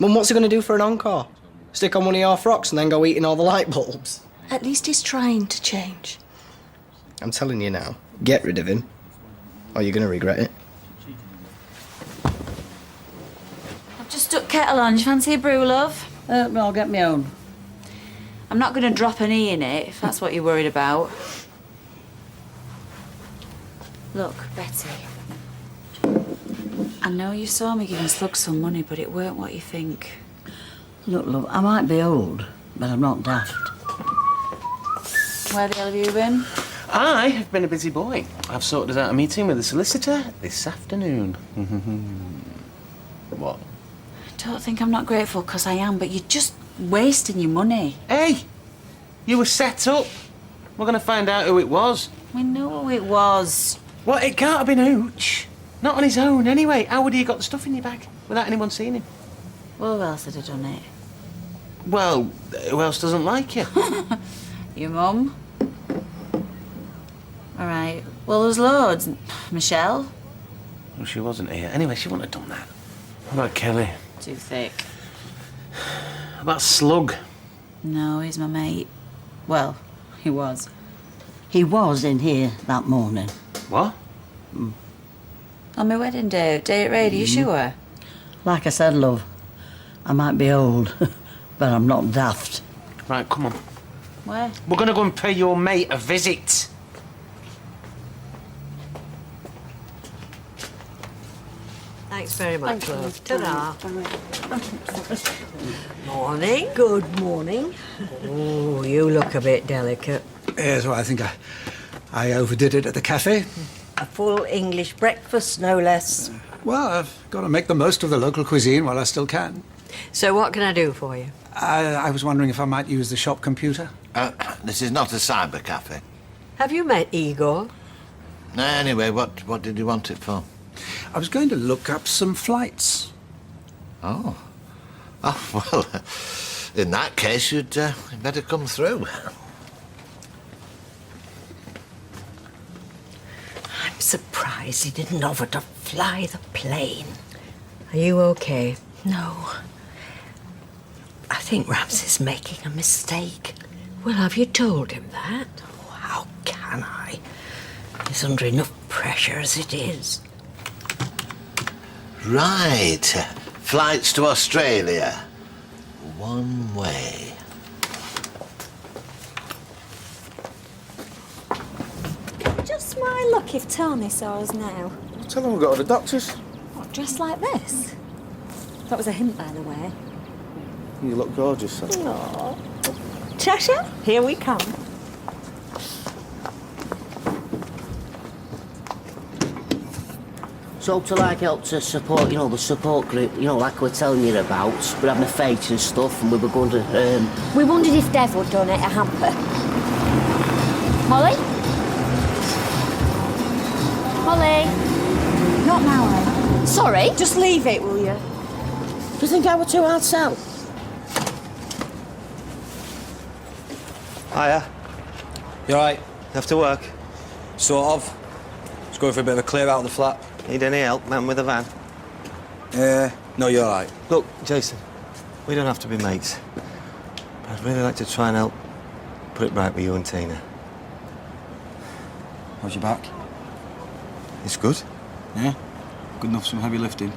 Mum, what's he going to do for an encore? Stick on one of your frocks and then go eating all the light bulbs? At least he's trying to change. I'm telling you now, get rid of him, or you're going to regret it. I've just stuck kettle on. Do you fancy a brew, love? I'll get my own. I'm not going to drop an E in it, if that's what you're worried about. Look, Betty. I know you saw me giving Slug some money, but it weren't what you think. Look, love, I might be old, but I'm not daft. Where the hell have you been? I have been a busy boy. I've sorted out a meeting with the solicitor this afternoon. What? Don't think I'm not grateful, because I am, but you're just wasting your money. Hey! You were set up. We're going to find out who it was. We know who it was. Well, it can't have been Hooch. Not on his own, anyway. How would he have got the stuff in your bag without anyone seeing him? Well, who else had done it? Well, who else doesn't like you? Your mum? All right. Well, there's loads. Michelle? Well, she wasn't here. Anyway, she wouldn't have done that. What about Kelly? Too thick. How about Slug? No, he's my mate. Well, he was. He was in here that morning. What? On my wedding day, day at raid, are you sure? Like I said, love, I might be old, but I'm not daft. Right, come on. Where? We're going to go and pay your mate a visit. Thanks very much, Thank you. love. Ta-ra. Morning. Good morning. Oh, you look a bit delicate. Yes, well, I think I overdid it at the cafe. A full English breakfast, no less. Well, I've got to make the most of the local cuisine while I still can. So what can I do for you? I was wondering if I might use the shop computer. This is not a cyber cafe. Have you met Igor? No, anyway, what did you want it for? I was going to look up some flights. Oh. Oh, well, in that case, you'd better come through. surprised he didn't offer to fly the plane. Are you okay? No. I think Rams is making a mistake. Well, have you told him that? Oh, how can I? He's under enough pressure as it is. Right. Flights to Australia. One way. Just my luck if Tony saw us now. Tell him we've got to the doctors. What, dressed like this? That was a hint, by the way. You look gorgeous, son. Aww. Cheshire, here we come. So to like help to support, the support group, like we're telling you about, we're having a fete and stuff, and we were going to, We wondered if Dev would donate a hamper. Molly? Molly? Not now, eh? Sorry? Just leave it, will you? Do you think I were too hard sell? Hiya. You alright? After work? Sort of. Just going for a bit of a clear out of the flat. Need any help, man, with a van? No, you're alright. Look, Jason, we don't have to be mates. But I'd really like to try and help put it right with you and Tina. How's your back? It's good. Yeah? Good enough for some heavy lifting?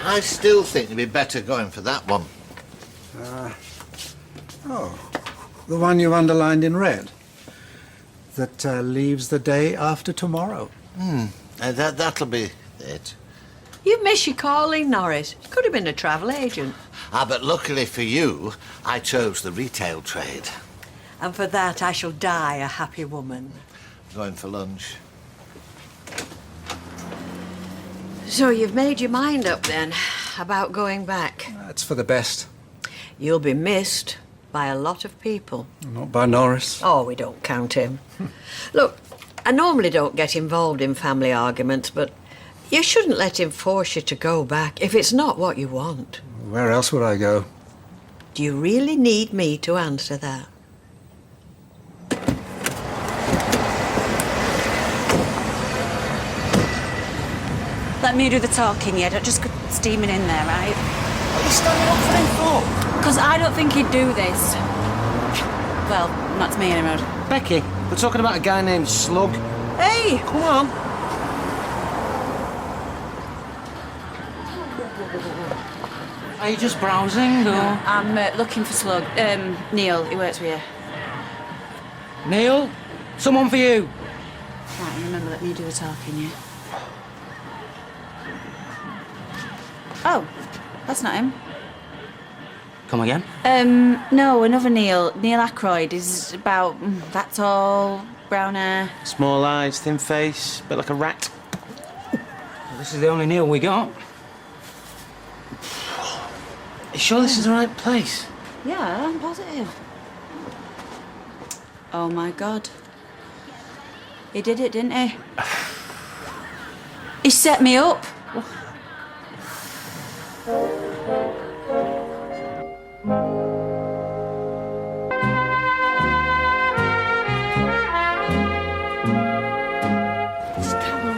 I still think you'd be better going for that one. Oh, the one you've underlined in red. That leaves the day after tomorrow. That'll be it. You miss your calling, Norris. You could have been a travel agent. But luckily for you, I chose the retail trade. And for that, I shall die a happy woman. Going for lunch. So you've made your mind up, then, about going back? It's for the best. You'll be missed by a lot of people. Not by Norris. Oh, we don't count him. Look, I normally don't get involved in family arguments, but you shouldn't let him force you to go back if it's not what you want. Where else would I go? Do you really need me to answer that? Let me do the talking, yeah? Don't just go steaming in there, right? What are you standing up for him for? Because I don't think he'd do this. Well, not to me anymore. Becky, we're talking about a guy named Slug. Hey! Come on. Are you just browsing, or...? No, I'm looking for Slug. Neil, he works with you. Neil, someone for you. Right, remember, let me do the talking, yeah? Oh, that's not him. Come again? No, another Neil. Neil Ackroyd is about that tall, brown hair. Small eyes, thin face, bit like a rat. This is the only Neil we got. You sure this is the right place? Yeah, I'm positive. Oh my God. He did it, didn't he? He set me up.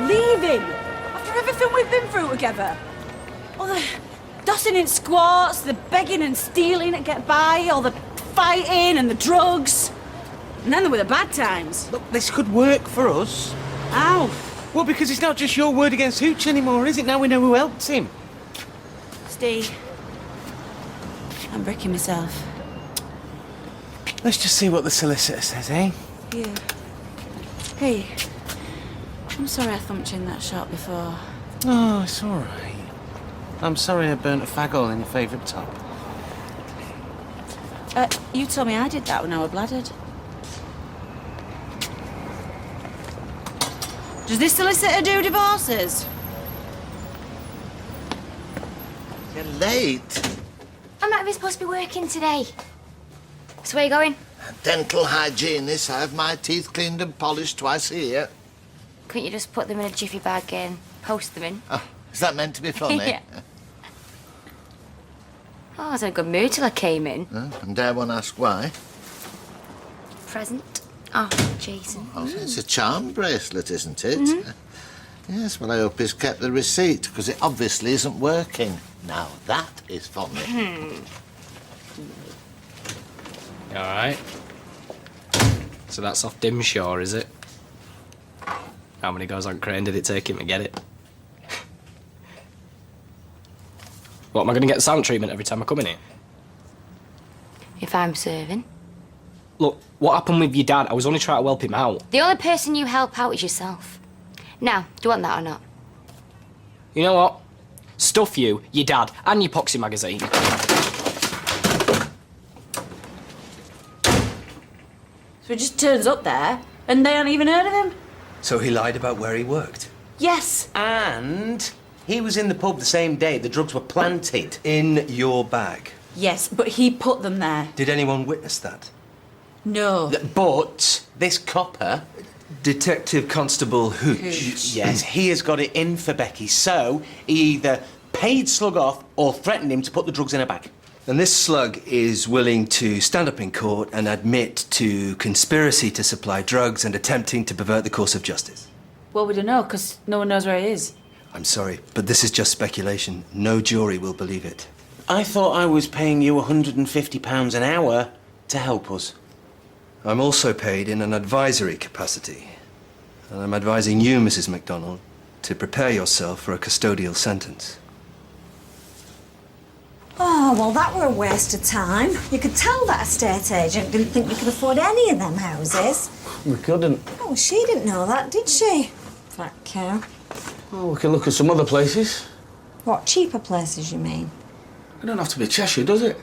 Leaving after everything we've been through together. All the dossing in squats, the begging and stealing to get by, all the fighting and the drugs. And then there were the bad times. Look, this could work for us. How? Well, because it's not just your word against Hooch anymore, is it? Now we know who helped him. Steve, I'm bricking myself. Let's just see what the solicitor says, eh? Yeah. Hey, I'm sorry I thumped you in that shop before. Oh, it's all right. I'm sorry I burnt a fag hole in your favourite top. You told me I did that when I was bladdered. Does this solicitor do divorces? You're late. I'm not even supposed to be working today. So where are you going? Dental hygienist. I have my teeth cleaned and polished twice a year. Couldn't you just put them in a jiffy bag and post them in? Oh, is that meant to be funny? Yeah. Oh, I was in a good mood till I came in. And dare one ask why? Present. Oh, Jason. Oh, it's a charm bracelet, isn't it? Mhm. Yes, well, I hope he's kept the receipt, because it obviously isn't working. Now, that is funny. You all right? So that's off Dimshaw, is it? How many goes on Crane did it take him to get it? What, am I going to get sound treatment every time I come in here? If I'm serving. Look, what happened with your dad? I was only trying to help him out. The only person you help out is yourself. Now, do you want that or not? You know what? Stuff you, your dad, and your Poxy magazine. So he just turns up there, and they haven't even heard of him? So he lied about where he worked? Yes. And he was in the pub the same day the drugs were planted. In your bag? Yes, but he put them there. Did anyone witness that? No. But this copper... Detective Constable Hooch. Yes, he has got it in for Becky, so he either paid Slug off or threatened him to put the drugs in a bag. And this slug is willing to stand up in court and admit to conspiracy to supply drugs and attempting to pervert the course of justice. Well, we don't know, because no one knows where he is. I'm sorry, but this is just speculation. No jury will believe it. I thought I was paying you £150 an hour to help us. I'm also paid in an advisory capacity. And I'm advising you, Mrs. MacDonald, to prepare yourself for a custodial sentence. Oh, well, that were a waste of time. You could tell that estate agent didn't think we could afford any of them houses. We couldn't. Oh, she didn't know that, did she? Fat cow. Well, we can look at some other places. What, cheaper places, you mean? It don't have to be Cheshire, does it?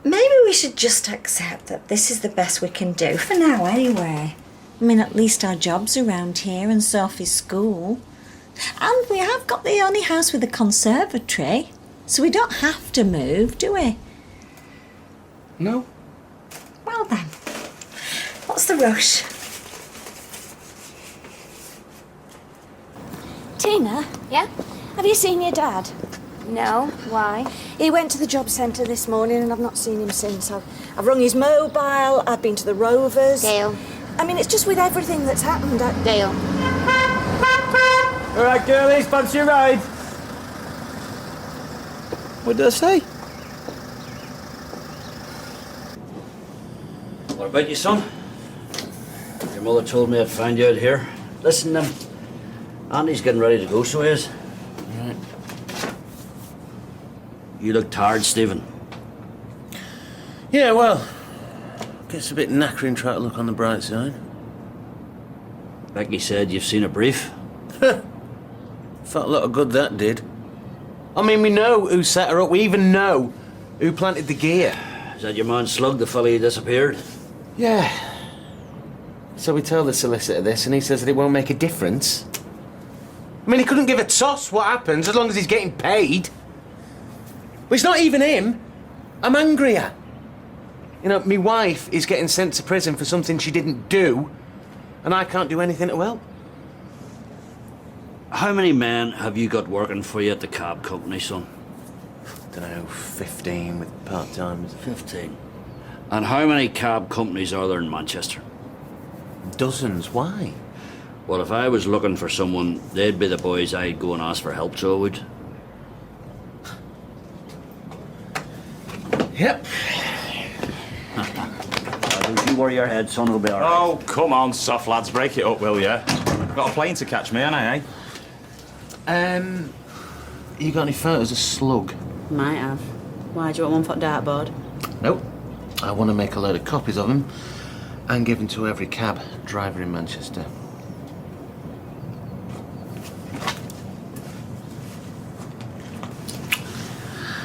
Maybe we should just accept that this is the best we can do, for now anyway. I mean, at least our job's around here and Sophie's school. And we have got the only house with a conservatory, so we don't have to move, do we? No. Well then, what's the rush? Tina? Yeah? Have you seen your dad? No. Why? He went to the job centre this morning and I've not seen him since. I've rung his mobile, I've been to the Rovers. Gail. I mean, it's just with everything that's happened. Gail. All right, girlies, fancy a ride? What did I say? What about you, son? Your mother told me I'd find you out here. Listen, Andy's getting ready to go, so he is. Right. You look tired, Stephen. Yeah, well, gets a bit knackering trying to look on the bright side. Becky said you've seen a brief. Felt a lot of good that did. I mean, we know who set her up. We even know who planted the gear. Is that your man Slug, the fella who disappeared? Yeah. So we tell the solicitor this, and he says that it won't make a difference. I mean, he couldn't give a toss what happens as long as he's getting paid. Well, it's not even him. I'm angrier. You know, my wife is getting sent to prison for something she didn't do, and I can't do anything to help. How many men have you got working for you at the cab company, son? Dunno, 15 with part-timers. 15. And how many cab companies are there in Manchester? Dozens. Why? Well, if I was looking for someone, they'd be the boys I'd go and ask for help, so I would. Yep. Don't you worry your head, son, it'll be all right. Oh, come on, soft lads, break it up, will ya? Got a plane to catch me, ain't I, eh? You got any photos of Slug? Might have. Why, do you want one for dartboard? Nope. I want to make a load of copies of him and give them to every cab driver in Manchester.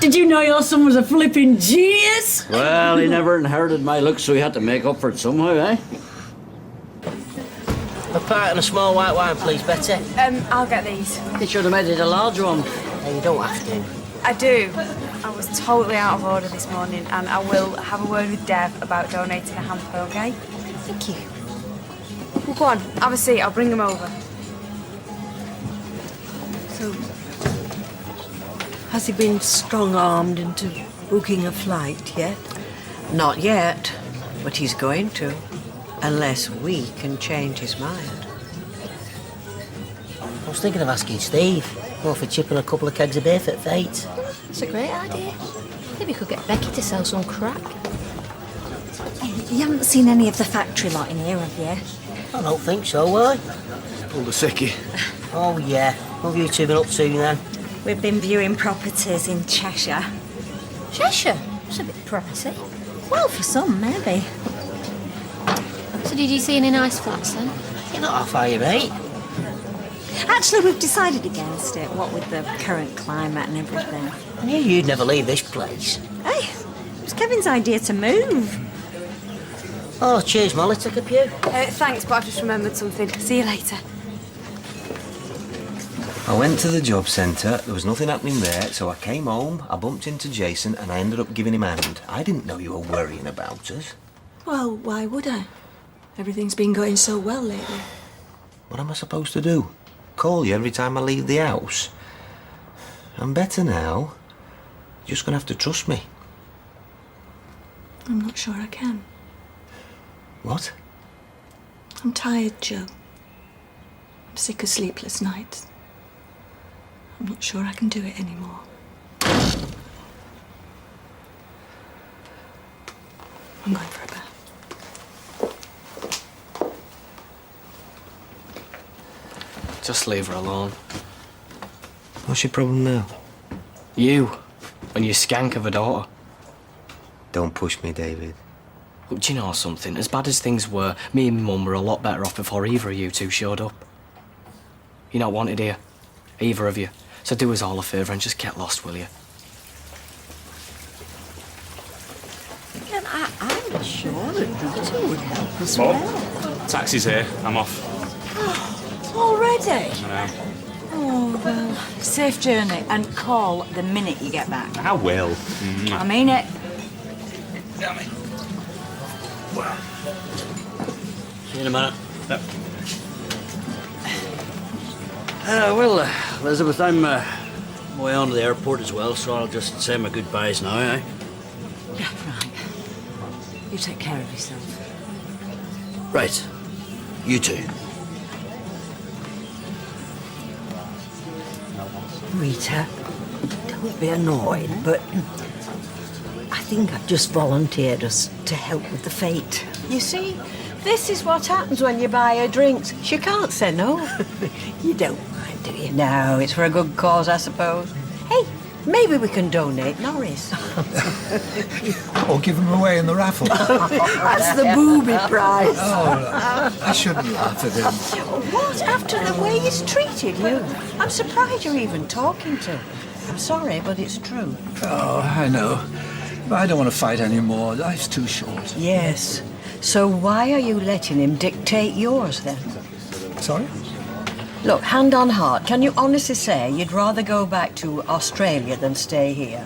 Did you know your son was a flipping genius? Well, he never inherited my looks, so he had to make up for it somehow, eh? A pint and a small white wine, please, Betty. I'll get these. You should have made it a large one. You don't have to. I do. I was totally out of order this morning and I will have a word with Dev about donating a hamper, okay? Thank you. Well, go on, have a seat, I'll bring him over. So, has he been strong-armed into booking a flight yet? Not yet, but he's going to. Unless we can change his mind. I was thinking of asking Steve. Or for chipping a couple of kegs of beer for fate. That's a great idea. Maybe we could get Becky to sell some crack. You haven't seen any of the factory lot in here, have you? I don't think so, why? Pulled a sickie. Oh, yeah. What have you two been up to then? We've been viewing properties in Cheshire. Cheshire? It's a bit pricey. Well, for some, maybe. So did you see any nice flats then? You're not off, are you, mate? Actually, we've decided against it, what with the current climate and everything. I knew you'd never leave this place. Hey, it was Kevin's idea to move. Oh, cheers, Molly. Take a pew. Thanks, but I've just remembered something. See you later. I went to the job centre, there was nothing happening there, so I came home, I bumped into Jason and I ended up giving him a hand. I didn't know you were worrying about us. Well, why would I? Everything's been going so well lately. What am I supposed to do? Call you every time I leave the house? I'm better now. You're just gonna have to trust me. I'm not sure I can. What? I'm tired, Joe. I'm sick of sleepless nights. I'm not sure I can do it anymore. I'm going for a bath. Just leave her alone. What's your problem now? You and your skank of a daughter. Don't push me, David. Look, do you know something? As bad as things were, me and Mum were a lot better off before either of you two showed up. You're not wanted here, either of you. So do us all a favour and just get lost, will you? And I'm sure that Peter would help as Mum, well. taxi's here. I'm off. Already? I know. Oh, well, safe journey and call the minute you get back. I will. I mean it. See you in a minute. Yep. Well, Elizabeth, I'm way on to the airport as well, so I'll just say my goodbyes now, eh? Yeah, right. You take care of yourself. Right. You too. Rita, don't be annoyed, but I think I've just volunteered us to help with the fete. You see, this is what happens when you buy her drinks. She can't say no. You don't mind, do you? No, it's for a good cause, I suppose. Hey, maybe we can donate Norris. Or give him away in the raffle. That's the booby prize. Oh, I shouldn't laugh at him. What? After the way he's treated you? I'm surprised you're even talking to him. I'm sorry, but it's true. Oh, I know. But I don't want to fight anymore. Life's too short. Yes. So why are you letting him dictate yours, then? Sorry? Look, hand on heart, can you honestly say you'd rather go back to Australia than stay here?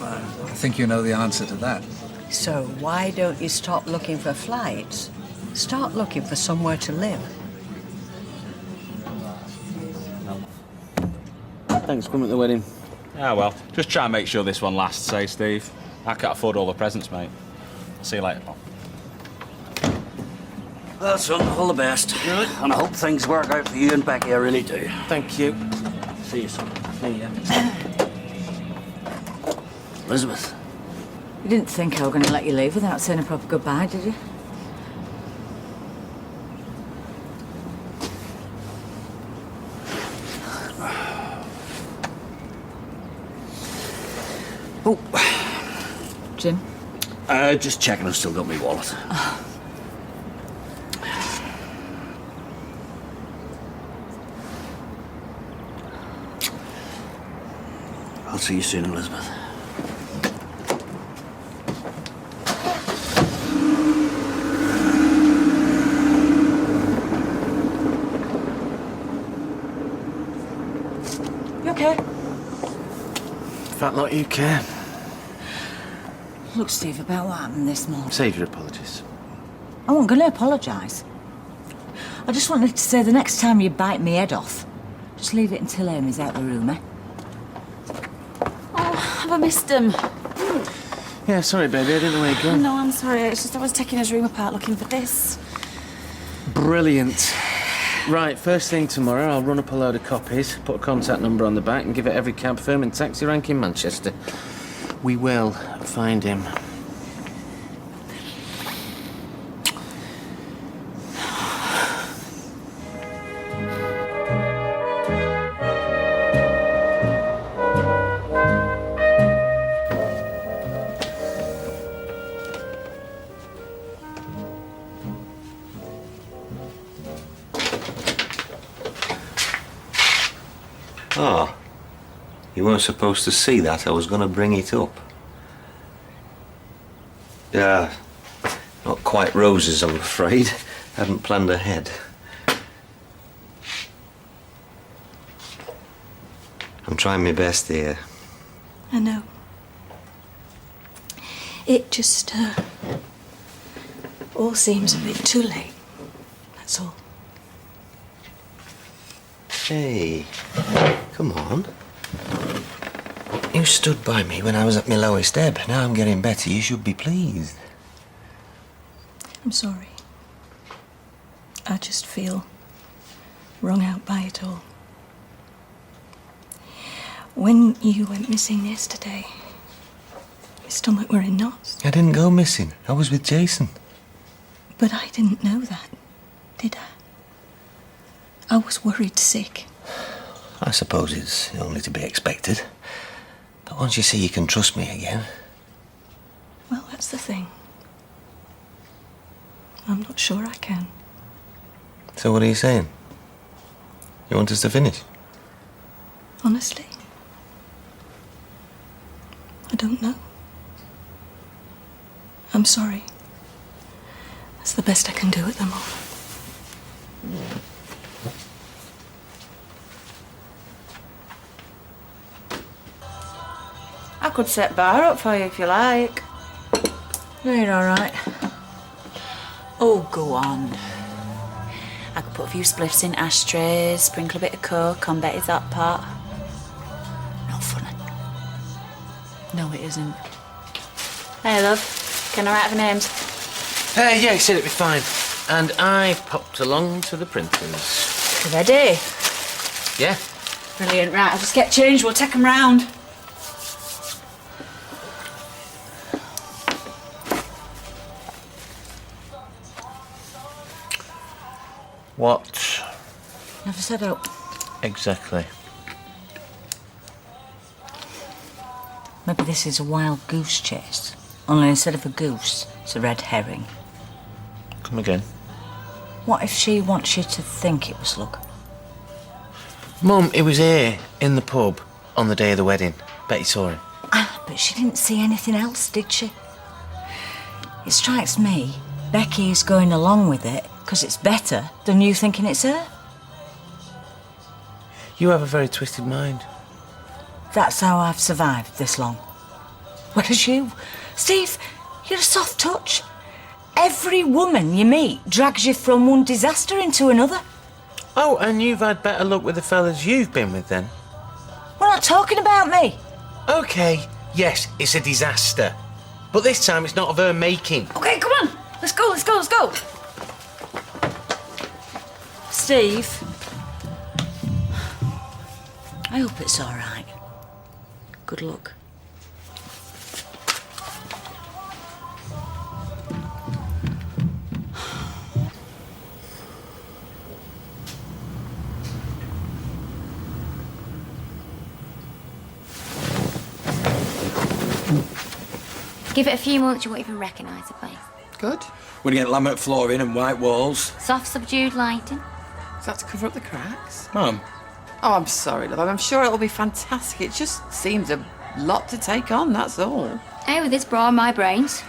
I think you know the answer to that. So why don't you stop looking for flights? Start looking for somewhere to live. Thanks for coming to the wedding. Ah, well, just try and make sure this one lasts, eh, Steve? I can't afford all the presents, mate. See you later, Pop. Well, son, all the best. Really? And I hope things work out for you and Becky, I really do. Thank you. See you, son. See ya. Elizabeth. You didn't think I was going to let you leave without saying a proper goodbye, did you? Oh. Jim? Just checking I've still got my wallet. I'll see you soon, Elizabeth. You okay? Felt like you care. Look, Steve, about what happened this morning. Save your apologies. I wasn't going to apologise. I just wanted to say the next time you bite me head off, just leave it until Amy's out the room, eh? Oh, have I missed him? Yeah, sorry, baby, I didn't know where you'd gone. No, I'm sorry. It's just I was taking his room apart looking for this. Brilliant. Right, first thing tomorrow, I'll run up a load of copies, put a contact number on the back, and give it every cab firm and taxi rank in Manchester. We will find him. Ah, you weren't supposed to see that. I was going to bring it up. Yeah, not quite roses, I'm afraid. Hadn't planned ahead. I'm trying my best here. I know. It just, all seems a bit too late. That's all. Hey, come on. You stood by me when I was at my lowest ebb. Now I'm getting better. You should be pleased. I'm sorry. I just feel wrung out by it all. When you went missing yesterday, my stomach were in knots. I didn't go missing. I was with Jason. But I didn't know that, did I? I was worried sick. I suppose it's only to be expected. But once you see you can trust me again... Well, that's the thing. I'm not sure I can. So what are you saying? You want us to finish? Honestly, I don't know. I'm sorry. That's the best I can do at the moment. I could set bar up for you if you like. No, you're all right. Oh, go on. I could put a few spliffs in ashtrays, sprinkle a bit of coke on Betty's hot pot. Not funny. No, it isn't. Hey, love. Can I write the names? Yeah, he said it'd be fine. And I popped along to the printers. You ready? Yeah. Brilliant. Right, I'll just get changed. We'll take 'em round. What Never said out. exactly? Maybe this is a wild goose chase. Only instead of a goose, it's a red herring. Come again. What if she wants you to think it was luck? Mum, he was here in the pub on the day of the wedding. Betty saw him. Ah, but she didn't see anything else, did she? It strikes me Becky is going along with it because it's better than you thinking it's her. You have a very twisted mind. That's how I've survived this long. Whereas you, Steve, you're a soft touch. Every woman you meet drags you from one disaster into another. Oh, and you've had better luck with the fellas you've been with then? We're not talking about me. OK, yes, it's a disaster. But this time it's not of her making. Okay, come on. Let's go, let's go, let's go. Steve, I hope it's all right. Good luck. Give it a few months, you won't even recognise the place. Good. We're gonna get laminate flooring and white walls. Soft, subdued lighting. Is that to cover up the cracks? Mum. Oh, I'm sorry, love. I'm sure it'll be fantastic. It just seems a lot to take on, that's all. Hey, with this bra and my brains,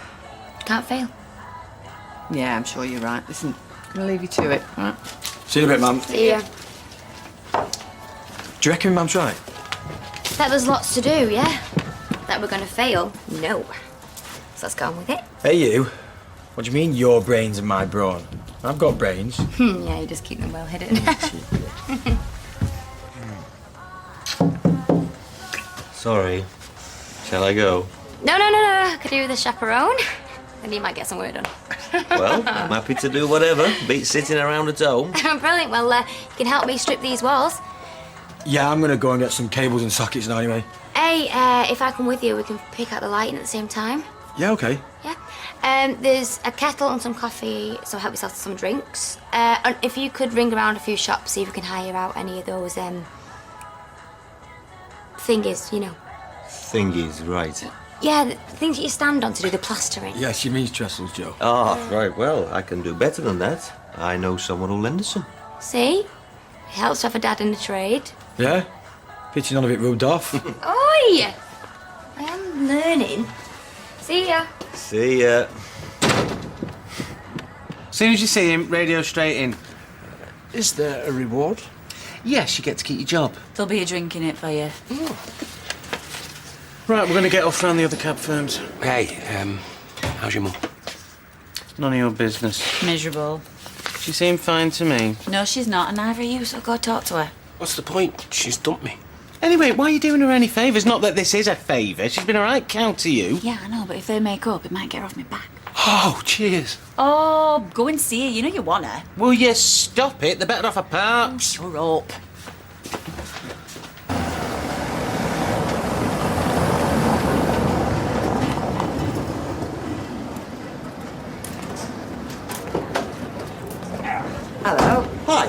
can't fail. Yeah, I'm sure you're right. Listen, I'm gonna leave you to it, right? See you in a bit, Mum. See ya. Do you reckon Mum's right? That there's lots to do, yeah? That we're gonna fail? No. So let's go on with it. Hey, you. What do you mean, your brains and my brawn? I've got brains. Yeah, you just keep them well hidden. Sorry. Shall I go? No. I could do with a chaperone. Then you might get some work done. Well, I'm happy to do whatever. Beat sitting around at home. Brilliant. Well, you can help me strip these walls. Yeah, I'm gonna go and get some cables and sockets now anyway. Hey, if I come with you, we can pick out the lighting at the same time. Yeah, okay. Yeah. There's a kettle and some coffee, so help yourself to some drinks. And if you could ring around a few shops, see if we can hire out any of those, thingies, you know. Thingies, right. Yeah, the things that you stand on to do the plastering. Yeah, she means trestles, Joe. Ah, right, well, I can do better than that. I know someone who'll lend us some. See? It helps to have a dad in the trade. Yeah? Pity none of it rubbed off. Oi! I am learning. See ya. See ya. Soon as you see him, radio straight in. Is there a reward? Yes, you get to keep your job. There'll be a drink in it for you. Right, we're going to get off round the other cab firms. Hey, how's your mum? None of your business. Miserable. She seemed fine to me. No, she's not, and neither are you, so go talk to her. What's the point? She's dumped me. Anyway, why are you doing her any favours? Not that this is a favour. She's been a right cow to you. Yeah, I know, but if they make up, it might get her off my back. Oh, cheers. Oh, go and see her. You know you want her. Will you stop it? They're better off apart. Oh, shut up. Hello. Hi.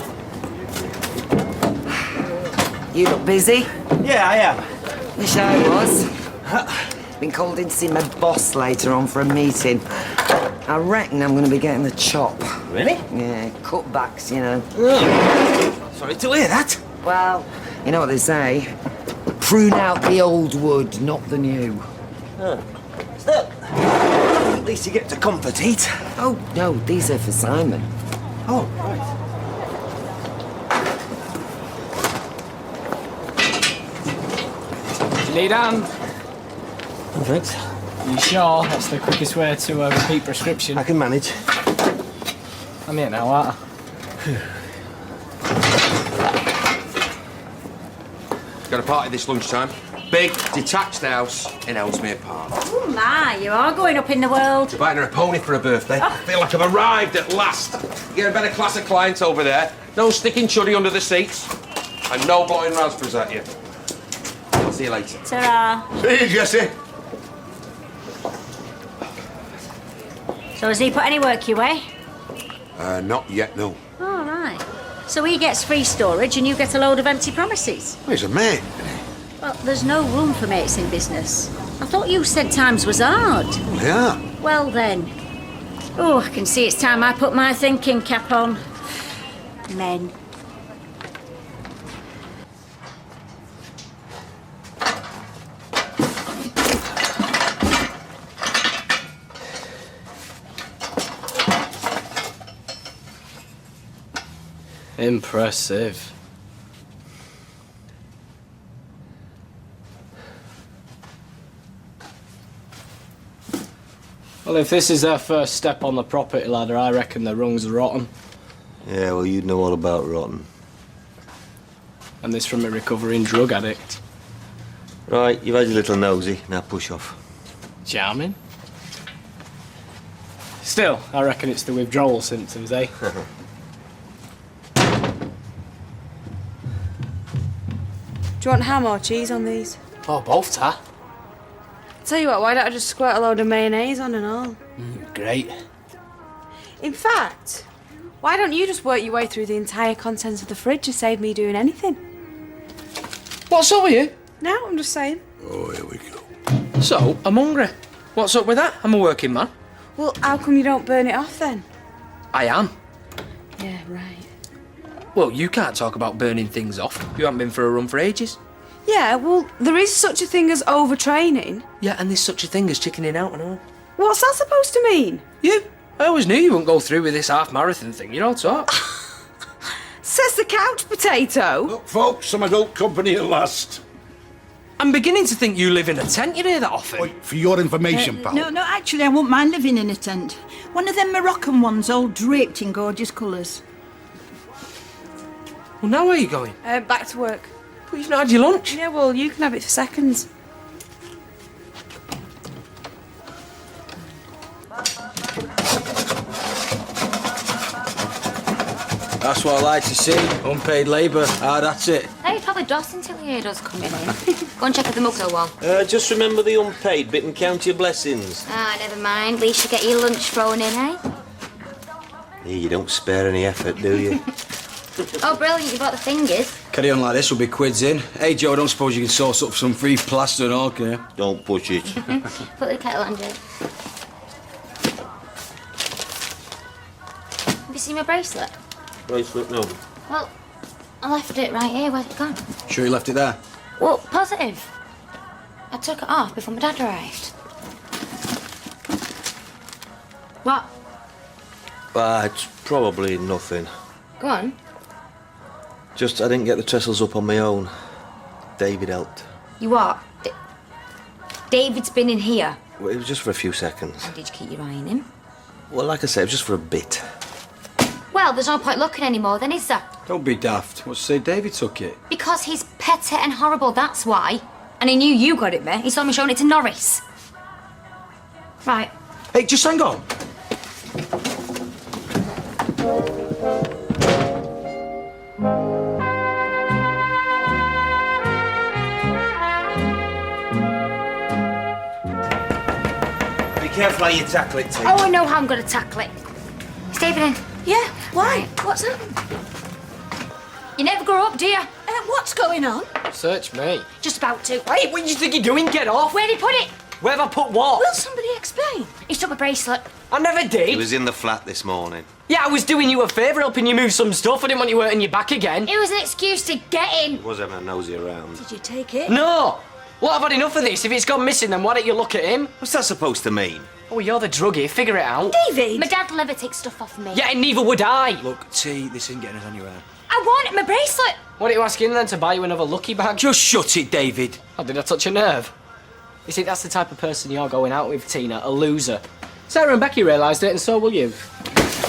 You look busy? Yeah, I am. Wish I was. Been called in to see my boss later on for a meeting. I reckon I'm going to be getting the chop. Really? Yeah, cutbacks, you know. Sorry to hear that. Well, you know what they say. Prune out the old wood, not the new. Still, at least you get to comfort eat. Oh, no, these are for Simon. Oh, right. Do you need a hand? Thanks. You sure? That's the quickest way to repeat prescription. I can manage. I'm here now, aren't I? Got a party this lunchtime. Big, detached house in Ellesmere Park. Oh my, you are going up in the world. You're buying her a pony for her birthday. I feel like I've arrived at last. You get a better class of clients over there. No sticking chuddy under the seats. And no blowing raspberries at you. I'll see you later. Ta-ra. See you, Jessie. So has he put any work your way? Not yet, no. All right. So he gets free storage and you get a load of empty promises? Well, he's a mate. Well, there's no room for mates in business. I thought you said times was hard. Well, yeah. Well then. Oh, I can see it's time I put my thinking cap on. Men. Impressive. Well, if this is their first step on the property ladder, I reckon the rungs are rotten. Yeah, well, you'd know all about rotten. And this from a recovering drug addict. Right, you've had your little nosy. Now push off. Charming. Still, I reckon it's the withdrawal symptoms, eh? Do you want ham or cheese on these? Oh, both, Ta. Tell you what, why don't I just squirt a load of mayonnaise on and all? Great. In fact, why don't you just work your way through the entire contents of the fridge to save me doing anything? What's up with you? No, I'm just saying. Oh, here we go. So, I'm hungry. What's up with that? I'm a working man. Well, how come you don't burn it off then? I am. Yeah, right. Well, you can't talk about burning things off. You haven't been for a run for ages. Yeah, well, there is such a thing as overtraining. Yeah, and there's such a thing as chickening out and all. What's that supposed to mean? You? I always knew you wouldn't go through with this half-marathon thing. You don't talk. Says the couch potato. Look, folks, some adult company at last. I'm beginning to think you live in a tent. You hear that often? Wait, for your information, pal. No, actually, I wouldn't mind living in a tent. One of them Moroccan ones, all draped in gorgeous colours. Well, now where are you going? Back to work. But you've not had your lunch. Yeah, well, you can have it for seconds. That's what I like to see. Unpaid labour. Ah, that's it. He'd probably doss until he heard us coming in. Go and check if the mugs are well. Just remember the unpaid bit and count your blessings. Ah, never mind. At least you get your lunch thrown in, eh? Yeah, you don't spare any effort, do you? Oh, brilliant. You bought the fingers. Carry on like this, we'll be quids in. Hey, Joe, I don't suppose you can source up some free plaster and all, can you? Don't push it. Put the kettle on, Joe. Have you seen my bracelet? Bracelet, no. Well, I left it right here. Where's it gone? Sure you left it there? Well, positive. I took it off before my dad arrived. What? It's probably nothing. Go on. Just I didn't get the trestles up on my own. David helped. You what? David's been in here. Well, it was just for a few seconds. Did you keep your eye on him? Well, like I said, it was just for a bit. Well, there's no point looking anymore then, is there? Don't be daft. What's to say David took it? Because he's petty and horrible, that's why. And he knew you got it, mate. He saw me showing it to Norris. Right. Hey, just hang on. Be careful how you tackle it, T. Oh, I know how I'm going to tackle it. Is David in? Yeah, why? What's happened? You never grow up, do you? What's going on? Search me. Just about to. Hey, what do you think you're doing? Get off. Where'd he put it? Where have I put what? Will somebody explain? He took my bracelet. I never did. He was in the flat this morning. Yeah, I was doing you a favour, helping you move some stuff. I didn't want you hurting your back again. It was an excuse to get in. He was having a nosy around. Did you take it? No! Well, I've had enough of this. If it's gone missing, then why don't you look at him? What's that supposed to mean? Oh, you're the druggie. Figure it out. David! My dad will never take stuff off me. Yeah, and neither would I. Look, T, this ain't getting us anywhere. I want my bracelet. What are you asking then, to buy you another lucky bag? Just shut it, David. Oh, did I touch a nerve? You see, that's the type of person you're going out with, Tina. A loser. Sarah and Becky realised it, and so will you.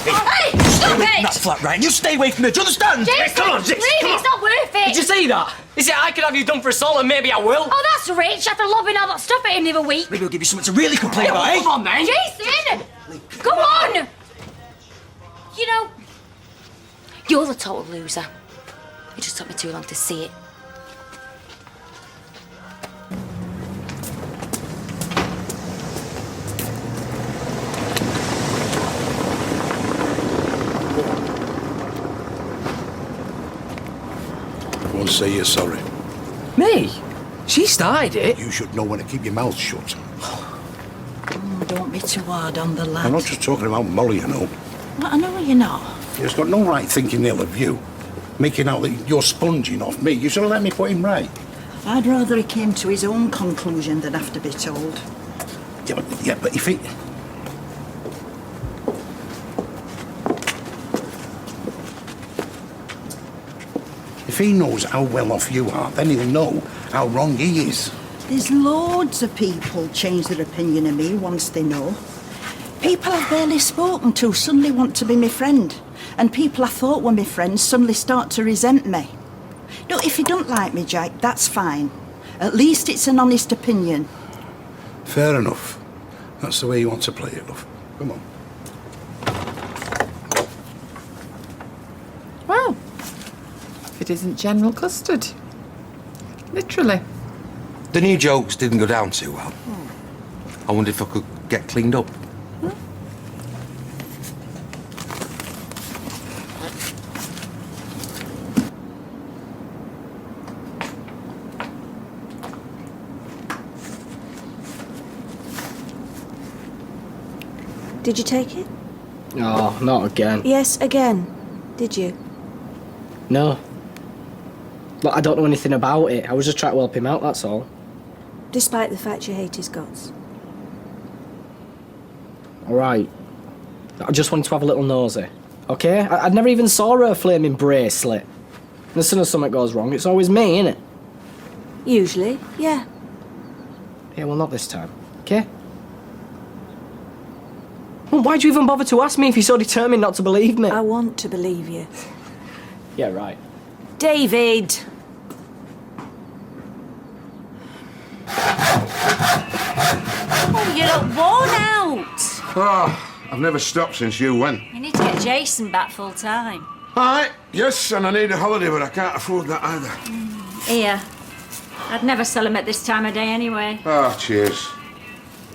Hey, stop it! That's flat, right? You stay away from it, do you understand? Jason, Come on, leave it. It's not worth it. Did you see that? You see, I could have you done for assault, and maybe I will. Oh, that's rich. After lobbing all that stuff at him the other week. Maybe we'll give you something to really complain about, eh? Come on, then. Jason! Go on! You know, you're the total loser. It just took me too long to see it. Go and say you're sorry. Me? She started it. You should know when to keep your mouth shut. Don't be too hard on the lad. I'm not just talking about Molly, you know. Well, I know you're not. He's got no right thinking ill of you. Making out that you're sponging off me. You should have let me put him right. I'd rather he came to his own conclusion than have to be told. Yeah, but if he... If he knows how well off you are, then he'll know how wrong he is. There's loads of people change their opinion of me once they know. People I've barely spoken to suddenly want to be my friend. And people I thought were my friends suddenly start to resent me. No, if you don't like me, Jack, that's fine. At least it's an honest opinion. Fair enough. That's the way you want to play it, love. Come on. Well, if it isn't General Custard. Literally. The new jokes didn't go down too well. I wondered if I could get cleaned up. Did you take it? Oh, not again. Yes, again. Did you? No. Look, I don't know anything about it. I was just trying to help him out, that's all. Despite the fact you hate his guts. All right. I just wanted to have a little nosy. Okay? I never even saw her flaming bracelet. And as soon as something goes wrong, it's always me, innit? Usually, yeah. Yeah, well, not this time. Okay? Well, why'd you even bother to ask me if you're so determined not to believe me? I want to believe you. Yeah, right. David! Oh, you look worn out. Oh, I've never stopped since you went. You need to get Jason back full time. Aye, yes, and I need a holiday, but I can't afford that either. Here. I'd never sell them at this time of day anyway. Ah, cheers.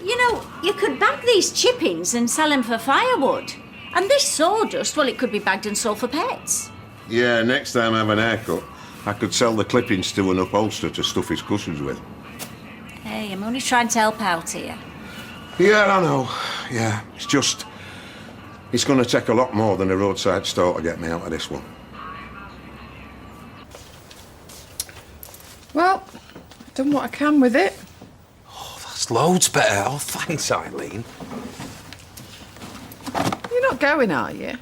You know, you could bag these chippings and sell them for firewood. And this sawdust, well, it could be bagged and sold for pets. Yeah, next time I have an haircut, I could sell the clippings to an upholsterer to stuff his cushions with. Hey, I'm only trying to help out here. Yeah, I know. Yeah, it's just... It's going to take a lot more than a roadside store to get me out of this one. Well, I've done what I can with it. That's loads better. Oh, thanks, Eileen. You're not going, are you?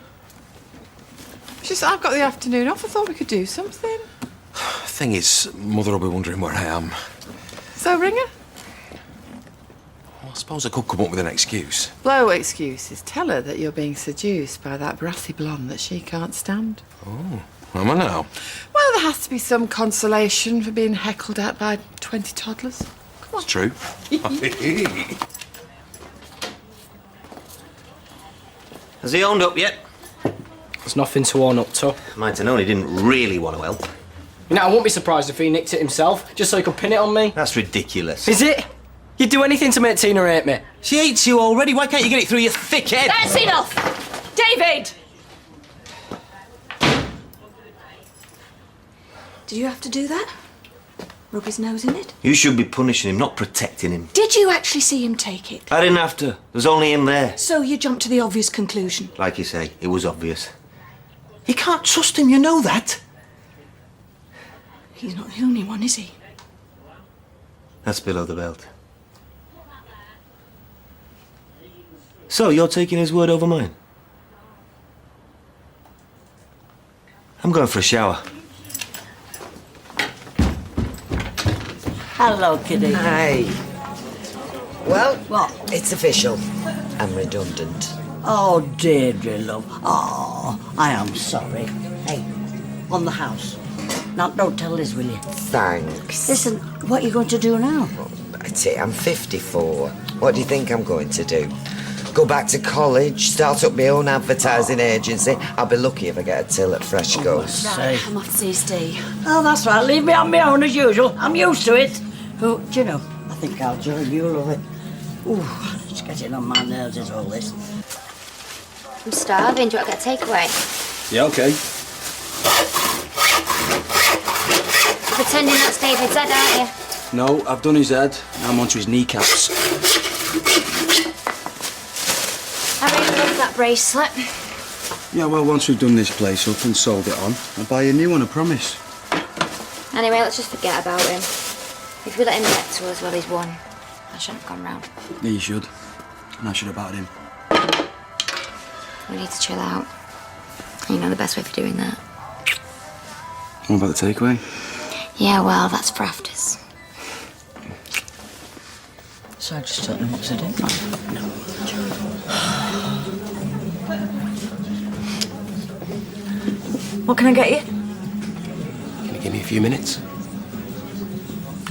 It's just I've got the afternoon off. I thought we could do something. Thing is, Mother will be wondering where I am. So ring her. Well, I suppose I could come up with an excuse. Blow excuses. Tell her that you're being seduced by that brassy blonde that she can't stand. Oh, am I now? Well, there has to be some consolation for being heckled at by 20 toddlers. Come on. It's true. Has he owned up yet? There's nothing to own up to. Might have known he didn't really want to help. You know, I wouldn't be surprised if he nicked it himself, just so he could pin it on me. That's ridiculous. Is it? You'd do anything to make Tina hate me. She hates you already. Why can't you get it through your thick head? That's enough! David! Did you have to do that? Rub his nose in it? You should be punishing him, not protecting him. Did you actually see him take it? I didn't have to. There's only him there. So you jumped to the obvious conclusion. Like you say, it was obvious. You can't trust him, you know that. He's not the only one, is he? That's below the belt. So, you're taking his word over mine? I'm going for a shower. Hello, kiddie. Hi. Well, what? It's official. I'm redundant. Oh, Deirdre, love. Oh, I am sorry. Hey, on the house. Now, don't tell Liz, will you? Thanks. Listen, what are you going to do now? That's it. I'm 54. What do you think I'm going to do? Go back to college, start up my own advertising agency. I'll be lucky if I get a till at Fresh Goes. Right, I'm off to see Steve. Oh, that's right. Leave me on my own as usual. I'm used to it. Oh, do you know, I think I'll join you, love it. Ooh, it's getting on my nerves, is all this. I'm starving. Do you want to get a takeaway? Yeah, okay. You're pretending that's David's head, aren't you? No, I've done his head. Now I'm onto his kneecaps. I really love that bracelet. Yeah, well, once we've done this place up and sold it on, I'll buy you a new one, I promise. Anyway, let's just forget about him. If we let him get to us, well, he's won. I shouldn't have gone round. Yeah, you should. And I should have battered him. We need to chill out. You know the best way for doing that. What about the takeaway? Yeah, well, that's for afters. So I just don't know what to do. What can I get you? Can you give me a few minutes?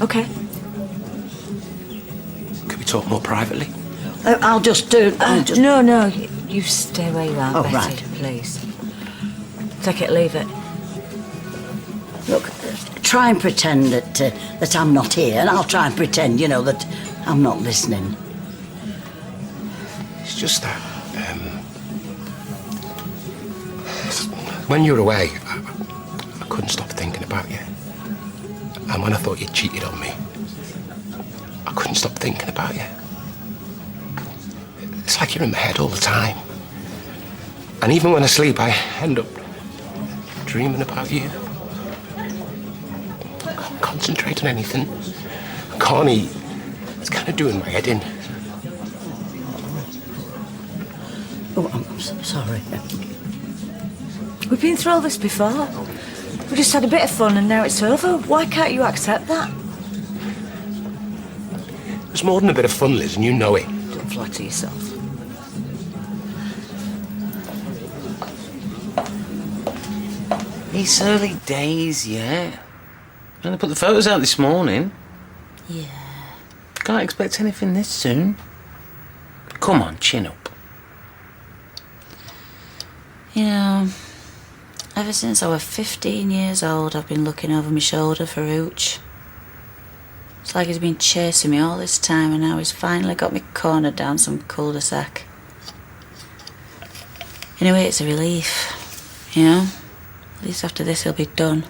Okay. Could we talk more privately? I'll just do... No, you stay where you are, Oh, Betty, right. please. Take it, leave it. Look, try and pretend that I'm not here, and I'll try and pretend, you know, that I'm not listening. It's just that, when you were away, I couldn't stop thinking about you. And when I thought you cheated on me, I couldn't stop thinking about you. It's like you're in my head all the time. And even when I sleep, I end up dreaming about you. I can't concentrate on anything. I can't eat. It's kind of doing my head in. Oh, I'm sorry. We've been through all this before. We just had a bit of fun and now it's over. Why can't you accept that? It was more than a bit of fun, Liz, and you know it. Don't flatter yourself. It's early days, yeah. And I put the photos out this morning. Yeah. Can't expect anything this soon. Come on, chin up. You know, Ever since I was 15 years old, I've been looking over my shoulder for Hooch. It's like he's been chasing me all this time, and now he's finally got me cornered down some cul-de-sac. Anyway, it's a relief, you know? At least after this he'll be done.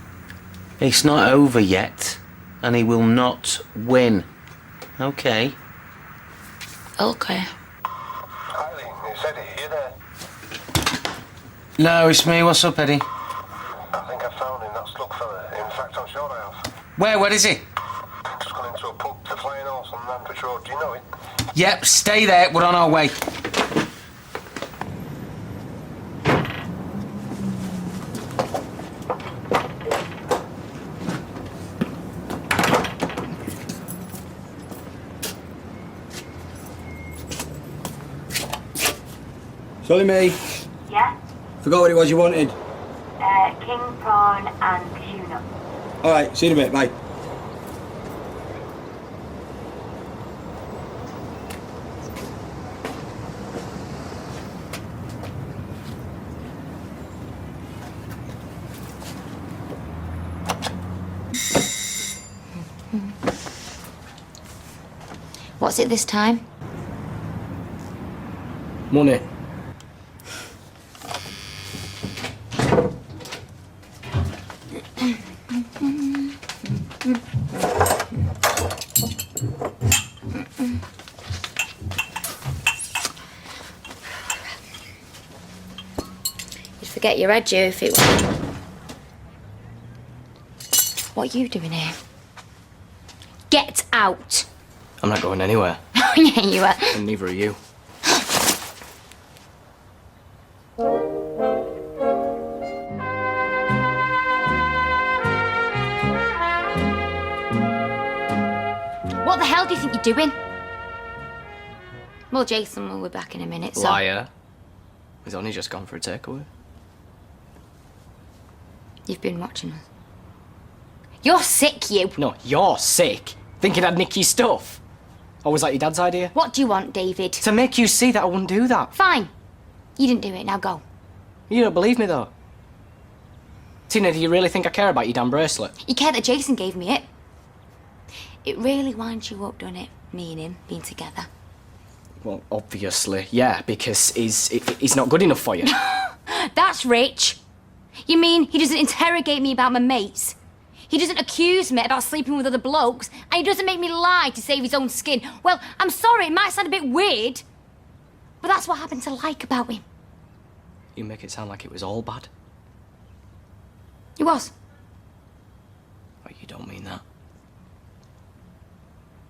It's not over yet, and he will not win. Okay. Okay. It's Eddie, you there? No, it's me. What's up, Eddie? I think I found him, that slug fella. In fact, I'm sure I have. Where is he? Just gone into a pub, the Flying Horse on Rampage Road. Do you know it? Yep, stay there. We're on our way. Sorry, me. Yeah? Forgot what it was you wanted. King prawn and cashew nut. All right, see you in a bit, bye. What's it this time? Money. You'd forget your head, you, if it was... What are you doing here? Get out! I'm not going anywhere. Yeah, you are. And neither are you. What the hell do you think you're doing? Well, Jason will be back in a minute, so... Liar. He's only just gone for a takeaway. You've been watching us. You're sick, you. No, you're sick. Thinking I'd nick your stuff. Or was that your dad's idea? What do you want, David? To make you see that I wouldn't do that. Fine. You didn't do it, now go. You don't believe me, though. Tina, do you really think I care about your damn bracelet? You care that Jason gave me it. It really winds you up, doesn't it? Me and him being together. Well, obviously, yeah, because he's not good enough for you. That's rich. You mean he doesn't interrogate me about my mates? He doesn't accuse me about sleeping with other blokes, and he doesn't make me lie to save his own skin. Well, I'm sorry, it might sound a bit weird, but that's what I happen to like about him. You make it sound like it was all bad. It was. Oh, you don't mean that.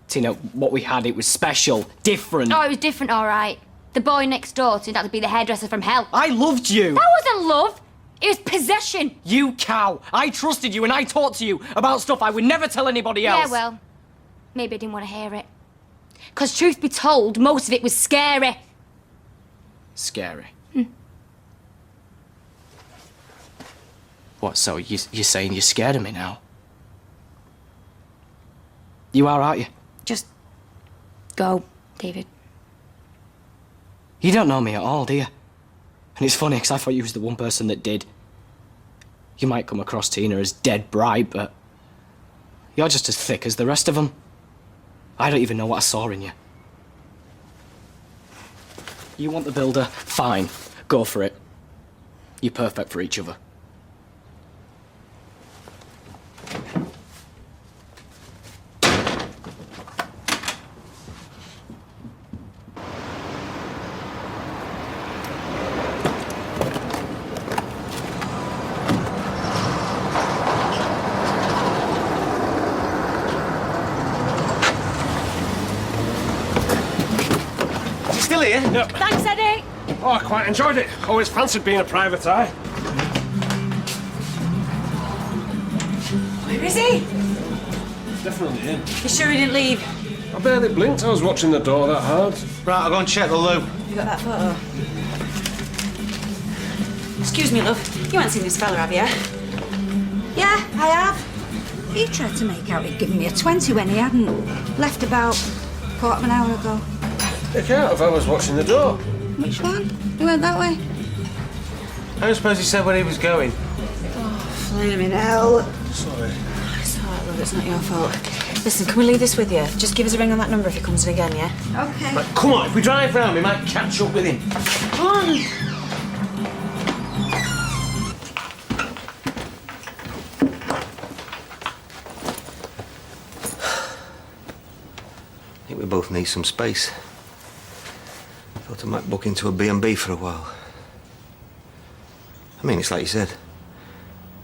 Tina, what we had, it was special, different. Oh, it was different, all right. The boy next door turned out to be the hairdresser from hell. I loved you. That wasn't love. It was possession. You cow. I trusted you and I talked to you about stuff I would never tell anybody else. Yeah, well, maybe I didn't want to hear it. Because truth be told, most of it was scary. Scary? What, so you're saying you're scared of me now? You are, aren't you? Just go, David. You don't know me at all, do you? And it's funny, because I thought you was the one person that did. You might come across Tina as dead bright, but you're just as thick as the rest of them. I don't even know what I saw in you. You want the builder? Fine. Go for it. You're perfect for each other. Still here? Yep. Thanks, Eddie. Oh, I quite enjoyed it. Always fancied being a private eye. Where is he? Definitely in. You sure he didn't leave? I barely blinked. I was watching the door that hard. Right, I'll go and check the loo. You got that photo? Excuse me, love. You haven't seen this fella, have you? Yeah, I have. He tried to make out he'd given me a 20 when he hadn't. Left about quarter of an hour ago. You can't if I was watching the door. Which one? He went that way. I don't suppose he said where he was going. Flaming hell. Sorry. It's all right, love, it's not your fault. Listen, can we leave this with you? Just give us a ring on that number if he comes in again, yeah? Okay. Right, come on, if we drive round, we might catch up with him. Come on. I think we both need some space. Thought I might book into a B&B for a while. I mean, it's like you said.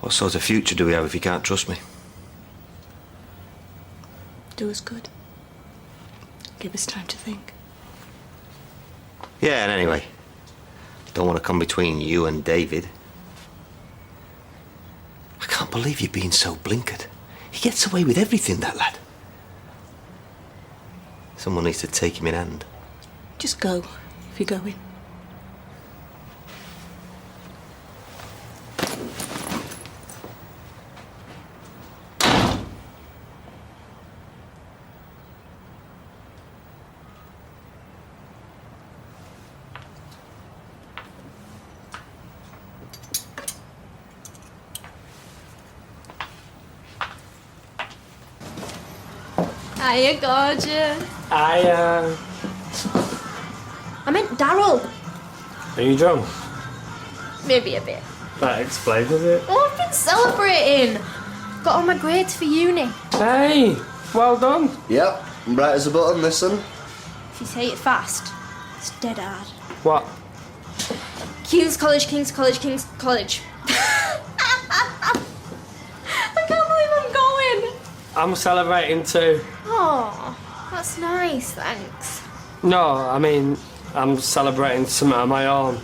What sort of future do we have if you can't trust me? Do us good. Give us time to think. Yeah, and anyway, don't want to come between you and David. I can't believe you're being so blinkered. He gets away with everything, that lad. Someone needs to take him in hand. Just go, if you're going. Hiya, gorgeous. I meant Daryl. Are you drunk? Maybe a bit. That explains it. Oh, I've been celebrating. Got all my grades for uni. Hey, well done. Yep, bright as a button, this one. If you say it fast, it's dead hard. What? King's College, King's College, King's College. I can't believe I'm going. I'm celebrating too. Oh, that's nice, thanks. No, I mean, I'm celebrating something of my own.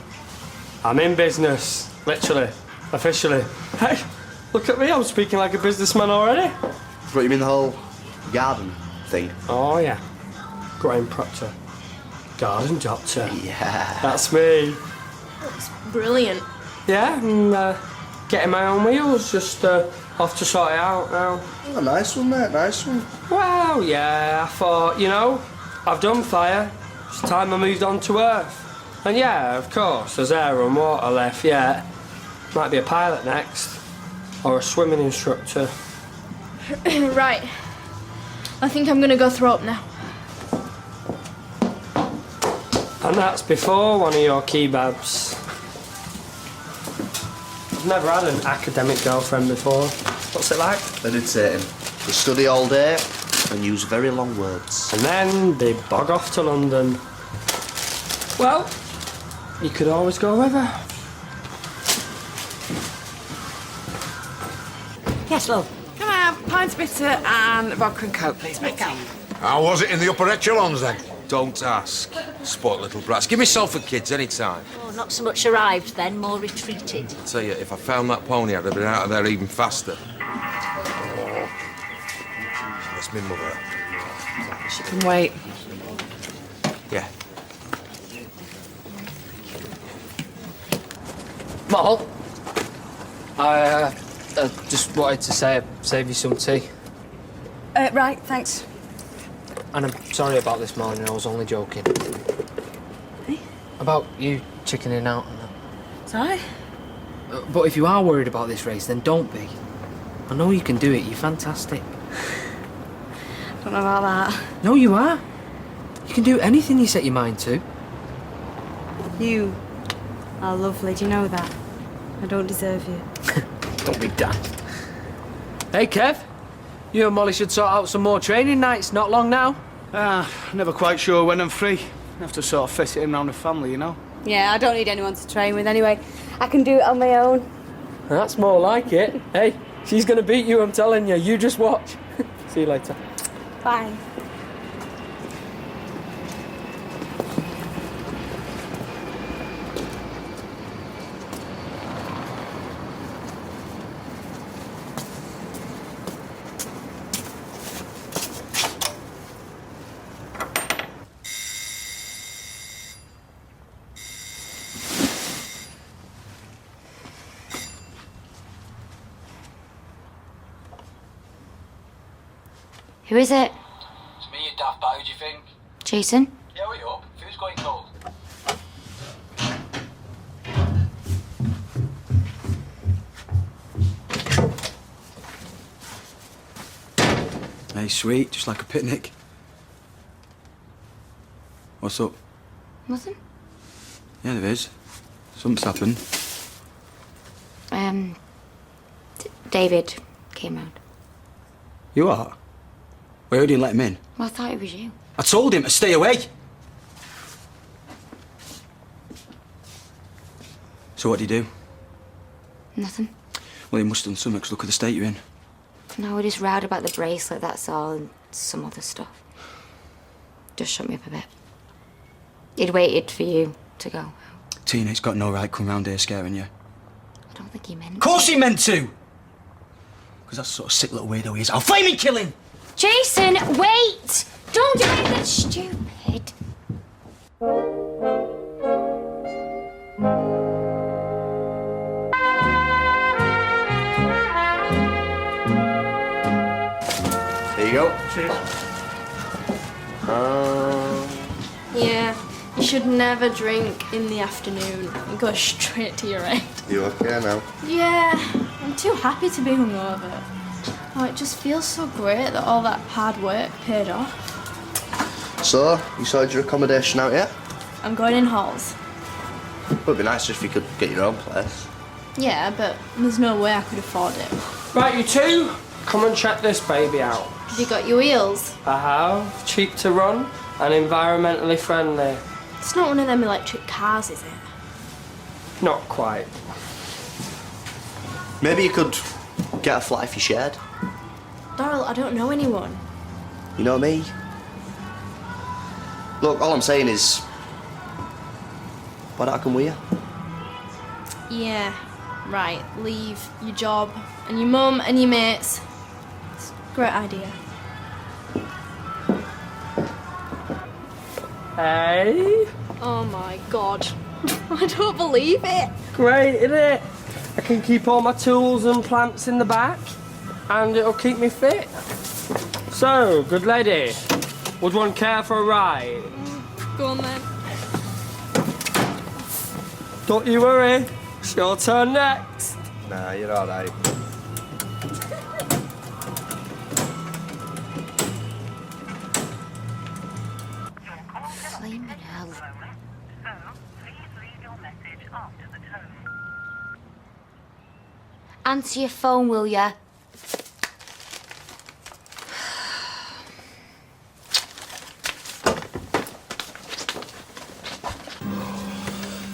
I'm in business, literally, officially. Hey, look at me, I'm speaking like a businessman already. What, you mean the whole garden thing? Oh, yeah. Graham Proctor. Garden doctor. Yeah. That's me. That's brilliant. Yeah, I'm getting my own wheels, just off to sort it out now. Oh, nice one, mate, nice one. Well, yeah, I thought, you know, I've done fire. It's time I moved on to Earth. And yeah, of course, there's air and water left, yeah. Might be a pilot next. Or a swimming instructor. Right. I think I'm gonna go throw up now. And that's before one of your kebabs. I've never had an academic girlfriend before. What's it like? Meditating. They study all day and use very long words. And then they bog off to London. Well, you could always go with her. Yes, love. Can I have pints bitter and vodka and coke, please, mate? How was it in the upper echelons then? Don't ask. Sport little brats. Give me Salford kids any time. Oh, not so much arrived then, more retreated. I tell you, if I found that pony, I'd have been out of there even faster. Oh. That's my mother. She can wait. Yeah. Mal, I just wanted to say save you some tea. Right, thanks. And I'm sorry about this morning, I was only joking. Hey? About you chickening out and that. Sorry? But if you are worried about this race, then don't be. I know you can do it, you're fantastic. Don't know about that. No, you are. You can do anything you set your mind to. You are lovely, do you know that? I don't deserve you. Don't be daft. Hey, Kev. You and Molly should sort out some more training nights, not long now. Never quite sure when I'm free. Have to sort of fit it in around the family, you know? Yeah, I don't need anyone to train with anyway. I can do it on my own. That's more like it. Hey, she's gonna beat you, I'm telling you. You just watch. See you later. Bye. Who is it? It's me, you daft bat. Who do you think? Jason? Yeah, hurry up. Food's going cold. Hey, sweet, just like a picnic. What's up? Nothing. Yeah, there is. Something's happened. David came round. You are? Why didn't you let him in? Well, I thought it was you. I told him to stay away. So what did he do? Nothing. Well, he must have done something, 'cause look at the state you're in. No, we just rowed about the bracelet, that's all, and some other stuff. Just shut me up a bit. He'd waited for you to go. Tina, it's got no right coming round here scaring you. I don't think he meant Of course he meant to! Because that's the sort of sick little weirdo he is. I'll flame and kill him! Jason, wait! Don't do anything stupid. Here you go. Cheers. Yeah, you should never drink in the afternoon. It goes straight to your head. You okay now? Yeah, I'm too happy to be hungover. Oh, it just feels so great that all that hard work paid off. So, you sorted your accommodation out yet? I'm going in halls. Would be nice if you could get your own place. Yeah, but there's no way I could afford it. Right, you two, come and check this baby out. Have you got your wheels? I have. Cheap to run and environmentally friendly. It's not one of them electric cars, is it? Not quite. Maybe you could get a flat if you shared. Daryl, I don't know anyone. You know me? Look, all I'm saying is, why don't I come with you? Yeah, right. Leave your job and your mum and your mates. It's a great idea. Hey? Oh my god. I don't believe it. Great, isn't it? I can keep all my tools and plants in the back, and it'll keep me fit. So, good lady, would one care for a ride? Go on then. Don't you worry, it's your turn next. Nah, you're all right. Flaming hell. Answer your phone, will ya?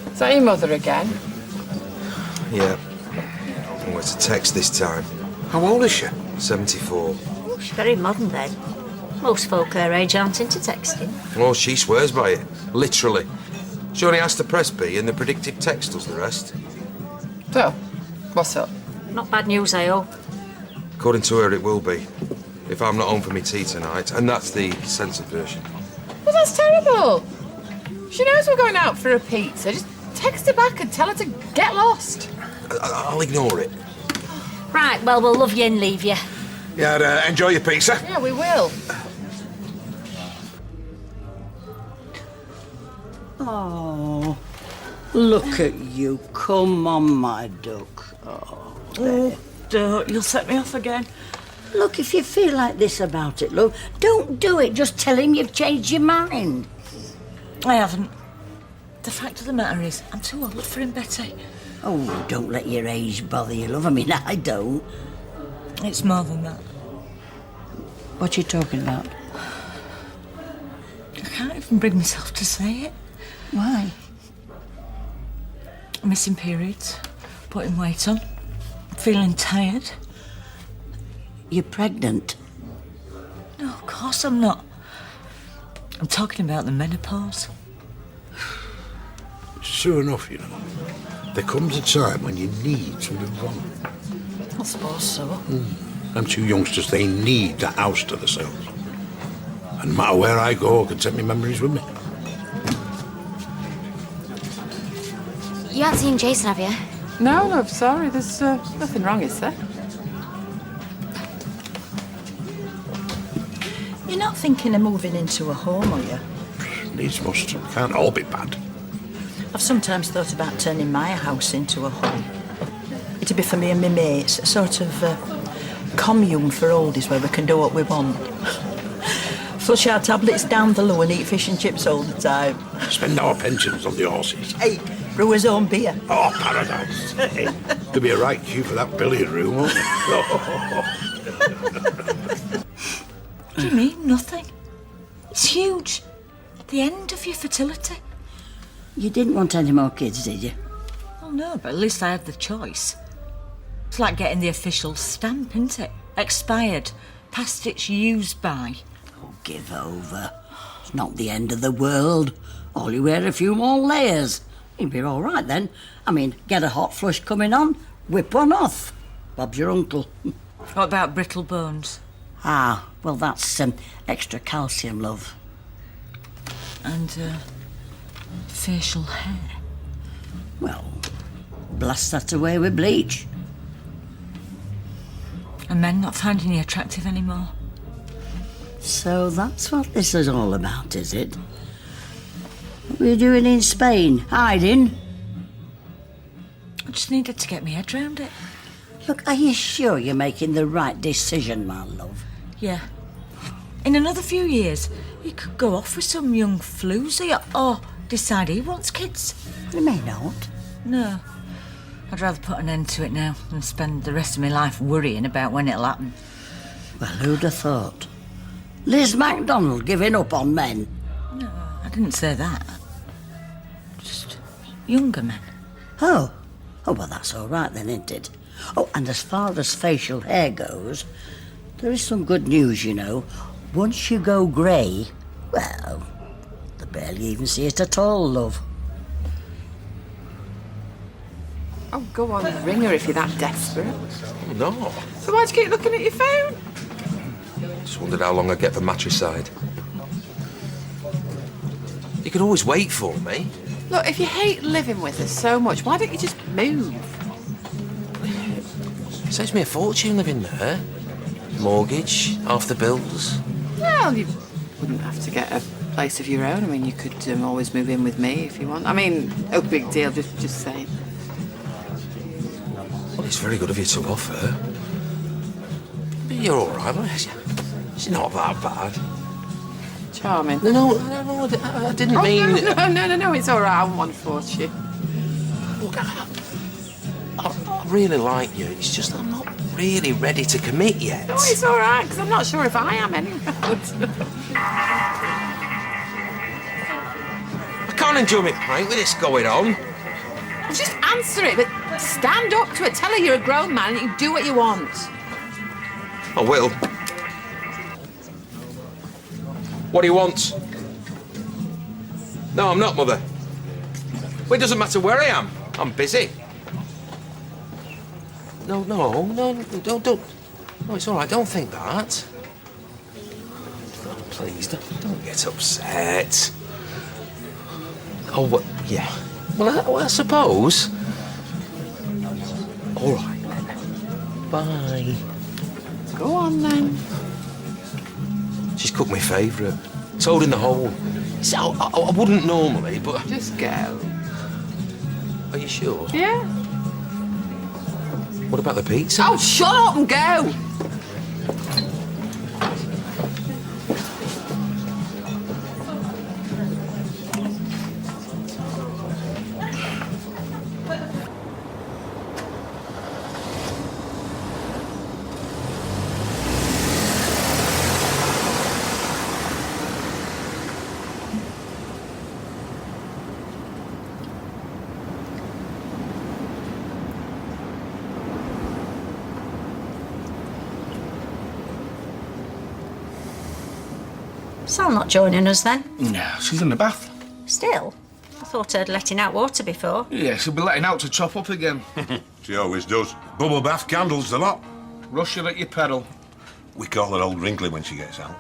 Is that your mother again? Yeah. Oh, it's a text this time. How old is she? 74. Oh, she's very modern then. Most folk her age aren't into texting. Well, she swears by it. Literally. She only has to press B and the predictive text does the rest. So, what's up? Not bad news, I hope. According to her, it will be. If I'm not home for my tea tonight, and that's the censored version. Well, that's terrible. She knows we're going out for a pizza. Just text her back and tell her to get lost. I'll ignore it. Right, well, we'll love you and leave you. Yeah, enjoy your pizza. Yeah, we will. Oh, look at you. Come on, my duck. Oh, don't. You'll set me off again. Look, if you feel like this about it, love, don't do it. Just tell him you've changed your mind. I haven't. The fact of the matter is, I'm too old for him, Betty. Oh, don't let your age bother you, love. I mean, I don't. It's more than that. What you talking about? I can't even bring myself to say it. Why? Missing periods, putting weight on, feeling tired. You're pregnant? No, of course I'm not. I'm talking about the menopause. Sure enough, you know. There comes a time when you need something wrong. I suppose so. Them two youngsters, they need a house to themselves. And no matter where I go, I can take my memories with me. You haven't seen Jason, have you? No, love, sorry. There's nothing wrong, is there? You're not thinking of moving into a home, are you? Needs must. Can't all be bad. I've sometimes thought about turning my house into a home. It'd be for me and my mates, a sort of commune for oldies where we can do what we want. Flush our tablets down the low and eat fish and chips all the time. Spend our pensions on the horses. Hey, brew his own beer. Oh, paradise. There'll be a right queue for that billiard room, won't there? What do you mean, nothing? It's huge. The end of your fertility. You didn't want any more kids, did you? Well, no, but at least I had the choice. It's like getting the official stamp, isn't it? Expired. Past its use by. Oh, give over. It's not the end of the world. All you wear a few more layers. You'd be all right then. I mean, get a hot flush coming on, whip one off. Bob's your uncle. What about brittle bones? Ah, well, that's extra calcium, love. And, facial hair. Well, blast that away with bleach. And men not finding you attractive anymore? So that's what this is all about, is it? What were you doing in Spain? Hiding? I just needed to get my head round it. Look, are you sure you're making the right decision, my love? Yeah. In another few years, he could go off with some young floozy or decide he wants kids. He may not. No. I'd rather put an end to it now than spend the rest of my life worrying about when it'll happen. Well, who'd have thought? Liz MacDonald giving up on men? No, I didn't say that. Just younger men. Oh. Oh, well, that's all right then, isn't it? Oh, and as far as facial hair goes, there is some good news, you know. Once you go grey, well, they barely even see it at all, love. Oh, go on, ring her if you're that desperate. Oh, no. So why'd you keep looking at your phone? Just wondered how long I'd get for matricide. You could always wait for me. Look, if you hate living with us so much, why don't you just move? It saves me a fortune living there. Mortgage, half the bills. Well, you wouldn't have to get a place of your own. I mean, you could always move in with me if you want. I mean, no big deal, just saying. Well, it's very good of you to offer. But you're all right, she's not that bad. Charming. No, I didn't mean... No, it's all right. I wouldn't want to force you. Look, I really like you. It's just I'm not really ready to commit yet. No, it's all right, because I'm not sure if I am anyway. I can't enjoy my pint with this going on. Well, just answer it, but stand up to it. Tell her you're a grown man and you can do what you want. I will. What do you want? No, I'm not, Mother. Well, it doesn't matter where I am. I'm busy. No, don't. No, it's all right. Don't think that. Oh, please, don't get upset. Oh, well, yeah. Well, I suppose. All right, then. Bye. Go on, then. She's cooked my favourite. Toad in the hole. See, I wouldn't normally, but... Just go. Are you sure? Yeah. What about the pizza? Oh, shut up and go! Sal's not joining us then? No, she's in the bath. Still? I thought I'd letting out water before. Yeah, she'll be letting out to chop up again. She always does. Bubble bath, candles, the lot. Rush her at your pedal. We call her Old Wrinkly when she gets out.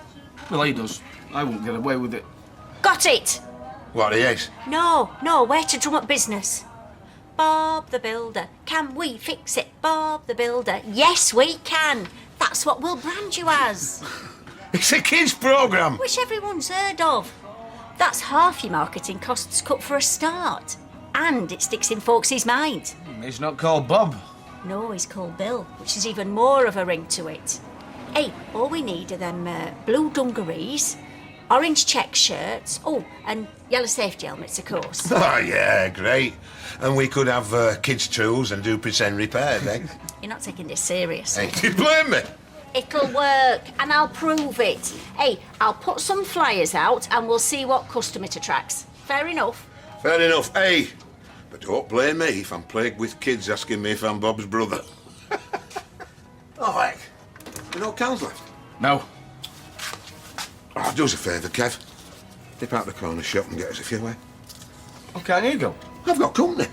Well, he does. I won't get away with it. Got it! What, yes? No, we're to drum up business. Bob the Builder, can we fix it? Bob the Builder, yes we can. That's what we'll brand you as. It's a kids' programme. Which everyone's heard of. That's half your marketing costs cut for a start. And it sticks in folks' minds. He's not called Bob. No, he's called Bill, which is even more of a ring to it. Hey, all we need are them blue dungarees, orange check shirts, oh, and yellow safety helmets, of course. Oh, yeah, great. And we could have kids' tools and do pretend repairs, eh? You're not taking this seriously. Hey, do you blame me? It'll work, and I'll prove it. Hey, I'll put some flyers out, and we'll see what customer it attracts. Fair enough? Fair enough, hey. But don't blame me if I'm plagued with kids asking me if I'm Bob's brother. Oh, heck. You no cans left? No. Oh, do us a favour, Kev. Nip out the corner shop and get us a few, eh? Oh, can't you go? I've got company.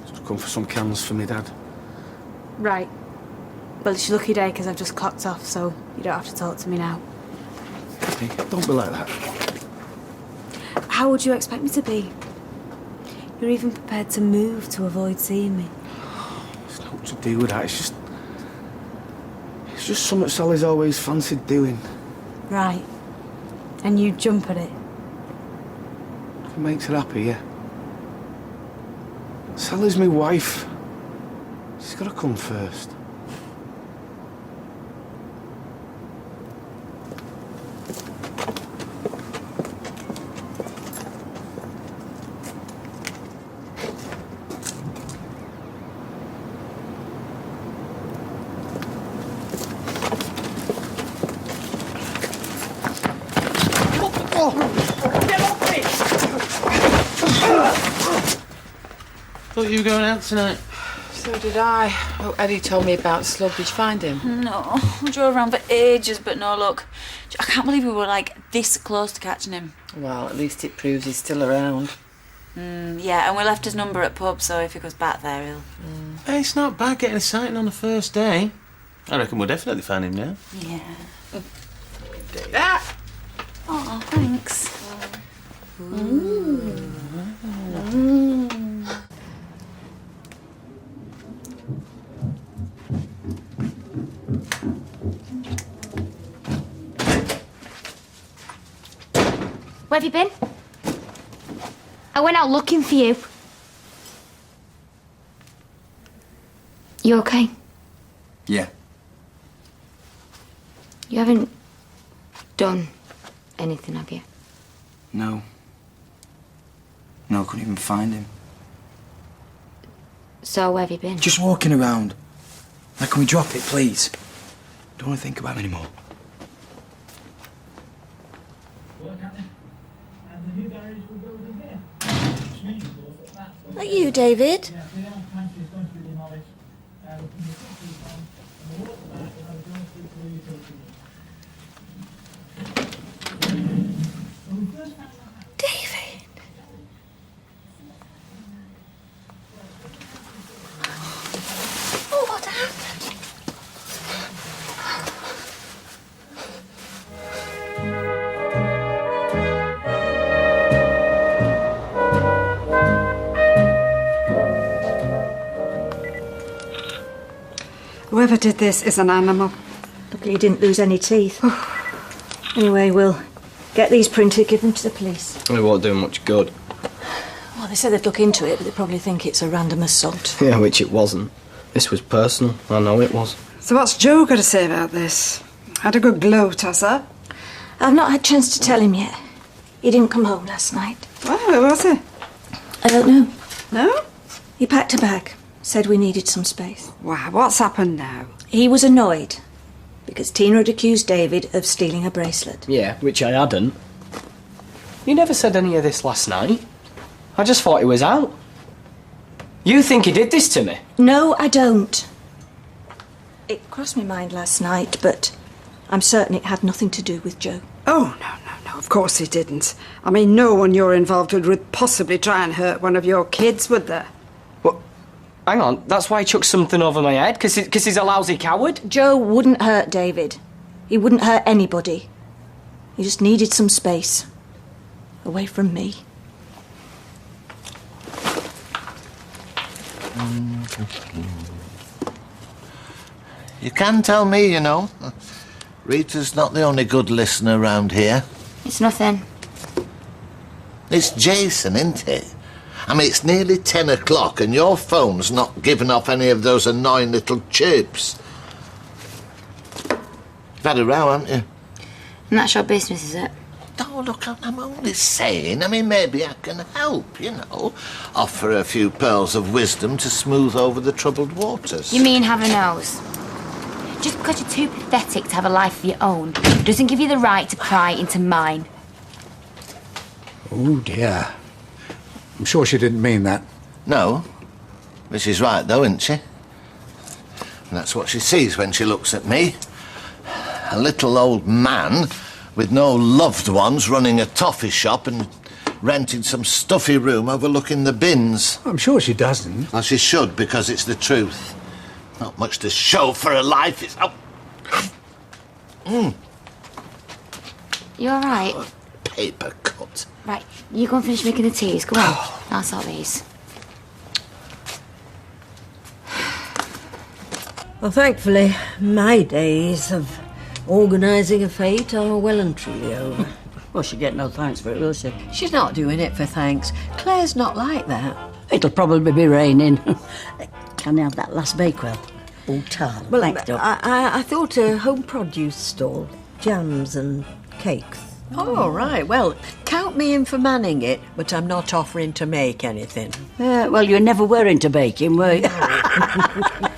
Just come for some cans for me, Dad. Right. Well, it's your lucky day because I've just clocked off, so you don't have to talk to me now. Hey, don't be like that. How would you expect me to be? You're even prepared to move to avoid seeing me. It's not to do with that. It's just something Sally's always fancied doing. Right. And you jump at it. If it makes her happy, yeah. Sally's my wife. She's got to come first. Thought you were going out tonight. So did I. Oh, Eddie told me about Slug. Did you find him? No, we drove around for ages, but no luck. I can't believe we were like this close to catching him. Well, at least it proves he's still around. Yeah, and we left his number at pub, so if he goes back there, he'll... Hey, it's not bad getting a sighting on the first day. I reckon we'll definitely find him now. Yeah. Ah! Oh, thanks. Where have you been? I went out looking for you. You okay? Yeah. You haven't done anything, have you? No. No, I couldn't even find him. So where have you been? Just walking around. Now, can we drop it, please? Don't want to think about him anymore. Are you, David? David? Oh, what happened? Whoever did this is an animal. Luckily you didn't lose any teeth. Anyway, we'll get these printed, give them to the police. It won't do much good. Well, they said they'd look into it, but they probably think it's a random assault. Yeah, which it wasn't. This was personal. I know it was. So what's Joe got to say about this? Had a good gloat, has her? I've not had a chance to tell him yet. He didn't come home last night. Well, where was he? I don't know. No? He packed a bag, said we needed some space. Wow, what's happened now? He was annoyed because Tina had accused David of stealing a bracelet. Yeah, which I hadn't. You never said any of this last night. I just thought he was out. You think he did this to me? No, I don't. It crossed my mind last night, but I'm certain it had nothing to do with Joe. Oh, no, of course he didn't. I mean, no one you're involved with would possibly try and hurt one of your kids, would there? What? Hang on, that's why he chucked something over my head? Because he's a lousy coward? Joe wouldn't hurt David. He wouldn't hurt anybody. He just needed some space. Away from me. You can tell me, you know. Rita's not the only good listener around here. It's nothing. It's Jason, isn't it? I mean, it's nearly 10 o'clock and your phone's not giving off any of those annoying little chirps. You've had a row, haven't you? And that's your business, is it? Oh, look, I'm only saying. I mean, maybe I can help, you know. Offer a few pearls of wisdom to smooth over the troubled waters. You mean have a nose? Just because you're too pathetic to have a life of your own doesn't give you the right to pry into mine. Oh, dear. I'm sure she didn't mean that. No. But she's right, though, isn't she? And that's what she sees when she looks at me. A little old man with no loved ones running a toffee shop and renting some stuffy room overlooking the bins. I'm sure she doesn't. Well, she should, because it's the truth. Not much to show for her life. It's... Oh. You all right? Paper cut. Right, you go and finish making the teas. Go on. I'll sort these. Well, thankfully, my days of organising a fete are well and truly over. Well, she'll get no thanks for it, will she? She's not doing it for thanks. Claire's not like that. It'll probably be raining. Can I have that last bakewell? All tart. Well, Thanks, Doc. I thought a home produce stall, jams and cakes. Oh, right. Well, count me in for manning it, but I'm not offering to make anything. Well, you never were into baking, were you?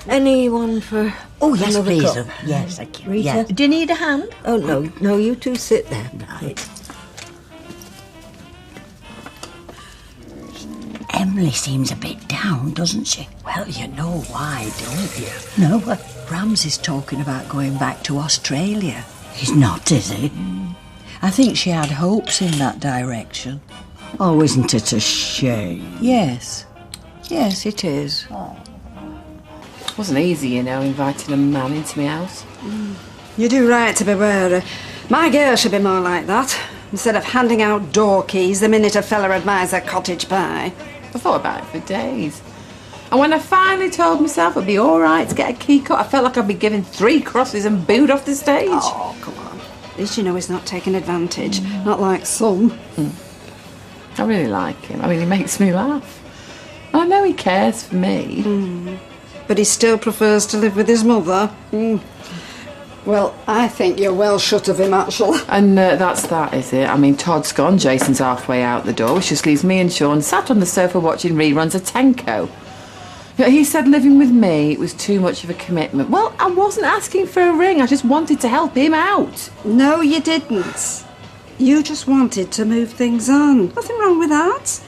Anyone for Oh, yes, another please. cup? Yes, thank you. Rita, Yeah. do you need a hand? Oh, no, you two sit there. Right. Emily seems a bit down, doesn't she? Well, you know why, don't you? No, Ramsey's talking about going back to Australia. he's not, is he? I think she had hopes in that direction. Oh, isn't it a shame? Yes. Yes, it is. It wasn't easy, you know, inviting a man into my house. You do right to be wary. My girl should be more like that, instead of handing out door keys the minute a fella admires a cottage pie. I thought about it for days. And when I finally told myself it'd be all right to get a key cut, I felt like I'd be given 3 crosses and booed off the stage. Oh, come on. At least you know he's not taking advantage, not like some. I really like him. I mean, he makes me laugh. I know he cares for me. But he still prefers to live with his mother. Well, I think you're well shut of him, actually. And that's that, is it? I mean, Todd's gone, Jason's halfway out the door, which just leaves me and Sean sat on the sofa watching reruns of Tenko. But he said living with me was too much of a commitment. Well, I wasn't asking for a ring, I just wanted to help him out. No, you didn't. You just wanted to move things on. Nothing wrong with that.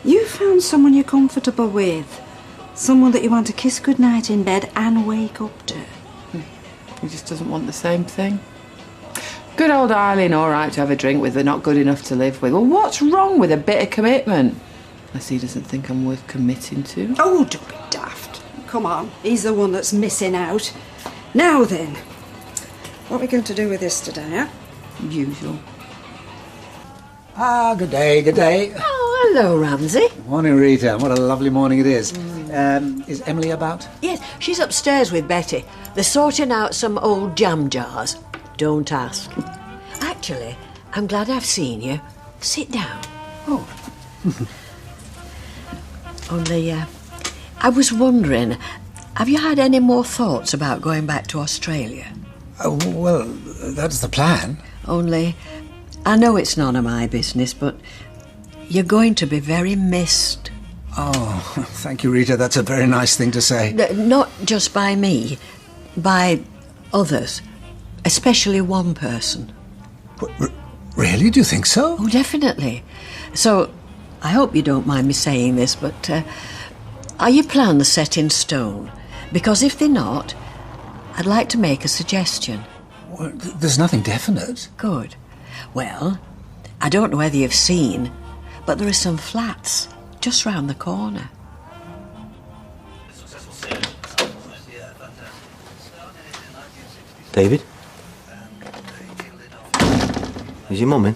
You found someone you're comfortable with. Someone that you want to kiss goodnight in bed and wake up to. He just doesn't want the same thing. Good old Eileen, all right to have a drink with, but not good enough to live with. Well, what's wrong with a bit of commitment? Unless he doesn't think I'm worth committing to. Oh, don't be daft. Come on, he's the one that's missing out. Now then, what are we going to do with this today, eh? Usual. Ah, good day, good day. Oh, hello, Ramsey. Morning, Rita. What a lovely morning it is. Is Emily about? Yes, she's upstairs with Betty. They're sorting out some old jam jars. Don't ask. Actually, I'm glad I've seen you. Sit down. Oh. Only, I was wondering, have you had any more thoughts about going back to Australia? Oh, well, that's the plan. Only, I know it's none of my business, but you're going to be very missed. Oh, thank you, Rita. That's a very nice thing to say. Not just by me, by others, especially one person. Really? Do you think so? Oh, definitely. So, I hope you don't mind me saying this, but are your plans set in stone? Because if they're not, I'd like to make a suggestion. Well, there's nothing definite. Good. Well, I don't know whether you've seen, but there are some flats just round the corner. David? Is your mum in?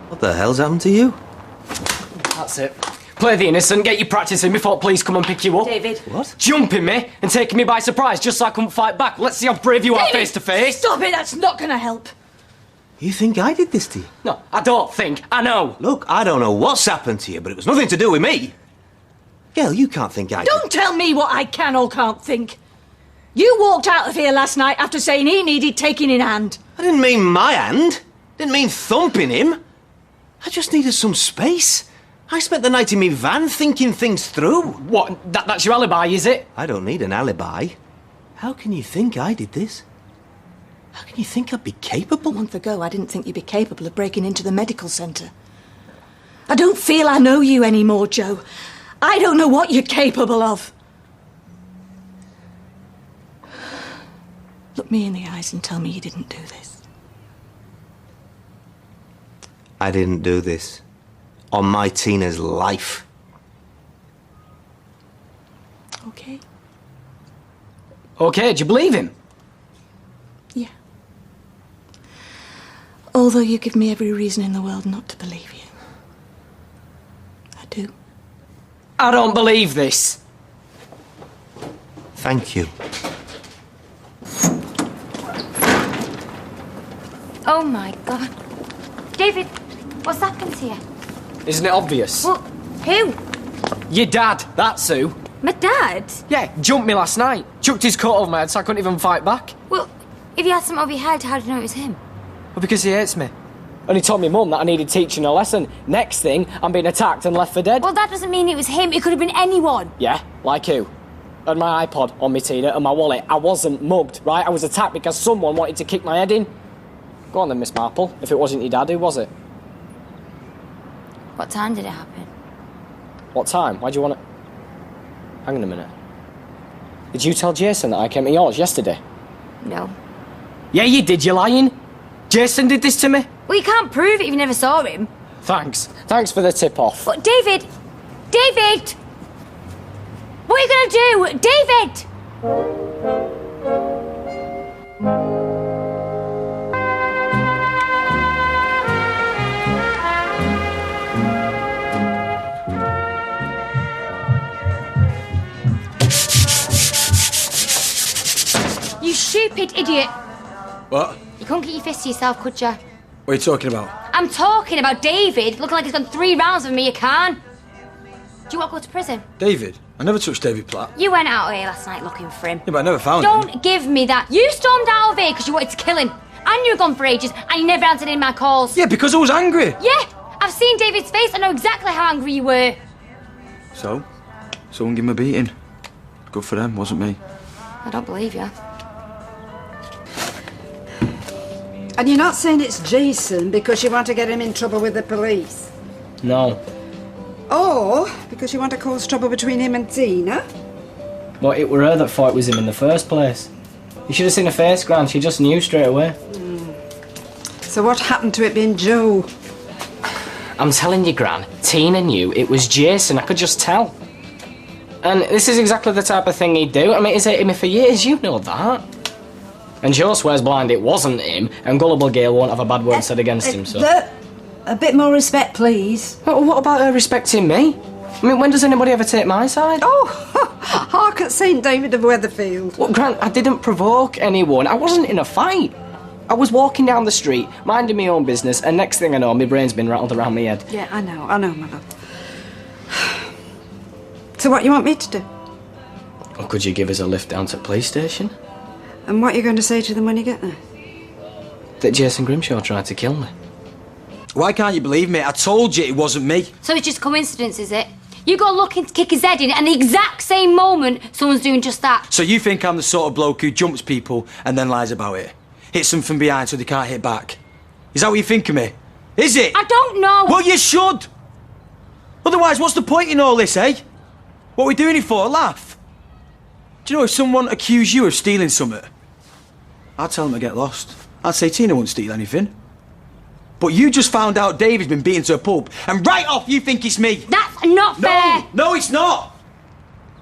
What the hell's happened to you? That's it. Play the innocent, get you practising before police come and pick you up. David. What? Jumping me and taking me by surprise just so I couldn't fight back. Let's see how brave you are face to face. Stop it, that's not going to help. You think I did this to you? No, I don't think. I know. Look, I don't know what's happened to you, but it was nothing to do with me. Gail, you can't think I did. Don't tell me what I can or can't think. You walked out of here last night after saying he needed taking in hand. I didn't mean my hand. Didn't mean thumping him. I just needed some space. I spent the night in my van thinking things through. What? That's your alibi, is it? I don't need an alibi. How can you think I did this? How can you think I'd be capable? A month ago, I didn't think you'd be capable of breaking into the medical centre. I don't feel I know you anymore, Joe. I don't know what you're capable of. Look me in the eyes and tell me you didn't do this. I didn't do this. On my Tina's life. Okay? Okay, do you believe him? Yeah. Although you give me every reason in the world not to believe you. I do. I don't believe this. Thank you. Oh my God. David, what's happened to you? Isn't it obvious? Well, who? Your dad, that's who. My dad? Yeah, jumped me last night. Chucked his coat over my head so I couldn't even fight back. Well, if you had something over your head, how did you know it was him? Well, because he hates me. And he told me mum that I needed teaching a lesson. Next thing, I'm being attacked and left for dead. Well, that doesn't mean it was him. It could have been anyone. Yeah, like who? I had my iPod on me, Tina, and my wallet. I wasn't mugged, right? I was attacked because someone wanted to kick my head in. Go on then, Miss Marple. If it wasn't your dad, who was it? What time did it happen? What time? Why do you want to... Hang on a minute. Did you tell Jason that I came to yours yesterday? No. Yeah, you did, you're lying. Jason did this to me. Well, you can't prove it if you never saw him. Thanks. Thanks for the tip-off. But David! David! What are you going to do? David! You stupid idiot! What? You couldn't get your fist to yourself, could you? What are you talking about? I'm talking about David, looking like he's gone 3 rounds with me, you can. Do you want to go to prison? David? I never touched David Platt. You went out here last night looking for him. Yeah, but I never found him. Don't give me that. You stormed out of here because you wanted to kill him. And you were gone for ages, and you never answered in my calls. Yeah, because I was angry. Yeah, I've seen David's face. I know exactly how angry you were. So? Someone give him a beating. Good for them, wasn't me. I don't believe you. And you're not saying it's Jason because you want to get him in trouble with the police? No. Or because you want to cause trouble between him and Tina? Well, it were her that thought it was him in the first place. You should have seen her face, Gran. She just knew straight away. So what happened to it being Joe? I'm telling you, Gran, Tina knew it was Jason. I could just tell. And this is exactly the type of thing he'd do. I mean, he's hated me for years, you know that. And Joe swears blind it wasn't him, and gullible Gail won't have a bad word said against him, so... A bit more respect, please. Well, what about her respecting me? I mean, when does anybody ever take my side? Oh, hark at St David of Weatherfield. Well, Grant, I didn't provoke anyone. I wasn't in a fight. I was walking down the street, minding my own business, and next thing I know, my brain's been rattled around my head. Yeah, I know, my love. So what you want me to do? Or could you give us a lift down to the police station? And what are you going to say to them when you get there? That Jason Grimshaw tried to kill me. Why can't you believe me? I told you it wasn't me. So it's just coincidence, is it? You go looking to kick his head in, and the exact same moment, someone's doing just that. So you think I'm the sort of bloke who jumps people and then lies about it? Hits them from behind so they can't hit back? Is that what you think of me? Is it? I don't know. Well, you should. Otherwise, what's the point in all this, eh? What are we doing it for? A laugh? Do you know if someone accused you of stealing something, I'd tell them to get lost. I'd say Tina won't steal anything. But you just found out David's been beaten to a pulp, and right off you think it's me. That's not fair. No, it's not.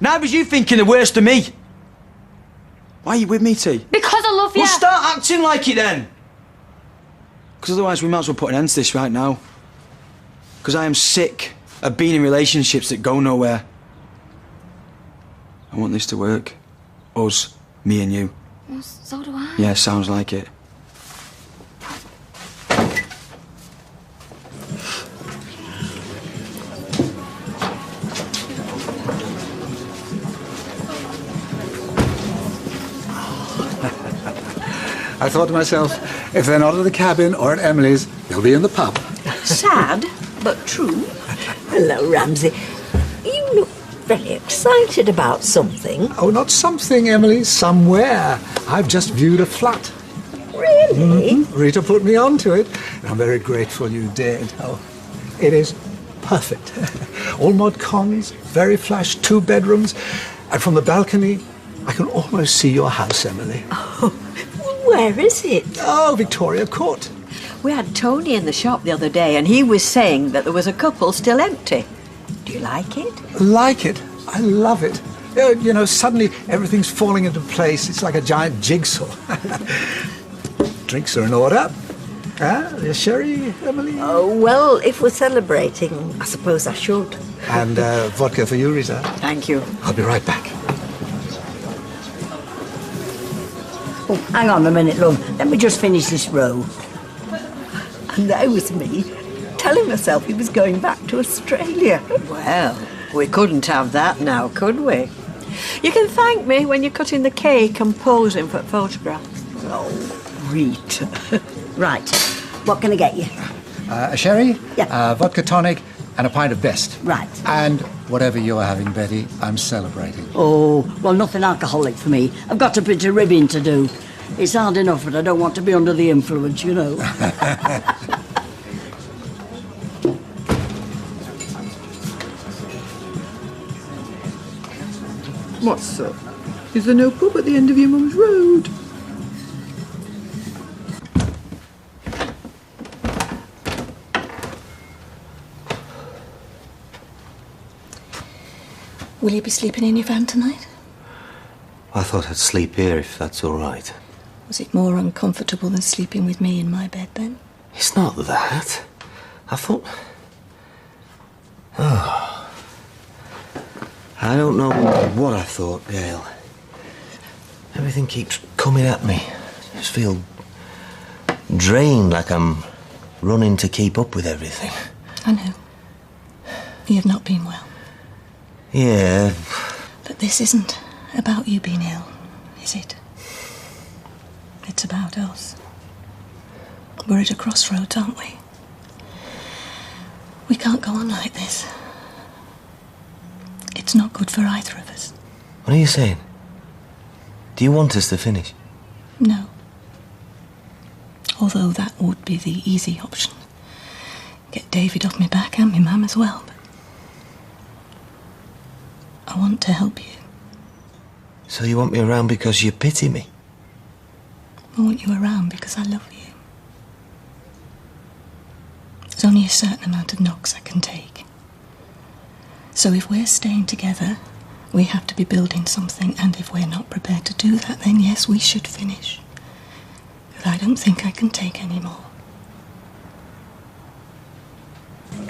Neither's you thinking the worst of me. Why are you with me, T? Because I love you. Well, start acting like it then. Because otherwise we might as well put an end to this right now. Because I am sick I've been in relationships that go nowhere. I want this to work. Us, me and you. Well, so do I. Yeah, sounds like it. I thought to myself, if they're not at the cabin or at Emily's, they'll be in the pub. Sad, but true. Hello, Ramsay. You look very excited about something. Oh, not something, Emily, somewhere. I've just viewed a flat. Really? Rita put me onto it, and I'm very grateful you did. Oh, it is perfect. All mod cons, very flash, 2 bedrooms, and from the balcony, I can almost see your house, Emily. Oh, where is it? Oh, Victoria Court. We had Tony in the shop the other day, and he was saying that there was a couple still empty. Do you like it? Like it? I love it. You know, suddenly everything's falling into place. It's like a giant jigsaw. Drinks are in order. Ah, sherry, Emily? Oh, well, if we're celebrating, I suppose I should. And vodka for you, Rita. Thank you. I'll be right back. Oh, hang on a minute, love. Let me just finish this row. And there was me, telling myself he was going back to Australia. Well, we couldn't have that now, could we? You can thank me when you're cutting the cake and posing for photographs. Oh, Rita. Right. What can I get you? A sherry? Yeah. Vodka tonic and a pint of best. Right. And whatever you're having, Betty, I'm celebrating. Oh, well, nothing alcoholic for me. I've got a bit of ribbing to do. It's hard enough, but I don't want to be under the influence, you know. What's up? Is there no pub at the end of your mum's road? Will you be sleeping in your van tonight? I thought I'd sleep here if that's all right. Was it more uncomfortable than sleeping with me in my bed then? It's not that. I thought... Oh. I don't know what I thought, Gail. Everything keeps coming at me. I just feel drained, like I'm running to keep up with everything. I know. You have not been well. Yeah. But this isn't about you being ill, is it? It's about us. We're at a crossroads, aren't we? We can't go on like this. It's not good for either of us. What are you saying? Do you want us to finish? No. Although that would be the easy option. Get David off my back and my mum as well, but I want to help you. So you want me around because you pity me? I want you around because I love you. There's only a certain amount of knocks I can take. So if we're staying together, we have to be building something, and if we're not prepared to do that, then yes, we should finish. Because I don't think I can take any more.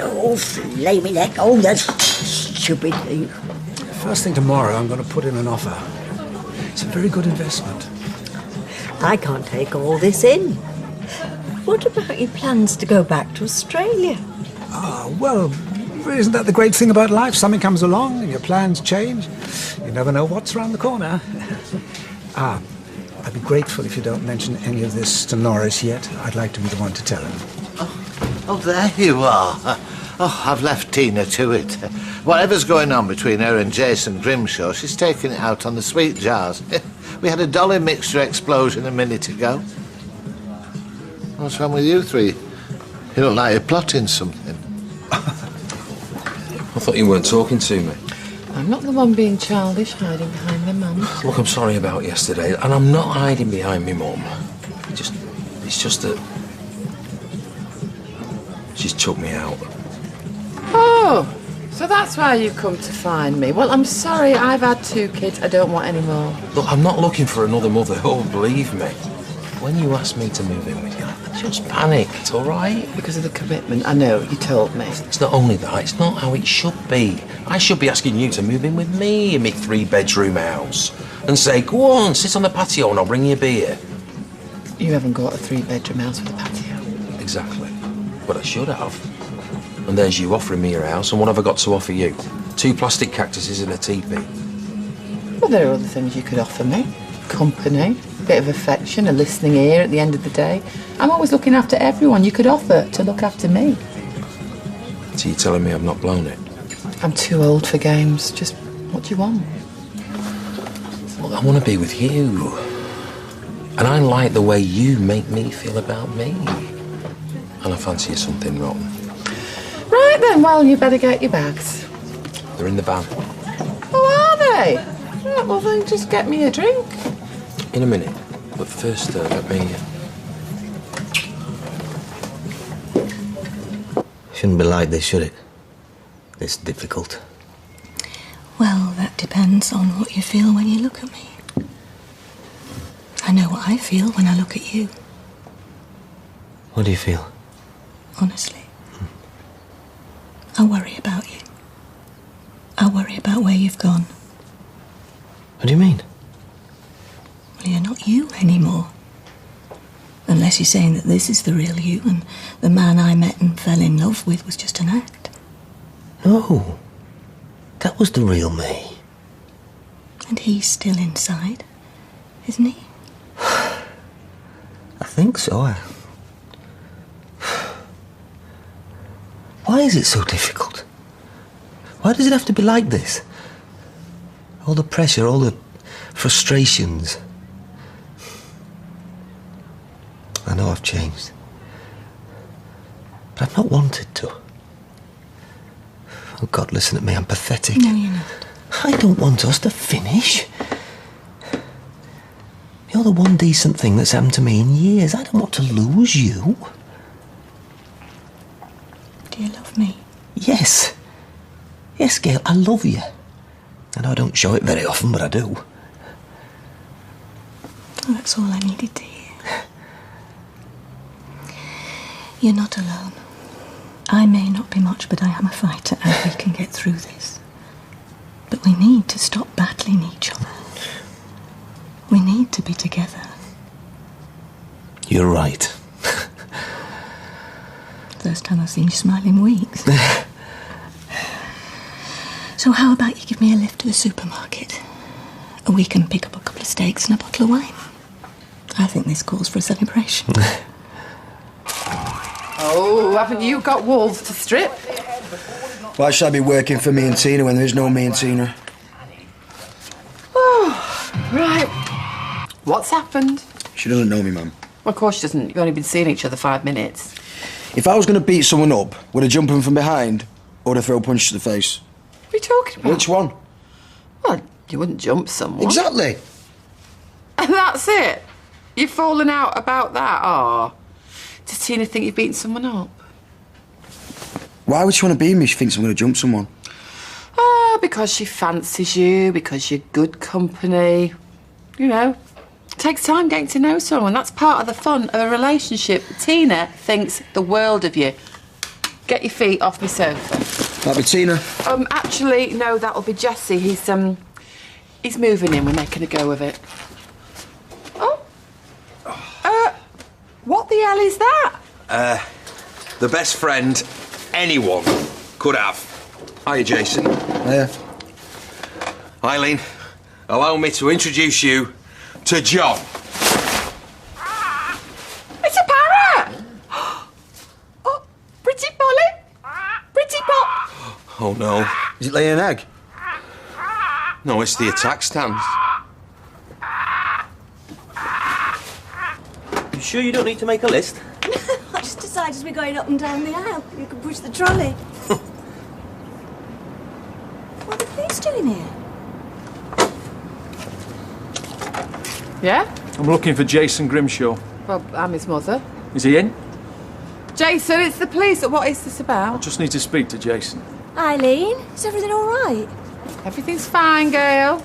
Oh, flaming heck. Oh, that stupid thing. First thing tomorrow, I'm going to put in an offer. It's a very good investment. I can't take all this in. What about your plans to go back to Australia? Ah, well, isn't that the great thing about life? Something comes along and your plans change. You never know what's around the corner. I'd be grateful if you don't mention any of this to Norris yet. I'd like to be the one to tell him. Oh, there you are. Oh, I've left Tina to it. Whatever's going on between her and Jason Grimshaw, she's taking it out on the sweet jars. We had a dolly mixture explosion a minute ago. What's wrong with you three? You look like you're plotting something. I thought you weren't talking to me. I'm not the one being childish, hiding behind my mum. Look, I'm sorry about yesterday, and I'm not hiding behind my mum. It's just that she's chucked me out. Oh, so that's why you come to find me. Well, I'm sorry, I've had 2 kids. I don't want any more. Look, I'm not looking for another mother. Oh, believe me. When you asked me to move in with you, I just panicked, all right? Because of the commitment. I know, you told me. It's not only that, it's not how it should be. I should be asking you to move in with me in my 3-bedroom house and say, go on, sit on the patio and I'll bring you a beer. You haven't got a 3-bedroom house with a patio. Exactly. But I should have. And there's you offering me your house, and what have I got to offer you? 2 plastic cactuses and a teepee. Well, there are other things you could offer me. Company, a bit of affection, a listening ear at the end of the day. I'm always looking after everyone. You could offer to look after me. So you're telling me I've not blown it? I'm too old for games. Just what do you want? Well, I want to be with you. And I like the way you make me feel about me. And I fancy you something rotten. Right then, well, you better get your bags. They're in the van. Oh, are they? Right, well then, just get me a drink. In a minute. But first, let me... Shouldn't be like this, should it? This difficult. Well, that depends on what you feel when you look at me. I know what I feel when I look at you, What do you feel? honestly. I worry about you. I worry about where you've gone. What do you mean? Well, you're not you anymore. Unless you're saying that this is the real you and the man I met and fell in love with was just an act. No. That was the real me. And he's still inside, isn't he? I think so. Why is it so difficult? Why does it have to be like this? All the pressure, all the frustrations. I know I've changed. But I've not wanted to. Oh God, listen to me, I'm pathetic. No, you're not. I don't want us to finish. You're the one decent thing that's happened to me in years. I don't want to lose you. Do you love me? Yes. Yes, Gail, I love you. I know I don't show it very often, but I do. Well, that's all I needed to hear. You're not alone. I may not be much, but I am a fighter and we can get through this. But we need to stop battling each other. We need to be together. You're right. First time I've seen you smile in weeks. So how about you give me a lift to the supermarket? And we can pick up a couple of steaks and a bottle of wine. I think this calls for a celebration. Oh, haven't you got wolves to strip? Why should I be working for me and Tina when there is no me and Tina? Oh, right. What's happened? She doesn't know me, Mum. Well, of course she doesn't. You've only been seeing each other 5 minutes. If I was going to beat someone up, would I jump them from behind or would I throw a punch to the face? What are you talking about? Which one? Well, you wouldn't jump someone. Exactly. And that's it? You've fallen out about that? Oh. Does Tina think you've beaten someone up? Why would she want to beat me if she thinks I'm going to jump someone? Because she fancies you, because you're good company. You know, it takes time getting to know someone. That's part of the fun of a relationship. Tina thinks the world of you. Get your feet off my sofa. That'd be Tina. Actually, no, that'll be Jesse. He's moving in. We're making a go of it. Oh. What the hell is that? The best friend anyone could have. Hiya, Jason. Hiya. Eileen, allow me to introduce you to John. It's a parrot! Oh, pretty Polly. Pretty Pop. Oh, no. Is it laying an egg? No, it's the attack stand. You sure you don't need to make a list? I just decided as we're going up and down the aisle, you can push the trolley. What are the police doing here? Yeah? I'm looking for Jason Grimshaw. Well, I'm his mother. Is he in? Jason, it's the police. What is this about? Just need to speak to Jason. Eileen, is everything all right? Everything's fine, Gail.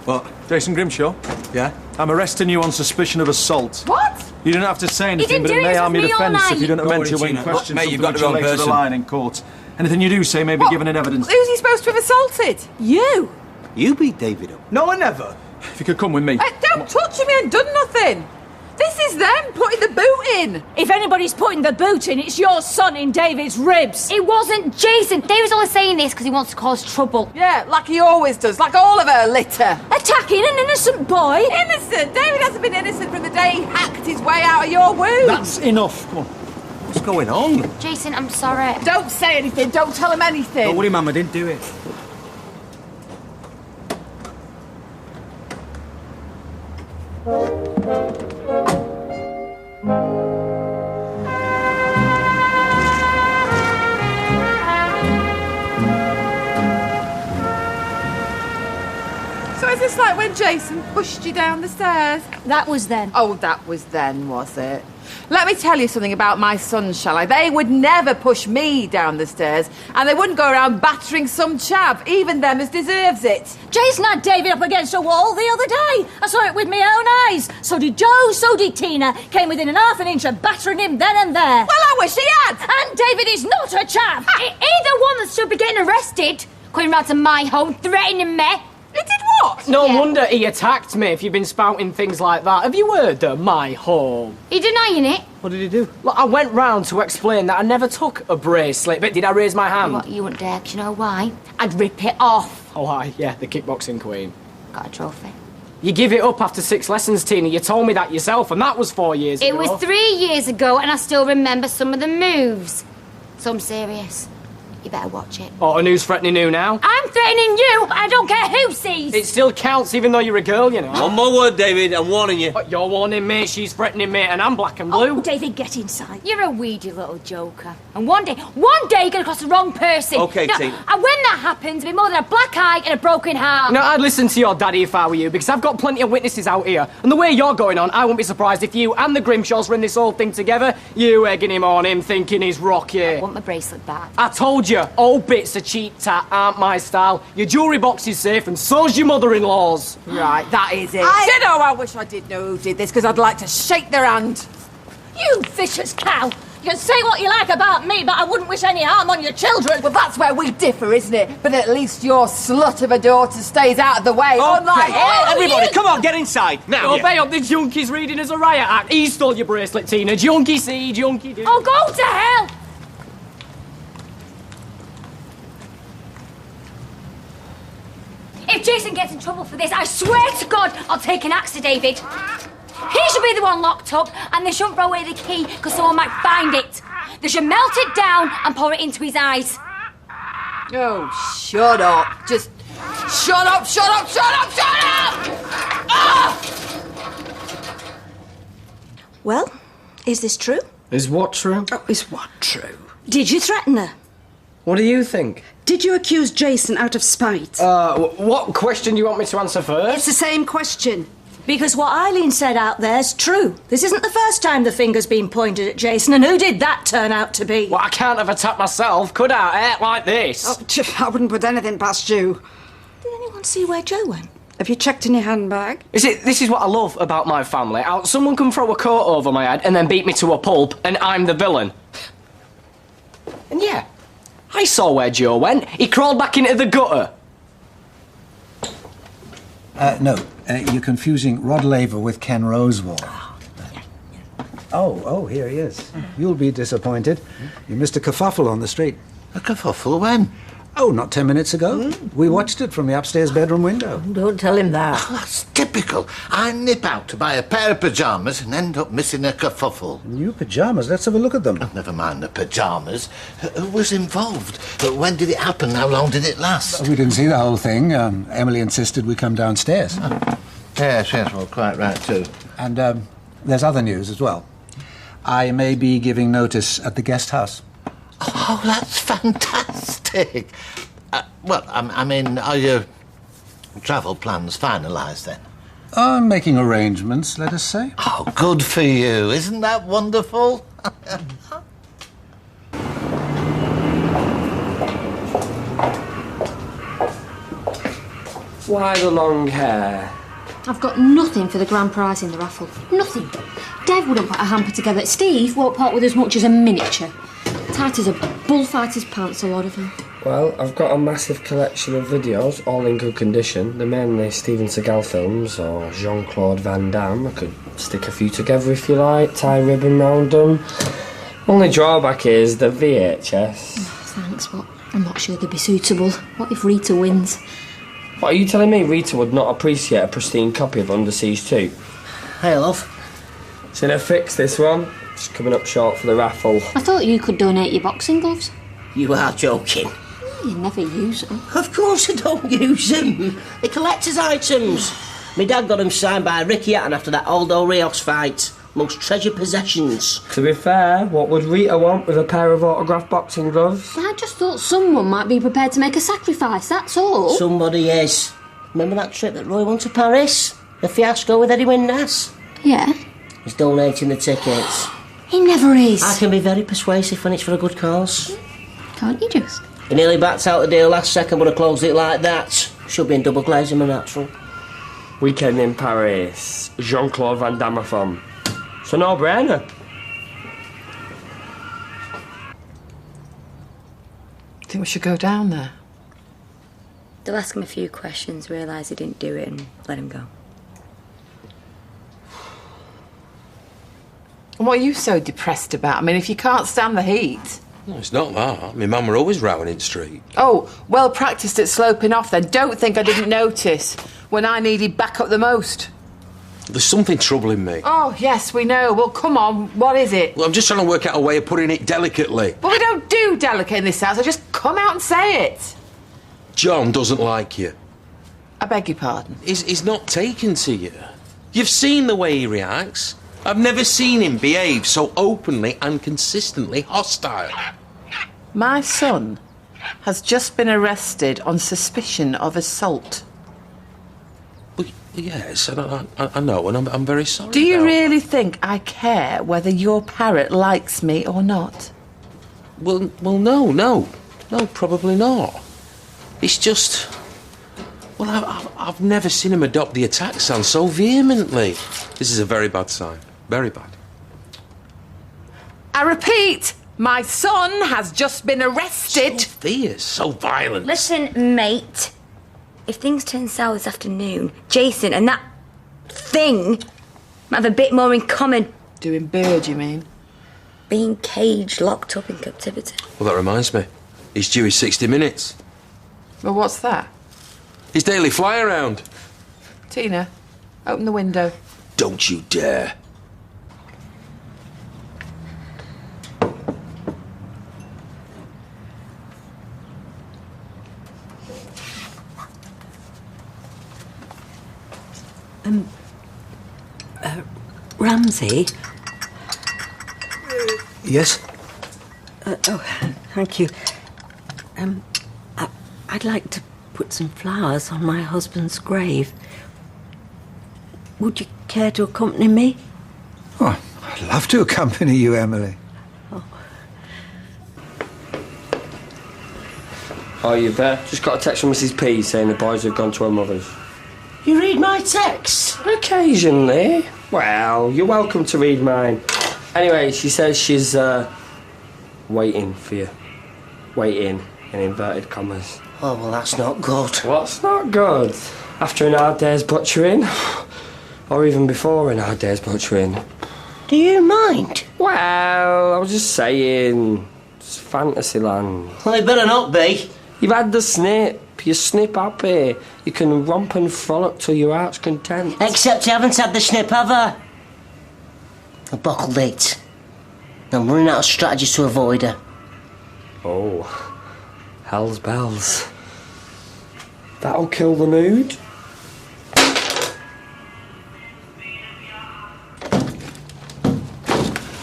What? Jason Grimshaw? Yeah? I'm arresting you on suspicion of assault. What? You don't have to say anything, didn't but do it may it, it harm was your me all defence if night. you don't Don't amend worry, to when Tina. questioned Mate, something you've got which the wrong relates to the person. line in court. Anything you do say may be given in evidence. Who's he supposed to have assaulted? You. You beat David up. No, I never. If you could come with me. Don't touch him, he ain't done nothing. This is them putting the boot in. If anybody's putting the boot in, it's your son in David's ribs. It wasn't Jason. David's only saying this because he wants to cause trouble. Yeah, like he always does, like all of her litter. Attacking an innocent boy? Innocent? David hasn't been innocent from the day he hacked his way out of your womb. That's enough. Come on. What's going on? Jason, I'm sorry. Don't say anything, don't tell him anything. Don't worry, Mum, I didn't do it. So is this like when Jason pushed you down the stairs? That was then. Oh, that was then, was it? Let me tell you something about my sons, shall I? They would never push me down the stairs, and they wouldn't go around battering some chap, even them as deserves it. Jason had David up against a wall the other day. I saw it with my own eyes. So did Joe, so did Tina. Came within an half an inch of battering him then and there. Well, I wish he had. And David is not a chap. Either one that should be getting arrested. Coming round to my home, threatening me. He did what? No wonder he attacked me if you've been spouting things like that. Have you heard of my home? He denying it. What did he do? Look, I went round to explain that I never took a bracelet, but did I raise my hand? What, you wouldn't dare, 'cause you know why? I'd rip it off. Oh, aye, yeah, the kickboxing queen. Got a trophy. You give it up after 6 lessons, Tina. You told me that yourself, and that was 4 years ago. It was 3 years ago, and I still remember some of the moves. So I'm serious. You better watch it. Oh, and who's threatening who now? I'm threatening you, but I don't care who sees. It still counts, even though you're a girl, you know. One more word, David. I'm warning you. But you're warning me, she's threatening me, and I'm black and blue. Oh, David, get inside. You're a weedy little joker. And one day you're gonna cross the wrong person. Okay, now, Tina. And when that happens, it'll be more than a black eye and a broken heart. No, I'd listen to your daddy if I were you, because I've got plenty of witnesses out here. And the way you're going on, I wouldn't be surprised if you and the Grimshaws were in this whole thing together. You egging him on, him thinking he's rocky. I want my bracelet back. I told you, old bits of cheap tat aren't my style. Your jewellery box is safe, and so's your mother-in-law's. Right, that is it. You know, I wish I did know who did this, because I'd like to shake their hand. You vicious cow. You can say what you like about me, but I wouldn't wish any harm on your children. Well, that's where we differ, isn't it? But at least your slut of a daughter stays out of the way. Unlike Everybody, come on, get inside. Now. Obey up, the junkie's reading as a riot act. He stole your bracelet, Tina. Junkie see, junkie do. Oh, go to hell! If Jason gets in trouble for this, I swear to God, I'll take an axe to David. He should be the one locked up, and they shouldn't throw away the key, because someone might find it. They should melt it down and pour it into his eyes. Oh, shut up. Just shut up, shut up, shut up, shut up! Ah! Well, is this true? Is what true? Oh, is what true? Did you threaten her? What do you think? Did you accuse Jason out of spite? What question do you want me to answer first? It's the same question. Because what Eileen said out there's true. This isn't the first time the finger's been pointed at Jason, and who did that turn out to be? Well, I can't have attacked myself, could I? Like this. Oh, I wouldn't put anything past you. Did anyone see where Joe went? Have you checked in your handbag? This is what I love about my family. Someone can throw a coat over my head and then beat me to a pulp, and I'm the villain. And yeah, I saw where Joe went. He crawled back into the gutter. No, you're confusing Rod Laver with Ken Rosewall. Oh, here he is. You'll be disappointed. You missed a kerfuffle on the street. A kerfuffle when? Oh, not 10 minutes ago. We watched it from the upstairs bedroom window. Don't tell him that. Oh, that's typical. I nip out to buy a pair of pyjamas and end up missing a kerfuffle. New pyjamas? Let's have a look at them. Oh, never mind the pyjamas. Who was involved? When did it happen? How long did it last? We didn't see the whole thing. Emily insisted we come downstairs. Yes, well, quite right, too. And there's other news as well. I may be giving notice at the guest house. Oh, that's fantastic. Well, I mean, are your travel plans finalised then? I'm making arrangements, let us say. Oh, good for you. Isn't that wonderful? Why the long hair? I've got nothing for the grand prize in the raffle. Nothing. Dev wouldn't put a hamper together. Steve won't part with as much as a miniature. Tight as a bullfighter's pants, a lot of them. Well, I've got a massive collection of videos, all in good condition. They're mainly Steven Seagal films or Jean-Claude Van Damme. I could stick a few together if you like, tie a ribbon round them. Only drawback is the VHS. Oh, thanks, but I'm not sure they'd be suitable. What if Rita wins? What, are you telling me Rita would not appreciate a pristine copy of Under Siege 2? Hey, love. It's in a fix, this one. It's coming up short for the raffle. I thought you could donate your boxing gloves. You are joking. You never use them. Of course I don't use them. They're collector's items. My dad got them signed by Ricky Hatton after that Aldo Rios fight. Most treasured possessions. To be fair, what would Rita want with a pair of autographed boxing gloves? I just thought someone might be prepared to make a sacrifice, that's all. Somebody is. Remember that trip that Roy went to Paris? The fiasco with Eddie Windass? Yeah. He's donating the tickets. He never is. I can be very persuasive when it's for a good cause. Can't you just? He nearly backed out the deal last second, but I closed it like that. Should be in double glazing my natural. Weekend in Paris. Jean-Claude Van Damme film. It's a no-brainer. Think we should go down there? They'll ask him a few questions, realise he didn't do it, and let him go. And what are you so depressed about? I mean, if you can't stand the heat... No, it's not that. My mum were always rowing in the street. Oh, well practised at sloping off then. Don't think I didn't notice when I needed backup the most. There's something troubling me. Oh, yes, we know. Well, come on, what is it? Well, I'm just trying to work out a way of putting it delicately. Well, we don't do delicate in this house. I just come out and say it. John doesn't like you. I beg your pardon? He's not taken to you. You've seen the way he reacts. I've never seen him behave so openly and consistently hostile. My son has just been arrested on suspicion of assault. Well, yes, I know, and I'm very sorry. Do you really think I care whether your parrot likes me or not? Well, no, probably not. It's just... Well, I've never seen him adopt the attack stance so vehemently. This is a very bad sign. Very bad. I repeat, my son has just been arrested. So fierce, so violent. Listen, mate. If things turn sour this afternoon, Jason and that thing might have a bit more in common. Doing bird, you mean? Being caged, locked up in captivity. Well, that reminds me. He's due his 60 minutes. Well, what's that? His daily fly-around. Tina, open the window. Don't you dare. Ramsay? Yes? Thank you. I'd like to put some flowers on my husband's grave. Would you care to accompany me? Oh, I'd love to accompany you, Emily. Oh, you've just got a text from Mrs. P saying the boys have gone to her mother's. You read my texts? Occasionally. Well, you're welcome to read mine. Anyway, she says she's, waiting for you. Waiting, in inverted commas. Oh, well, that's not good. What's not good? After an hard day's butchering? Or even before an hard day's butchering? Do you mind? Well, I was just saying... It's fantasy land. Well, it better not be. You've had the snip. You're snip happy. You can romp and frolic to your heart's content. Except you haven't had the snip, have I? I buckled it. I'm running out of strategies to avoid her. Oh, hell's bells. That'll kill the mood.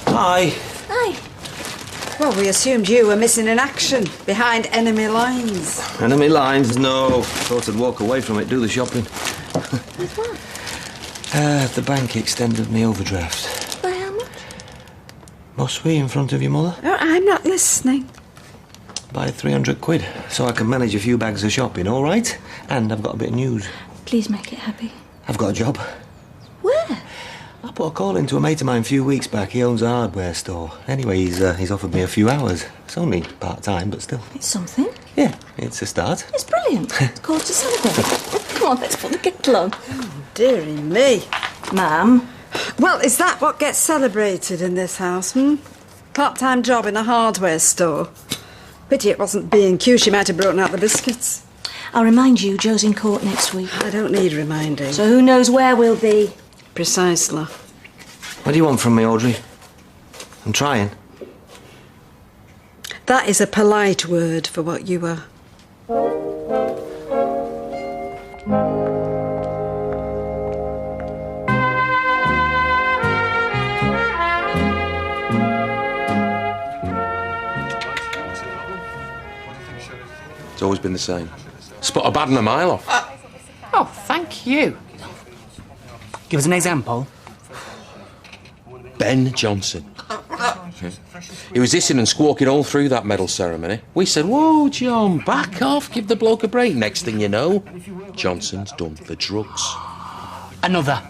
Hi. Hi. Well, we assumed you were missing in action, behind enemy lines. Enemy lines? No. Thought I'd walk away from it, do the shopping. With what? The bank extended me overdraft. By how much? Must we, in front of your mother? Oh, I'm not listening. Buy 300 quid, so I can manage a few bags of shopping, all right? And I've got a bit of news. Please make it happy. I've got a job. Where? I put a call into a mate of mine a few weeks back. He owns a hardware store. Anyway, he's offered me a few hours. It's only part-time, but still. It's something. Yeah, it's a start. It's brilliant. It's cause to celebrate. Come on, let's put the kettle on. Dearie me. Ma'am. Well, is that what gets celebrated in this house, Part-time job in a hardware store. Pity it wasn't B&Q. She might have broken out the biscuits. I'll remind you, Joe's in court next week. I don't need reminding. So who knows where we'll be? Precisely. What do you want from me, Audrey? I'm trying. That is a polite word for what you are. It's always been the same. Spot a bad and a mile off. Oh, thank you. Give us an example. Ben Johnson. He was hissing and squawking all through that medal ceremony. We said, whoa, John, back off, give the bloke a break. Next thing you know, Johnson's done the drugs. Another.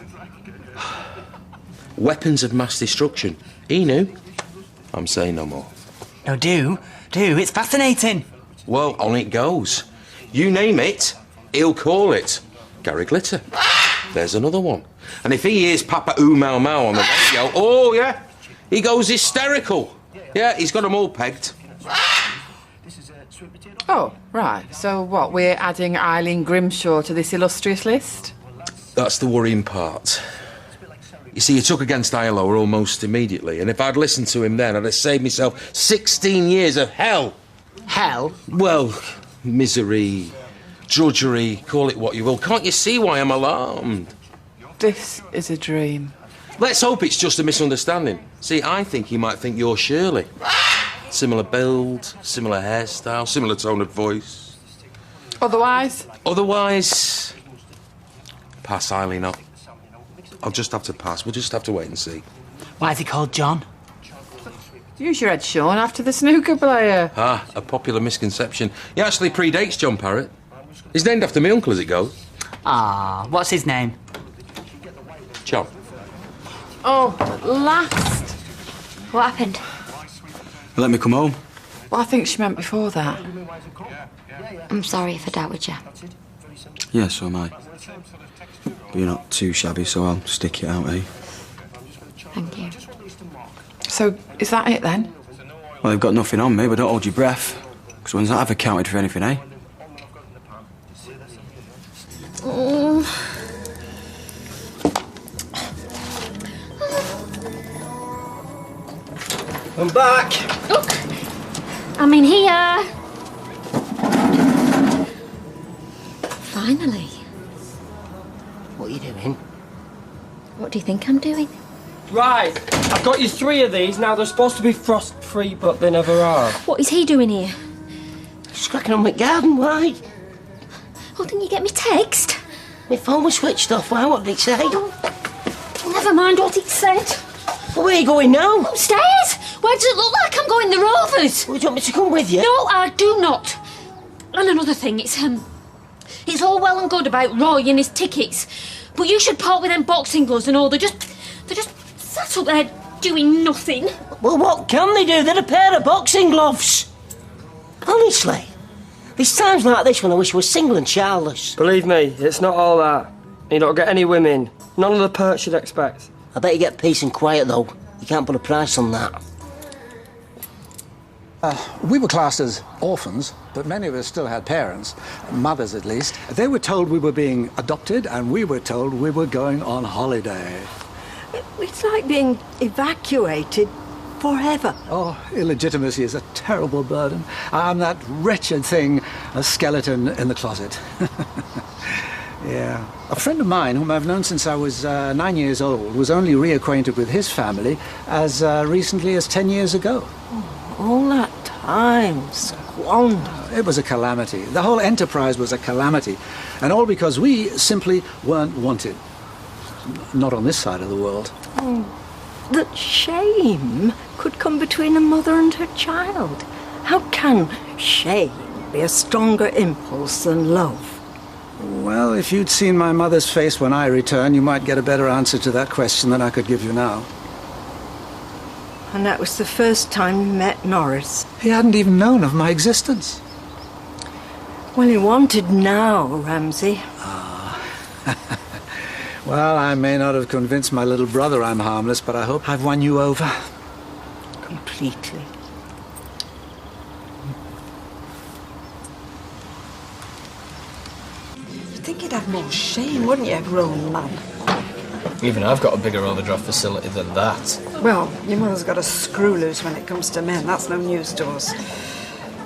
Weapons of mass destruction. He knew. I'm saying no more. No, do. It's fascinating. Well, on it goes. You name it, he'll call it. Gary Glitter. There's another one. And if he hears Papa Ooh Mau Mau on the radio, oh, yeah, he goes hysterical. Yeah, he's got them all pegged. Oh, right. So what, we're adding Eileen Grimshaw to this illustrious list? That's the worrying part. You see, he took against ILO almost immediately, and if I'd listened to him then, I'd have saved myself 16 years of hell. Hell? Well, misery, drudgery, call it what you will. Can't you see why I'm alarmed? This is a dream. Let's hope it's just a misunderstanding. See, I think he might think you're Shirley. Similar build, similar hairstyle, similar tone of voice. Otherwise? Otherwise, pass Eileen up. I'll just have to pass. We'll just have to wait and see. Why is he called John? Use your head, Sean, after the snooker player. Ah, a popular misconception. He actually predates John Parrott. He's named after my uncle, as it goes. Ah, what's his name? John. Oh, last. What happened? Let me come home. Well, I think she meant before that. I'm sorry if I doubted you. Yeah, so am I. But you're not too shabby, so I'll stick it out, eh? Thank you. So, is that it then? Well, they've got nothing on me, but don't hold your breath. Because when's that ever counted for anything, eh? I'm back. Look, I'm in here. Finally. What are you doing? What do you think I'm doing? Right, I've got you 3 of these. Now, they're supposed to be frost-free, but they never are. What is he doing here? Just cracking on my garden, why? Oh, didn't you get me text? My phone was switched off, why? What did it say? Never mind what it said. Well, where are you going now? Upstairs. Where does it look like I'm going? The Rovers. Well, do you want me to come with you? No, I do not. And another thing, it's all well and good about Roy and his tickets, but you should part with them boxing gloves and all. They're just sat up there doing nothing. Well, what can they do? They're a pair of boxing gloves. Honestly. There's times like this when I wish I was single and childless. Believe me, it's not all that. You don't get any women. None of the perks you'd expect. I bet you get peace and quiet, though. You can't put a price on that. We were classed as orphans, but many of us still had parents, mothers at least. They were told we were being adopted, and we were told we were going on holiday. It's like being evacuated forever. Oh, illegitimacy is a terrible burden. I'm that wretched thing, a skeleton in the closet. Yeah. A friend of mine, whom I've known since I was 9 years old, was only reacquainted with his family as recently as 10 years ago. All that time squandered. It was a calamity. The whole enterprise was a calamity. And all because we simply weren't wanted. Not on this side of the world. Oh, that shame could come between a mother and her child. How can shame be a stronger impulse than love? Well, Well, if you'd seen my mother's face when I returned, you might get a better answer to that question than I could give you now. And that was the first time you met Norris? He hadn't even known of my existence. Well, he wanted now, Ramsay. Well, I may not have convinced my little brother I'm harmless, but I hope I've won you over. Completely. You'd think you'd have more shame, wouldn't you, grown man? Even I've got a bigger overdraft facility than that. Well, your mother's got a screw loose when it comes to men. That's no news to us.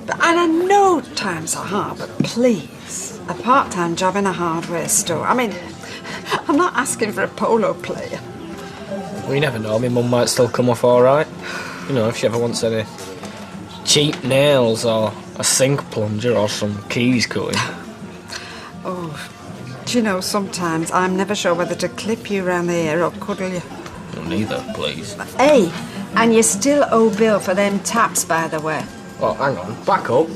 But, and I know times are hard, but please, a part-time job in a hardware store. I mean, I'm not asking for a polo player. We never know, my mum might still come off alright. You know, if she ever wants any cheap nails or a sink plunger or some keys cutting. Oh, do you know, sometimes I'm never sure whether to clip you round the ear or cuddle you. Well, neither, please. Hey, and you still owe Bill for them taps, by the way. Oh, hang on. Back up.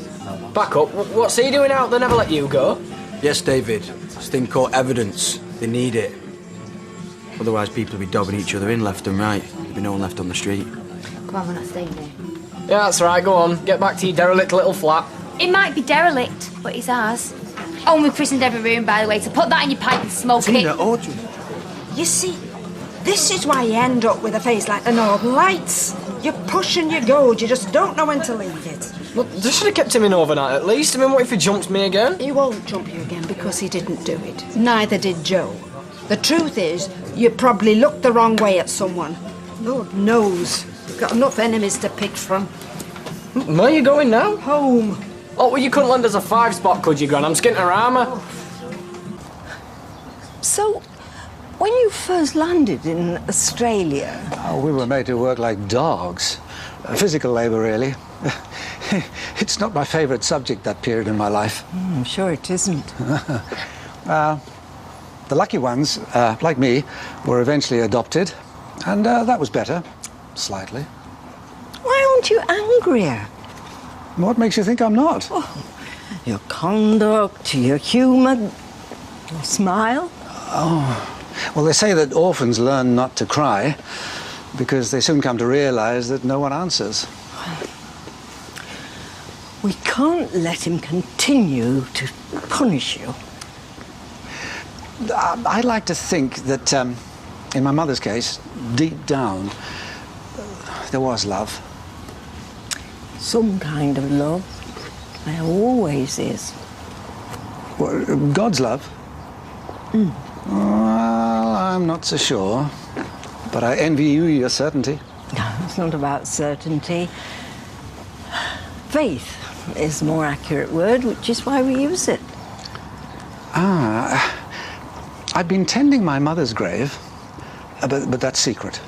Back up. What's he doing out there? Never let you go. Yes, David. This thing called evidence. They need it. Otherwise, people will be dobbing each other in left and right. There'll be no one left on the street. Come on, we're not staying there. Yeah, that's right. Go on. Get back to your derelict little flat. It might be derelict, but it's ours. Oh, and we christened every room, by the way, so put that in your pipe and smoke it. Audrey. You see, this is why you end up with a face like the Northern Lights. You push and you goad, you just don't know when to leave it. Well, they should have kept him in overnight at least. I mean, what if he jumps me again? He won't jump you again because he didn't do it. Neither did Joe. The truth is, you probably looked the wrong way at someone. Lord knows, you've got enough enemies to pick from. Where are you going now? Home. Oh, well, you couldn't lend us a 5-spot, could you, Gran? I'm skinting her armour. So, when you first landed in Australia... Oh, we were made to work like dogs. Physical labour, really. It's not my favourite subject, that period in my life. I'm sure it isn't. The lucky ones, like me, were eventually adopted, and that was better, slightly. Why aren't you angrier? What makes you think I'm not? Oh, your conduct, your humour, your smile. Oh, well, they say that orphans learn not to cry because they soon come to realise that no one answers. We can't let him continue to punish you. I'd like to think that, in my mother's case, deep down, there was love. Some kind of love. There always is. Well, God's love? Mm. Well, I'm not so sure. But I envy you your certainty. No, it's not about certainty. Faith is the more accurate word, which is why we use it. I've been tending my mother's grave, but that's secret.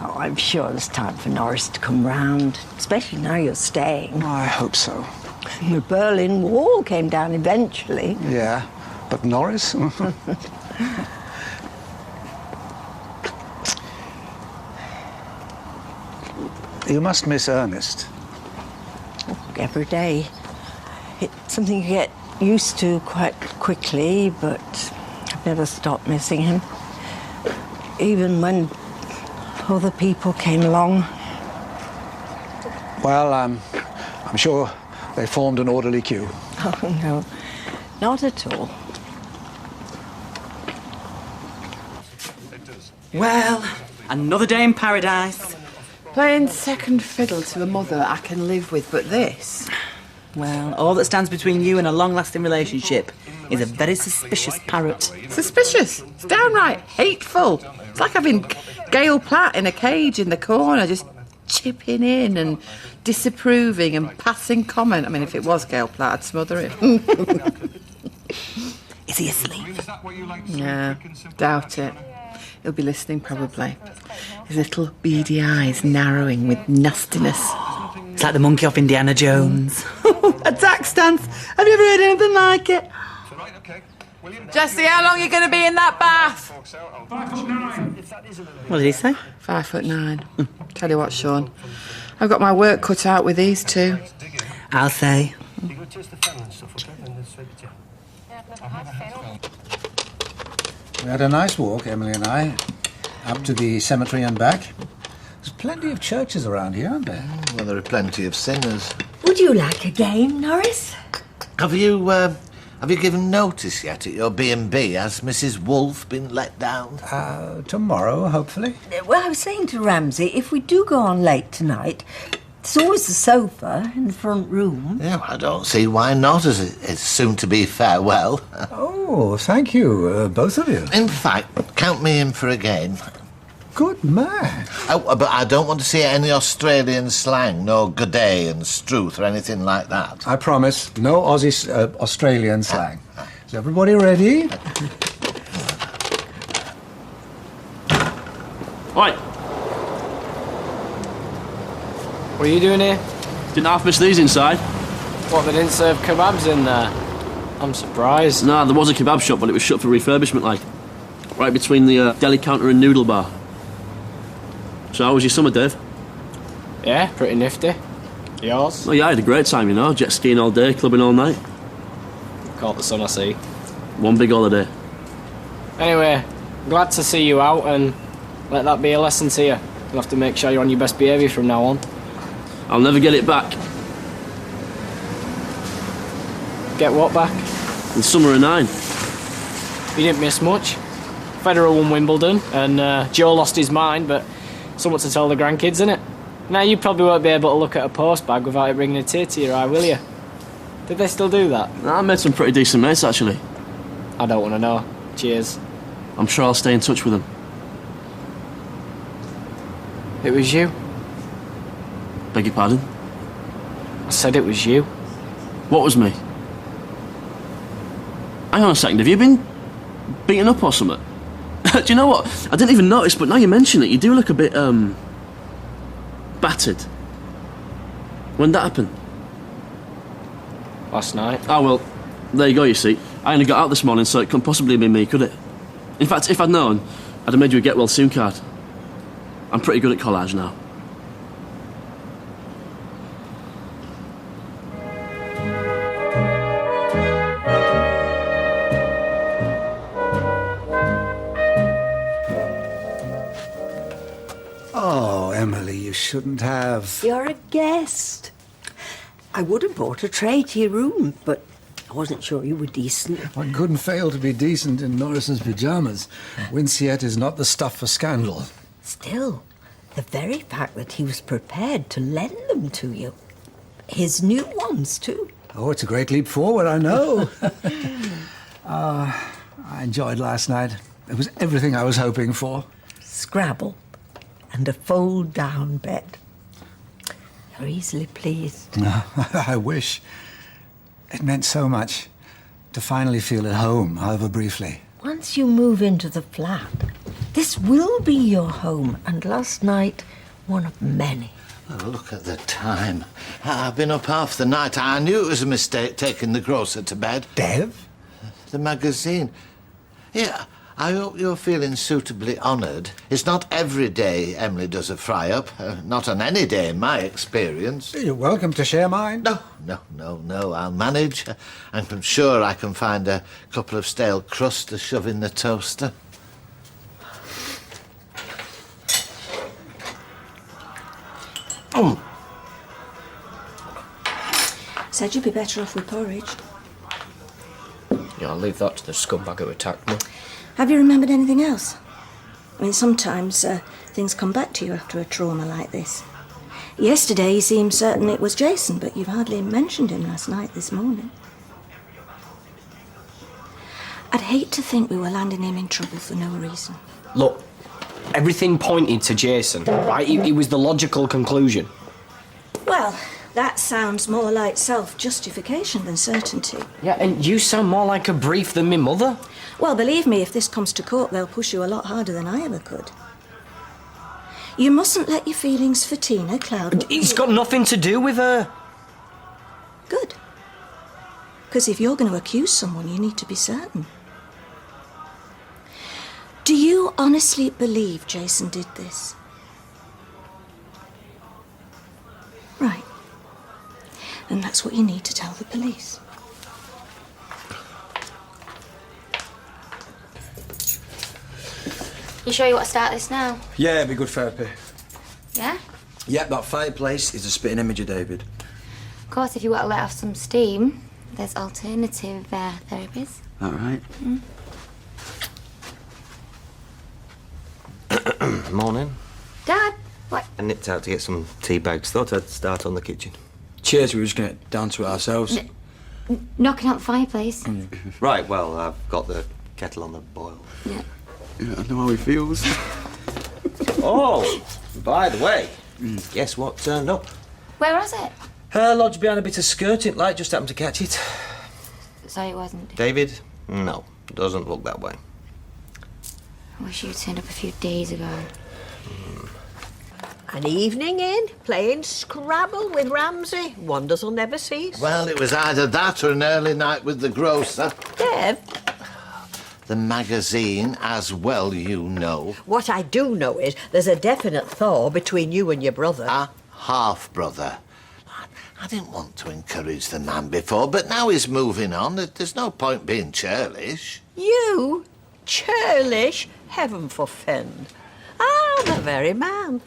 Oh, I'm sure there's time for Norris to come round, especially now you're staying. Oh, I hope so. The Berlin Wall came down eventually. Yeah, but Norris? You must miss Ernest. Every day. It's something you get used to quite quickly, but I've never stopped missing him. Even when other people came along. Well, I'm sure they formed an orderly queue. Oh, no, not at all. Well, another day in paradise. Playing second fiddle to a mother I can live with, but this... Well, all that stands between you and a long-lasting relationship is a very suspicious parrot. Suspicious. It's downright hateful. It's like having Gail Platt in a cage in the corner, just chipping in and disapproving and passing comment. I mean, if it was Gail Platt, I'd smother him. Is he asleep? Yeah, doubt it. He'll be listening, probably. His little beady eyes narrowing with nastiness. It's like the monkey off Indiana Jones. A tax dance. Have you ever heard anything like it? Jesse, how long are you going to be in that bath? 5'9". What did he say? 5'9". Tell you what, Sean, I've got my work cut out with these two. I'll say. We had a nice walk, Emily and I, up to the cemetery and back. There's plenty of churches around here, aren't there? Well, there are plenty of sinners. Would you like a game, Norris? Have you given notice yet at your B&B? Has Mrs. Wolfe been let down? Tomorrow, hopefully. Well, I was saying to Ramsay, if we do go on late tonight, there's always a sofa in the front room. Yeah, I don't see why not, as it's soon to be farewell. Oh, thank you, both of you. In fact, count me in for a game. Good man. Oh, but I don't want to see any Australian slang, no good day and struth or anything like that. I promise, no Aussie Australian slang. Is everybody ready? Right. What are you doing here? Didn't half miss these inside. What, they didn't serve kebabs in there? I'm surprised. Nah, there was a kebab shop, but it was shut for refurbishment, like. Right between the deli counter and noodle bar. So how was your summer, Dave? Yeah, pretty nifty. Yours? Oh yeah, I had a great time, you know. Jet skiing all day, clubbing all night. Caught the sun, I see. One big holiday. Anyway, glad to see you out, and let that be a lesson to you. You'll have to make sure you're on your best behaviour from now on. I'll never get it back. Get what back? In summer of '09. You didn't miss much. Federer won Wimbledon, and Joe lost his mind, but something to tell the grandkids, innit? Now, you probably won't be able to look at a post bag without it bringing a tear to your eye, will you? Did they still do that? Nah, I made some pretty decent mates, actually. I don't want to know. Cheers. I'm sure I'll stay in touch with them. It was you. Beg your pardon? I said it was you. What was me? Hang on a second, have you been beaten up or something? Do you know what? I didn't even notice, but now you mention it, you do look a bit, battered. When that happen? Last night. Ah, well, there you go, you see. I only got out this morning, so it couldn't possibly be me, could it? In fact, if I'd known, I'd have made you a get-well-soon card. I'm pretty good at collage now. Oh, Emily, you shouldn't have. You're a guest. I would have bought a tray to your room, but I wasn't sure you were decent. One couldn't fail to be decent in Norris's pyjamas. Winciette is not the stuff for scandal. Still, the very fact that he was prepared to lend them to you. His new ones, too. Oh, it's a great leap forward, I know. I enjoyed last night. It was everything I was hoping for. Scrabble and a fold-down bed. You're easily pleased. I wish. It meant so much to finally feel at home, however briefly. Once you move into the flat, this will be your home, and last night, one of many. Oh, look at the time. I've been up half the night. I knew it was a mistake taking the grocer to bed. Dev? The magazine. Yeah, I hope you're feeling suitably honoured. It's not every day Emily does a fry-up. Not on any day, in my experience. You're welcome to share mine. No. I'll manage. I'm sure I can find a couple of stale crusts to shove in the toaster. Said you'd be better off with porridge. Yeah, I'll leave that to the scumbag who attacked me. Have you remembered anything else? I mean, sometimes things come back to you after a trauma like this. Yesterday you seemed certain it was Jason, but you've hardly mentioned him last night, this morning. I'd hate to think we were landing him in trouble for no reason. Look, everything pointed to Jason, right? It was the logical conclusion. Well, that sounds more like self-justification than certainty. Yeah, and you sound more like a brief than me mother. Well, believe me, if this comes to court, they'll push you a lot harder than I ever could. You mustn't let your feelings for Tina cloud... It's got nothing to do with her. Good. Because if you're going to accuse someone, you need to be certain. Do you honestly believe Jason did this? Right. And that's what you need to tell the police. You sure you want to start this now? Yeah, it'd be good therapy. Yeah? Yep, that fireplace is a spitting image of David. Of course, if you want to let off some steam, there's alternative therapies. All right. Morning. Dad, what? I nipped out to get some tea bags. Thought I'd start on the kitchen. Cheers, we were just going to get down to it ourselves. Knocking out the fireplace. Right, well, I've got the kettle on the boil. Yeah. Yeah, I know how he feels. Oh, by the way, guess what turned up? Where was it? Her lodge behind a bit of skirting light, just happened to catch it. So it wasn't. David? No, doesn't look that way. I wish you'd turned up a few days ago. An evening in, playing Scrabble with Ramsay. Wonders will never cease. Well, it was either that or an early night with the grocer. Dev, The magazine, as well you know. what I do know is there's a definite thaw between you and your brother. A half-brother. I didn't want to encourage the man before, but now he's moving on. There's no point being churlish. You? Churlish? Heaven forfend. Ah, the very man.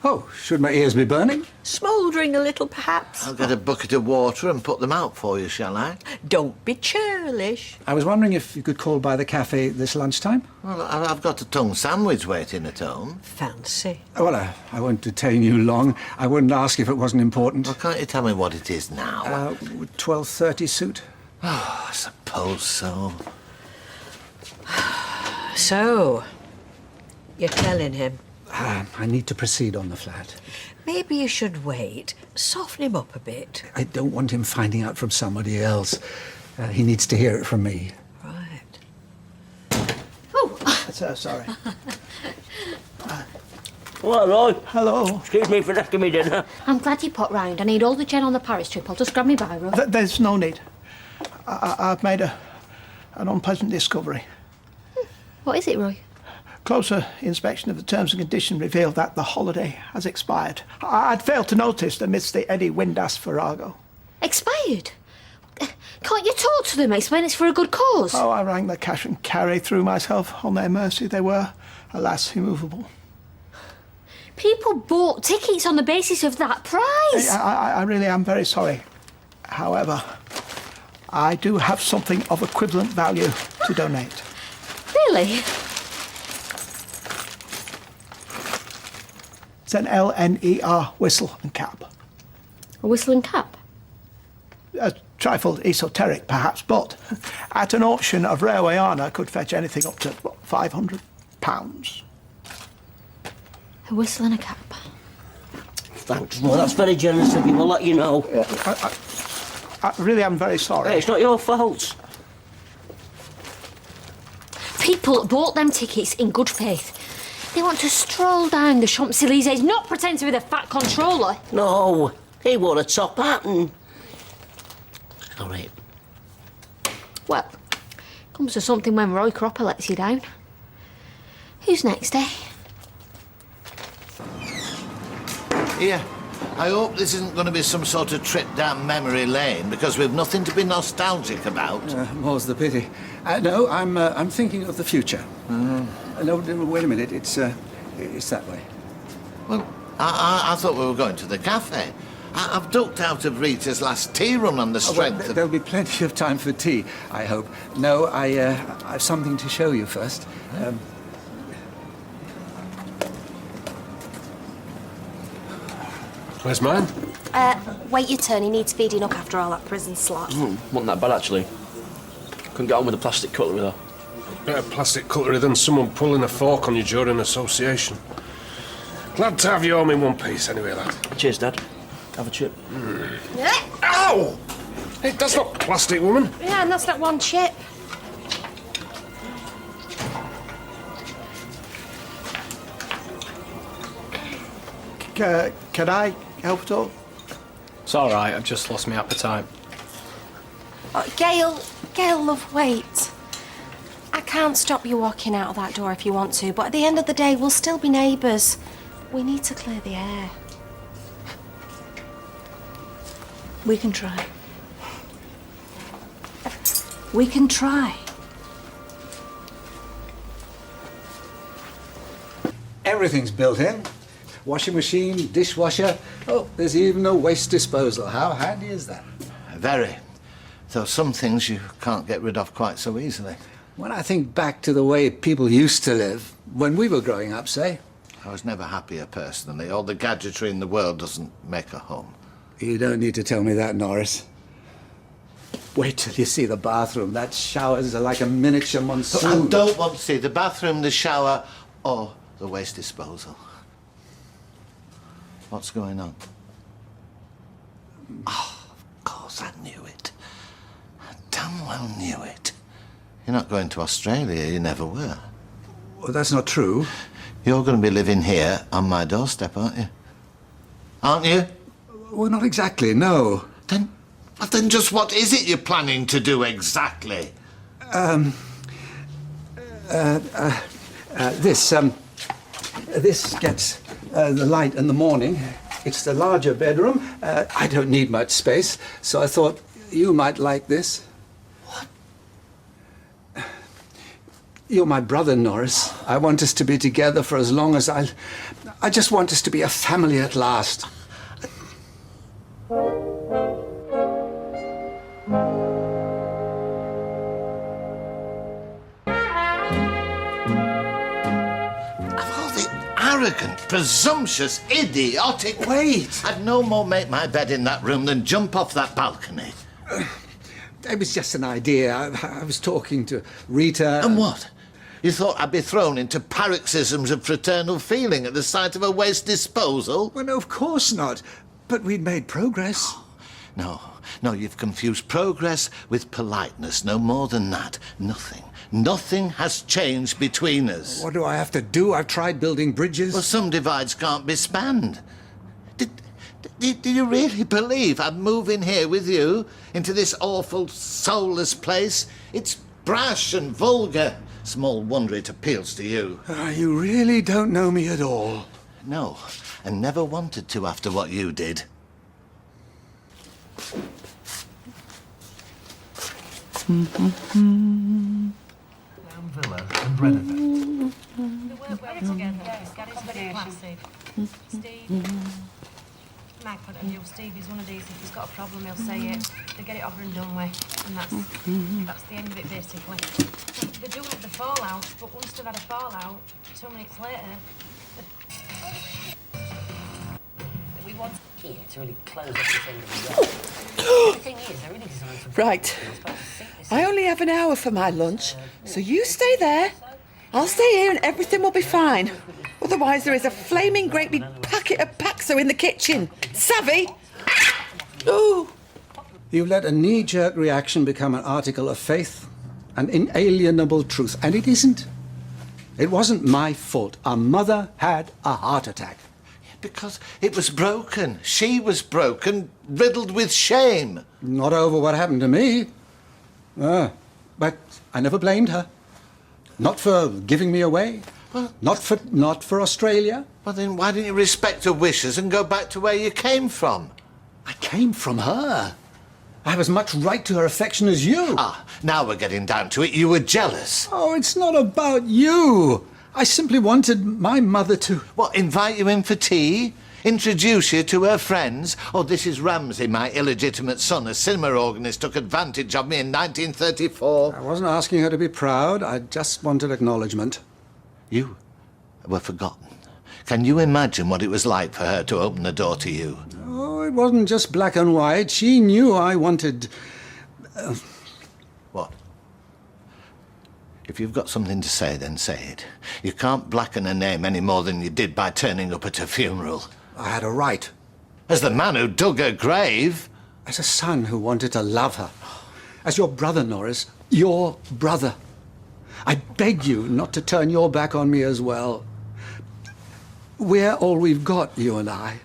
Oh, should my ears be burning? Smouldering a little, perhaps. I'll get a bucket of water and put them out for you, shall I? Don't be churlish. I was wondering if you could call by the cafe this lunchtime. Well, I've got a tongue sandwich waiting at home. Fancy. Well, I won't detain you long. I wouldn't ask if it wasn't important. Well, can't you tell me what it is now? Would 12:30 suit? Oh, I suppose so. So, you're telling him. I need to proceed on the flat. Maybe you should wait. Soften him up a bit. I don't want him finding out from somebody else. He needs to hear it from me. Right. Oh! So sorry. Well, Roy. Hello. Excuse me for asking me dinner. I'm glad you put round. I need all the gin on the Paris trip. I'll just grab me biro. There's no need. I've made an unpleasant discovery. What is it, Roy? Closer inspection of the terms and conditions revealed that the holiday has expired. I'd failed to notice amidst the Eddie Windass farrago. Expired? Can't you talk to them? Explain it's for a good cause. Oh, I rang the cash and carry threw myself on their mercy. They were, alas, immovable. People bought tickets on the basis of that price. I really am very sorry. However, I do have something of equivalent value to donate. Really? It's an LNER whistle and cap. A whistle and cap? A trifle esoteric, perhaps, but at an auction of railway honour could fetch anything up to, what, £500. A whistle and a cap. Thanks, Roy. That's very generous of you. We'll let you know. I really am very sorry. Hey, it's not your fault. People bought them tickets in good faith. They want to stroll down the Champs-Élysées, not pretend to be the fat controller. No, he wore a top hat and... All right. Well, comes to something when Roy Cropper lets you down. Who's next, eh? Here, I hope this isn't going to be some sort of trip down memory lane, because we've nothing to be nostalgic about. More's the pity. No, I'm thinking of the future. No, wait a minute. It's that way. Well, I thought we were going to the cafe. I've ducked out of Rita's last tea run on the strength of... There'll be plenty of time for tea, I hope. No, I've something to show you first. Where's mine? Wait your turn. He needs feeding up after all that prison slot. Wasn't that bad, actually. Couldn't get on with the plastic cutlery, though. Better plastic cutlery than someone pulling a fork on you during association. Glad to have you home in one piece, anyway, lad. Cheers, Dad. Have a chip. Ow! Hey, that's not plastic, woman. Yeah, and that's that one chip. Can I help at all? It's all right. I've just lost my appetite. Gail, love, wait. I can't stop you walking out of that door if you want to, but at the end of the day, we'll still be neighbours. We need to clear the air. We can try. We can try. Everything's built in. Washing machine, dishwasher. Oh, there's even a waste disposal. How handy is that? Very. Though some things you can't get rid of quite so easily. When I think back to the way people used to live, when we were growing up, say. I was never happier personally. All the gadgetry in the world doesn't make a home. You don't need to tell me that, Norris. Wait till you see the bathroom. That showers are like a miniature monsoon. I don't want to see the bathroom, the shower, or the waste disposal. What's going on? Oh, of course I knew it. I damn well knew it. You're not going to Australia, you never were. Well, that's not true. You're going to be living here on my doorstep, aren't you? Aren't you? Well, not exactly, no. Then just what is it you're planning to do exactly? This gets the light in the morning. It's the larger bedroom. I don't need much space, so I thought you might like this. What? You're my brother, Norris. I want us to be together for as long as I just want us to be a family at last. Arrogant, presumptuous, idiotic. Wait! I'd no more make my bed in that room than jump off that balcony. It was just an idea. I was talking to Rita. And what? You thought I'd be thrown into paroxysms of fraternal feeling at the sight of a waste disposal? Well, no, of course not. But we'd made progress. No, you've confused progress with politeness. No more than that. Nothing has changed between us. What do I have to do? I've tried building bridges. Well, some divides can't be spanned. Did you really believe I'd move in here with you into this awful, soulless place? It's brash and vulgar. Small wonder it appeals to you. You really don't know me at all. No, and never wanted to after what you did. Villa and Renovate. They work well together. Gary's very classy. Steve, from my point of view, Steve is one of these, if he's got a problem, he'll say it. They get it over and done with, and that's the end of it, basically. They do have the fallout, but once they've had a fallout, 2 minutes later, We want here to really close up this end of the road. The thing is, they're really designed for... Right. I only have an hour for my lunch, so you stay there. I'll stay here and everything will be fine. Otherwise, there is a flaming great big packet of Paxo in the kitchen. Savvy? Ooh. You let a knee-jerk reaction become an article of faith, an inalienable truth, and it isn't. It wasn't my fault. Our mother had a heart attack. Because it was broken. She was broken, riddled with shame. Not over what happened to me. But I never blamed her. Not for giving me away. Well, not for Australia. Well, then why didn't you respect her wishes and go back to where you came from? I came from her. I have as much right to her affection as you. Ah, now we're getting down to it. You were jealous. Oh, it's not about you. I simply wanted my mother to... What, invite you in for tea? Introduce you to her friends? Oh, this is Ramsay, my illegitimate son. A cinema organist took advantage of me in 1934. I wasn't asking her to be proud. I just wanted acknowledgement. You were forgotten. Can you imagine what it was like for her to open the door to you? Oh, it wasn't just black and white. She knew I wanted... What? If you've got something to say, then say it. You can't blacken a name any more than you did by turning up at a funeral. I had a right. As the man who dug her grave. As a son who wanted to love her. As your brother, Norris. Your brother. I beg you not to turn your back on me as well. We're all we've got, you and I.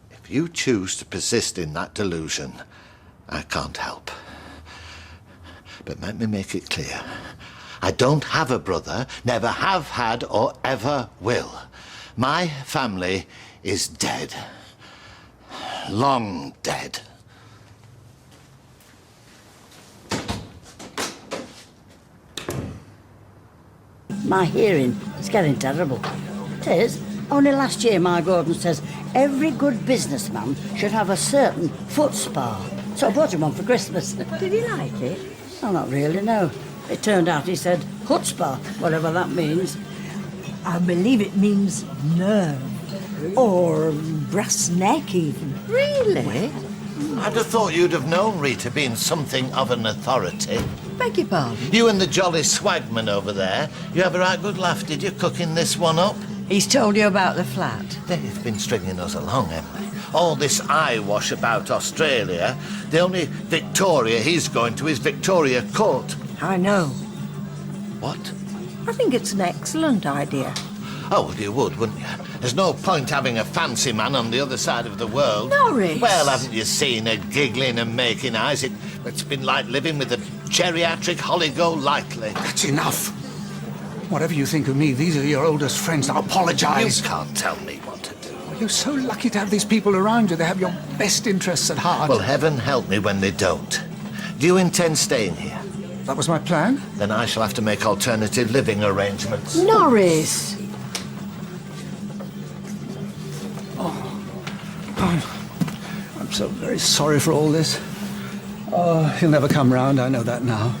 If you choose to persist in that delusion, I can't help. But let me make it clear. I don't have a brother, never have had or ever will. My family is dead. Long dead. My hearing is getting terrible. It is. Only last year, my Gordon says every good businessman should have a certain foot spa. So I bought him one for Christmas. Did he like it? Well, not really, no. It turned out he said hut spa, whatever that means. I believe it means nerve. Or brass neck, even. Really? I'd have thought you'd have known Rita being something of an authority. Beg your pardon? You and the jolly swagman over there, you have a right good laugh, did you, cooking this one up? He's told you about the flat. They've been stringing us along, Emily. All this eyewash about Australia, the only Victoria he's going to is Victoria Court. I know. What? I think it's an excellent idea. Oh, well, you would, wouldn't you? There's no point having a fancy man on the other side of the world. Norris! Well, haven't you seen her giggling and making eyes? It's been like living with a geriatric holly-go-lightly. That's enough. Whatever you think of me, these are your oldest friends. Now apologise. You can't tell me what to do. You're so lucky to have these people around you. They have your best interests at heart. Well, heaven help me when they don't. Do you intend staying here? That was my plan. Then I shall have to make alternative living arrangements. Norris! I'm so very sorry for all this. Oh, he'll never come round, I know that now.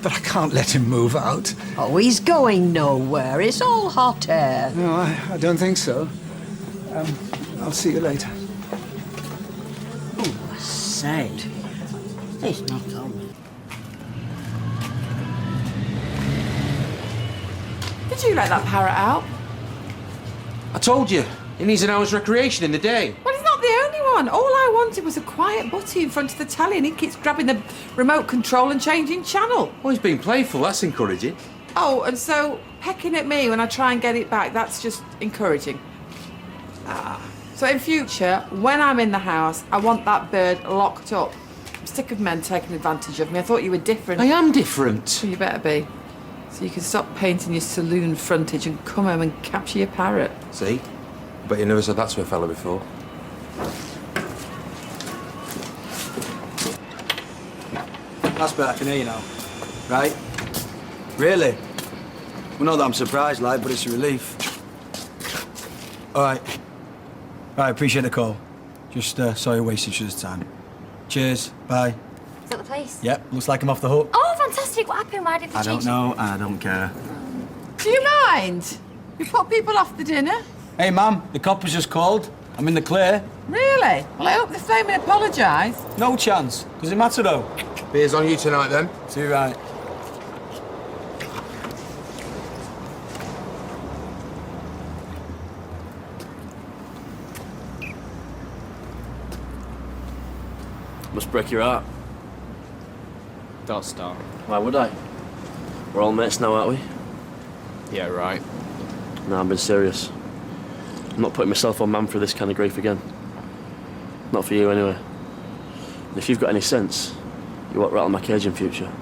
But I can't let him move out. Oh, he's going nowhere. It's all hot air. No, I don't think so. I'll see you later. Oh, I say. He's not on me. Did you let that parrot out? I told you, he needs an hour's recreation in the day. Well, he's not the only one. All I wanted was a quiet butty in front of the telly, and he keeps grabbing the remote control and changing channel. Well, he's being playful, that's encouraging. Oh, and so pecking at me when I try and get it back, that's just encouraging. So in future, when I'm in the house, I want that bird locked up. I'm sick of men taking advantage of me. I thought you were different. I am different. Well, you better be. So you can stop painting your saloon frontage and come home and capture your parrot. See? Bet you never said that to a fella before. That's better, I can hear you now. Right? Really? Well, not that I'm surprised, like, but it's a relief. All right. Right, appreciate the call. Just sorry I wasted each other's time. Cheers. Bye. Is that the place? Yep, looks like I'm off the hook. Oh, fantastic. What happened? Why did they I change? don't know, and I don't care. Do you mind? You put people off the dinner? Hey, ma'am, the coppers just called. I'm in the clear. Really? Well, I hope they phone me and apologise. No chance. Does it matter, though? Beer's on you tonight, then. Too right. Must break your heart. Don't start. Why would I? We're all mates now, aren't we? Yeah, right. No, I'm being serious. I'm not putting myself on man for this kind of grief again. Not for you, anyway. And if you've got any sense, you won't rattle my cage in future.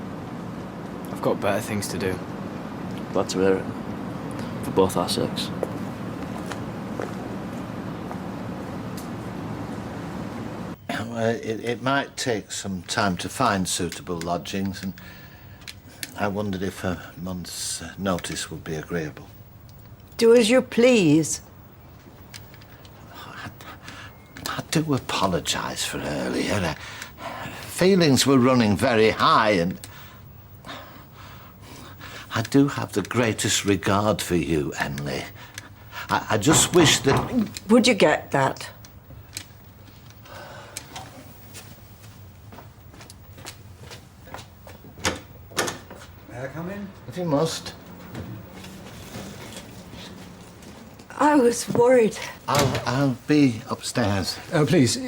I've got better things to do. Glad to hear it. For both our sakes. Well, it might take some time to find suitable lodgings, and I wondered if a month's notice would be agreeable. Do as you please. I do apologise for earlier. Feelings were running very high, and I do have the greatest regard for you, Emily. I just wish that... Would you get that? May I come in? If you must. I was worried. I'll be upstairs. Oh, please,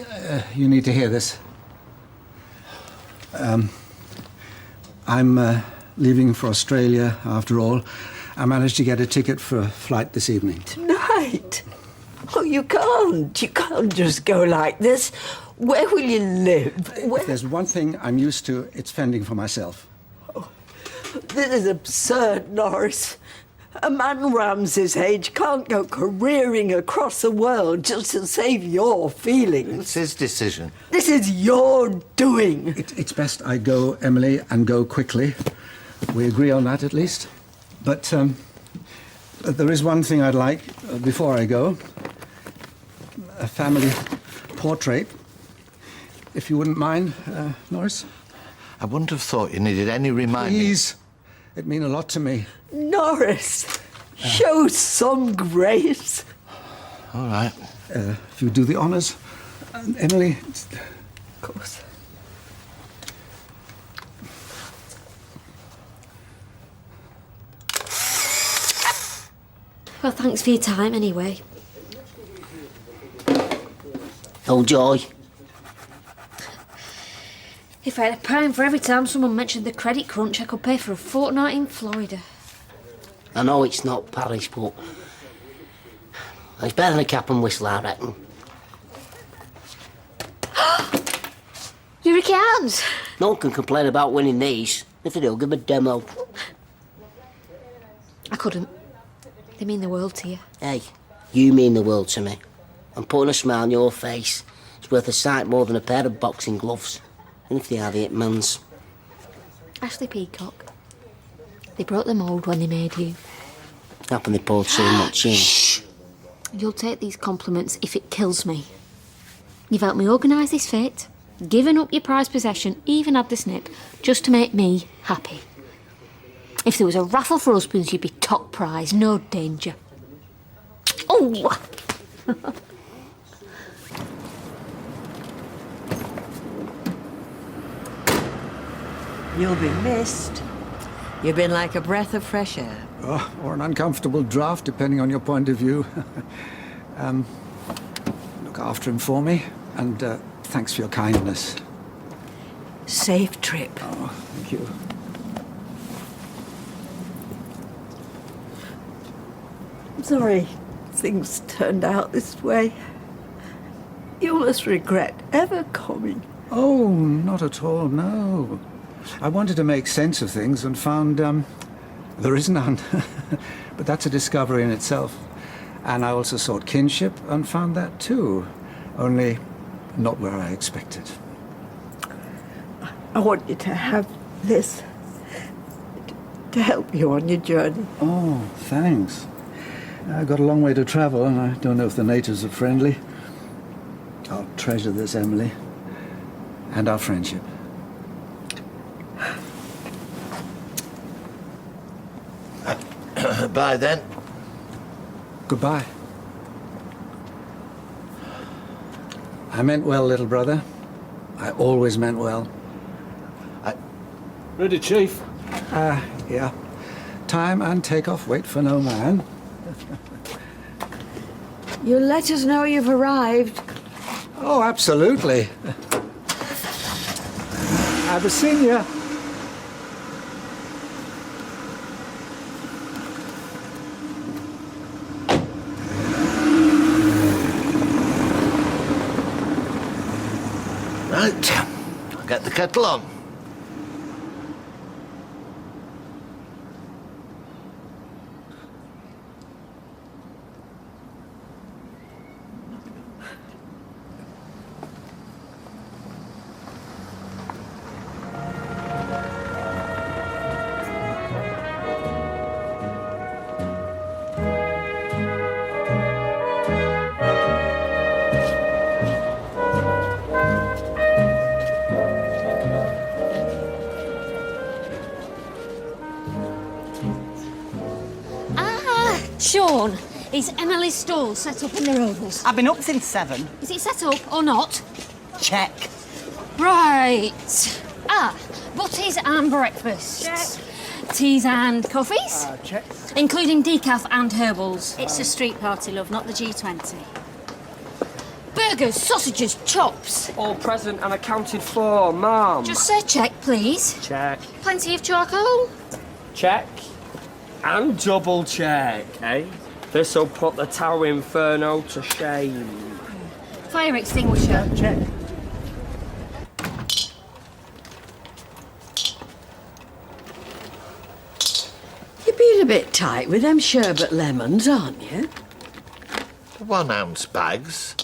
you need to hear this. I'm leaving for Australia, after all. I managed to get a ticket for a flight this evening. Tonight? Oh, you can't. You can't just go like this. Where will you live? If there's one thing I'm used to, it's fending for myself. Oh, this is absurd, Norris. A man Ramsay's age can't go careering across the world just to save your feelings. It's his decision. This is your doing. It's best I go, Emily, and go quickly. We agree on that, at least. But There is one thing I'd like, before I go. A family portrait. If you wouldn't mind, Norris. I wouldn't have thought you needed any reminding. Please. It'd mean a lot to me. Norris, show some grace. All right. If you do the honours. Emily. Of course. Well, thanks for your time anyway. Oh, Joy. If I had a pound for every time someone mentioned the credit crunch, I could pay for a fortnight in Florida. I know it's not Paris, but it's better than a cap and whistle, I reckon. You Ricky Hands? No one can complain about winning these. If they do, give them a demo. I couldn't. They mean the world to you. Hey, you mean the world to me. And putting a smile on your face is worth a sight more than a pair of boxing gloves. And if they are the Hitmans. Ashley Peacock. They broke the mould when they made you. Happened they poured so much in. Shh! You'll take these compliments if it kills me. You've helped me organise this fete, given up your prized possession, even had the snip, just to make me happy. If there was a raffle for husbands, you'd be top prize, no danger. Oh! You'll be missed. You've been like a breath of fresh air. Oh, or an uncomfortable draft, depending on your point of view. Look after him for me, and thanks for your kindness. Safe trip. Oh, thank you. I'm sorry things turned out this way. You must regret ever coming. Oh, not at all, no. I wanted to make sense of things and found there is none. But that's a discovery in itself. And I also sought kinship and found that too, only not where I expected. I want you to have this to help you on your journey. Oh, thanks. I've got a long way to travel, and I don't know if the natives are friendly. I'll treasure this, Emily, and our friendship. Bye, then. Goodbye. I meant well, little brother. I always meant well. Ready, Chief? Yeah. Time and takeoff, wait for no man. You'll let us know you've arrived. Oh, absolutely. Abyssinia. Right. I'll get the kettle on. Sean, is Emily's stall set up in the Rovers? I've been up since 7. Is it set up or not? Check. Right. Butties and breakfasts. Check. Teas and coffees. Check. Including decaf and herbals. It's a street party, love, not the G20. Burgers, sausages, chops. All present and accounted for, ma'am. Just say check, please. Check. Plenty of charcoal. Check. And double check, eh? This'll put the Tower Inferno to shame. Fire extinguisher. Check. You're being a bit tight with them sherbet lemons, aren't you? 1 ounce bags.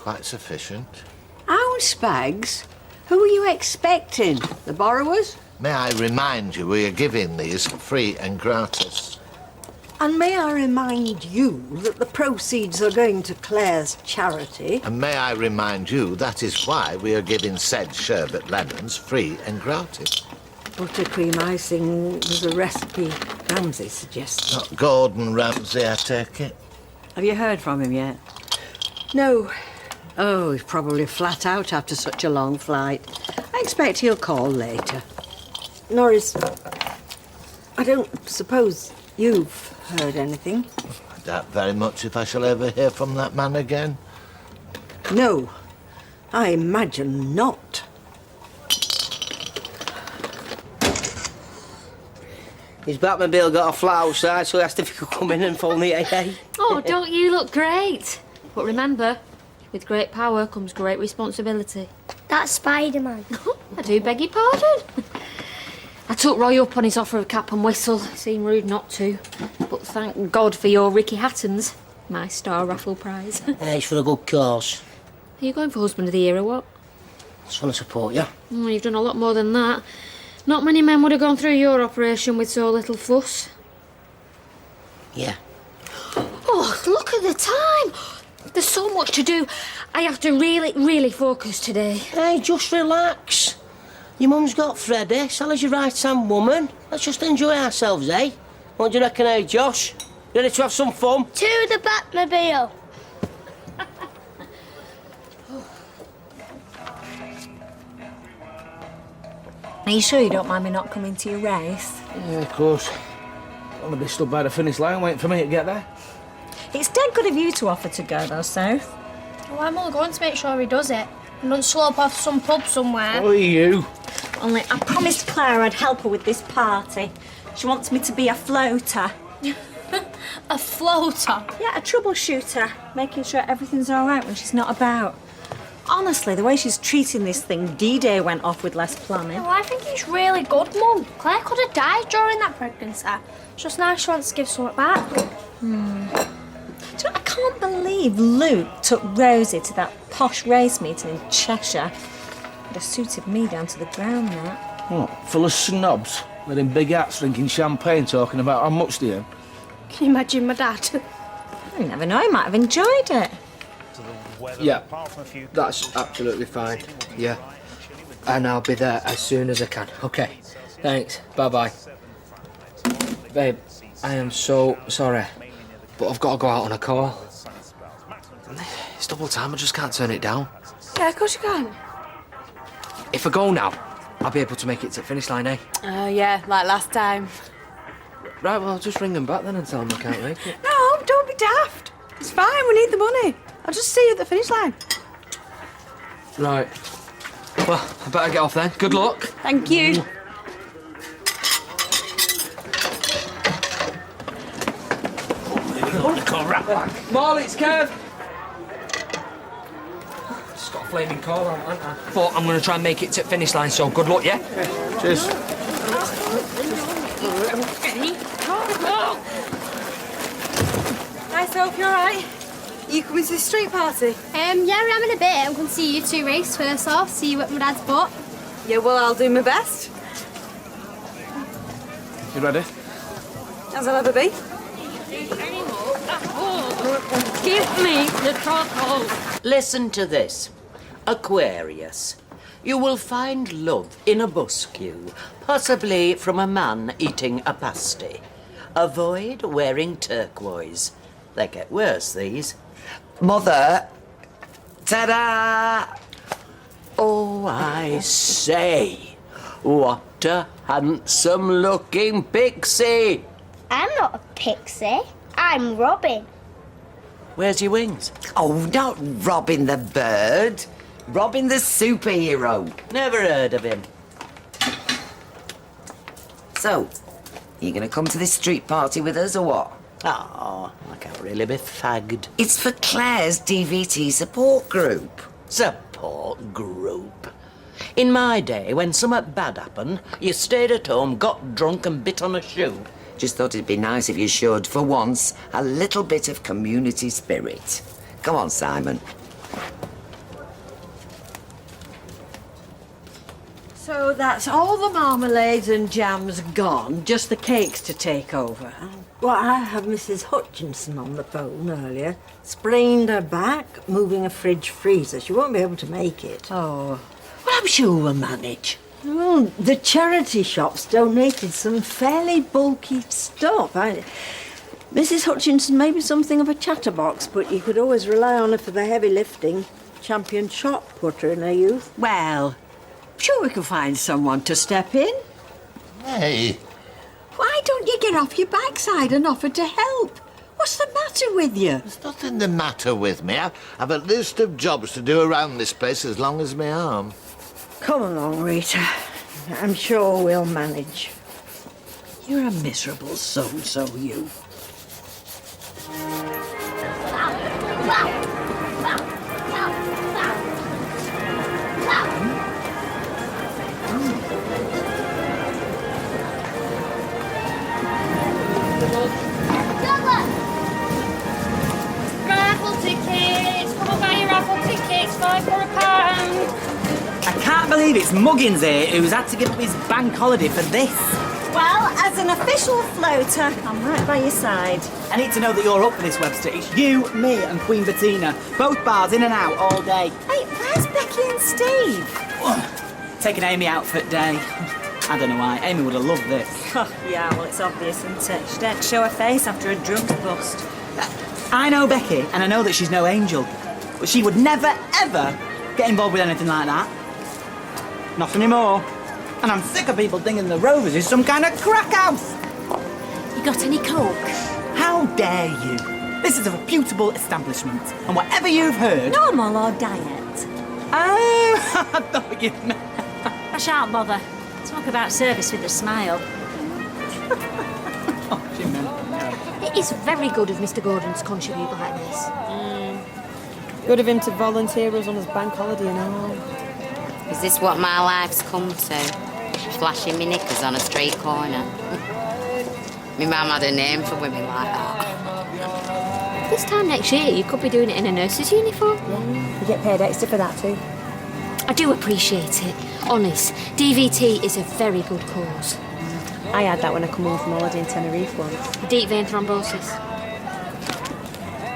Quite sufficient. Ounce bags? Who are you expecting? The borrowers? May I remind you, we are giving these free and gratis. And may I remind you that the proceeds are going to Claire's charity? And may I remind you, that is why we are giving said sherbet lemons free and gratis. Buttercream icing was a recipe Ramsay suggested. Not Gordon Ramsay, I take it. Have you heard from him yet? No. Oh, he's probably flat out after such a long flight. I expect he'll call later. Norris, I don't suppose you've heard anything? I doubt very much if I shall ever hear from that man again. No, I imagine not. His Batmobile got a flat outside, so he asked if he could come in and phone the AA. Oh, don't you look great? But remember, with great power comes great responsibility. That's Spider-Man. I do beg your pardon. I took Roy up on his offer of cap and whistle. It seemed rude not to. But thank God for your Ricky Hattons, my star raffle prize. It's for a good cause. Are you going for Husband of the Year or what? Just want to support you. You've done a lot more than that. Not many men would have gone through your operation with so little fuss. Yeah. Oh, look at the time. There's so much to do. I have to really focus today. Hey, just relax. Your mum's got Freddie, Sally's your right-hand woman. Let's just enjoy ourselves, eh? What do you reckon, eh, Josh? Ready to have some fun? To the Batmobile. Are you sure you don't mind me not coming to your race? Yeah, of course. I'll be stood by the finish line waiting for me to get there. It's dead good of you to offer to go, though, Soph. Well, I'm only going to make sure he does it and don't slope off some pub somewhere. Oh, you. Only I promised Claire I'd help her with this party. She wants me to be a floater. A floater? Yeah, a troubleshooter, making sure everything's all right when she's not about. Honestly, the way she's treating this thing, D-Day went off with less planning. Well, I think it's really good, Mum. Claire could have died during that pregnancy. It's just nice she wants to give something back. Do you know, I can't believe Luke took Rosie to that posh race meeting in Cheshire. Would have suited me down to the ground, that. What, full of snobs? Wearing big hats, drinking champagne, talking about how much they earn? Can you imagine my dad? You never know, he might have enjoyed it. Yeah, that's absolutely fine. Yeah. And I'll be there as soon as I can. Okay. Thanks. Bye-bye. Babe, I am so sorry, but I've got to go out on a call. It's double time, I just can't turn it down. Yeah, of course you can. If I go now, I'll be able to make it to the finish line, eh? Oh, yeah, like last time. Right, well, I'll just ring them back then and tell them I can't make it. No, don't be daft. It's fine, we need the money. I'll just see you at the finish line. Right. Well, I better get off then. Good luck. Thank you. Molly, it's Kev. Just got a flaming call on, haven't I? But I'm going to try and make it to the finish line, so good luck, yeah? Cheers. Hi, Soph, you all right? You coming to the street party? Yeah, we're having a bit. I'm going to see you two race first off, see you at my dad's butt. Yeah, well, I'll do my best. You ready? As I'll ever be. Give me the troll. Listen to this. Aquarius. You will find love in a busque, possibly from a man eating a pasty. Avoid wearing turquoise. They get worse, these. Mother, ta-da! Oh, I say. What a handsome-looking pixie. I'm not a pixie. I'm Robin. Where's your wings? Oh, not Robin the bird. Robin the superhero. Never heard of him. So, you gonna come to this street party with us or what? Oh, I can't really be fagged. It's for Claire's DVT support group. Support group? In my day, when something bad happened, you stayed at home, got drunk and bit on a shoe. Just thought it'd be nice if you showed, for once, a little bit of community spirit. Come on, Simon. So that's all the marmalades and jams gone, just the cakes to take over. Well, I had Mrs. Hutchinson on the phone earlier. Sprained her back, moving a fridge freezer. She won't be able to make it. Oh. Well, I'm sure we'll manage. Well, the charity shops donated some fairly bulky stuff. Mrs. Hutchinson may be something of a chatterbox, but you could always rely on her for the heavy lifting. Champion shot putter in her youth. Well, sure we can find someone to step in. Hey. Why don't you get off your backside and offer to help? What's the matter with you? There's nothing the matter with me. I've a list of jobs to do around this place as long as my arm. Come along, Rita. I'm sure we'll manage. You're a miserable so-and-so, you. Raffle tickets! Come on, buy your raffle tickets, £5 for a pound! I can't believe it's Muggins here who's had to give up his bank holiday for this. Well, as an official floater, I'm right by your side. I need to know that you're up for this, Webster. It's you, me and Queen Bettina. Both bars in and out all day. Hey, where's Becky and Steve? Taking Amy out for a day. I don't know why. Amy would have loved this. Yeah, well, it's obvious, isn't it? She daren't show her face after a drugs bust. I know Becky, and I know that she's no angel. But she would never, ever get involved with anything like that. Not anymore. And I'm sick of people thinking the Rovers is some kind of crack house. You got any coke? How dare you? This is a reputable establishment. And whatever you've heard... Normal or diet? Oh, I thought you meant... I shan't bother. Talk about service with a smile. Oh, she meant... It is very good of Mr. Gordon to contribute like this. Good of him to volunteer us on his bank holiday and all. Is this what my life's come to? Flashing me knickers on a street corner. My mum had a name for women like that. This time next year, you could be doing it in a nurse's uniform. Yeah, you get paid extra for that too. I do appreciate it. Honest, DVT is a very good cause. I had that when I come home from holiday in Tenerife once. Deep vein thrombosis.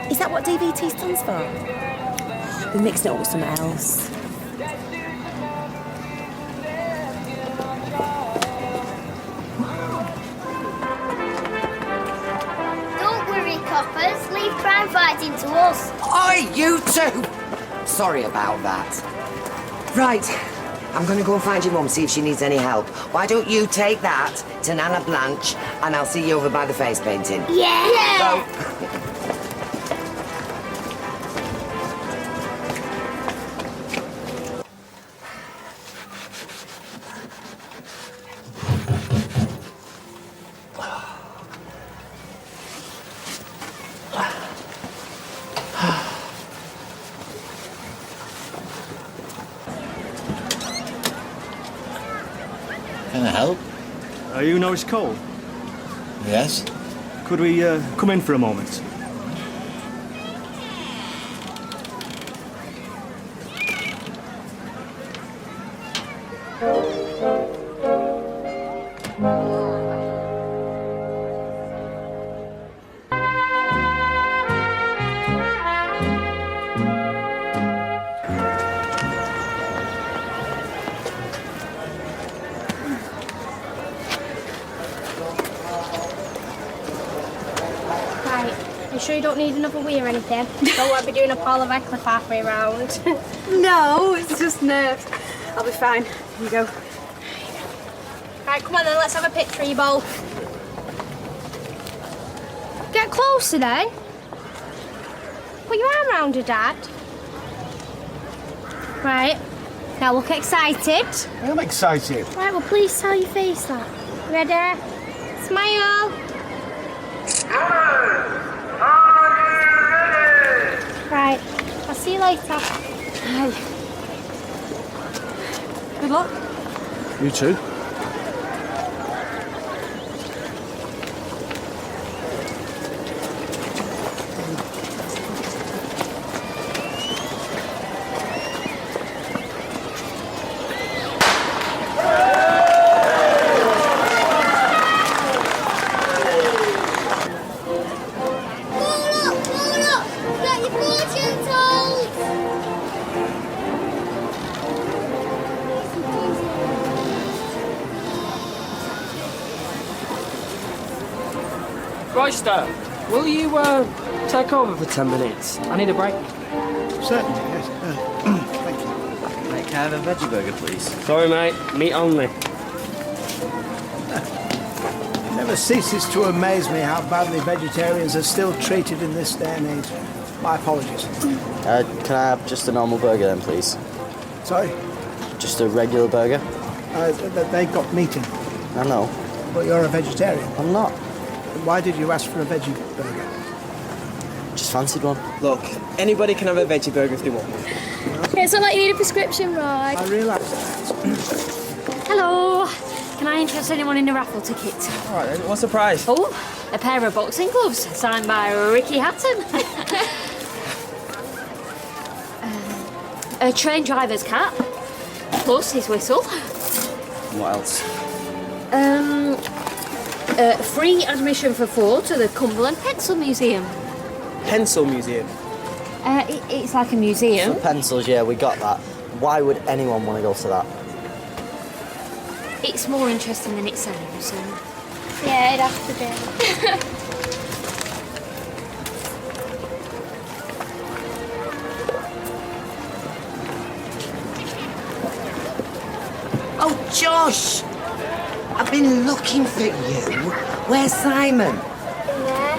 Is that what DVT stands for? We mixed it up with something else. Don't worry, coppers. Leave crime fighting to us. Oi, you two! Sorry about that. Right, I'm going to go and find your mum, see if she needs any help. Why don't you take that to Nana Blanche, and I'll see you over by the face painting. Yeah! Go. Can I help? You know it's cold. Yes? Could we come in for a moment? You sure you don't need another wee or anything? Don't want to be doing a Paul of Wycliffe halfway round. No, it's just nerves. I'll be fine. Here you go. Right, come on then, let's have a picture of you both. Get closer then. Put your arm round her, Dad. Right, now look excited. I am excited. Right, well please tell your face that. Ready? Smile. Right, I'll see you later. Hey. Good luck. You too. Royster, will you take over for 10 minutes? I need a break. Certainly, yes. Thank you. Mate, can I have a veggie burger, please? Sorry, mate. Meat only. It never ceases to amaze me how badly vegetarians are still treated in this day and age. My apologies. Can I have just a normal burger then, please? Sorry? Just a regular burger? They got meat in. I know. But you're a vegetarian. I'm not. Why did you ask for a veggie burger? Just fancied one. Look, anybody can have a veggie burger if they want. It's not like you need a prescription, right? I realise that. Hello. Can I interest anyone in a raffle ticket? All right, then. What's the prize? Oh, a pair of boxing gloves signed by Ricky Hatton. A train driver's cap, plus his whistle. What else? Free admission for 4 to the Cumberland Pencil Museum. Pencil Museum. It's like a museum. For pencils, yeah, we got that. Why would anyone want to go to that? It's more interesting than it sounds. Yeah, it'd have to do. Oh, Josh! I've been looking for you. Where's Simon? In there.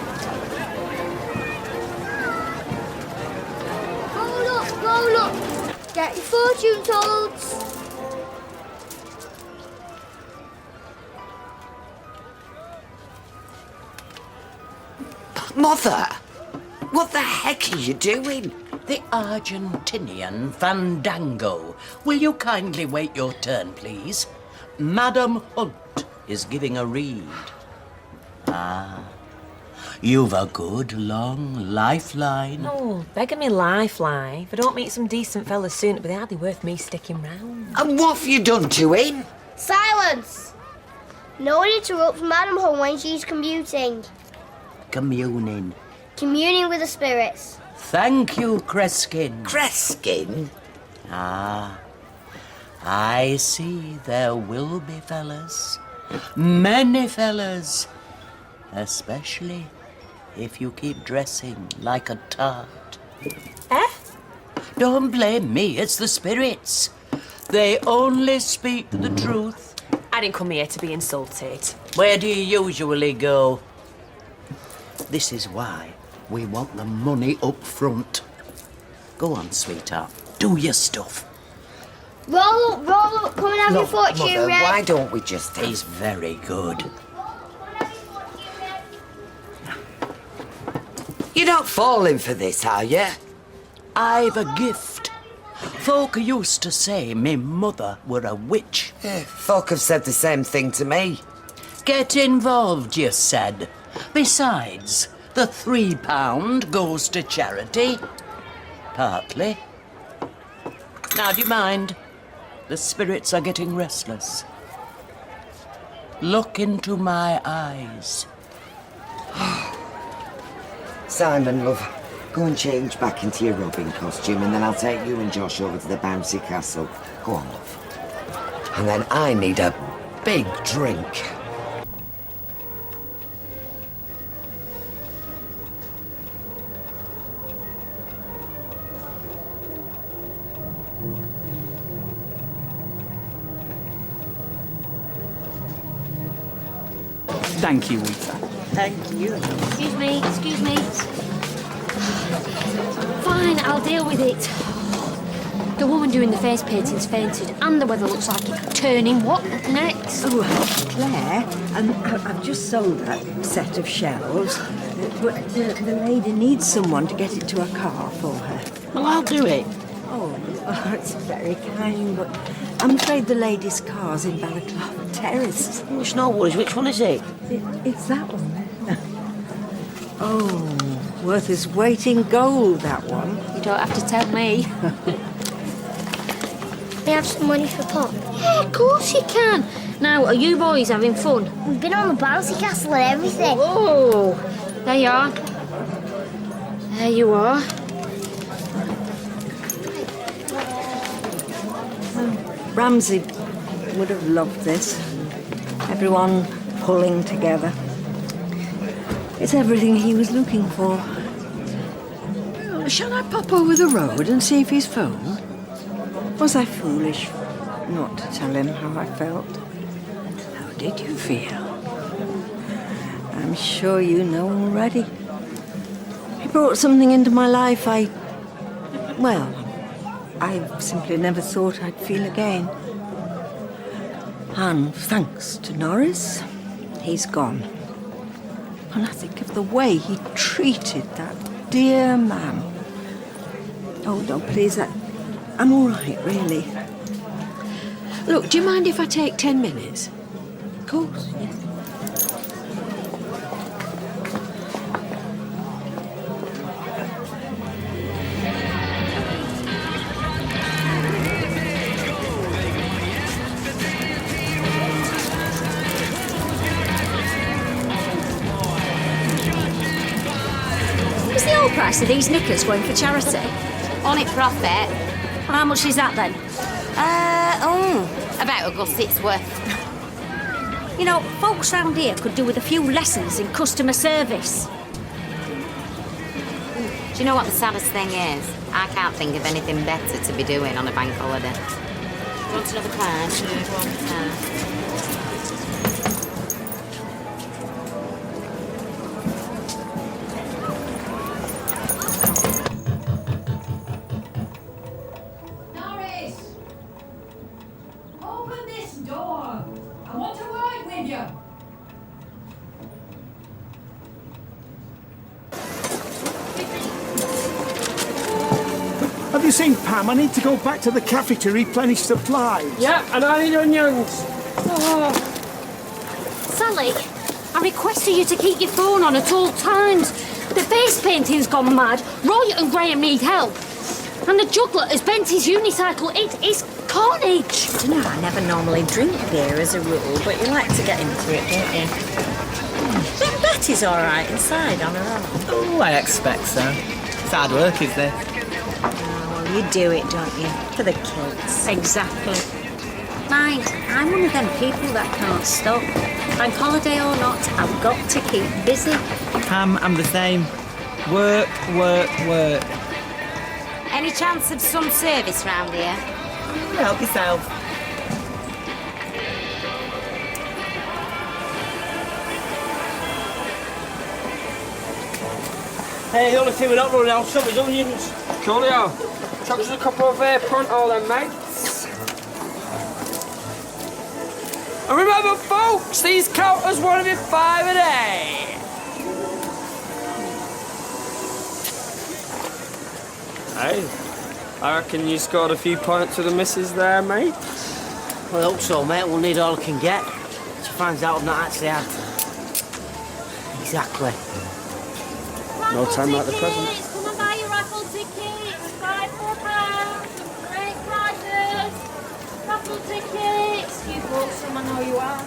Roll up. Get your fortune toads. Mother! What the heck are you doing? The Argentinian fandango. Will you kindly wait your turn, please? Madam Hunt is giving a read. Ah, you've a good long lifeline. Oh, begging me lifeline. If I don't meet some decent fellas soon, it'll be hardly worth me sticking round. And what have you done to him? Silence! No one interrupts Madam Hunt when she's commuting. Communing. Communing with the spirits. Thank you, Kreskin. Kreskin? Ah, I see there will be fellas. Many fellas. Especially if you keep dressing like a tart. Eh? Don't blame me, it's the spirits. They only speak the truth. I didn't come here to be insulted. Where do you usually go? This is why we want the money up front. Go on, sweetheart. Do your stuff. Roll up, come and have your fortune, Mother, Red. why don't we just... He's very good. You're not falling for this, are you? I've a gift. Folk used to say me mother were a witch. Folk have said the same thing to me. Get involved, you said. Besides, the £3 goes to charity. Partly. Now, do you mind? The spirits are getting restless. Look into my eyes. Simon, love, go and change back into your Robin costume and then I'll take you and Josh over to the bouncy castle. Go on, love. And then I need a big drink. Thank you, Rita. Thank you. Excuse me. Fine, I'll deal with it. The woman doing the face painting's fainted, and the weather looks like it's turning. What next? Oh, Claire, I've just sold that set of shelves, but the lady needs someone to get it to her car for her. Well, I'll do it. Oh, it's very kind, but I'm afraid the lady's car's in Balaclava Terrace. It's no worries. Which one is it? It's that one there. Oh, worth his weight in gold, that one. You don't have to tell me. We have some money for Pop. Yeah, of course you can. Now, are you boys having fun? We've been on the bouncy castle and everything. Oh, there you are. There you are. Ramsay would have loved this. Everyone pulling together. It's everything he was looking for. Well, shall I pop over the road and see if he's phoned? Was I foolish not to tell him how I felt? How did you feel? I'm sure you know already. He brought something into my life I simply never thought I'd feel again. And thanks to Norris, he's gone. And I think of the way he treated that dear man. Oh, no, please, I'm all right, really. Look, do you mind if I take 10 minutes? Of course, yes. What's the old price of these knickers going for charity? On it profit. How much is that then? About a gusset's worth. You know, folks round here could do with a few lessons in customer service. Do you know what the saddest thing is? I can't think of anything better to be doing on a bank holiday. You want another card? Norris! Open this door! I want a word with you! Have you seen Pam? I need to go back to the cafe to replenish supplies. Yeah, and I need onions. Oh. Sally, I requested you to keep your phone on at all times. The face painting's gone mad. Roy and Graham need help. And the juggler has bent his unicycle. It is carnage. Do you know, I never normally drink beer as a rule, but you like to get into it, don't you? But Betty's all right inside on her own. Oh, I expect so. It's hard work, is this? Oh, you do it, don't you? For the kids. Exactly. Mind, I'm one of them people that can't stop. Bank holiday or not, I've got to keep busy. Pam, I'm the same. Work, work, work. Any chance of some service round here? Help yourself. Hey, the only thing we're not running out of is onions. Coolio. Chuck us a couple of pronto then, mate. And remember, folks, these counters want to be $5 a day. Hey, I reckon you scored a few points to the missus there, mate. Well, I hope so, mate. We'll need all I can get. She finds out I've not actually had. Exactly. No time like the present. Come and buy your raffle tickets. 5 for £1. Great prizes. Raffle tickets. You bought some, I know you are.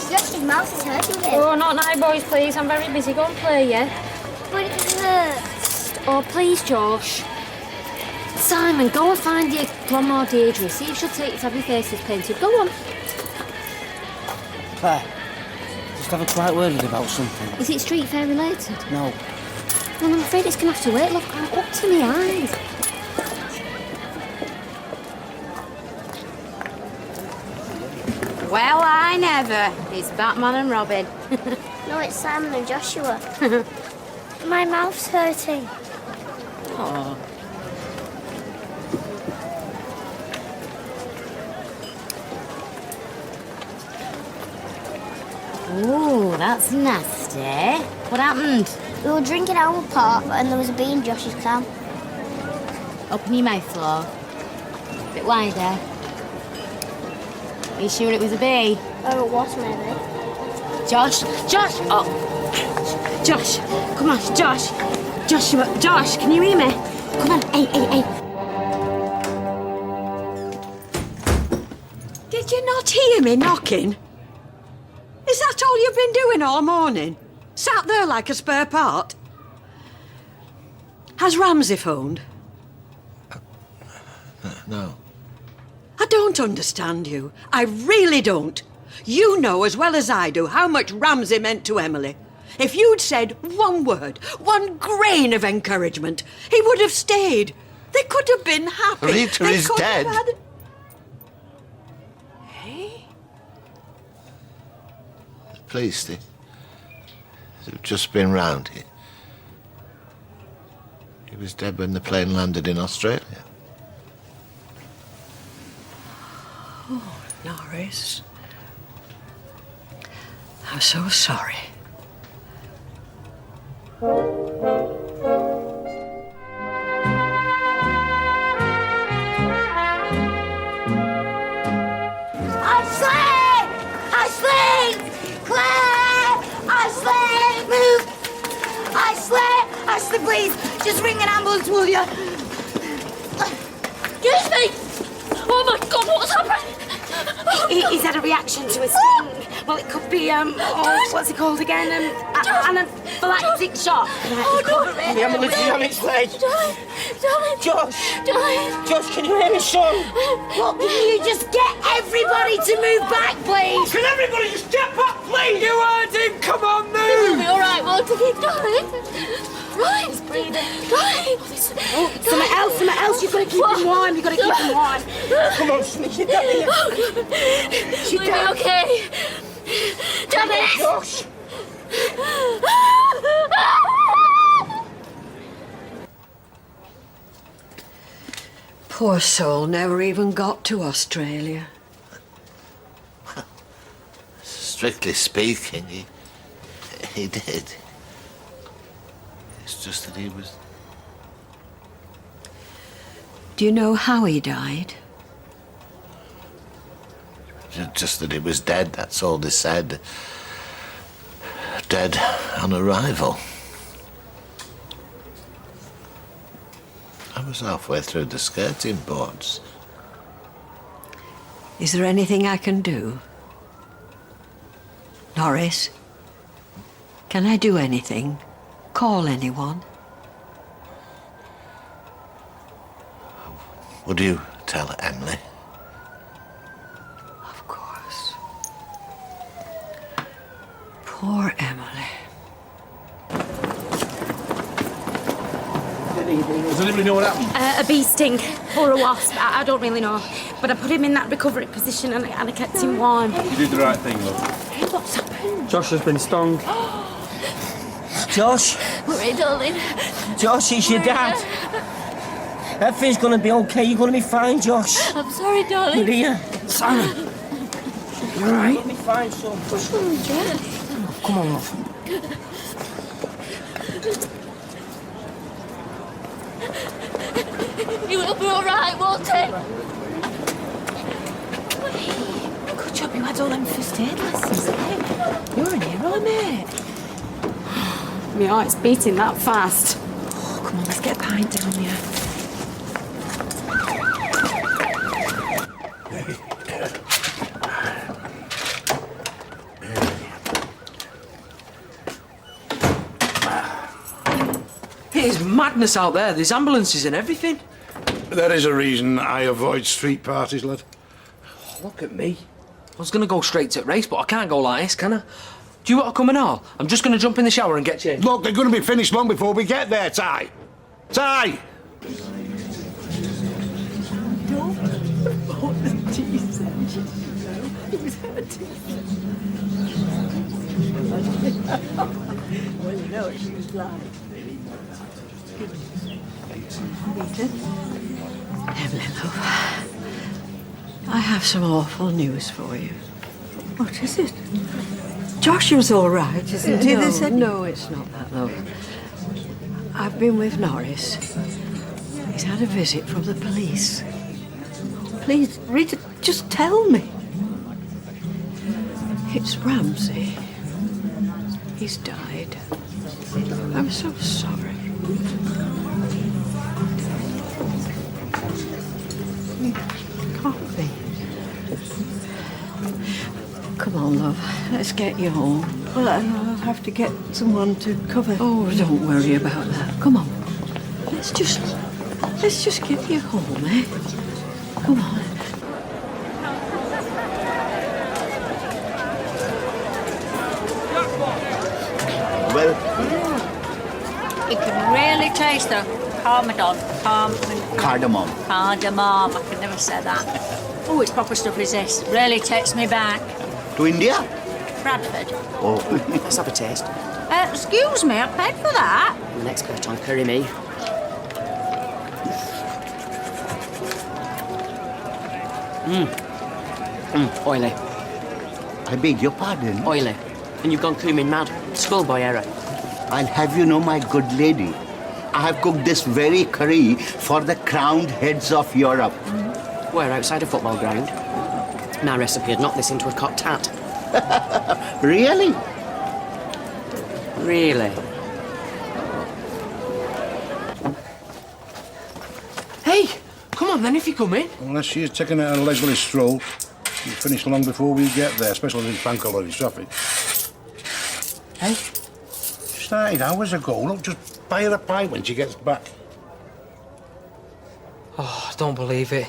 Josh's mouth is hurting him. Oh, not now, boys, please. I'm very busy. Go and play, yeah? But it hurts. Oh, please, Josh. Simon, go and find your grandma Deirdre. See if she'll take you to have your faces painted. Go on. Claire, just have a quiet word with you about something. Is it street fair related? No. Well, I'm afraid it's going to have to wait. Look, I'm up to my eyes. Well, I never. It's Batman and Robin. No, it's Simon and Joshua. My mouth's hurting. Oh. Ooh, that's nasty. What happened? We were drinking our pop and there was a bee in Josh's can. Open your mouth, Flo. Bit wider. Are you sure it was a bee? Oh, it was maybe. Josh! Josh! Oh! Josh! Come on, Josh! Josh, can you hear me? Come on, hey. Did you not hear me knocking? Is that all you've been doing all morning? Sat there like a spare part? Has Ramsay phoned? No. I don't understand you. I really don't. You know as well as I do how much Ramsay meant to Emily. If you'd said one word, one grain of encouragement, he would have stayed. They could have been happy. Rita They is could have dead. had- The police, they've just been round here. He was dead when the plane landed in Australia. Oh, Norris. I'm so sorry. Ashley! Claire! Ashley! Move! Ashley! Ashley, please! Just ring an ambulance, will you? Excuse me! Oh my God, what's happened? He's had a reaction to a sting. Well, it could be, what's it called again? Anaphylactic shock. Oh, no. The ambulance is on its way. Darling. Josh. Darling. Josh, can you hear me, son? What, can you just get everybody to move back, please? Can everybody just get back, please? You heard him, come on, move! It'll be all right, won't it, darling? Right. He's breathing. Darling. Something else. You've got to keep him warm. You've got to keep him warm. Come on, sneak it down here. Will you be okay? Damn it! Josh. Poor soul never even got to Australia. Strictly speaking, he did. It's just that he was... Do you know how he died? Just that he was dead, that's all they said. Dead on arrival. I was halfway through the skirting boards. Is there anything I can do? Norris, can I do anything? Call anyone? Would you tell Emily? Of course. Poor Emily. Does anybody know what happened? A bee sting or a wasp, I don't really know. But I put him in that recovery position and I kept him warm. You did the right thing, love. Hey, what's happened? Josh has been stung. Josh. Hurry, darling. Josh, it's your dad. Everything's gonna be okay. You're gonna be fine, Josh. I'm sorry, darling. Lydia. Simon. You alright? You're gonna be fine, son. Come on, love. You will be all right, won't it? Good job you had all them first aid lessons, eh? You're an hero, mate. My heart's beating that fast. Oh, come on, let's get a pint down here. It is madness out there. There's ambulances and everything. There is a reason I avoid street parties, lad. Look at me. I was going to go straight to the race, but I can't go like this, can I? Do you want to come and all? I'm just going to jump in the shower and get changed. Look, they're going to be finished long before we get there, Ty. Ty! Well, you know what she was like. Emily, love, I have some awful news for you. What is it? Joshua's all right, isn't he? They said no, it's not that, love. I've been with Norris. He's had a visit from the police. Please, Rita, just tell me. It's Ramsay. He's died. I'm so sorry. Can't be. Come on, love. Let's get you home. Well, I'll have to get someone to cover. Oh, don't worry about that. Come on. Let's just get you home, eh? Come on. well. You can really taste the cardamom. Cardamom. Cardamom. I can never say that. Oh, it's proper stuff, is this? Really takes me back. To India? Bradford. Oh. Let's have a taste. Excuse me, I paid for that. Next bit on curry me. Oily. I beg your pardon? Oily. And you've gone cumin mad. Schoolboy error. I'll have you know, my good lady, I have cooked this very curry for the crowned heads of Europe. We're outside a football ground. My recipe had knocked this into a cocked hat. Really? Really? Hey, come on then if you come in. Unless she's taking it on a leisurely stroll, she'll finish long before we get there, especially in bank holiday traffic. Hey, started hours ago. Look, just buy her a pie when she gets back. Oh, I don't believe it.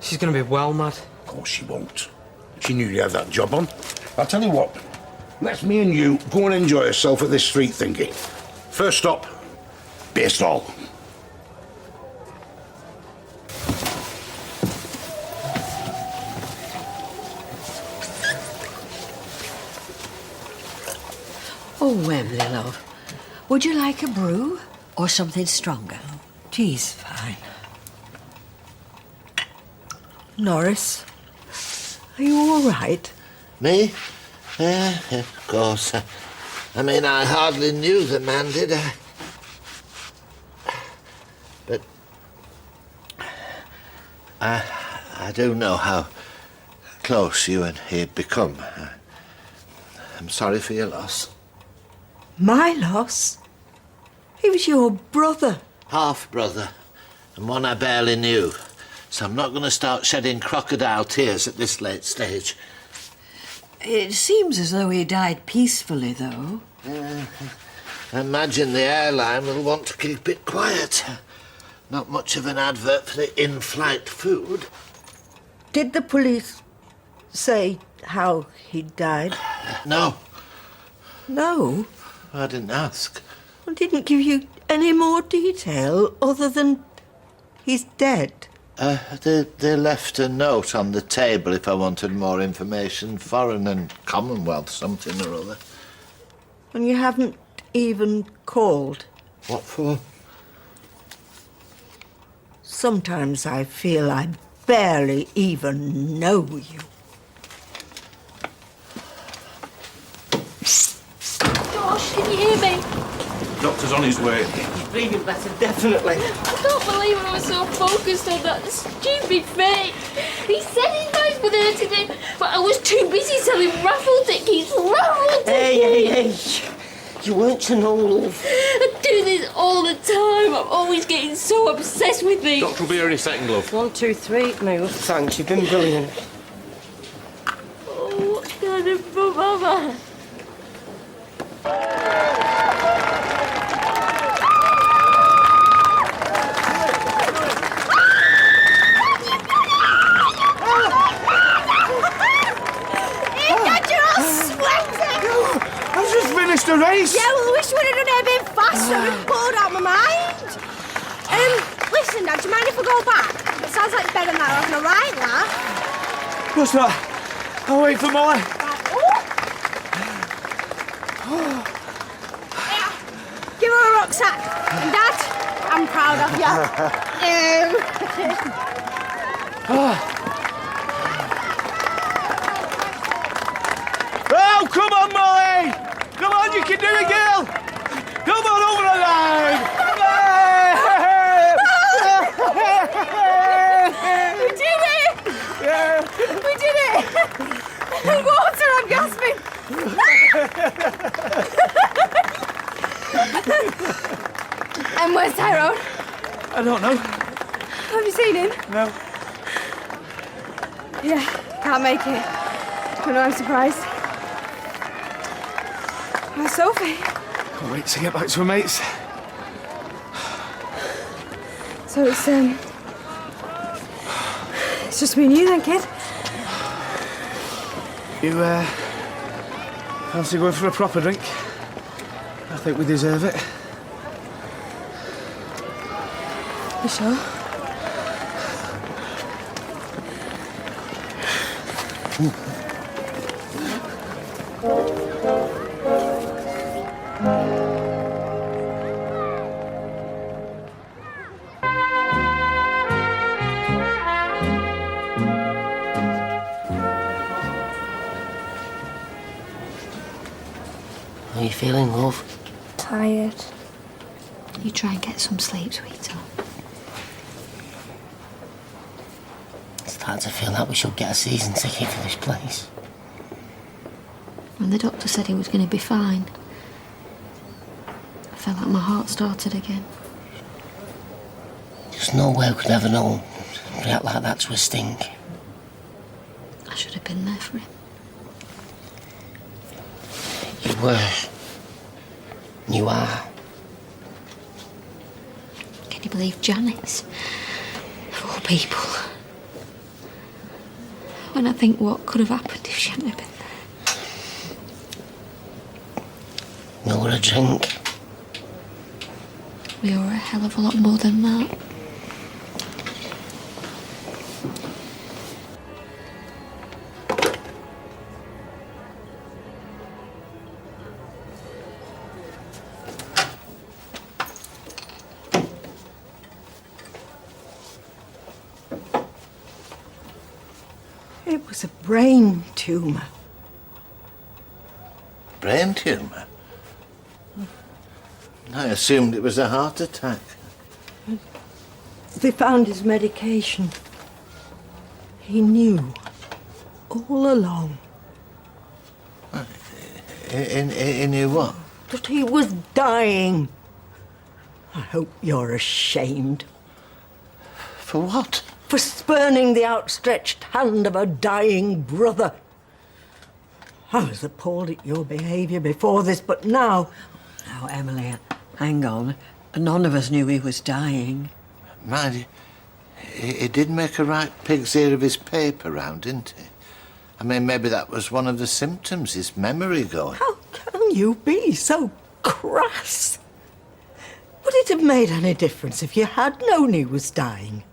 She's going to be well mad. Of course she won't. She knew you had that job on. I'll tell you what, let's me and you go and enjoy yourself at this street thingy. First stop, beer stall. Oh, Wembley, love. Would you like a brew or something stronger? Tea's fine. Norris, are you all right? Me? Yeah, of course. I mean, I hardly knew the man, did I? But I do know how close you and he had become. I'm sorry for your loss. My loss? He was your brother. Half-brother, and one I barely knew. So I'm not going to start shedding crocodile tears at this late stage. It seems as though he died peacefully, though. I imagine the airline will want to keep it quiet. Not much of an advert for the in-flight food. Did the police say how he died? No. No? I didn't ask. I didn't give you any more detail other than he's dead. They left a note on the table if I wanted more information. Foreign and Commonwealth, something or other. And you haven't even called? What for? Sometimes I feel I barely even know you. Josh, can you hear me? Doctor's on his way. He's breathing better, definitely. I can't believe I was so focused on that stupid fake. He said his nose was hurting him, but I was too busy selling raffle tickets. Raffle tickets! Hey. You weren't to know, love. I do this all the time. I'm always getting so obsessed with things. Doctor will be here any second, love. 1, 2, 3, move. Thanks, you've been brilliant. Oh, what kind of bum am I? I've just finished the race. Yeah, well, I wish we'd have done it a bit faster. It poured out my mind. Listen, Dad, do you mind if I go back? It sounds like it's better than that having a right laugh. What's that? I'll wait for Molly. Give her a rucksack. And Dad, I'm proud of you. Oh, come on, Molly! Come on, you can do it, girl! Come on, over the line! We did it! Yeah. We did it! Water, I'm gasping! And where's Tyrone? I don't know. Have you seen him? No. Yeah, can't make it. But no, I'm surprised. How's Sophie? Can't wait to get back to her mates. So it's just me and you then, kid? You, fancy going for a proper drink? I think we deserve it. You sure? How are you feeling, love? Tired. You try and get some sleep, sweetheart. It's starting to feel like we should get a season ticket for this place. When the doctor said he was going to be fine, I felt like my heart started again. Just no way I could ever know react like that to a sting. I should have been there for him. You were. You are. Can you believe Janice? Of all people. When I think what could have happened if she hadn't have been there. We were a drink. We were a hell of a lot more than that. It was a brain tumour. Brain tumour? I assumed it was a heart attack. They found his medication. He knew all along He knew what? that he was dying. I hope you're ashamed. For what? For spurning the outstretched hand of a dying brother. I was appalled at your behaviour before this, but now... Now, Emily, hang on. None of us knew he was dying. Mind, he did make a right pig's ear of his paper round, didn't he? I mean, maybe that was one of the symptoms, his memory going. How can you be so crass? Would it have made any difference if you had known he was dying?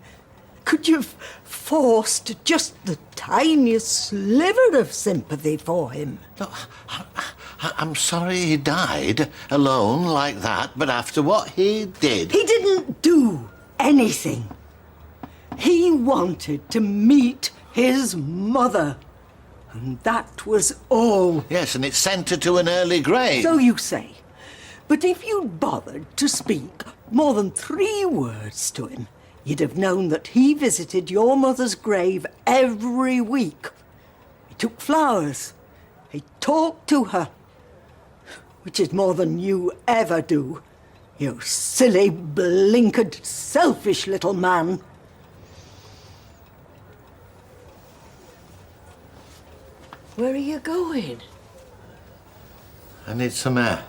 Could you have forced just the tiniest sliver of sympathy for him? Look, I'm sorry he died alone like that, but after what he did... He didn't do anything. He wanted to meet his mother. And that was all. Yes, and it sent her to an early grave. So you say. But if you'd bothered to speak more than 3 words to him, you'd have known that he visited your mother's grave every week. He took flowers. He talked to her. Which is more than you ever do. You silly, blinkered, selfish little man. Where are you going? I need some air.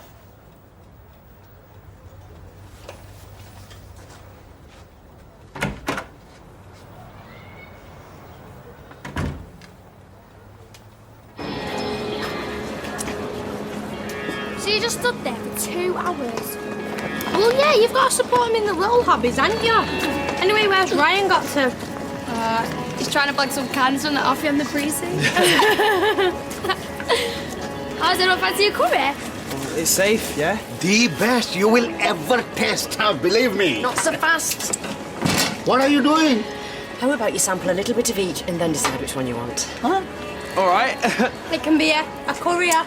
So you just stood there for 2 hours? Well, yeah, you've got to support him in the little hobbies, haven't you? Anyway, where's Ryan got to? He's trying to blag some cans from the offie on the precinct. Oh, is it not fancy a curry? It's safe, yeah? The best you will ever taste, believe me. Not so fast. What are you doing? How about you sample a little bit of each and then decide which one you want? Huh? All right. It can be a courier.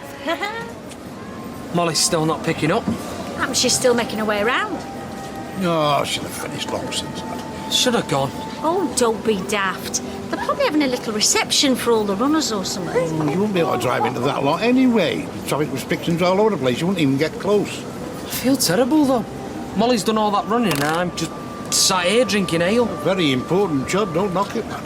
Molly's still not picking up. Perhaps she's still making her way around. Oh, should have finished long since. Should have gone. Oh, don't be daft. They're probably having a little reception for all the runners or something. You wouldn't be able to drive into that lot anyway. Traffic restrictions all over the place. You wouldn't even get close. I feel terrible, though. Molly's done all that running and I'm just sat here drinking ale. Very important job. Don't knock it, lad.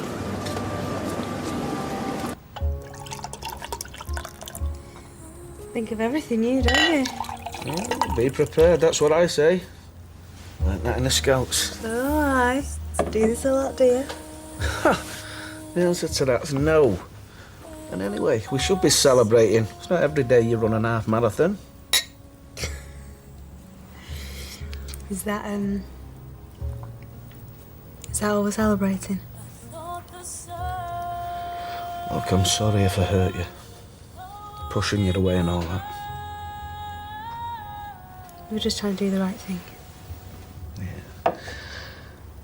Think of everything you, don't you? Yeah, be prepared, that's what I say. Like that in the Scouts. Oh, I do this a lot, do you? The answer to that's no. And anyway, we should be celebrating. It's not every day you run a half marathon. Is that all we're celebrating? Look, I'm sorry if I hurt you. Pushing you away and all that. We were just trying to do the right thing.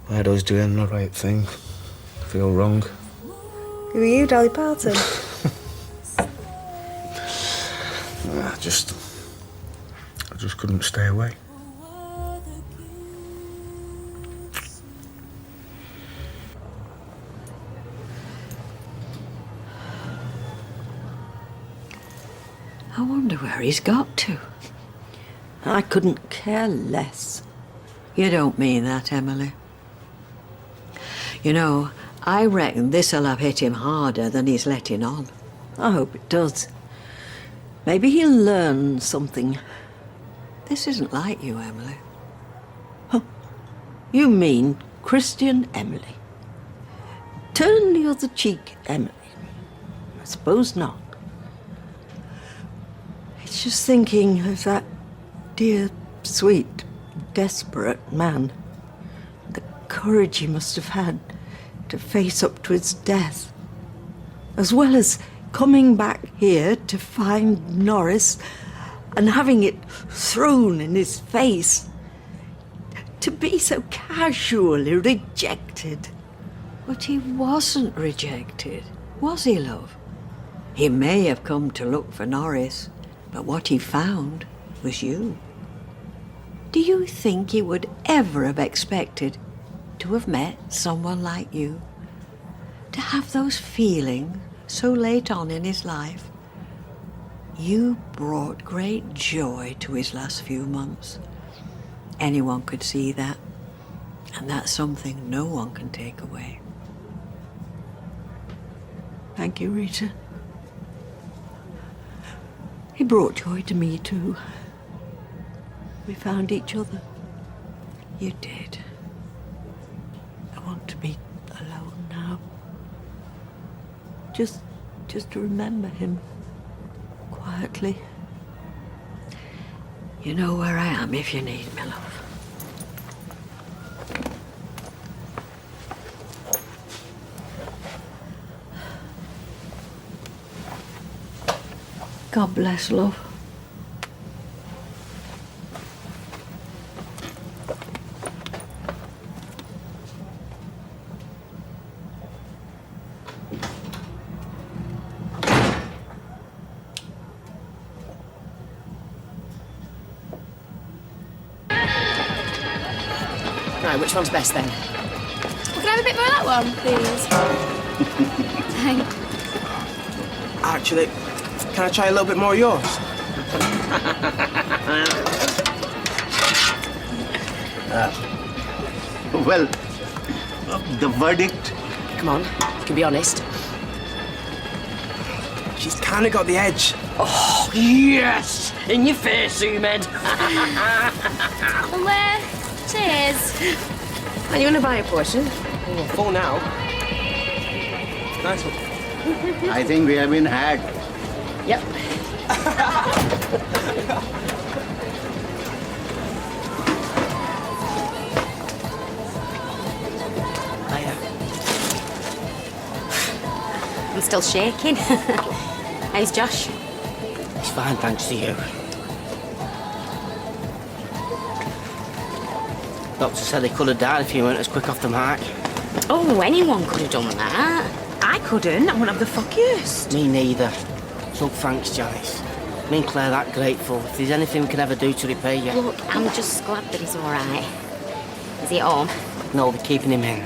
Why does doing the right thing feel wrong? Who are you, Dolly Parton? I just couldn't stay away. I wonder where he's got to. I couldn't care less. You don't mean that, Emily. You know, I reckon this'll have hit him harder than he's letting on. I hope it does. Maybe he'll learn something. This isn't like you, Emily. Huh. You mean Christian Emily? Turn the other cheek, Emily. I suppose not. It's just thinking of that dear, sweet, desperate man. The courage he must have had to face up to his death. As well as coming back here to find Norris and having it thrown in his face. To be so casually rejected. But he wasn't rejected, was he, love? He may have come to look for Norris, but what he found was you. Do you think he would ever have expected to have met someone like you? To have those feelings so late on in his life? You brought great joy to his last few months. Anyone could see that. And that's something no one can take away. Thank you, Rita. He brought joy to me too. We found each other. You did. I want to be alone now. Just to remember him quietly. You know where I am if you need me, love. God bless, love. Right, which one's best then? Well, can I have a bit more of that one, please? Thanks. Actually, can I try a little bit more of yours? Well, the verdict? Come on, you can be honest. She's kind of got the edge. Oh, yes! In your face, Umed. Well, cheers. Are you going to buy a portion? Oh, full now. Nice one. I think we have been had. Yep. I'm still shaking. How's Josh? He's fine, thanks to you. Doctor said he could have died if you weren't as quick off the mark. Oh, anyone could have done that. I couldn't. I wouldn't have the fuckiest. Me neither. So thanks, Janice. Me and Claire that grateful. If there's anything we can ever do to repay you. Look, I'm just glad that he's all right. Is he at home? No, they're keeping him in.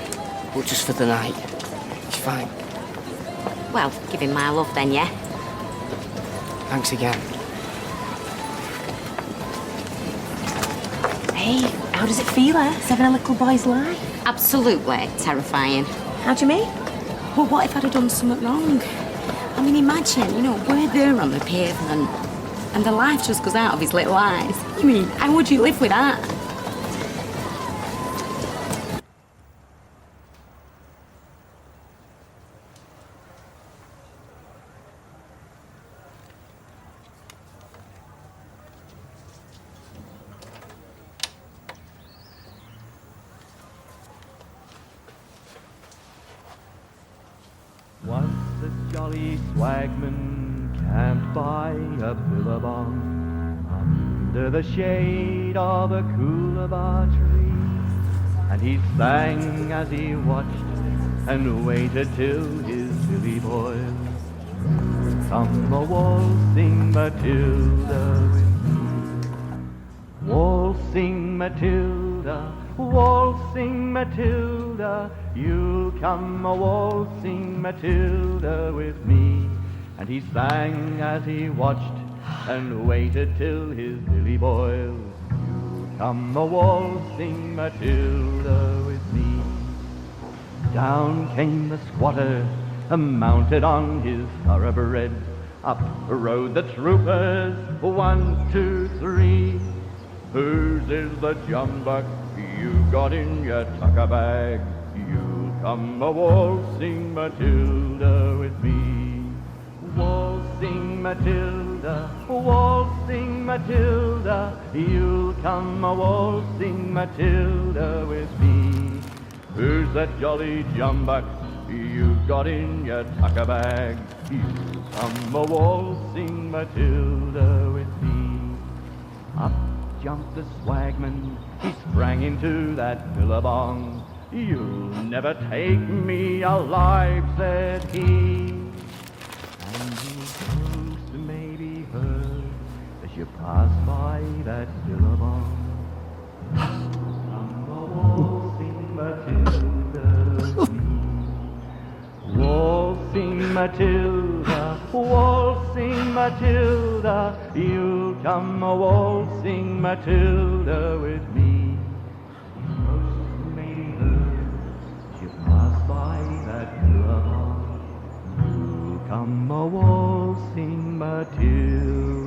But just for the night. He's fine. Well, give him my love then, yeah? Thanks again. Hey, how does it feel, saving a little boy's life? Absolutely terrifying. How do you mean? Well, what if I'd have done something wrong? I mean, imagine, we're there on the pavement and the life just goes out of his little eyes. You mean, how would you live with that? jolly swagman camped by a billabong under the shade of a coolabah tree, and he sang as he watched and waited till his billy boiled. Come a waltzing Matilda with me, waltzing Matilda, waltzing Matilda, you'll come a waltzing Matilda with me. And he sang as he watched and waited till his billy boiled. You'll come a waltzing Matilda with me. Down came the squatter, mounted on his thoroughbred. Up rode the troopers, 1, 2, 3. Whose is the jumbuck you got in your tucker bag? You'll come a waltzing Matilda with me. Waltzing Matilda, waltzing Matilda, you'll come a waltzing Matilda with me. Who's that jolly jumbuck you got in your tucker bag? You'll come a waltzing Matilda with me. Up jumped the swagman, he sprang into that billabong. You'll never take me alive, said he. And his ghost may be heard as you pass by that billabong. Come a waltzing Matilda with me. Waltzing Matilda, waltzing Matilda, you'll come a waltzing Matilda with me. Ghost may be heard as you pass by that billabong. You'll come a waltzing Matilda.